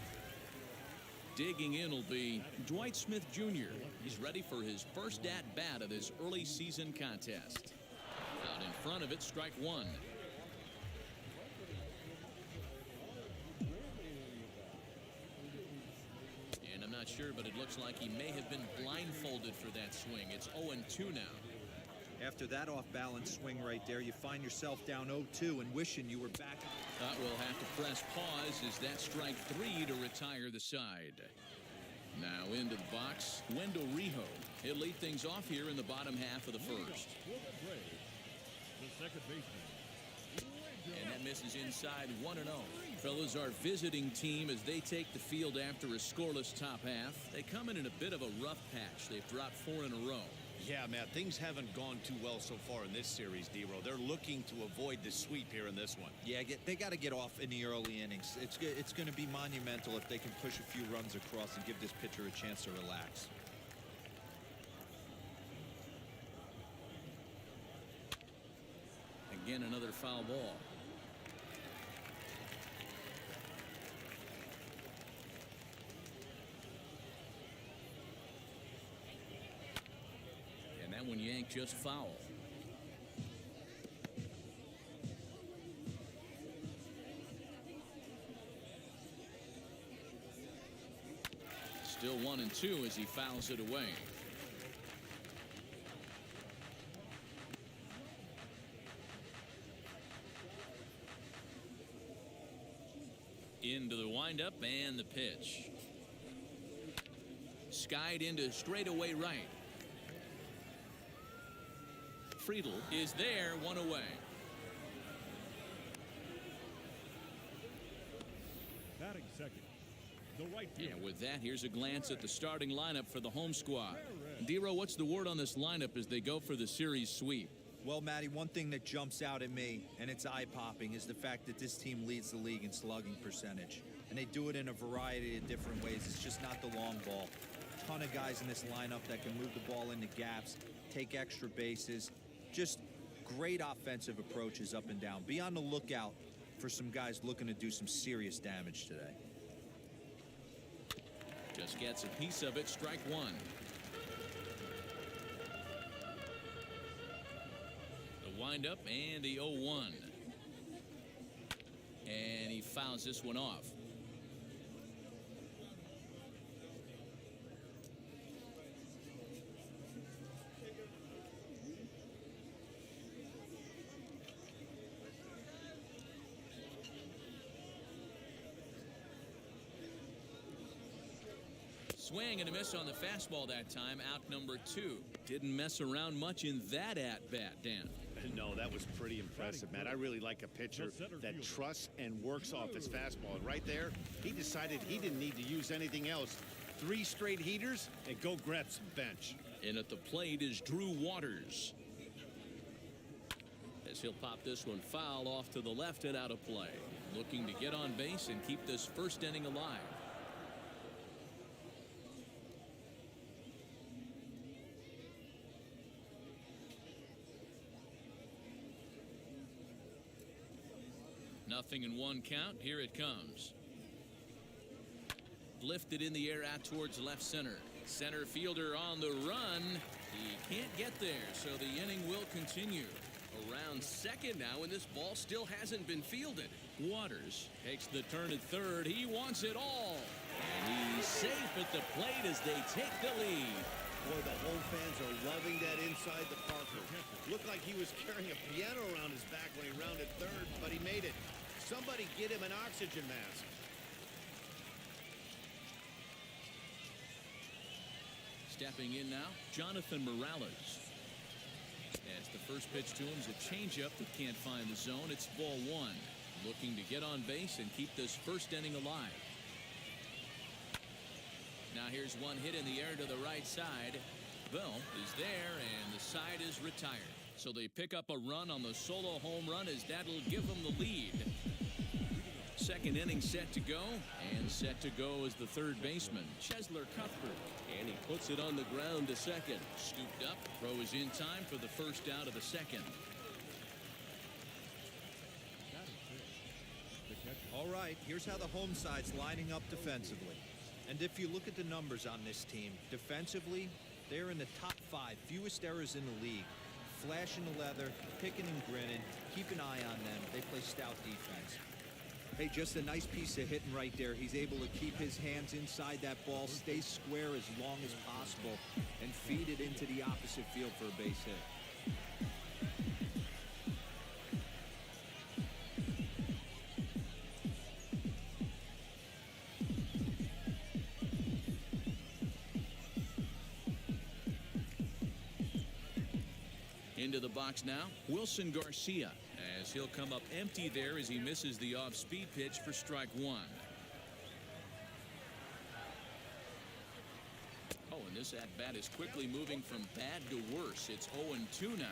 Speaker 2: Digging in will be Dwight Smith Jr. He's ready for his first at-bat of this early season contest. Out in front of it, strike 1. sure, but it looks like he may have been blindfolded for that swing. It's 0-2 now.
Speaker 1: After that off-balance swing right there, you find yourself down 0-2 and wishing you were back.
Speaker 2: We'll have to press pause as that strike 3 to retire the side. Now into the box, Wendell Rijo. He'll lead things off here in the bottom half of the first.
Speaker 3: The second baseman.
Speaker 2: And that misses inside 1-0. Fellas, our visiting team, as they take the field after a scoreless top half, they come in a bit of a rough patch. They've dropped 4 in a row.
Speaker 5: Yeah, Matt, things haven't gone too well so far in this series, D-Row. They're looking to avoid the sweep here in this one.
Speaker 1: Yeah, they got to get off in the early innings. It's going to be monumental if they can push a few runs across and give this pitcher a chance to relax.
Speaker 2: Again, another foul ball. And that one yanked just foul. Still 1-2 as he fouls it away. Into the windup and the pitch. Skied into straightaway right. Friedel is there, 1 away.
Speaker 3: Batting second, the right fielder.
Speaker 2: And with that, here's a glance at the starting lineup for the home squad. D-Row, what's the word on this lineup as they go for the series sweep?
Speaker 1: Well, Matty, one thing that jumps out at me, and it's eye-popping, is the fact that this team leads the league in slugging percentage. And they do it in a variety of different ways. It's just not the long ball. Ton of guys in this lineup that can move the ball into gaps, take extra bases. Just great offensive approaches up and down. Be on the lookout for some guys looking to do some serious damage today.
Speaker 2: Just gets a piece of it, strike 1. Windup and the 0-1. And he fouls this one off. Swing and a miss on the fastball that time. Out number 2. Didn't mess around much in that at-bat, Dan.
Speaker 5: No, that was pretty impressive, Matt. I really like a pitcher that trusts and works off his fastball. And right there, he decided he didn't need to use anything else. 3 straight heaters and go grab some bench.
Speaker 2: And at the plate is Drew Waters. As he'll pop this one foul off to the left and out of play. Looking to get on base and keep this first inning alive. Nothing in 1 count. Here it comes. Lifted in the air out towards left center. Center fielder on the run. He can't get there, so the inning will continue. Around second now, and this ball still hasn't been fielded. Waters takes the turn at third. He wants it all. And he's safe at the plate as they take the lead.
Speaker 5: Boy, the home fans are loving that inside the Parker. Looked like he was carrying a piano around his back when he rounded third, but he made it. Somebody get him an oxygen mask.
Speaker 2: Stepping in now, Jonathan Morales. As the first pitch to him is a changeup that can't find the zone. It's ball 1. Looking to get on base and keep this first inning alive. Now here's one hit in the air to the right side. Bell is there, and the side is retired. So they pick up a run on the solo home run as that'll give them the lead. Second inning set to go, and set to go is the third baseman, Chesler Cuthbert. And he puts it on the ground to second. Scooped up, throw is in time for the first out of the second.
Speaker 1: All right, here's how the home side's lining up defensively. And if you look at the numbers on this team, defensively, they're in the top 5, fewest errors in the league. Flashing the leather, picking and grinning, keep an eye on them. They play stout defense. Hey, just a nice piece of hitting right there. He's able to keep his hands inside that ball, stay square as long as possible, and feed it into the opposite field for a base hit.
Speaker 2: Into the box now, Wilson Garcia, as he'll come up empty there as he misses the off-speed pitch for strike one. Oh, and this at-bat is quickly moving from bad to worse. It's 0-2 now.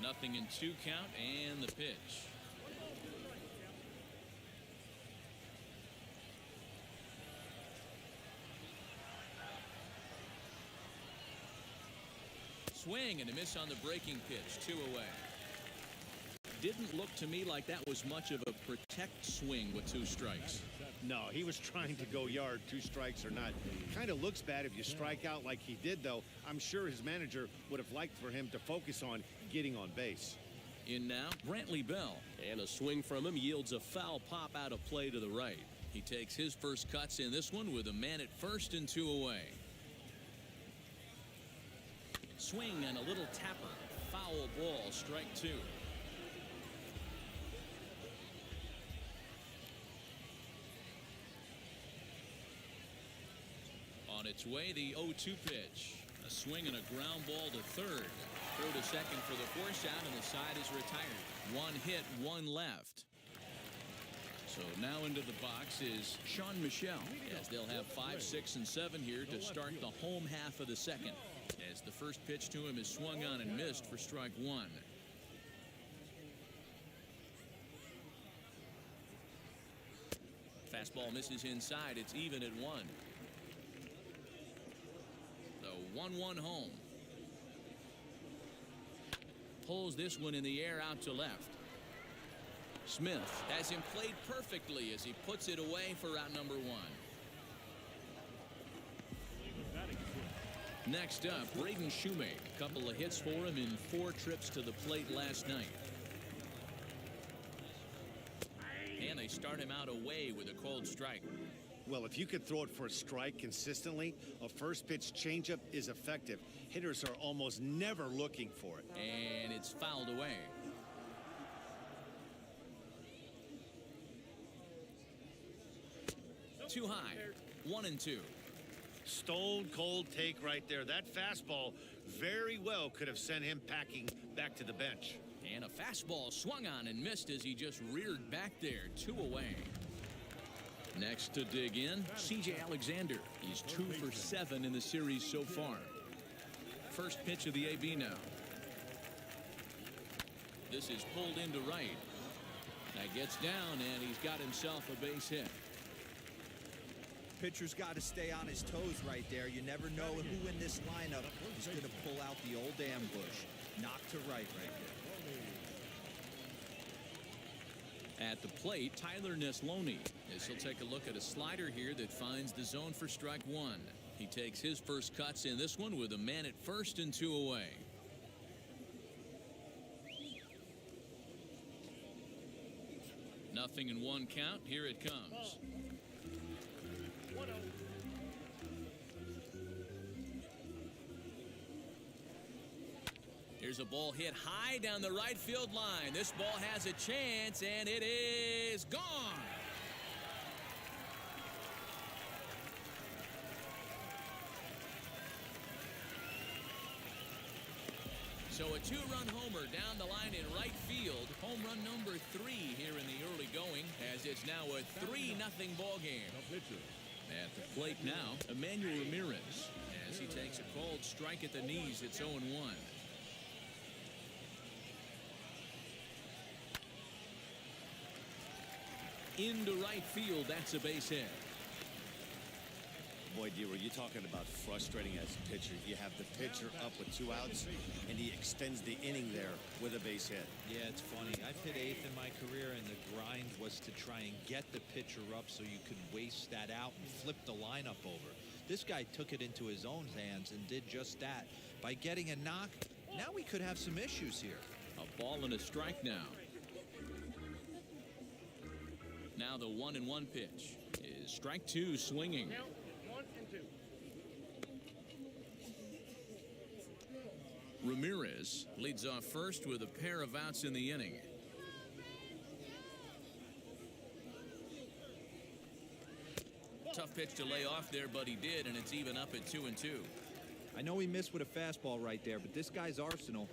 Speaker 2: Nothing in 2 count, and the pitch. Swing and a miss on the breaking pitch, 2 away. Didn't look to me like that was much of a protect swing with 2 strikes.
Speaker 5: No, he was trying to go yard, 2 strikes or not. Kind of looks bad if you strike out like he did, though. I'm sure his manager would have liked for him to focus on getting on base.
Speaker 2: In now, Brantley Bell.
Speaker 4: And a swing from him yields a foul pop out of play to the right.
Speaker 2: He takes his first cuts in this one with a man at first and 2 away. Swing and a little tapper. Foul ball, strike 2. On its way, the 0-2 pitch. A swing and a ground ball to third. Throw to second for the force out, and the side is retired. 1 hit, 1 left. So now into the box is Sean Michel, as they'll have 5, 6, and 7 here to start the home half of the second. As the first pitch to him is swung on and missed for strike 1. Fastball misses inside. It's even at 1. The 1-1 home. Pulls this one in the air out to left. Smith has him played perfectly as he puts it away for out number 1. Next up, Braden Shoemake. A couple of hits for him in 4 trips to the plate last night. And they start him out away with a cold strike.
Speaker 5: Well, if you could throw it for a strike consistently, a first pitch changeup is effective. Hitters are almost never looking for it.
Speaker 2: And it's fouled away. Too high. 1-2.
Speaker 8: Stone cold take right there. That fastball very well could have sent him packing back to the bench.
Speaker 2: And a fastball swung on and missed as he just reared back there. 2 away. Next to dig in, C.J. Alexander. He's 2 for 7 in the series so far. First pitch of the AB now. This is pulled into right. That gets down, and he's got himself a base hit.
Speaker 1: Pitcher's got to stay on his toes right there. You never know who in this lineup is going to pull out the old ambush. Knock to right there.
Speaker 2: At the plate, Tyler Neslony, as he'll take a look at a slider here that finds the zone for strike 1. He takes his first cuts in this one with a man at first and 2 away. Nothing in 1 count. Here it comes. Here's a ball hit high down the right field line. This ball has a chance, and it is gone. So a 2-run homer down the line in right field. Home run number 3 here in the early going, as it's now a 3-0 ball game. At the plate now, Emmanuel Ramirez, as he takes a cold strike at the knees. It's 0-1. Into right field, that's a base hit.
Speaker 5: Boy, D, you're talking about frustrating as a pitcher. You have the pitcher up with 2 outs, and he extends the inning there with a base hit.
Speaker 1: Yeah, it's funny. I've hit 8th in my career, and the grind was to try and get the pitcher up so you could waste that out and flip the lineup over. This guy took it into his own hands and did just that. By getting a knock, now we could have some issues here.
Speaker 2: A ball and a strike now. Now the 1-1 pitch is strike two swinging.
Speaker 7: Count 1 and 2.
Speaker 2: Ramirez leads off first with a pair of outs in the inning. Tough pitch to lay off there, but he did, and it's even up at 2-2.
Speaker 1: I know he missed with a fastball right there, but this guy's arsenal,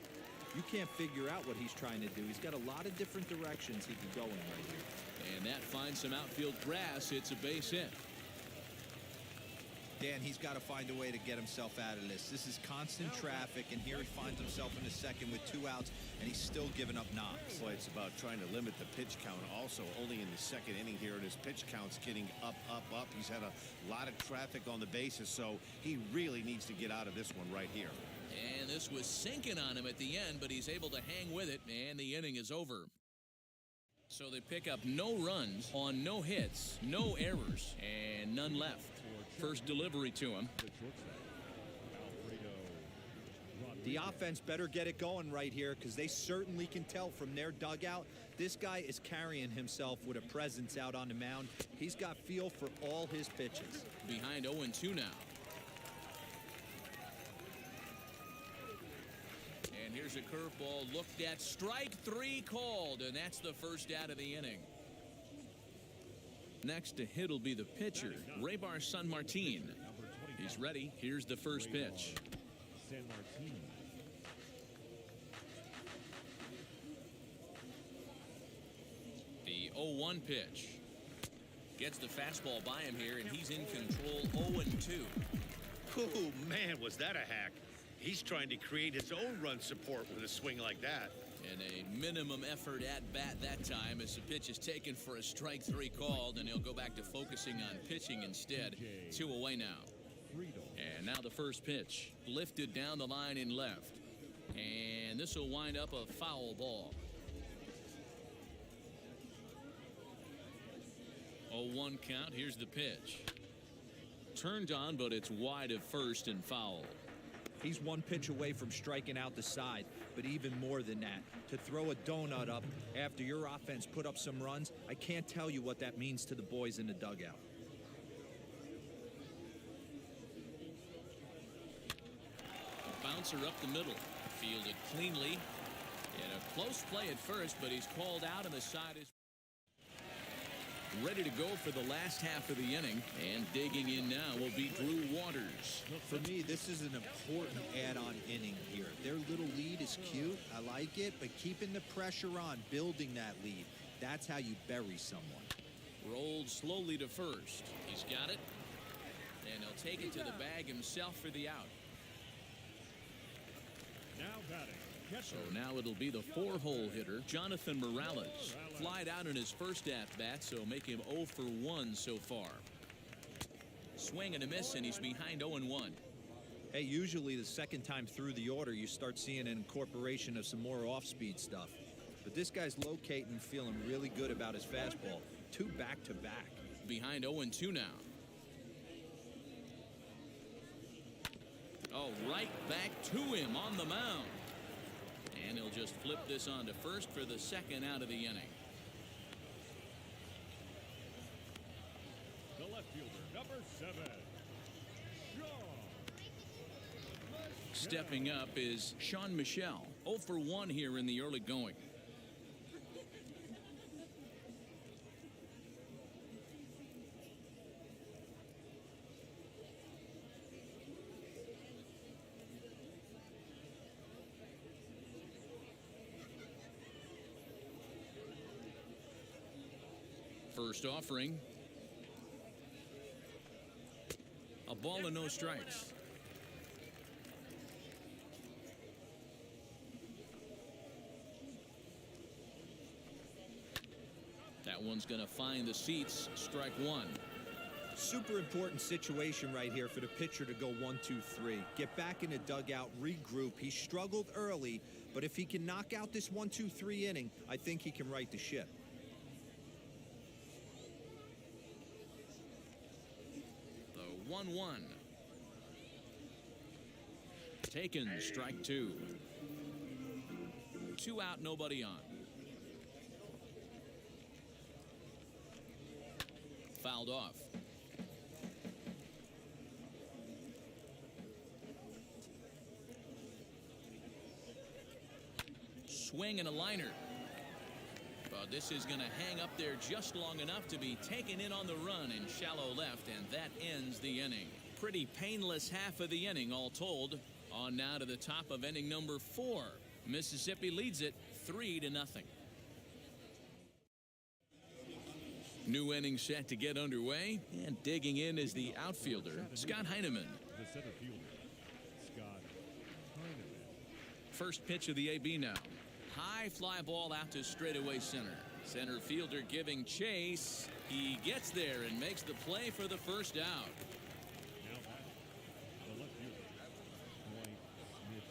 Speaker 1: you can't figure out what he's trying to do. He's got a lot of different directions he can go in right here.
Speaker 2: And that finds some outfield grass. It's a base hit.
Speaker 1: Dan, he's got to find a way to get himself out of this. This is constant traffic, and here he finds himself in the second with 2 outs, and he's still giving up knocks.
Speaker 5: Boy, it's about trying to limit the pitch count. Also, only in the second inning here, and his pitch count's getting up. He's had a lot of traffic on the bases, so he really needs to get out of this one right here.
Speaker 2: And this was sinking on him at the end, but he's able to hang with it, and the inning is over. So they pick up no runs on no hits, no errors, and none left. First delivery to him.
Speaker 1: The offense better get it going right here, because they certainly can tell from their dugout this guy is carrying himself with a presence out on the mound. He's got feel for all his pitches.
Speaker 2: Behind 0-2 now. And here's a curveball looked at. Strike three called, and that's the first out of the inning. Next to hit will be the pitcher, Raybar San Martin. He's ready. Here's the first pitch.
Speaker 3: San Martin.
Speaker 2: The 0-1 pitch. Gets the fastball by him here, and he's in control. 0-2.
Speaker 8: Oh, man, was that a hack. He's trying to create his own run support with a swing like that.
Speaker 2: And a minimum effort at bat that time as the pitch is taken for a strike three called, and he'll go back to focusing on pitching instead. 2 away now. And now the first pitch lifted down the line in left, and this will wind up a foul ball. 0-1 count. Here's the pitch. Turned on, but it's wide of first and foul.
Speaker 1: He's one pitch away from striking out the side, but even more than that, to throw a donut up after your offense put up some runs, I can't tell you what that means to the boys in the dugout.
Speaker 2: Bouncer up the middle, fielded cleanly. In a close play at first, but he's called out, and the side is ready to go for the last half of the inning. And digging in now will be Drew Waters.
Speaker 1: For me, this is an important add-on inning here. Their little lead is cute. I like it, but keeping the pressure on, building that lead, that's how you bury someone.
Speaker 2: Rolled slowly to first. He's got it. And he'll take it to the bag himself for the out.
Speaker 3: Now batting.
Speaker 2: So now it'll be the 4-hole hitter, Jonathan Morales. Flied out in his first at-bat, so make him 0 for 1 so far. Swing and a miss, and he's behind 0-1.
Speaker 1: Hey, usually the second time through the order, you start seeing an incorporation of some more off-speed stuff. But this guy's locating, feeling really good about his fastball. 2 back-to-back.
Speaker 2: Behind 0-2 now. Oh, right back to him on the mound. And he'll just flip this on to first for the second out of the inning.
Speaker 3: The left fielder, number 7, Sean.
Speaker 2: Stepping up is Sean Michel. 0 for 1 here in the early going. First offering. A ball and no strikes. That one's going to find the seats. Strike 1.
Speaker 1: Super important situation right here for the pitcher to go 1, 2, 3. Get back in the dugout, regroup. He struggled early, but if he can knock out this 1, 2, 3 inning, I think he can right the ship.
Speaker 2: The 1-1. Taken, strike 2. 2 out, nobody on. Fouled off. Swing and a liner. But this is going to hang up there just long enough to be taken in on the run in shallow left, and that ends the inning. Pretty painless half of the inning all told. On now to the top of inning number 4. Mississippi leads it 3-0. New inning set to get underway, and digging in is the outfielder, Scott Heineman.
Speaker 3: The center fielder, Scott Heineman.
Speaker 2: First pitch of the AB now. High fly ball out to straightaway center. Center fielder giving chase. He gets there and makes the play for the first out.
Speaker 3: Now back, the left fielder, Dwight Smith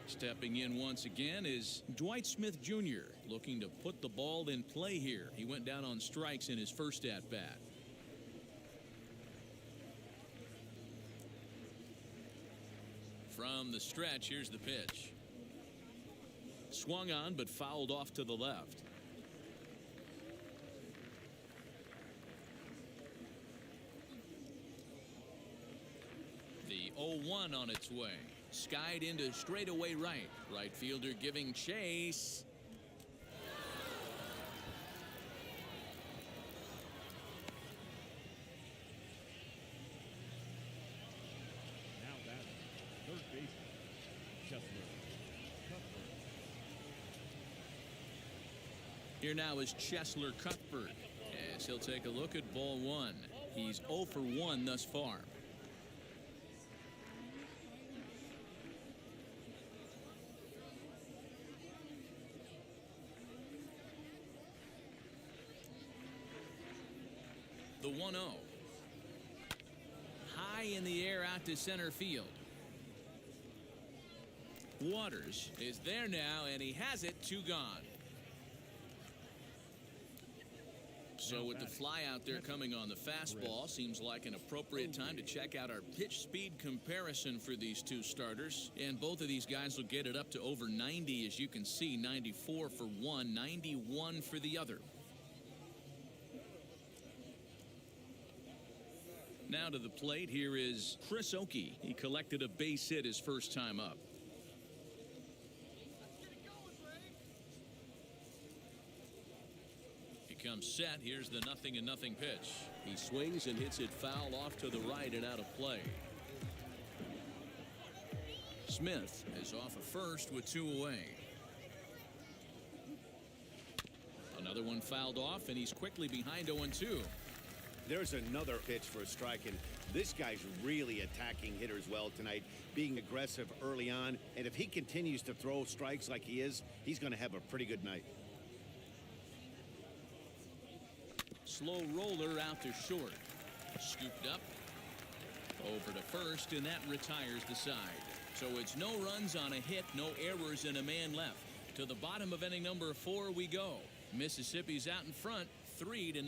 Speaker 3: Jr.
Speaker 2: Stepping in once again is Dwight Smith Jr. looking to put the ball in play here. He went down on strikes in his first at-bat. From the stretch, here's the pitch. Swung on but fouled off to the left. The 0-1 on its way. Skied into straightaway right. Right fielder giving chase.
Speaker 3: Now batting, third baseman, Chesler Cuthbert.
Speaker 2: Here now is Chesler Cuthbert as he'll take a look at ball 1. He's 0 for 1 thus far. The 1-0. High in the air out to center field. Waters is there now, and he has it. 2 gone. So with the fly out there coming on the fastball, seems like an appropriate time to check out our pitch speed comparison for these two starters. And both of these guys will get it up to over 90, as you can see. 94 for one, 91 for the other. Now to the plate, here is Chris Oakey. He collected a base hit his first time up. He comes set. Here's the 0-0 pitch.
Speaker 4: He swings and hits it foul off to the right and out of play.
Speaker 2: Smith is off of first with 2 away. Another one fouled off, and he's quickly behind 0-2.
Speaker 5: There's another pitch for a strike, and this guy's really attacking hitters well tonight, being aggressive early on, and if he continues to throw strikes like he is, he's going to have a pretty good night.
Speaker 2: Slow roller out to short. Scooped up. Over to first, and that retires the side. So it's no runs on a hit, no errors, and a man left. To the bottom of inning number 4 we go. Mississippi's out in front, 3-0.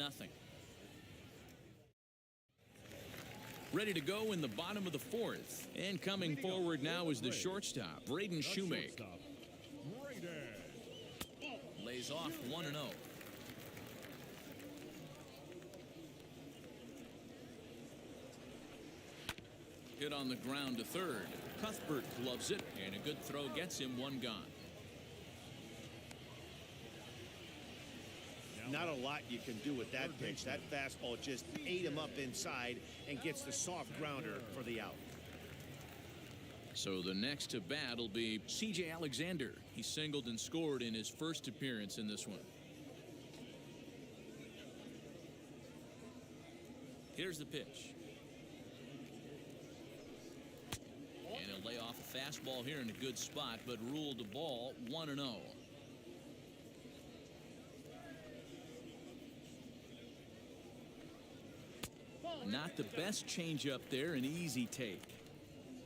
Speaker 2: Ready to go in the bottom of the 4th. And coming forward now is the shortstop, Braden Shoemake. Lays off 1-0. Hit on the ground to third. Cuthbert gloves it, and a good throw gets him 1 gone.
Speaker 5: Not a lot you can do with that pitch. That fastball just ate him up inside and gets the soft grounder for the out.
Speaker 2: So the next to bat will be C.J. Alexander. He singled and scored in his first appearance in this one. Here's the pitch. And he'll lay off a fastball here in a good spot, but ruled the ball 1-0. Not the best changeup there, an easy take.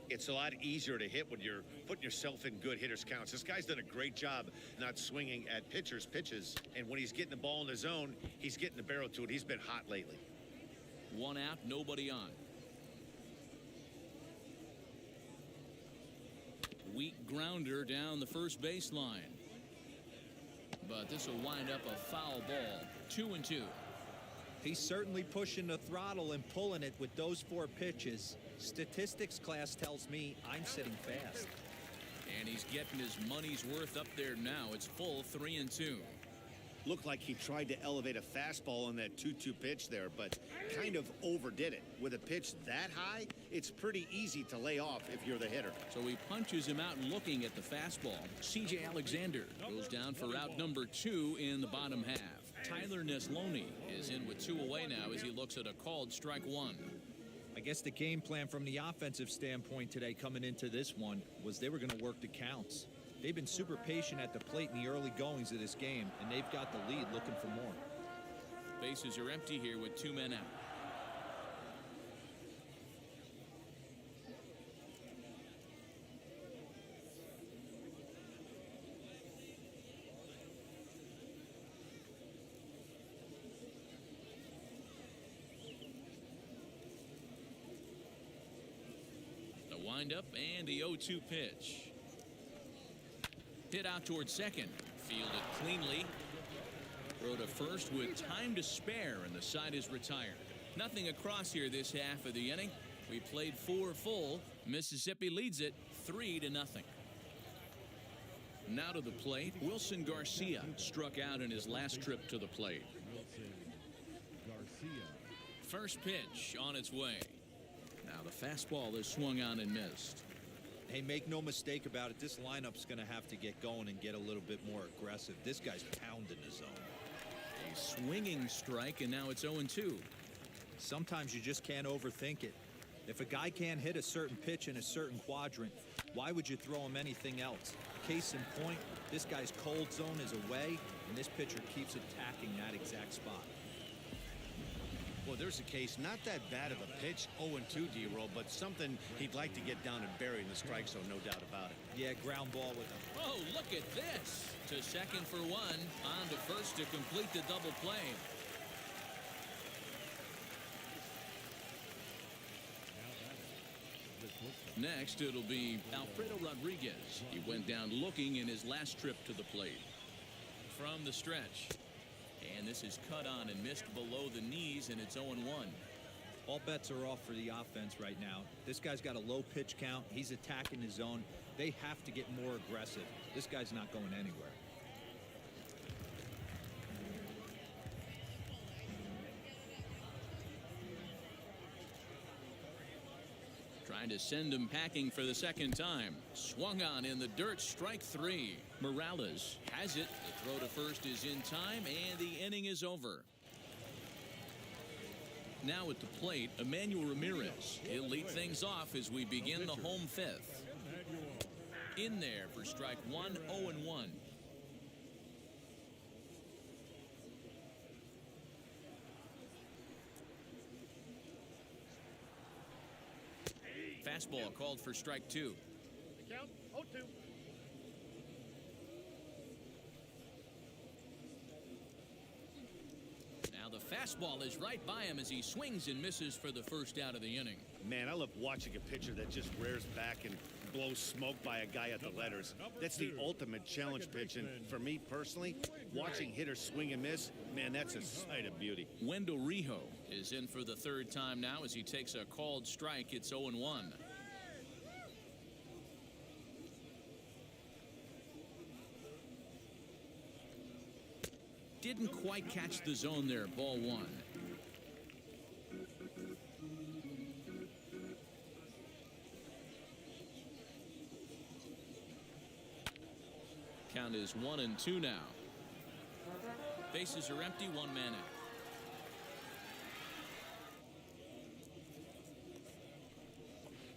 Speaker 8: It's a lot easier to hit when you're putting yourself in good hitters' counts. This guy's done a great job not swinging at pitchers' pitches. And when he's getting the ball in the zone, he's getting the barrel to it. He's been hot lately.
Speaker 2: 1 out, nobody on. weak grounder down the first baseline. But this will wind up a foul ball. 2-2.
Speaker 1: He's certainly pushing the throttle and pulling it with those 4 pitches. Statistics class tells me I'm sitting fast.
Speaker 2: And he's getting his money's worth up there now. It's full 3-2.
Speaker 5: Looked like he tried to elevate a fastball on that 2-2 pitch there, but kind of overdid it. With a pitch that high, it's pretty easy to lay off if you're the hitter.
Speaker 2: So he punches him out looking at the fastball. C.J. Alexander goes down for out number 2 in the bottom half. Tyler Neslony is in with 2 away now as he looks at a called strike 1.
Speaker 1: I guess the game plan from the offensive standpoint today coming into this one was they were going to work the counts. They've been super patient at the plate in the early goings of this game, and they've got the lead looking for more.
Speaker 2: Bases are empty here with 2 men out. The windup and the 0-2 pitch. Hit out towards second. Fielded cleanly. Throw to first with time to spare, and the side is retired. Nothing across here this half of the inning. We played 4 full. Mississippi leads it 3-0. Now to the plate. Wilson Garcia struck out in his last trip to the plate. First pitch on its way. Now the fastball is swung on and missed.
Speaker 1: Hey, make no mistake about it. This lineup's going to have to get going and get a little bit more aggressive. This guy's pounding the zone.
Speaker 2: A swinging strike, and now it's 0-2.
Speaker 1: Sometimes you just can't overthink it. If a guy can't hit a certain pitch in a certain quadrant, why would you throw him anything else? Case in point, this guy's cold zone is away, and this pitcher keeps attacking that exact spot.
Speaker 5: Well, there's a case, not that bad of a pitch, 0-2, D-roll, but something he'd like to get down and bury in the strike zone, no doubt about it.
Speaker 1: Yeah, ground ball with him.
Speaker 2: Oh, look at this. To second for 1. On to first to complete the double play. Next, it'll be Alfredo Rodriguez. He went down looking in his last trip to the plate. From the stretch. And this is cut on and missed below the knees, and it's 0-1.
Speaker 1: All bets are off for the offense right now. This guy's got a low pitch count. He's attacking his zone. They have to get more aggressive. This guy's not going anywhere.
Speaker 2: Trying to send him packing for the second time. Swung on in the dirt, strike 3. Morales has it. The throw to first is in time, and the inning is over. Now at the plate, Emmanuel Ramirez. He'll lead things off as we begin the home 5th. In there for strike 1, 0-1. Fastball called for strike 2.
Speaker 7: The count, 0-2.
Speaker 2: Now the fastball is right by him as he swings and misses for the first out of the inning.
Speaker 5: Man, I love watching a pitcher that just rears back and blows smoke by a guy at the letters. That's the ultimate challenge pitch, and for me personally, watching hitters swing and miss, man, that's a sight of beauty.
Speaker 2: Wendell Rijo is in for the third time now as he takes a called strike. It's 0-1. Didn't quite catch the zone there. Ball 1. Count is 1-2 now. Bases are empty. 1 man out.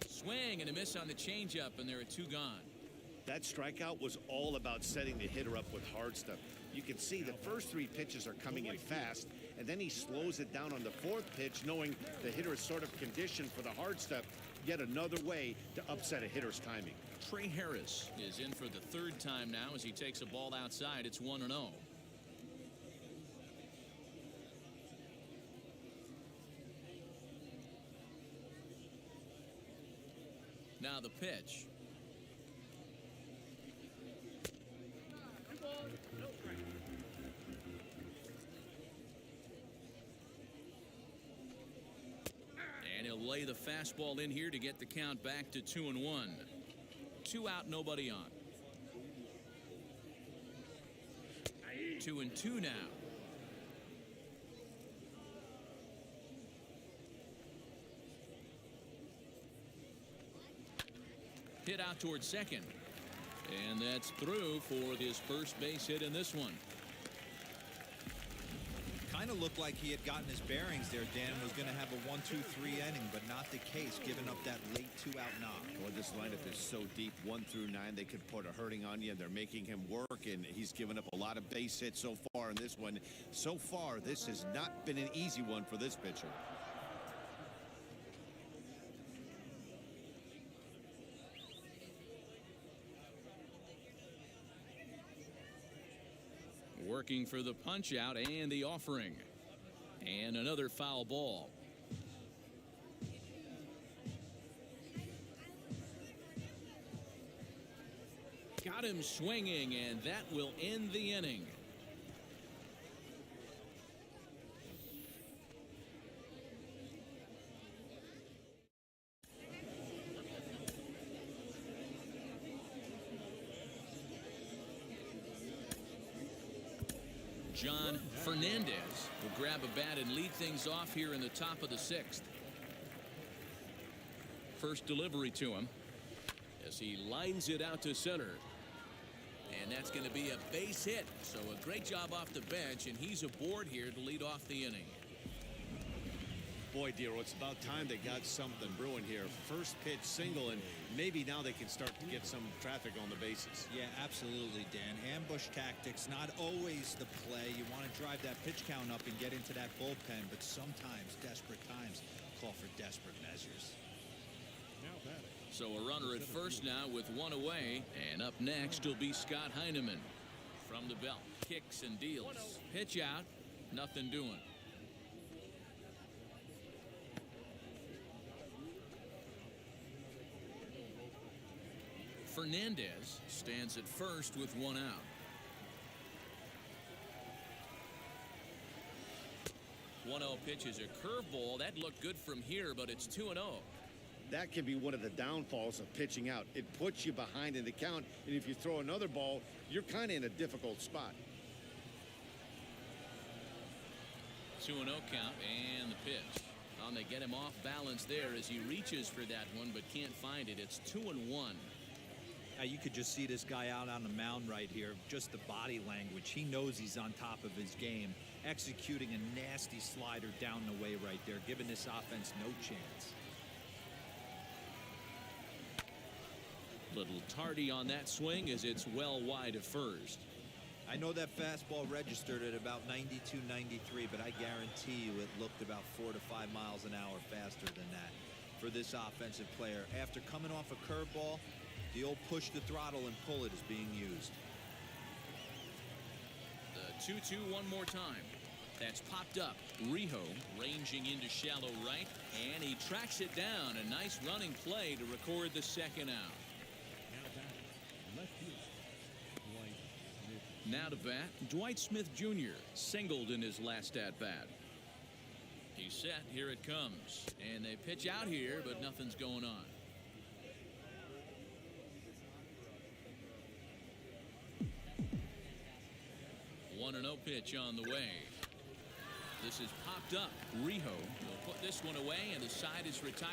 Speaker 2: Swing and a miss on the changeup, and there are 2 gone.
Speaker 5: That strikeout was all about setting the hitter up with hard stuff. You can see the first 3 pitches are coming in fast, and then he slows it down on the 4th pitch, knowing the hitter is sort of conditioned for the hard stuff. Yet another way to upset a hitter's timing.
Speaker 2: Trey Harris is in for the 3rd time now as he takes a ball outside. It's 1-0. Now the pitch. play the fastball in here to get the count back to 2-1. 2 out, nobody on. 2-2 now. Hit out towards second. And that's through for his first base hit in this one.
Speaker 1: Kind of looked like he had gotten his bearings there, Dan. Was going to have a 1-2-3 inning, but not the case, giving up that late 2-out knock.
Speaker 5: Well, this lineup is so deep, 1 through 9. They could put a hurting on you, and they're making him work, and he's given up a lot of base hits so far in this one. So far, this has not been an easy one for this pitcher.
Speaker 2: Working for the punch out and the offering. And another foul ball. Got him swinging, and that will end the inning. John Fernandez will grab a bat and lead things off here in the top of the 6th. First delivery to him as he lines it out to center. And that's going to be a base hit. So a great job off the bench, and he's aboard here to lead off the inning.
Speaker 5: Boy, Dero, it's about time they got something brewing here. First pitch single, and maybe now they can start to get some traffic on the bases.
Speaker 1: Yeah, absolutely, Dan. Ambush tactics, not always the play. You want to drive that pitch count up and get into that bullpen, but sometimes desperate times call for desperate measures.
Speaker 2: So a runner at first now with 1 away, and up next will be Scott Heineman. From the belt, kicks and deals. Pitch out, nothing doing. Fernandez stands at first with 1 out. 1-0 pitch is a curveball. That looked good from here, but it's 2-0.
Speaker 5: That can be one of the downfalls of pitching out. It puts you behind in the count, and if you throw another ball, you're kind of in a difficult spot.
Speaker 2: 2-0 count and the pitch. They get him off balance there as he reaches for that one, but can't find it. It's 2-1.
Speaker 1: You could just see this guy out on the mound right here. Just the body language. He knows he's on top of his game. Executing a nasty slider down the way right there, giving this offense no chance.
Speaker 2: Little tardy on that swing as it's well wide of first.
Speaker 1: I know that fastball registered at about 92, 93, but I guarantee you it looked about 4 to 5 miles an hour faster than that for this offensive player. After coming off a curveball, the old push the throttle and pull it is being used.
Speaker 2: The 2-2 one more time. That's popped up. Rijo ranging into shallow right, and he tracks it down. A nice running play to record the second out. Now to bat, Dwight Smith Jr. singled in his last at-bat. He's set. Here it comes. And they pitch out here, but nothing's going on. One 1-0 pitch on the way. This is popped up. Rijo will put this one away, and the side is retired.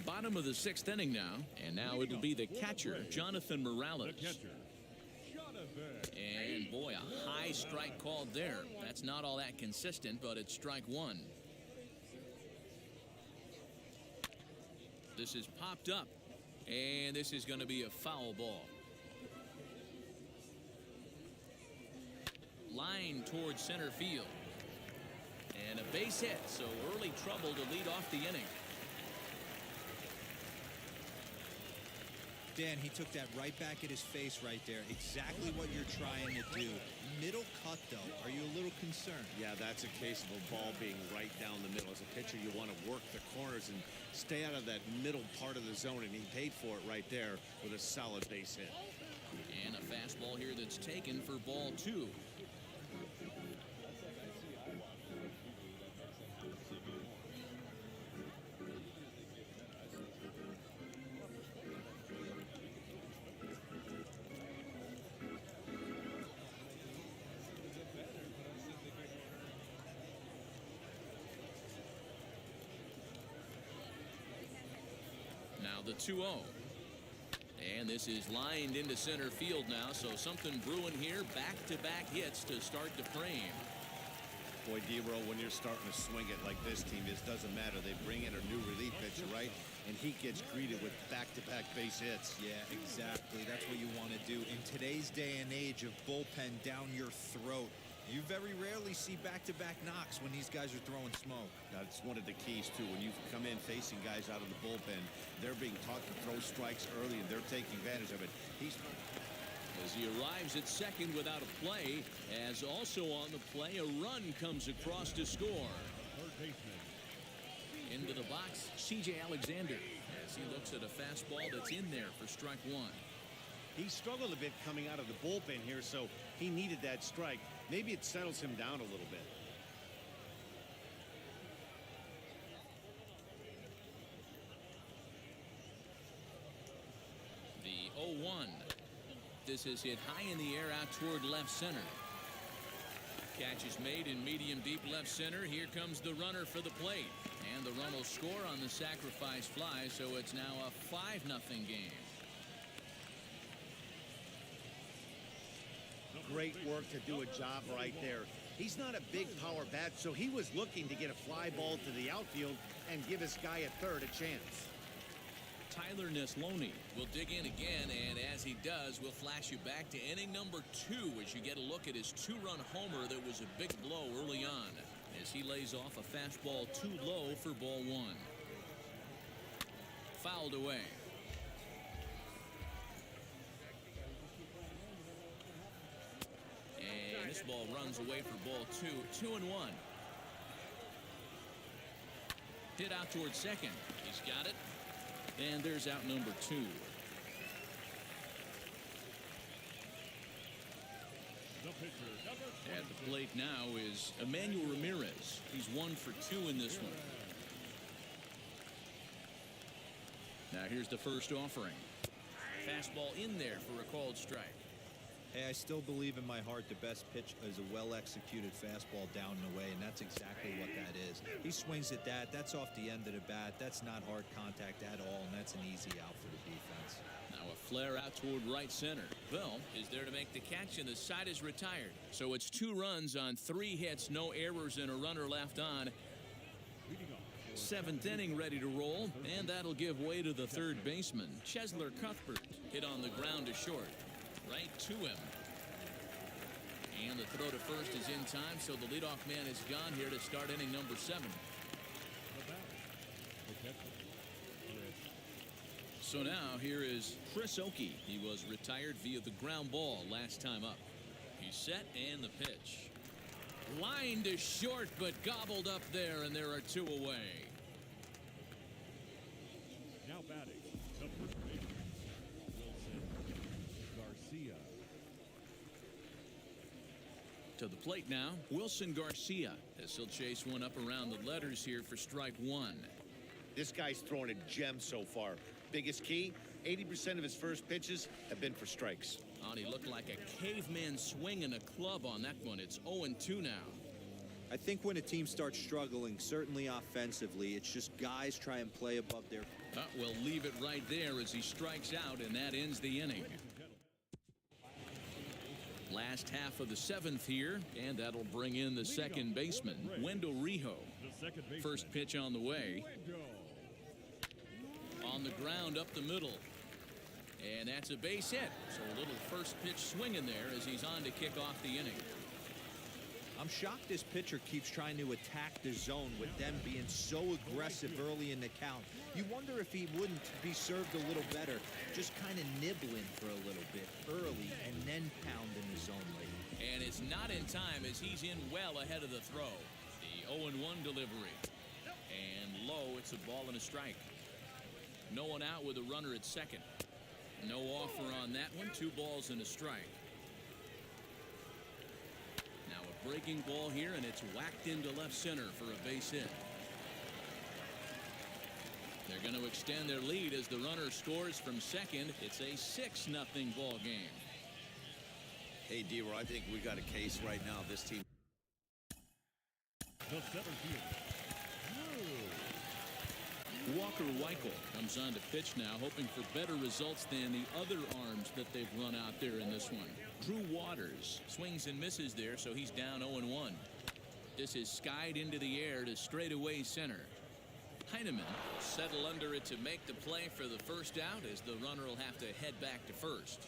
Speaker 2: Bottom of the 6th inning now, and now it'll be the catcher, Jonathan Morales. And boy, a high strike called there. That's not all that consistent, but it's strike 1. This is popped up, and this is going to be a foul ball. Line towards center field. And a base hit, so early trouble to lead off the inning.
Speaker 1: Dan, he took that right back at his face right there. Exactly what you're trying to do. Middle cut, though. Are you a little concerned?
Speaker 5: Yeah, that's a case of a ball being right down the middle. As a pitcher, you want to work the corners and stay out of that middle part of the zone, and he paid for it right there with a solid base hit.
Speaker 2: And a fastball here that's taken for ball 2. Now the 2-0. And this is lined into center field now, so something brewing here. Back-to-back hits to start the frame.
Speaker 5: Boy, D-Row, when you're starting to swing it like this team is, doesn't matter. They bring in a new relief pitcher, right? And he gets greeted with back-to-back base hits.
Speaker 1: Yeah, exactly. That's what you want to do. In today's day and age of bullpen down your throat, you very rarely see back-to-back knocks when these guys are throwing smoke.
Speaker 5: That's one of the keys, too. When you come in facing guys out of the bullpen, they're being taught to throw strikes early, and they're taking advantage of it.
Speaker 2: As he arrives at second without a play, as also on the play, a run comes across to score.
Speaker 3: Third baseman.
Speaker 2: Into the box, C.J. Alexander, as he looks at a fastball that's in there for strike 1.
Speaker 5: He struggled a bit coming out of the bullpen here, so he needed that strike. Maybe it settles him down a little bit.
Speaker 2: The 0-1. This is hit high in the air out toward left center. Catch is made in medium deep left center. Here comes the runner for the plate. And the run will score on the sacrifice fly, so it's now a 5-0 game.
Speaker 5: Great work to do a job right there. He's not a big power bat, so he was looking to get a fly ball to the outfield and give his guy at third a chance.
Speaker 2: Tyler Neslony will dig in again, and as he does, we'll flash you back to inning number 2 as you get a look at his 2-run homer that was a big blow early on, as he lays off a fastball too low for ball 1. Fouled away. And this ball runs away for ball 2. 2-1. Hit out towards second. He's got it. And there's out number 2.
Speaker 3: The pitcher,
Speaker 2: At the plate now is Emmanuel Ramirez. He's 1 for 2 in this one. Now here's the first offering. Fastball in there for a called strike.
Speaker 1: Hey, I still believe in my heart the best pitch is a well-executed fastball down and away, and that's exactly what that is. He swings at that. That's off the end of the bat. That's not hard contact at all, and that's an easy out for the defense.
Speaker 2: Now a flare out toward right center. Bell is there to make the catch, and the side is retired. So it's 2 runs on 3 hits, no errors, and a runner left on. 7th inning ready to roll, and that'll give way to the third baseman, Chesler Cuthbert. Hit on the ground to short. Right to him. And the throw to first is in time, so the leadoff man is gone here to start inning number 7. So now here is Chris Oakey. He was retired via the ground ball last time up. He's set and the pitch. Line to short, but gobbled up there, and there are 2 away.
Speaker 3: now batting, the first baseman, Wilson Garcia.
Speaker 2: To the plate now, Wilson Garcia, as he'll chase one up around the letters here for strike 1.
Speaker 5: This guy's throwing a gem so far. Biggest key, 80% of his first pitches have been for strikes.
Speaker 2: Oh, he looked like a caveman swinging a club on that one. It's 0-2 now.
Speaker 1: I think when a team starts struggling, certainly offensively, it's just guys try and play above their...
Speaker 2: We'll leave it right there as he strikes out, and that ends the inning. Last half of the 7th here, and that'll bring in the second baseman, Wendell Rijo. First pitch on the way. On the ground up the middle. And that's a base hit. So a little first pitch swing in there as he's on to kick off the inning.
Speaker 1: I'm shocked this pitcher keeps trying to attack the zone with them being so aggressive early in the count. You wonder if he wouldn't be served a little better, just kind of nibbling for a little bit early and then pounding the zone late.
Speaker 2: And it's not in time as he's in well ahead of the throw. The 0-1 delivery. And low, it's a ball and a strike. No one out with a runner at second. No offer on that one. 2 balls and a strike. Now a breaking ball here, and it's whacked into left center for a base hit. They're going to extend their lead as the runner scores from second. It's a 6-0 ball game.
Speaker 5: Hey, D-Roy, I think we got a case right now. This team.
Speaker 3: The 7th fielder.
Speaker 2: Walker Weichel comes on to pitch now, hoping for better results than the other arms that they've run out there in this one. Drew Waters swings and misses there, so he's down 0-1. This is skied into the air to straightaway center. Heineman settle under it to make the play for the first out, as the runner will have to head back to first.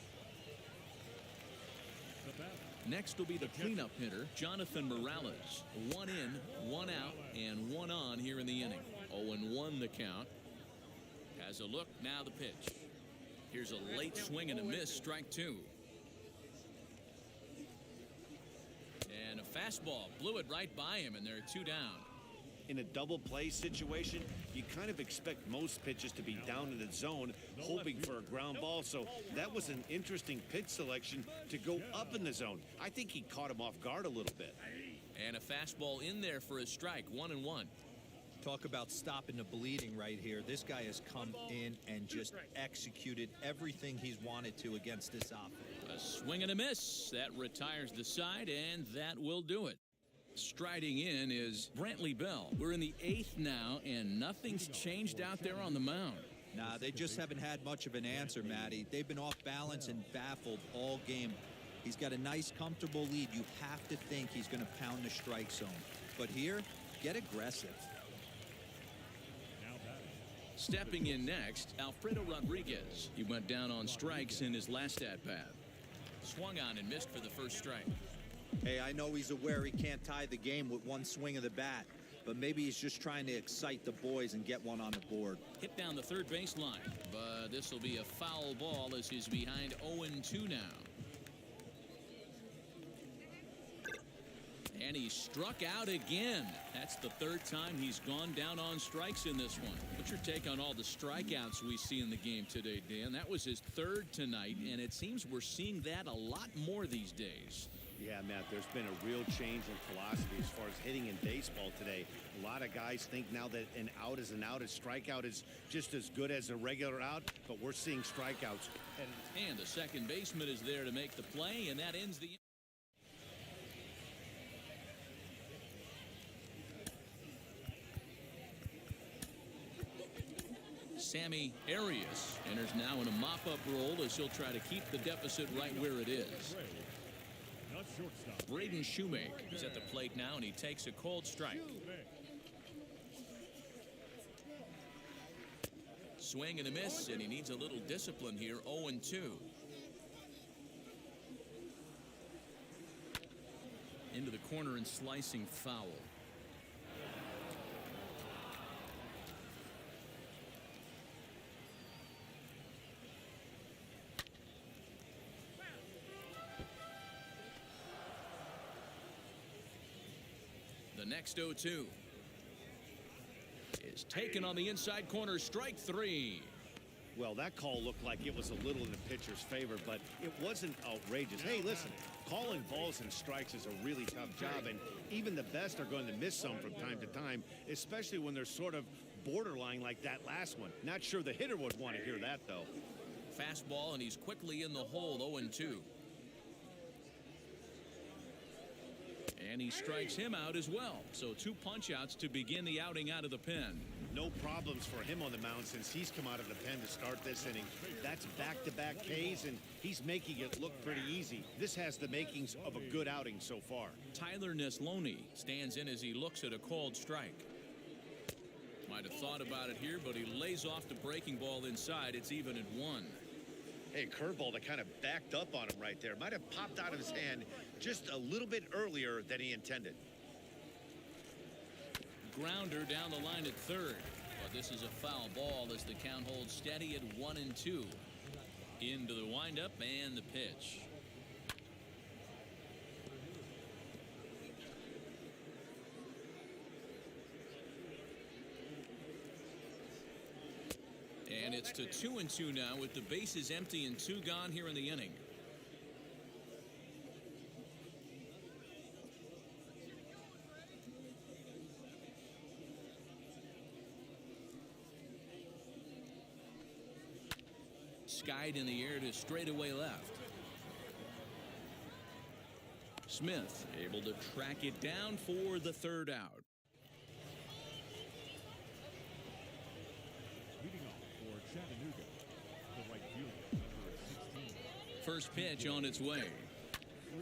Speaker 2: Next will be the cleanup hitter, Jonathan Morales. 1 in, 1 out, and 1 on here in the inning. 0-1 the count. Has a look, now the pitch. Here's a late swing and a miss, strike 2. And a fastball blew it right by him, and there are 2 down.
Speaker 5: In a double play situation, you kind of expect most pitches to be down in the zone, hoping for a ground ball. So that was an interesting pitch selection to go up in the zone. I think he caught him off guard a little bit.
Speaker 2: And a fastball in there for a strike, 1-1.
Speaker 1: Talk about stopping the bleeding right here. This guy has come in and just executed everything he's wanted to against this offense.
Speaker 2: A swing and a miss. That retires the side, and that will do it. Striding in is Brantley Bell. We're in the 8th now, and nothing's changed out there on the mound.
Speaker 1: Nah, they just haven't had much of an answer, Matty. They've been off balance and baffled all game. He's got a nice, comfortable lead. You have to think he's going to pound the strike zone. But here, get aggressive.
Speaker 2: Stepping in next, Alfredo Rodriguez. He went down on strikes in his last at-bat. Swung on and missed for the first strike.
Speaker 1: Hey, I know he's aware he can't tie the game with one swing of the bat, but maybe he's just trying to excite the boys and get one on the board.
Speaker 2: Hit down the third baseline, but this will be a foul ball as he's behind 0-2 now. And he struck out again. That's the 3rd time he's gone down on strikes in this one. What's your take on all the strikeouts we see in the game today, Dan? That was his 3rd tonight, and it seems we're seeing that a lot more these days.
Speaker 5: Yeah, Matt, there's been a real change in philosophy as far as hitting in baseball today. A lot of guys think now that an out is an out, a strikeout is just as good as a regular out, but we're seeing strikeouts.
Speaker 2: And the second baseman is there to make the play, and that ends the... Sammy Arias enters now in a mop-up role as he'll try to keep the deficit right where it is. Braden Shoemake is at the plate now, and he takes a cold strike. Swing and a miss, and he needs a little discipline here. 0-2. Into the corner and slicing foul. The next 0-2 is taken on the inside corner, strike 3.
Speaker 5: Well, that call looked like it was a little in the pitcher's favor, but it wasn't outrageous. Hey, listen, calling balls and strikes is a really tough job, and even the best are going to miss some from time to time, especially when they're sort of borderline like that last one. Not sure the hitter would want to hear that, though.
Speaker 2: Fastball, and he's quickly in the hole. 0-2. And he strikes him out as well. So 2 punch-outs to begin the outing out of the pen.
Speaker 5: No problems for him on the mound since he's come out of the pen to start this inning. That's back-to-back Ks, and he's making it look pretty easy. This has the makings of a good outing so far.
Speaker 2: Tyler Neslony stands in as he looks at a called strike. Might have thought about it here, but he lays off the breaking ball inside. It's even at 1.
Speaker 8: Hey, curveball that kind of backed up on him right there. Might have popped out of his hand just a little bit earlier than he intended.
Speaker 2: Grounder down the line at third. But this is a foul ball as the count holds steady at 1-2. Into the windup and the pitch. And it's to 2-2 now with the bases empty and 2 gone here in the inning. Skied in the air to straightaway left. Smith able to track it down for the third out.
Speaker 3: Leading off for Chattanooga, the right fielder, number 16.
Speaker 2: First pitch on its way.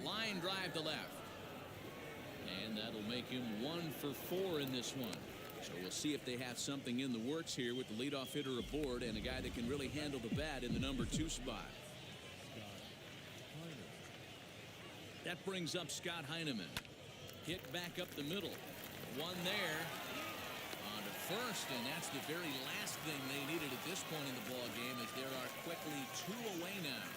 Speaker 2: Line drive to left. And that'll make him 1 for 4 in this one. So we'll see if they have something in the works here with the leadoff hitter aboard and a guy that can really handle the bat in the number 2 spot. That brings up Scott Heineman. Hit back up the middle. One there. On to first, and that's the very last thing they needed at this point in the ball game, as there are quickly 2 away now.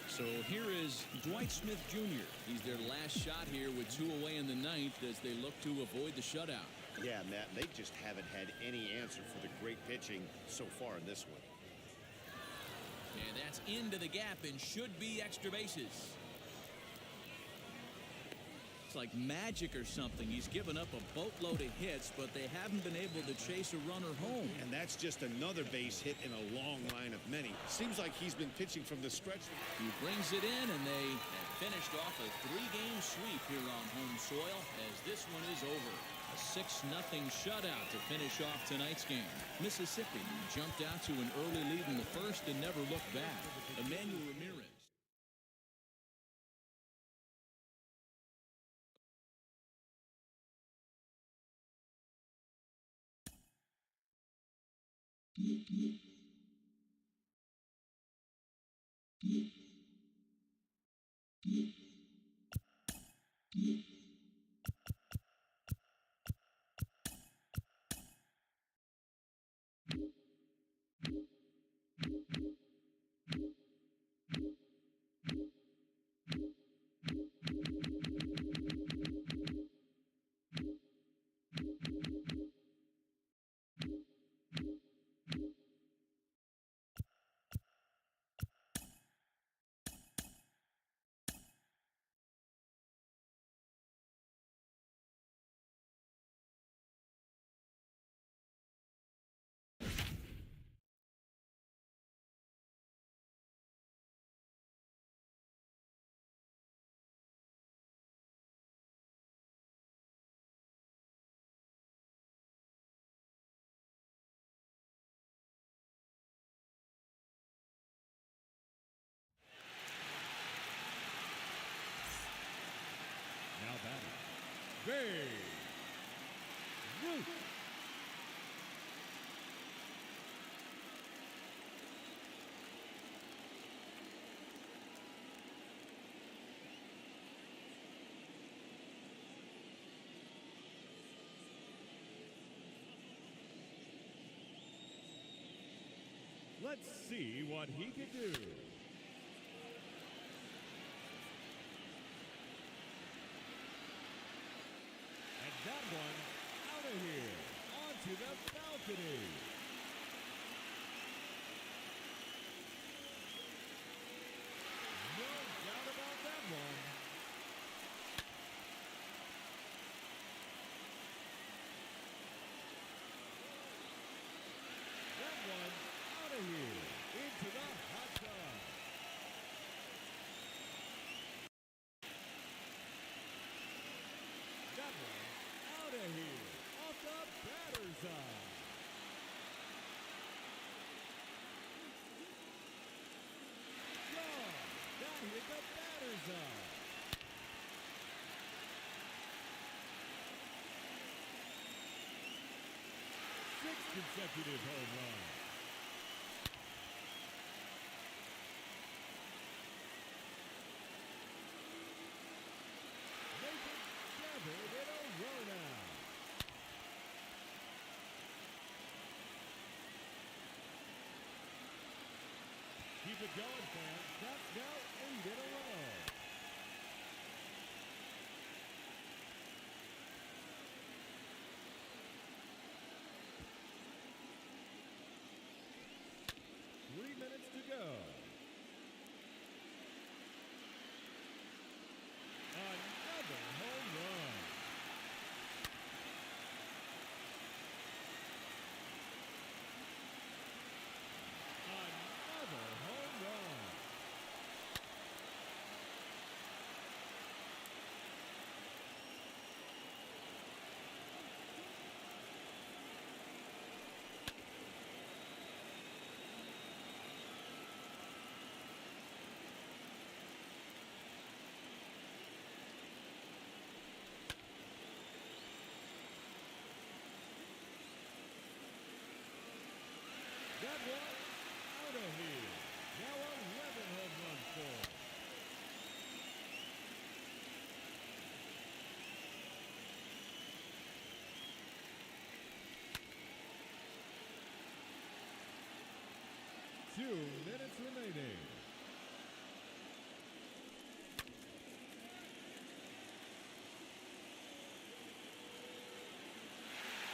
Speaker 2: So here is Dwight Smith Jr. He's their last shot here with 2 away in the ninth as they look to avoid the shutout.
Speaker 5: Yeah, Matt, they just haven't had any answer for the great pitching so far in this one.
Speaker 2: And that's into the gap and should be extra bases. It's like magic or something. He's given up a boatload of hits, but they haven't been able to chase a runner home.
Speaker 5: And that's just another base hit in a long line of many. Seems like he's been pitching from the stretch.
Speaker 2: He brings it in, and they have finished off a 3-game sweep here on home soil as this one is over. A 6-0 shutout to finish off tonight's game. Mississippi jumped out to an early lead in the first and never looked back. Emmanuel Ramirez.
Speaker 3: Now batting, Babe Ruth. Let's see what he can do. And that one out of here, onto the balcony. No doubt about that one. That one out of here, into the hot tub. That one out of here, off the batter's eye. Gone. That hit the batter's eye. Sixth consecutive home run. it going, fans. That's now 8 in a row. Minutes to go. Another home run. Another home run. That one out of here. Now 11 home runs for him. Two minutes remaining.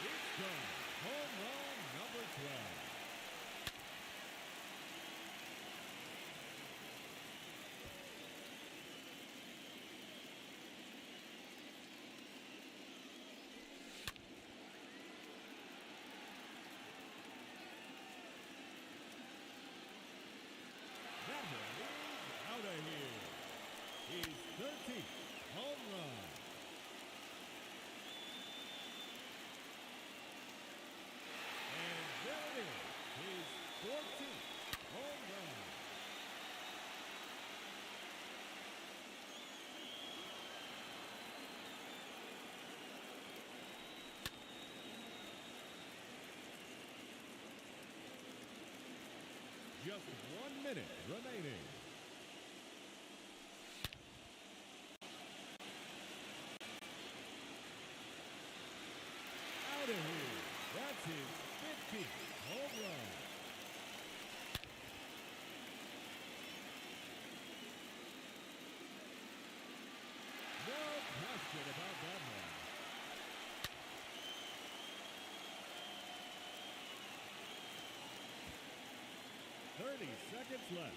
Speaker 3: It's done. Home run number 12. That one is out of here. His 13th home run. And there it is, his 14th home run. Just 1 minute remaining. Out of here. That's his 15th home run. No question about that one. 30 seconds left.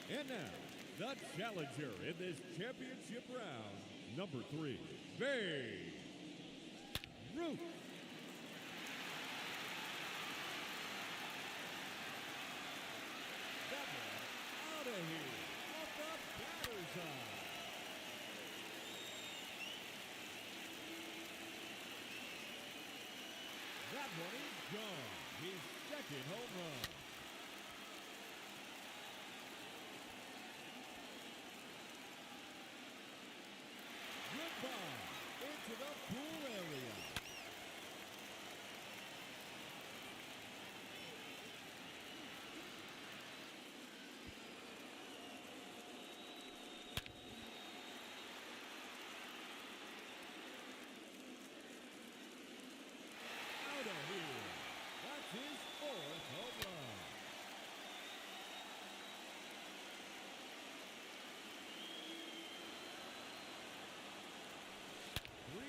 Speaker 3: And now, the challenger in this championship round, number 3, Babe Ruth. That one out of here, off the batter's eye. That one is gone, his second home run. Goodbye into the pool area. Out of here. That's his 4th home run.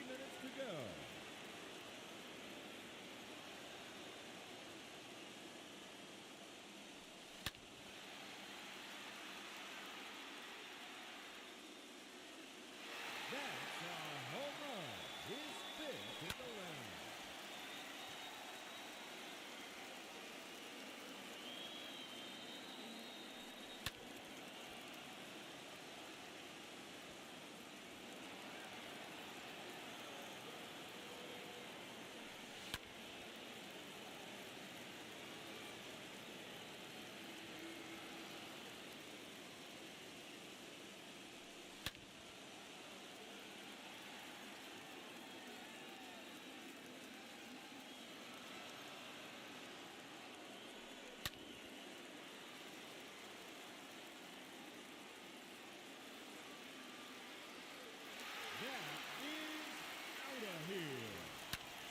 Speaker 3: Minutes to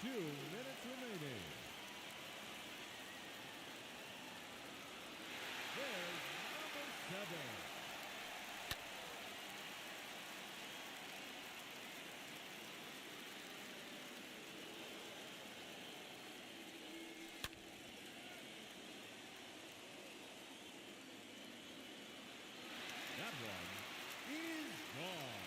Speaker 3: 2 minutes remaining. There's number 7. That one is gone.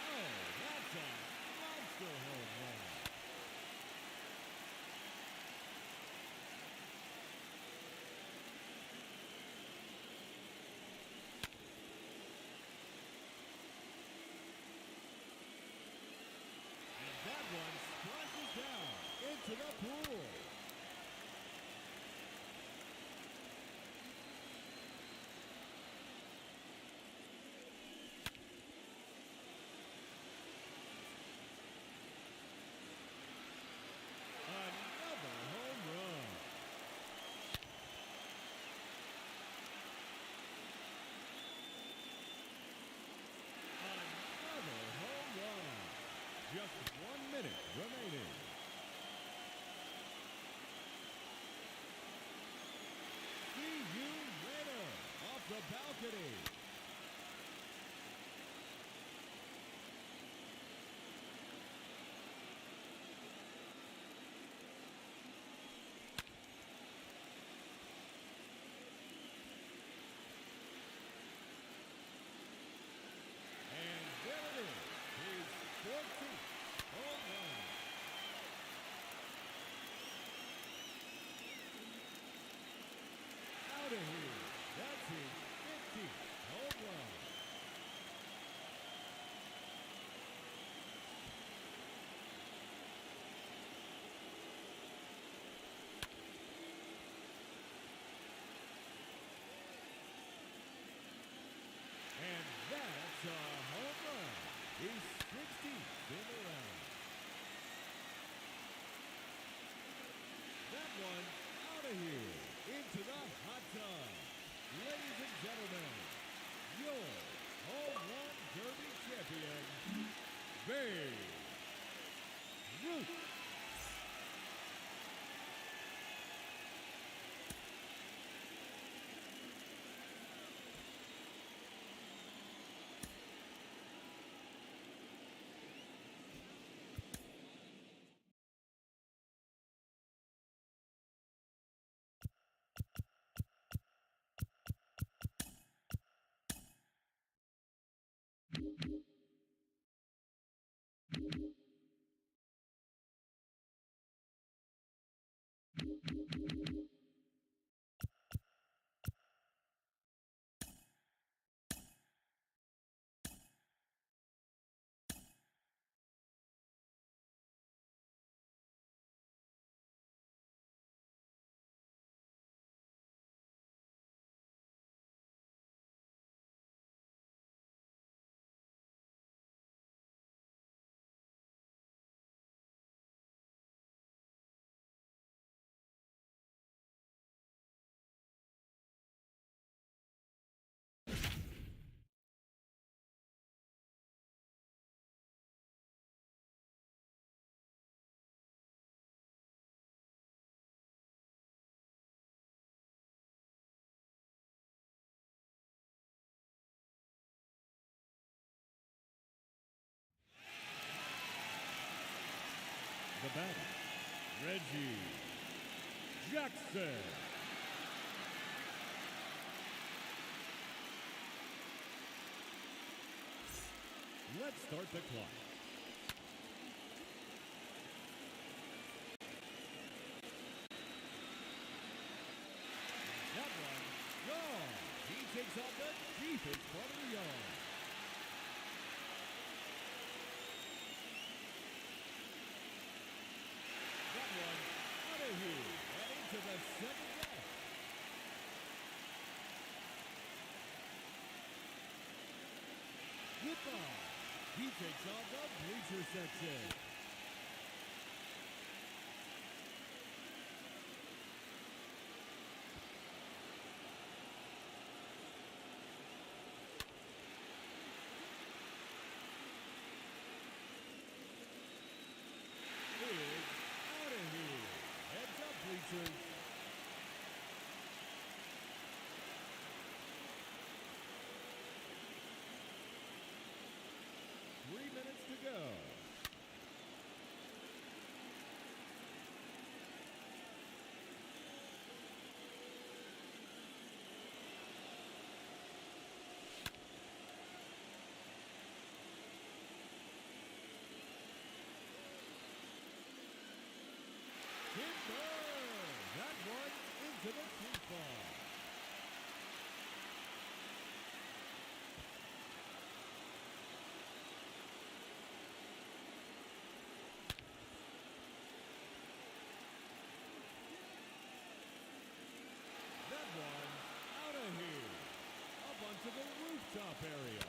Speaker 3: Oh, that's a monster home run. And that one splashes down into the pool. Another home run. Another home run. Just 1 minute remaining. See you later off the balcony. And there it is, his 14th home run. Out of here. That's his 15th home run. And that's a home run. He's 16th in the round. That one out of here into the hot tub. Ladies and gentlemen, your home run derby champion, Babe Ruth. The batter, Reggie Jackson. Let's start the clock. That one, gone. He takes off the deepest part of the yard. That one out of here and into the second deck. Goodbye. He takes on the bleacher section. Out of here. Heads up, bleachers. Minutes to go. That one into the tree ball. That one out of here. Up onto the rooftop area.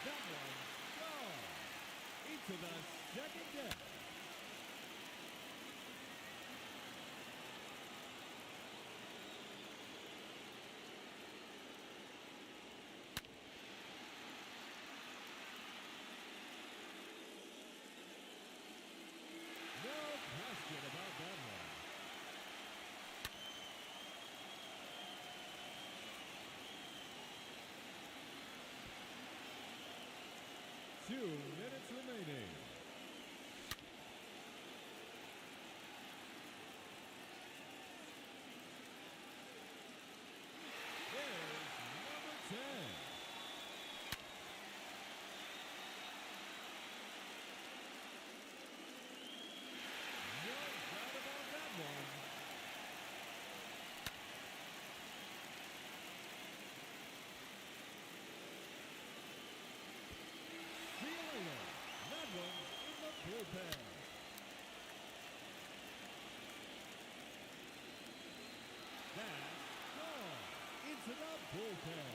Speaker 3: That one gone into the second deck. No question about that one. Two minutes remaining. There's number 10. No doubt about that one. See you later. That one in the bullpen. That's gone into the bullpen.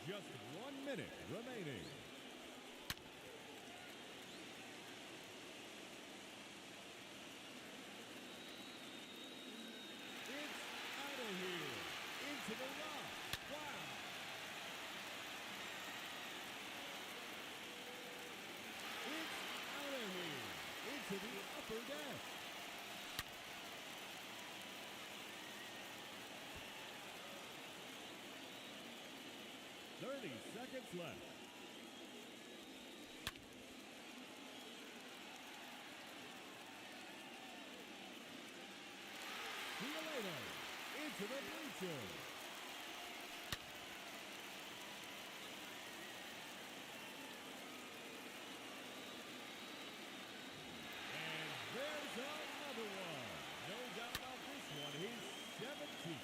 Speaker 3: Just 1 minute remaining. It's out of here. Into the rock. Wow. It's out of here. Into the upper deck. 30 seconds left. See you later. Into the bleachers. And there's another one. No doubt about this one. He's 17.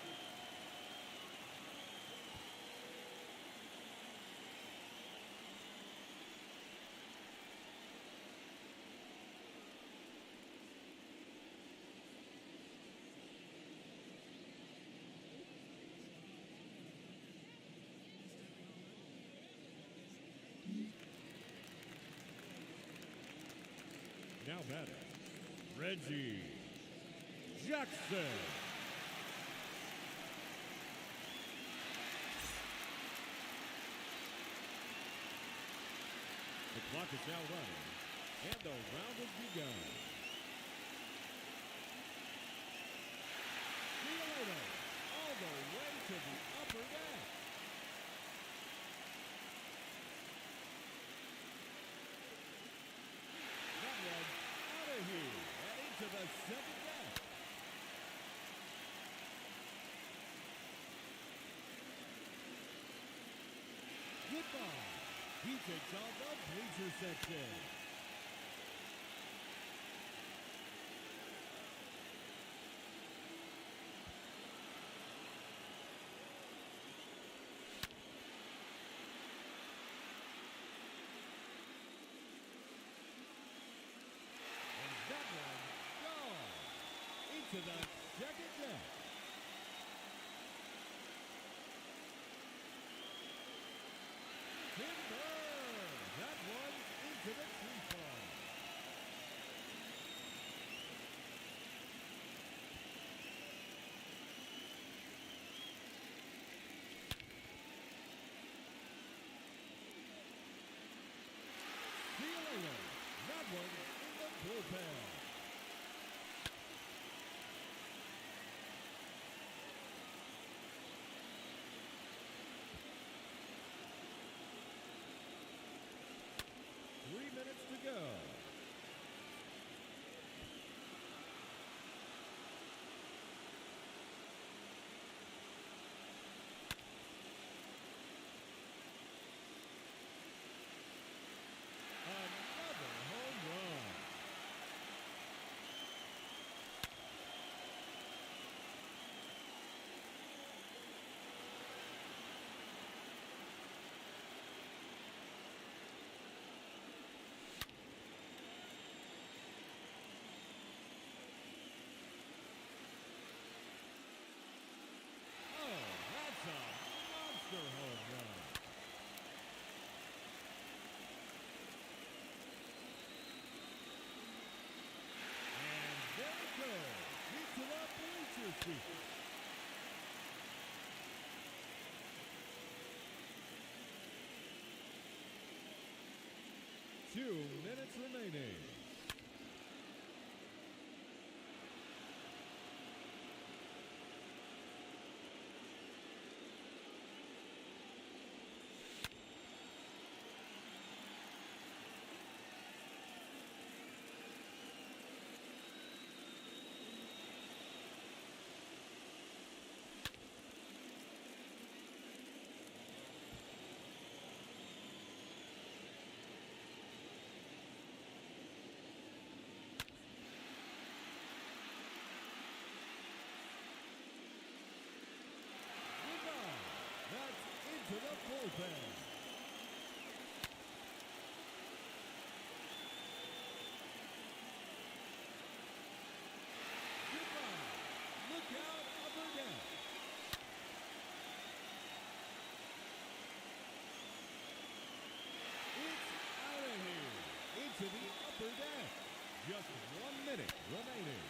Speaker 3: Now batting, Reggie Jackson. The clock is now running, and the round has begun. See you later, all the way to the upper deck. That one out of here and into the second deck. Goodbye. He takes on the bleacher section. And that one gone into the second deck. Timber! That one into the tree farm. See you later. That one in the bullpen. Three minutes to go. Another home run. Oh, that's a monster home run. And there it goes into the bleacher seat. Two minutes remaining. Goodbye. That's into the bullpen. Goodbye. Look out, upper deck. It's out of here. Into the upper deck. Just 1 minute remaining.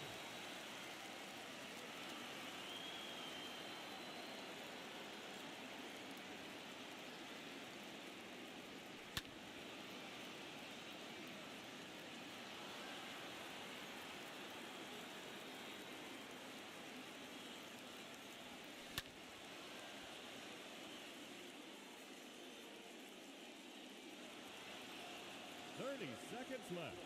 Speaker 3: Thirty seconds left.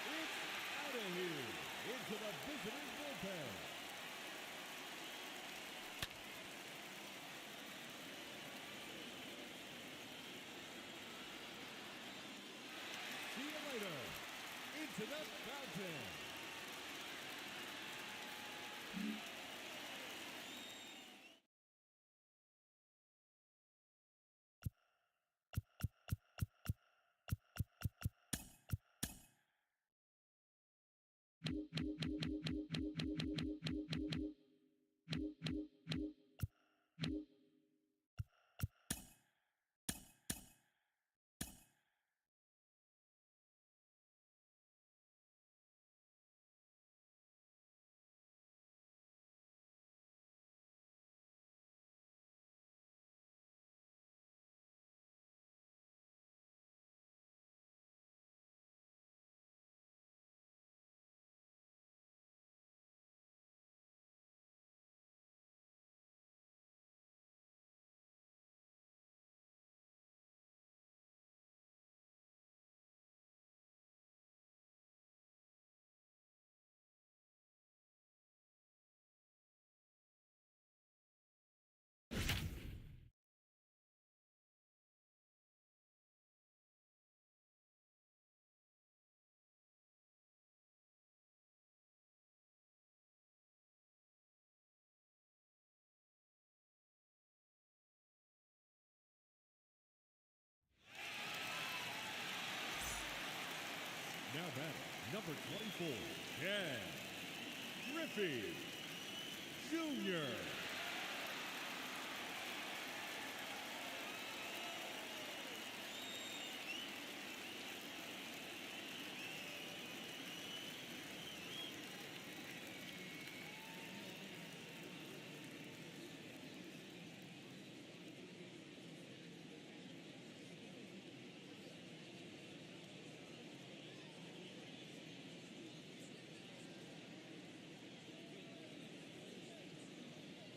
Speaker 3: It's out of here into the visitors' bullpen. Number 24, Ken Griffey Jr.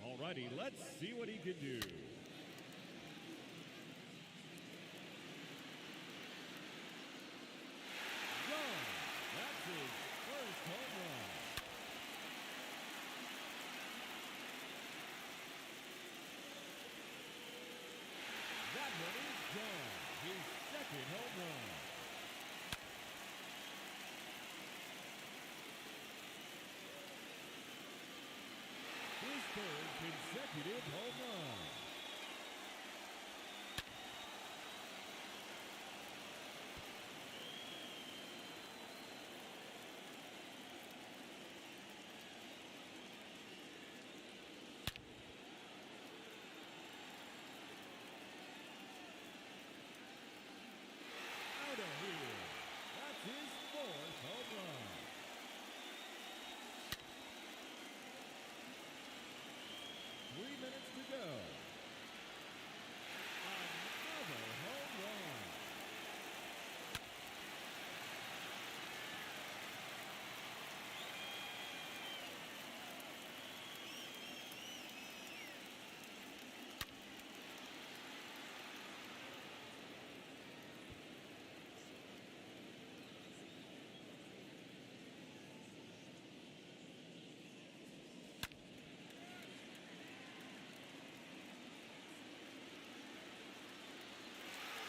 Speaker 3: Alrighty, let's see what he can do. Gone. That's his first home run. That one is gone. His second home run. His third consecutive home run. Out of here. That's his fourth home run. Three minutes to go. Another home run.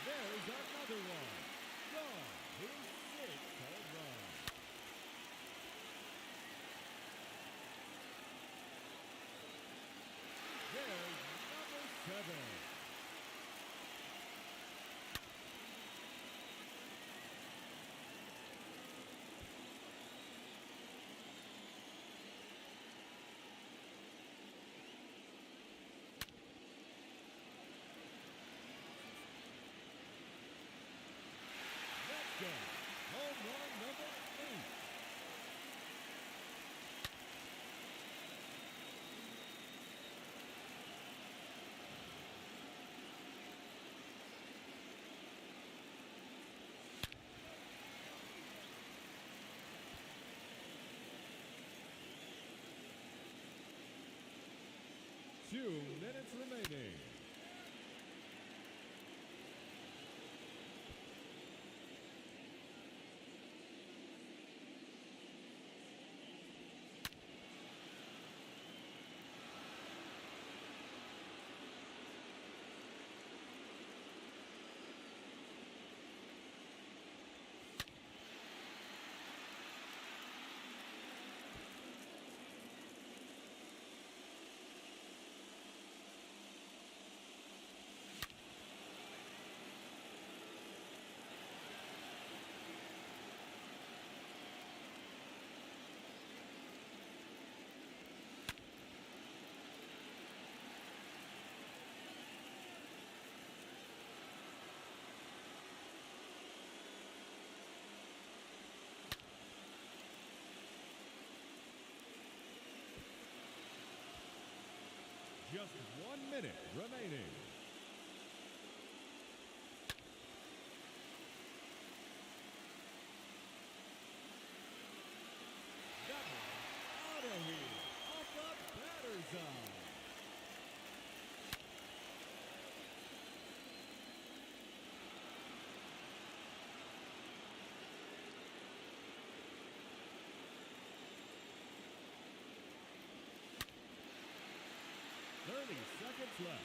Speaker 3: There's another one. Gone. His sixth home run. There's number 7. Let's go. Home run number 8. Two minutes remaining. Just 1 minute remaining. That one out of here, off the batter's eye. Seconds left.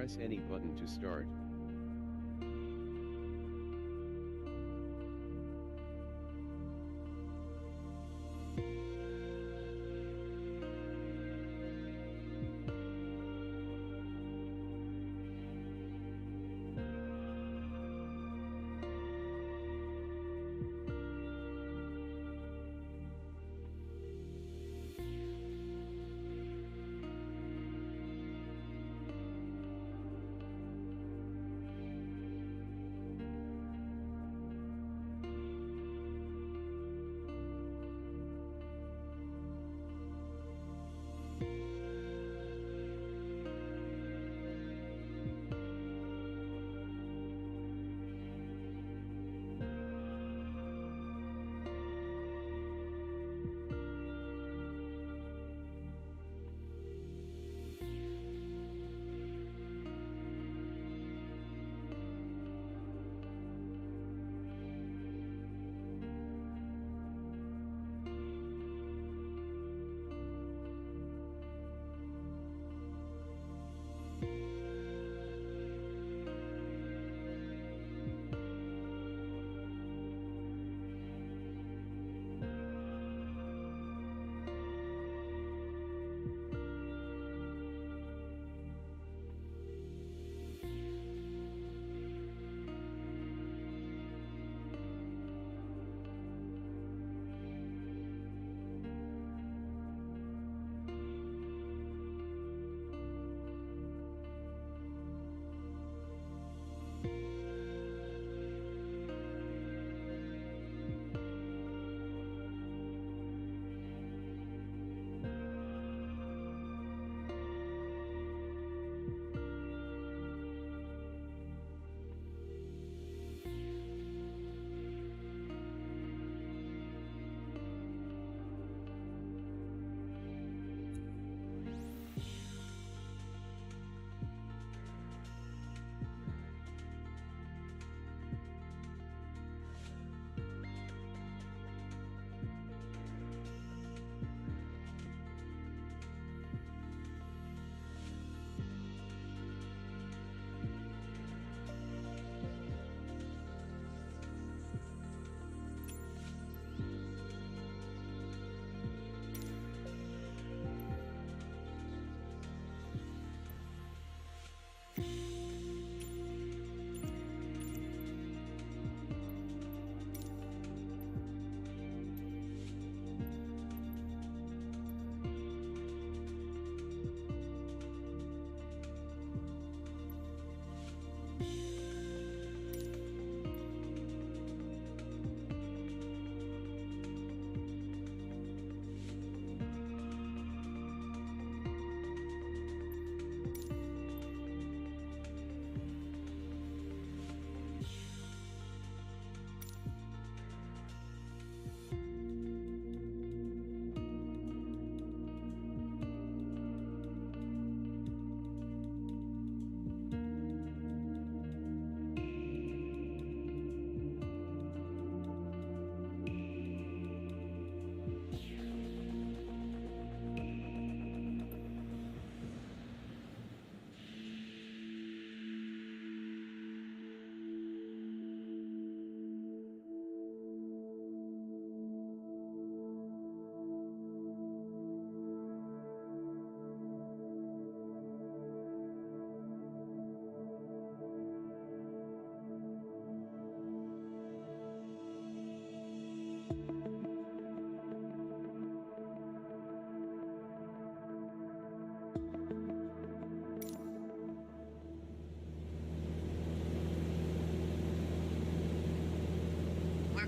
Speaker 9: Press any button to start.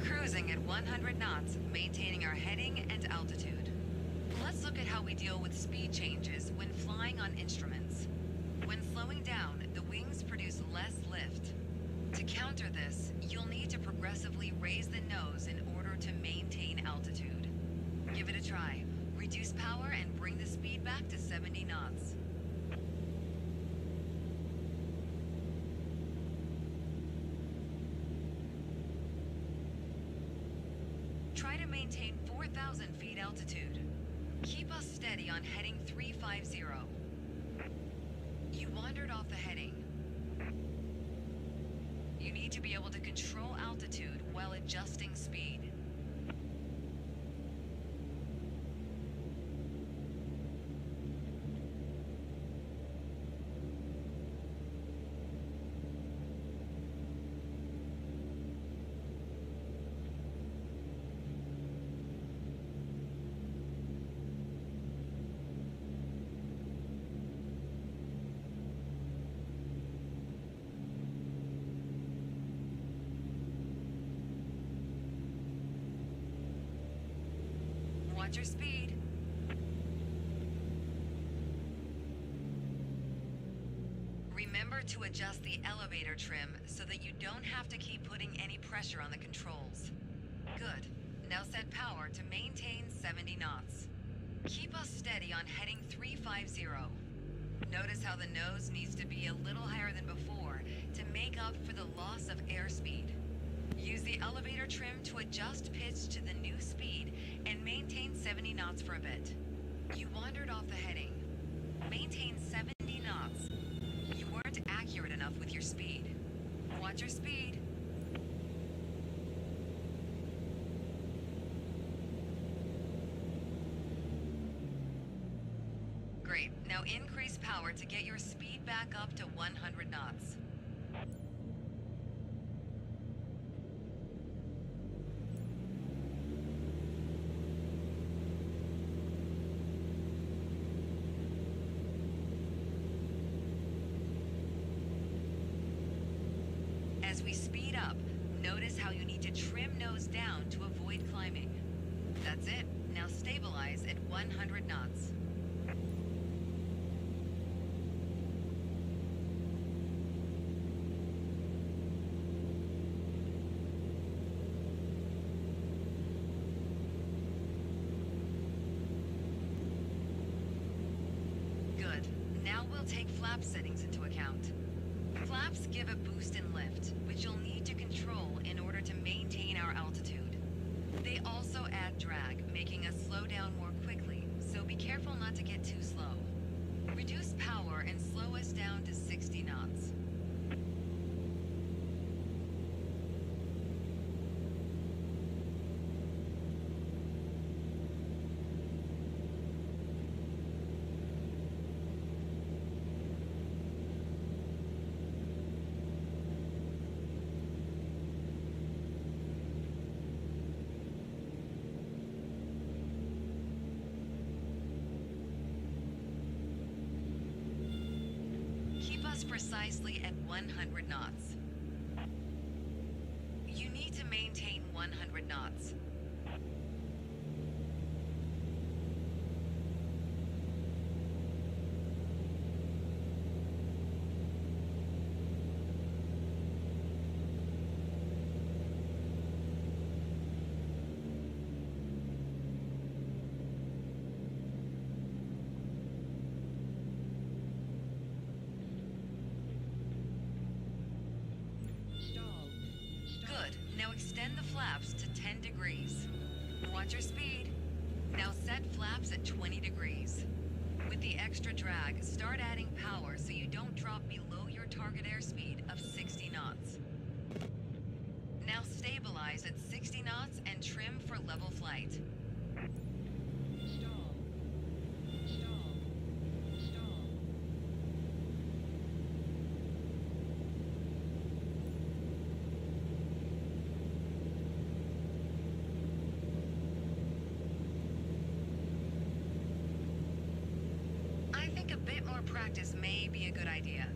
Speaker 10: Cruising at 100 knots, maintaining our heading and altitude. Let's look at how we deal with speed changes when flying on instruments. When slowing down, the wings produce less lift. To counter this, you'll need to progressively raise the nose in order to maintain altitude. Give it a try. Reduce power and bring the speed back to 70 knots. Try to maintain 4,000 feet altitude. Keep us steady on heading 350. You wandered off the heading. You need to be able to control altitude while adjusting speed. Watch your speed. Remember to adjust the elevator trim so that you don't have to keep putting any pressure on the controls. Good. Now set power to maintain 70 knots. Keep us steady on heading 350. Notice how the nose needs to be a little higher than before to make up for the loss of airspeed. Use the elevator trim to adjust pitch to the new speed and maintain 70 knots for a bit. You wandered off the heading. Maintain 70 knots. You weren't accurate enough with your speed. Watch your speed. Great. Now increase power to get your speed back up to 100 knots. As we speed up, notice how you need to trim nose down to avoid climbing. That's it. Now stabilize at 100 knots. Good. Now we'll take flap settings into account. Flaps give a boost in lift, which you'll need to control in order to maintain our altitude. They also add drag, making us slow down more quickly, so be careful not to get too slow. Reduce power and slow us down to 60 knots. Precisely at 100 knots. You need to maintain 100 knots. Now extend the flaps to 10 degrees. Watch your speed. Now set flaps at 20 degrees. With the extra drag, start adding power so you don't drop below your target airspeed of 60 knots. Now stabilize at 60 knots and trim for level flight. I think a bit more practice may be a good idea.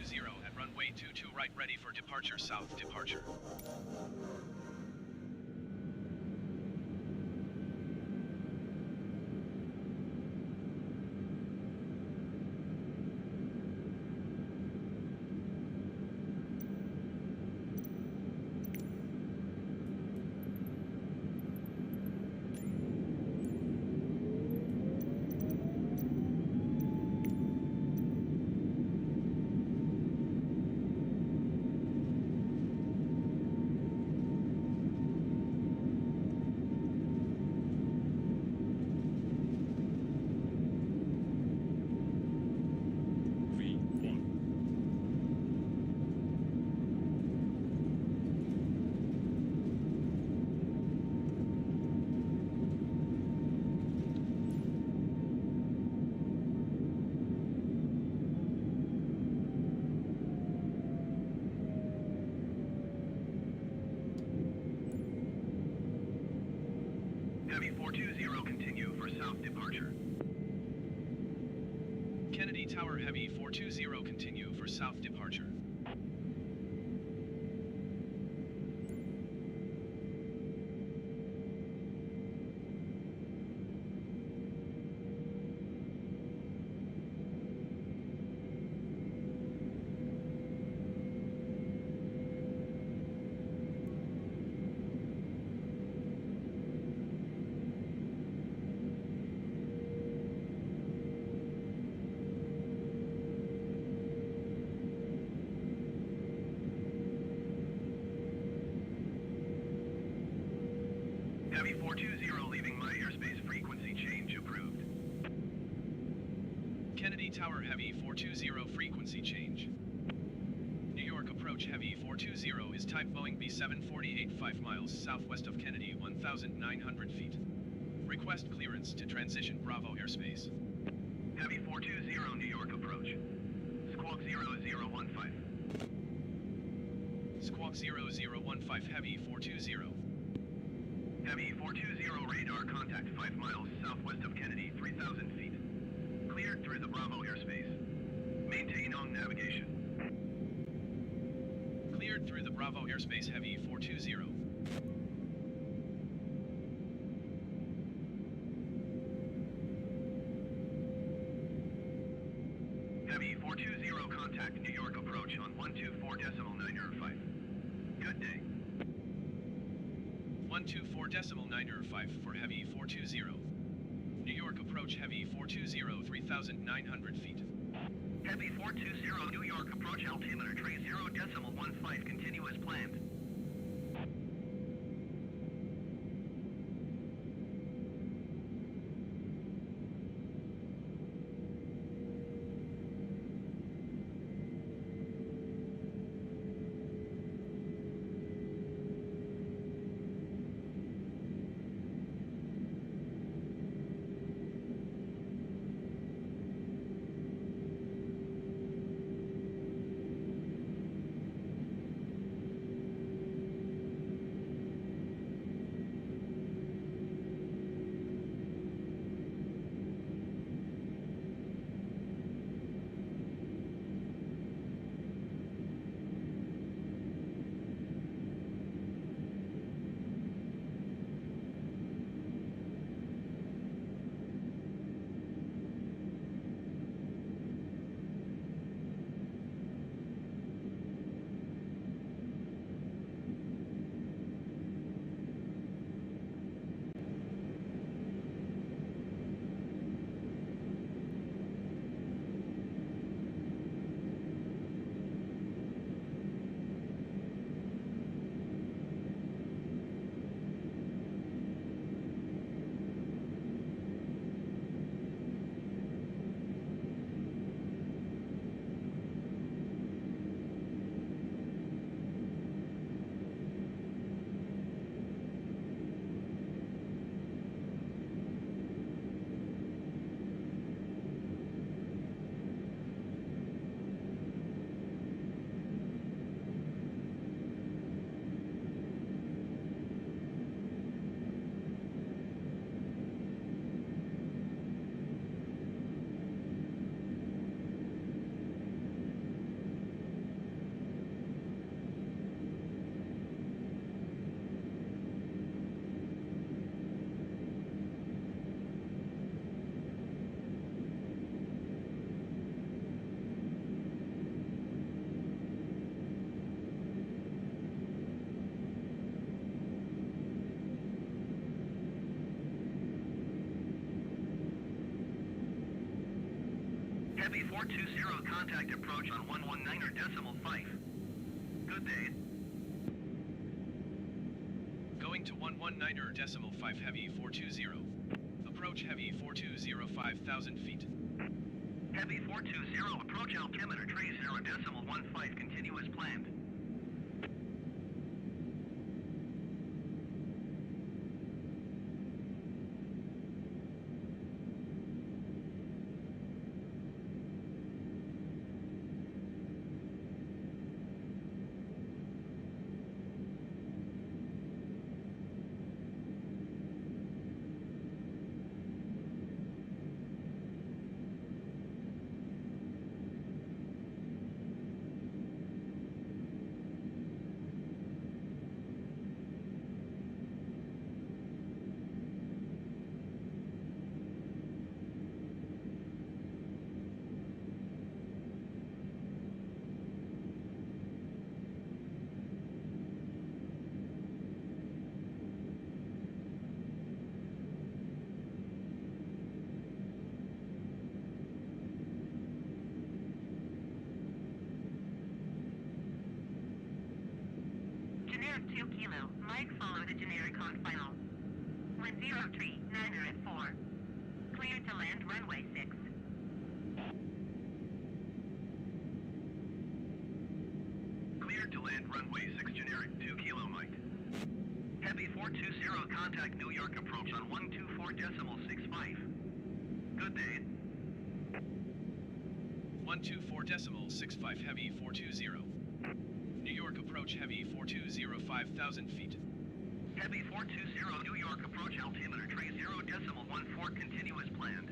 Speaker 9: 420 at runway 22 right, ready for departure, south departure. Heavy 420, continue for south departure. Kennedy Tower, Heavy 420, continue for south departure. Heavy 420, leaving my airspace, frequency change approved. Kennedy Tower, Heavy 420, frequency change. New York approach, Heavy 420, is type Boeing B748, 5 miles southwest of Kennedy, 1,900 feet. Request clearance to transition Bravo airspace. Heavy 420, New York approach. Squawk 0015. Squawk 0015, Heavy 420. Heavy 420, radar contact 5 miles southwest of Kennedy, 3,000 feet. Cleared through the Bravo airspace. Maintain on navigation. Cleared through the Bravo airspace, Heavy 420. Heavy 420, contact New York approach on 124.905. Good day. 124.905 for Heavy 420. New York approach, Heavy 420, 3,900 feet. Heavy 420, New York approach, altimeter tree 0.15, continue as planned.
Speaker 11: 420, contact approach on 119.5. Good day.
Speaker 9: Going to 119.5 heavy 420. Approach heavy 420 5,000 feet.
Speaker 11: Heavy 420, approach altimeter 30.15, continue as planned. Generic 2 kilo, Mike follow the generic on final. 103, 9er at 4. Clear to land runway 6. Clear to land runway 6, generic 2 kilo, Mike. Heavy 420, contact New York approach on 124.65. Good day.
Speaker 9: 124.65 heavy 420. New York approach heavy 420 5,000 feet.
Speaker 11: Heavy 420, New York approach altimeter 30.14, continue as planned.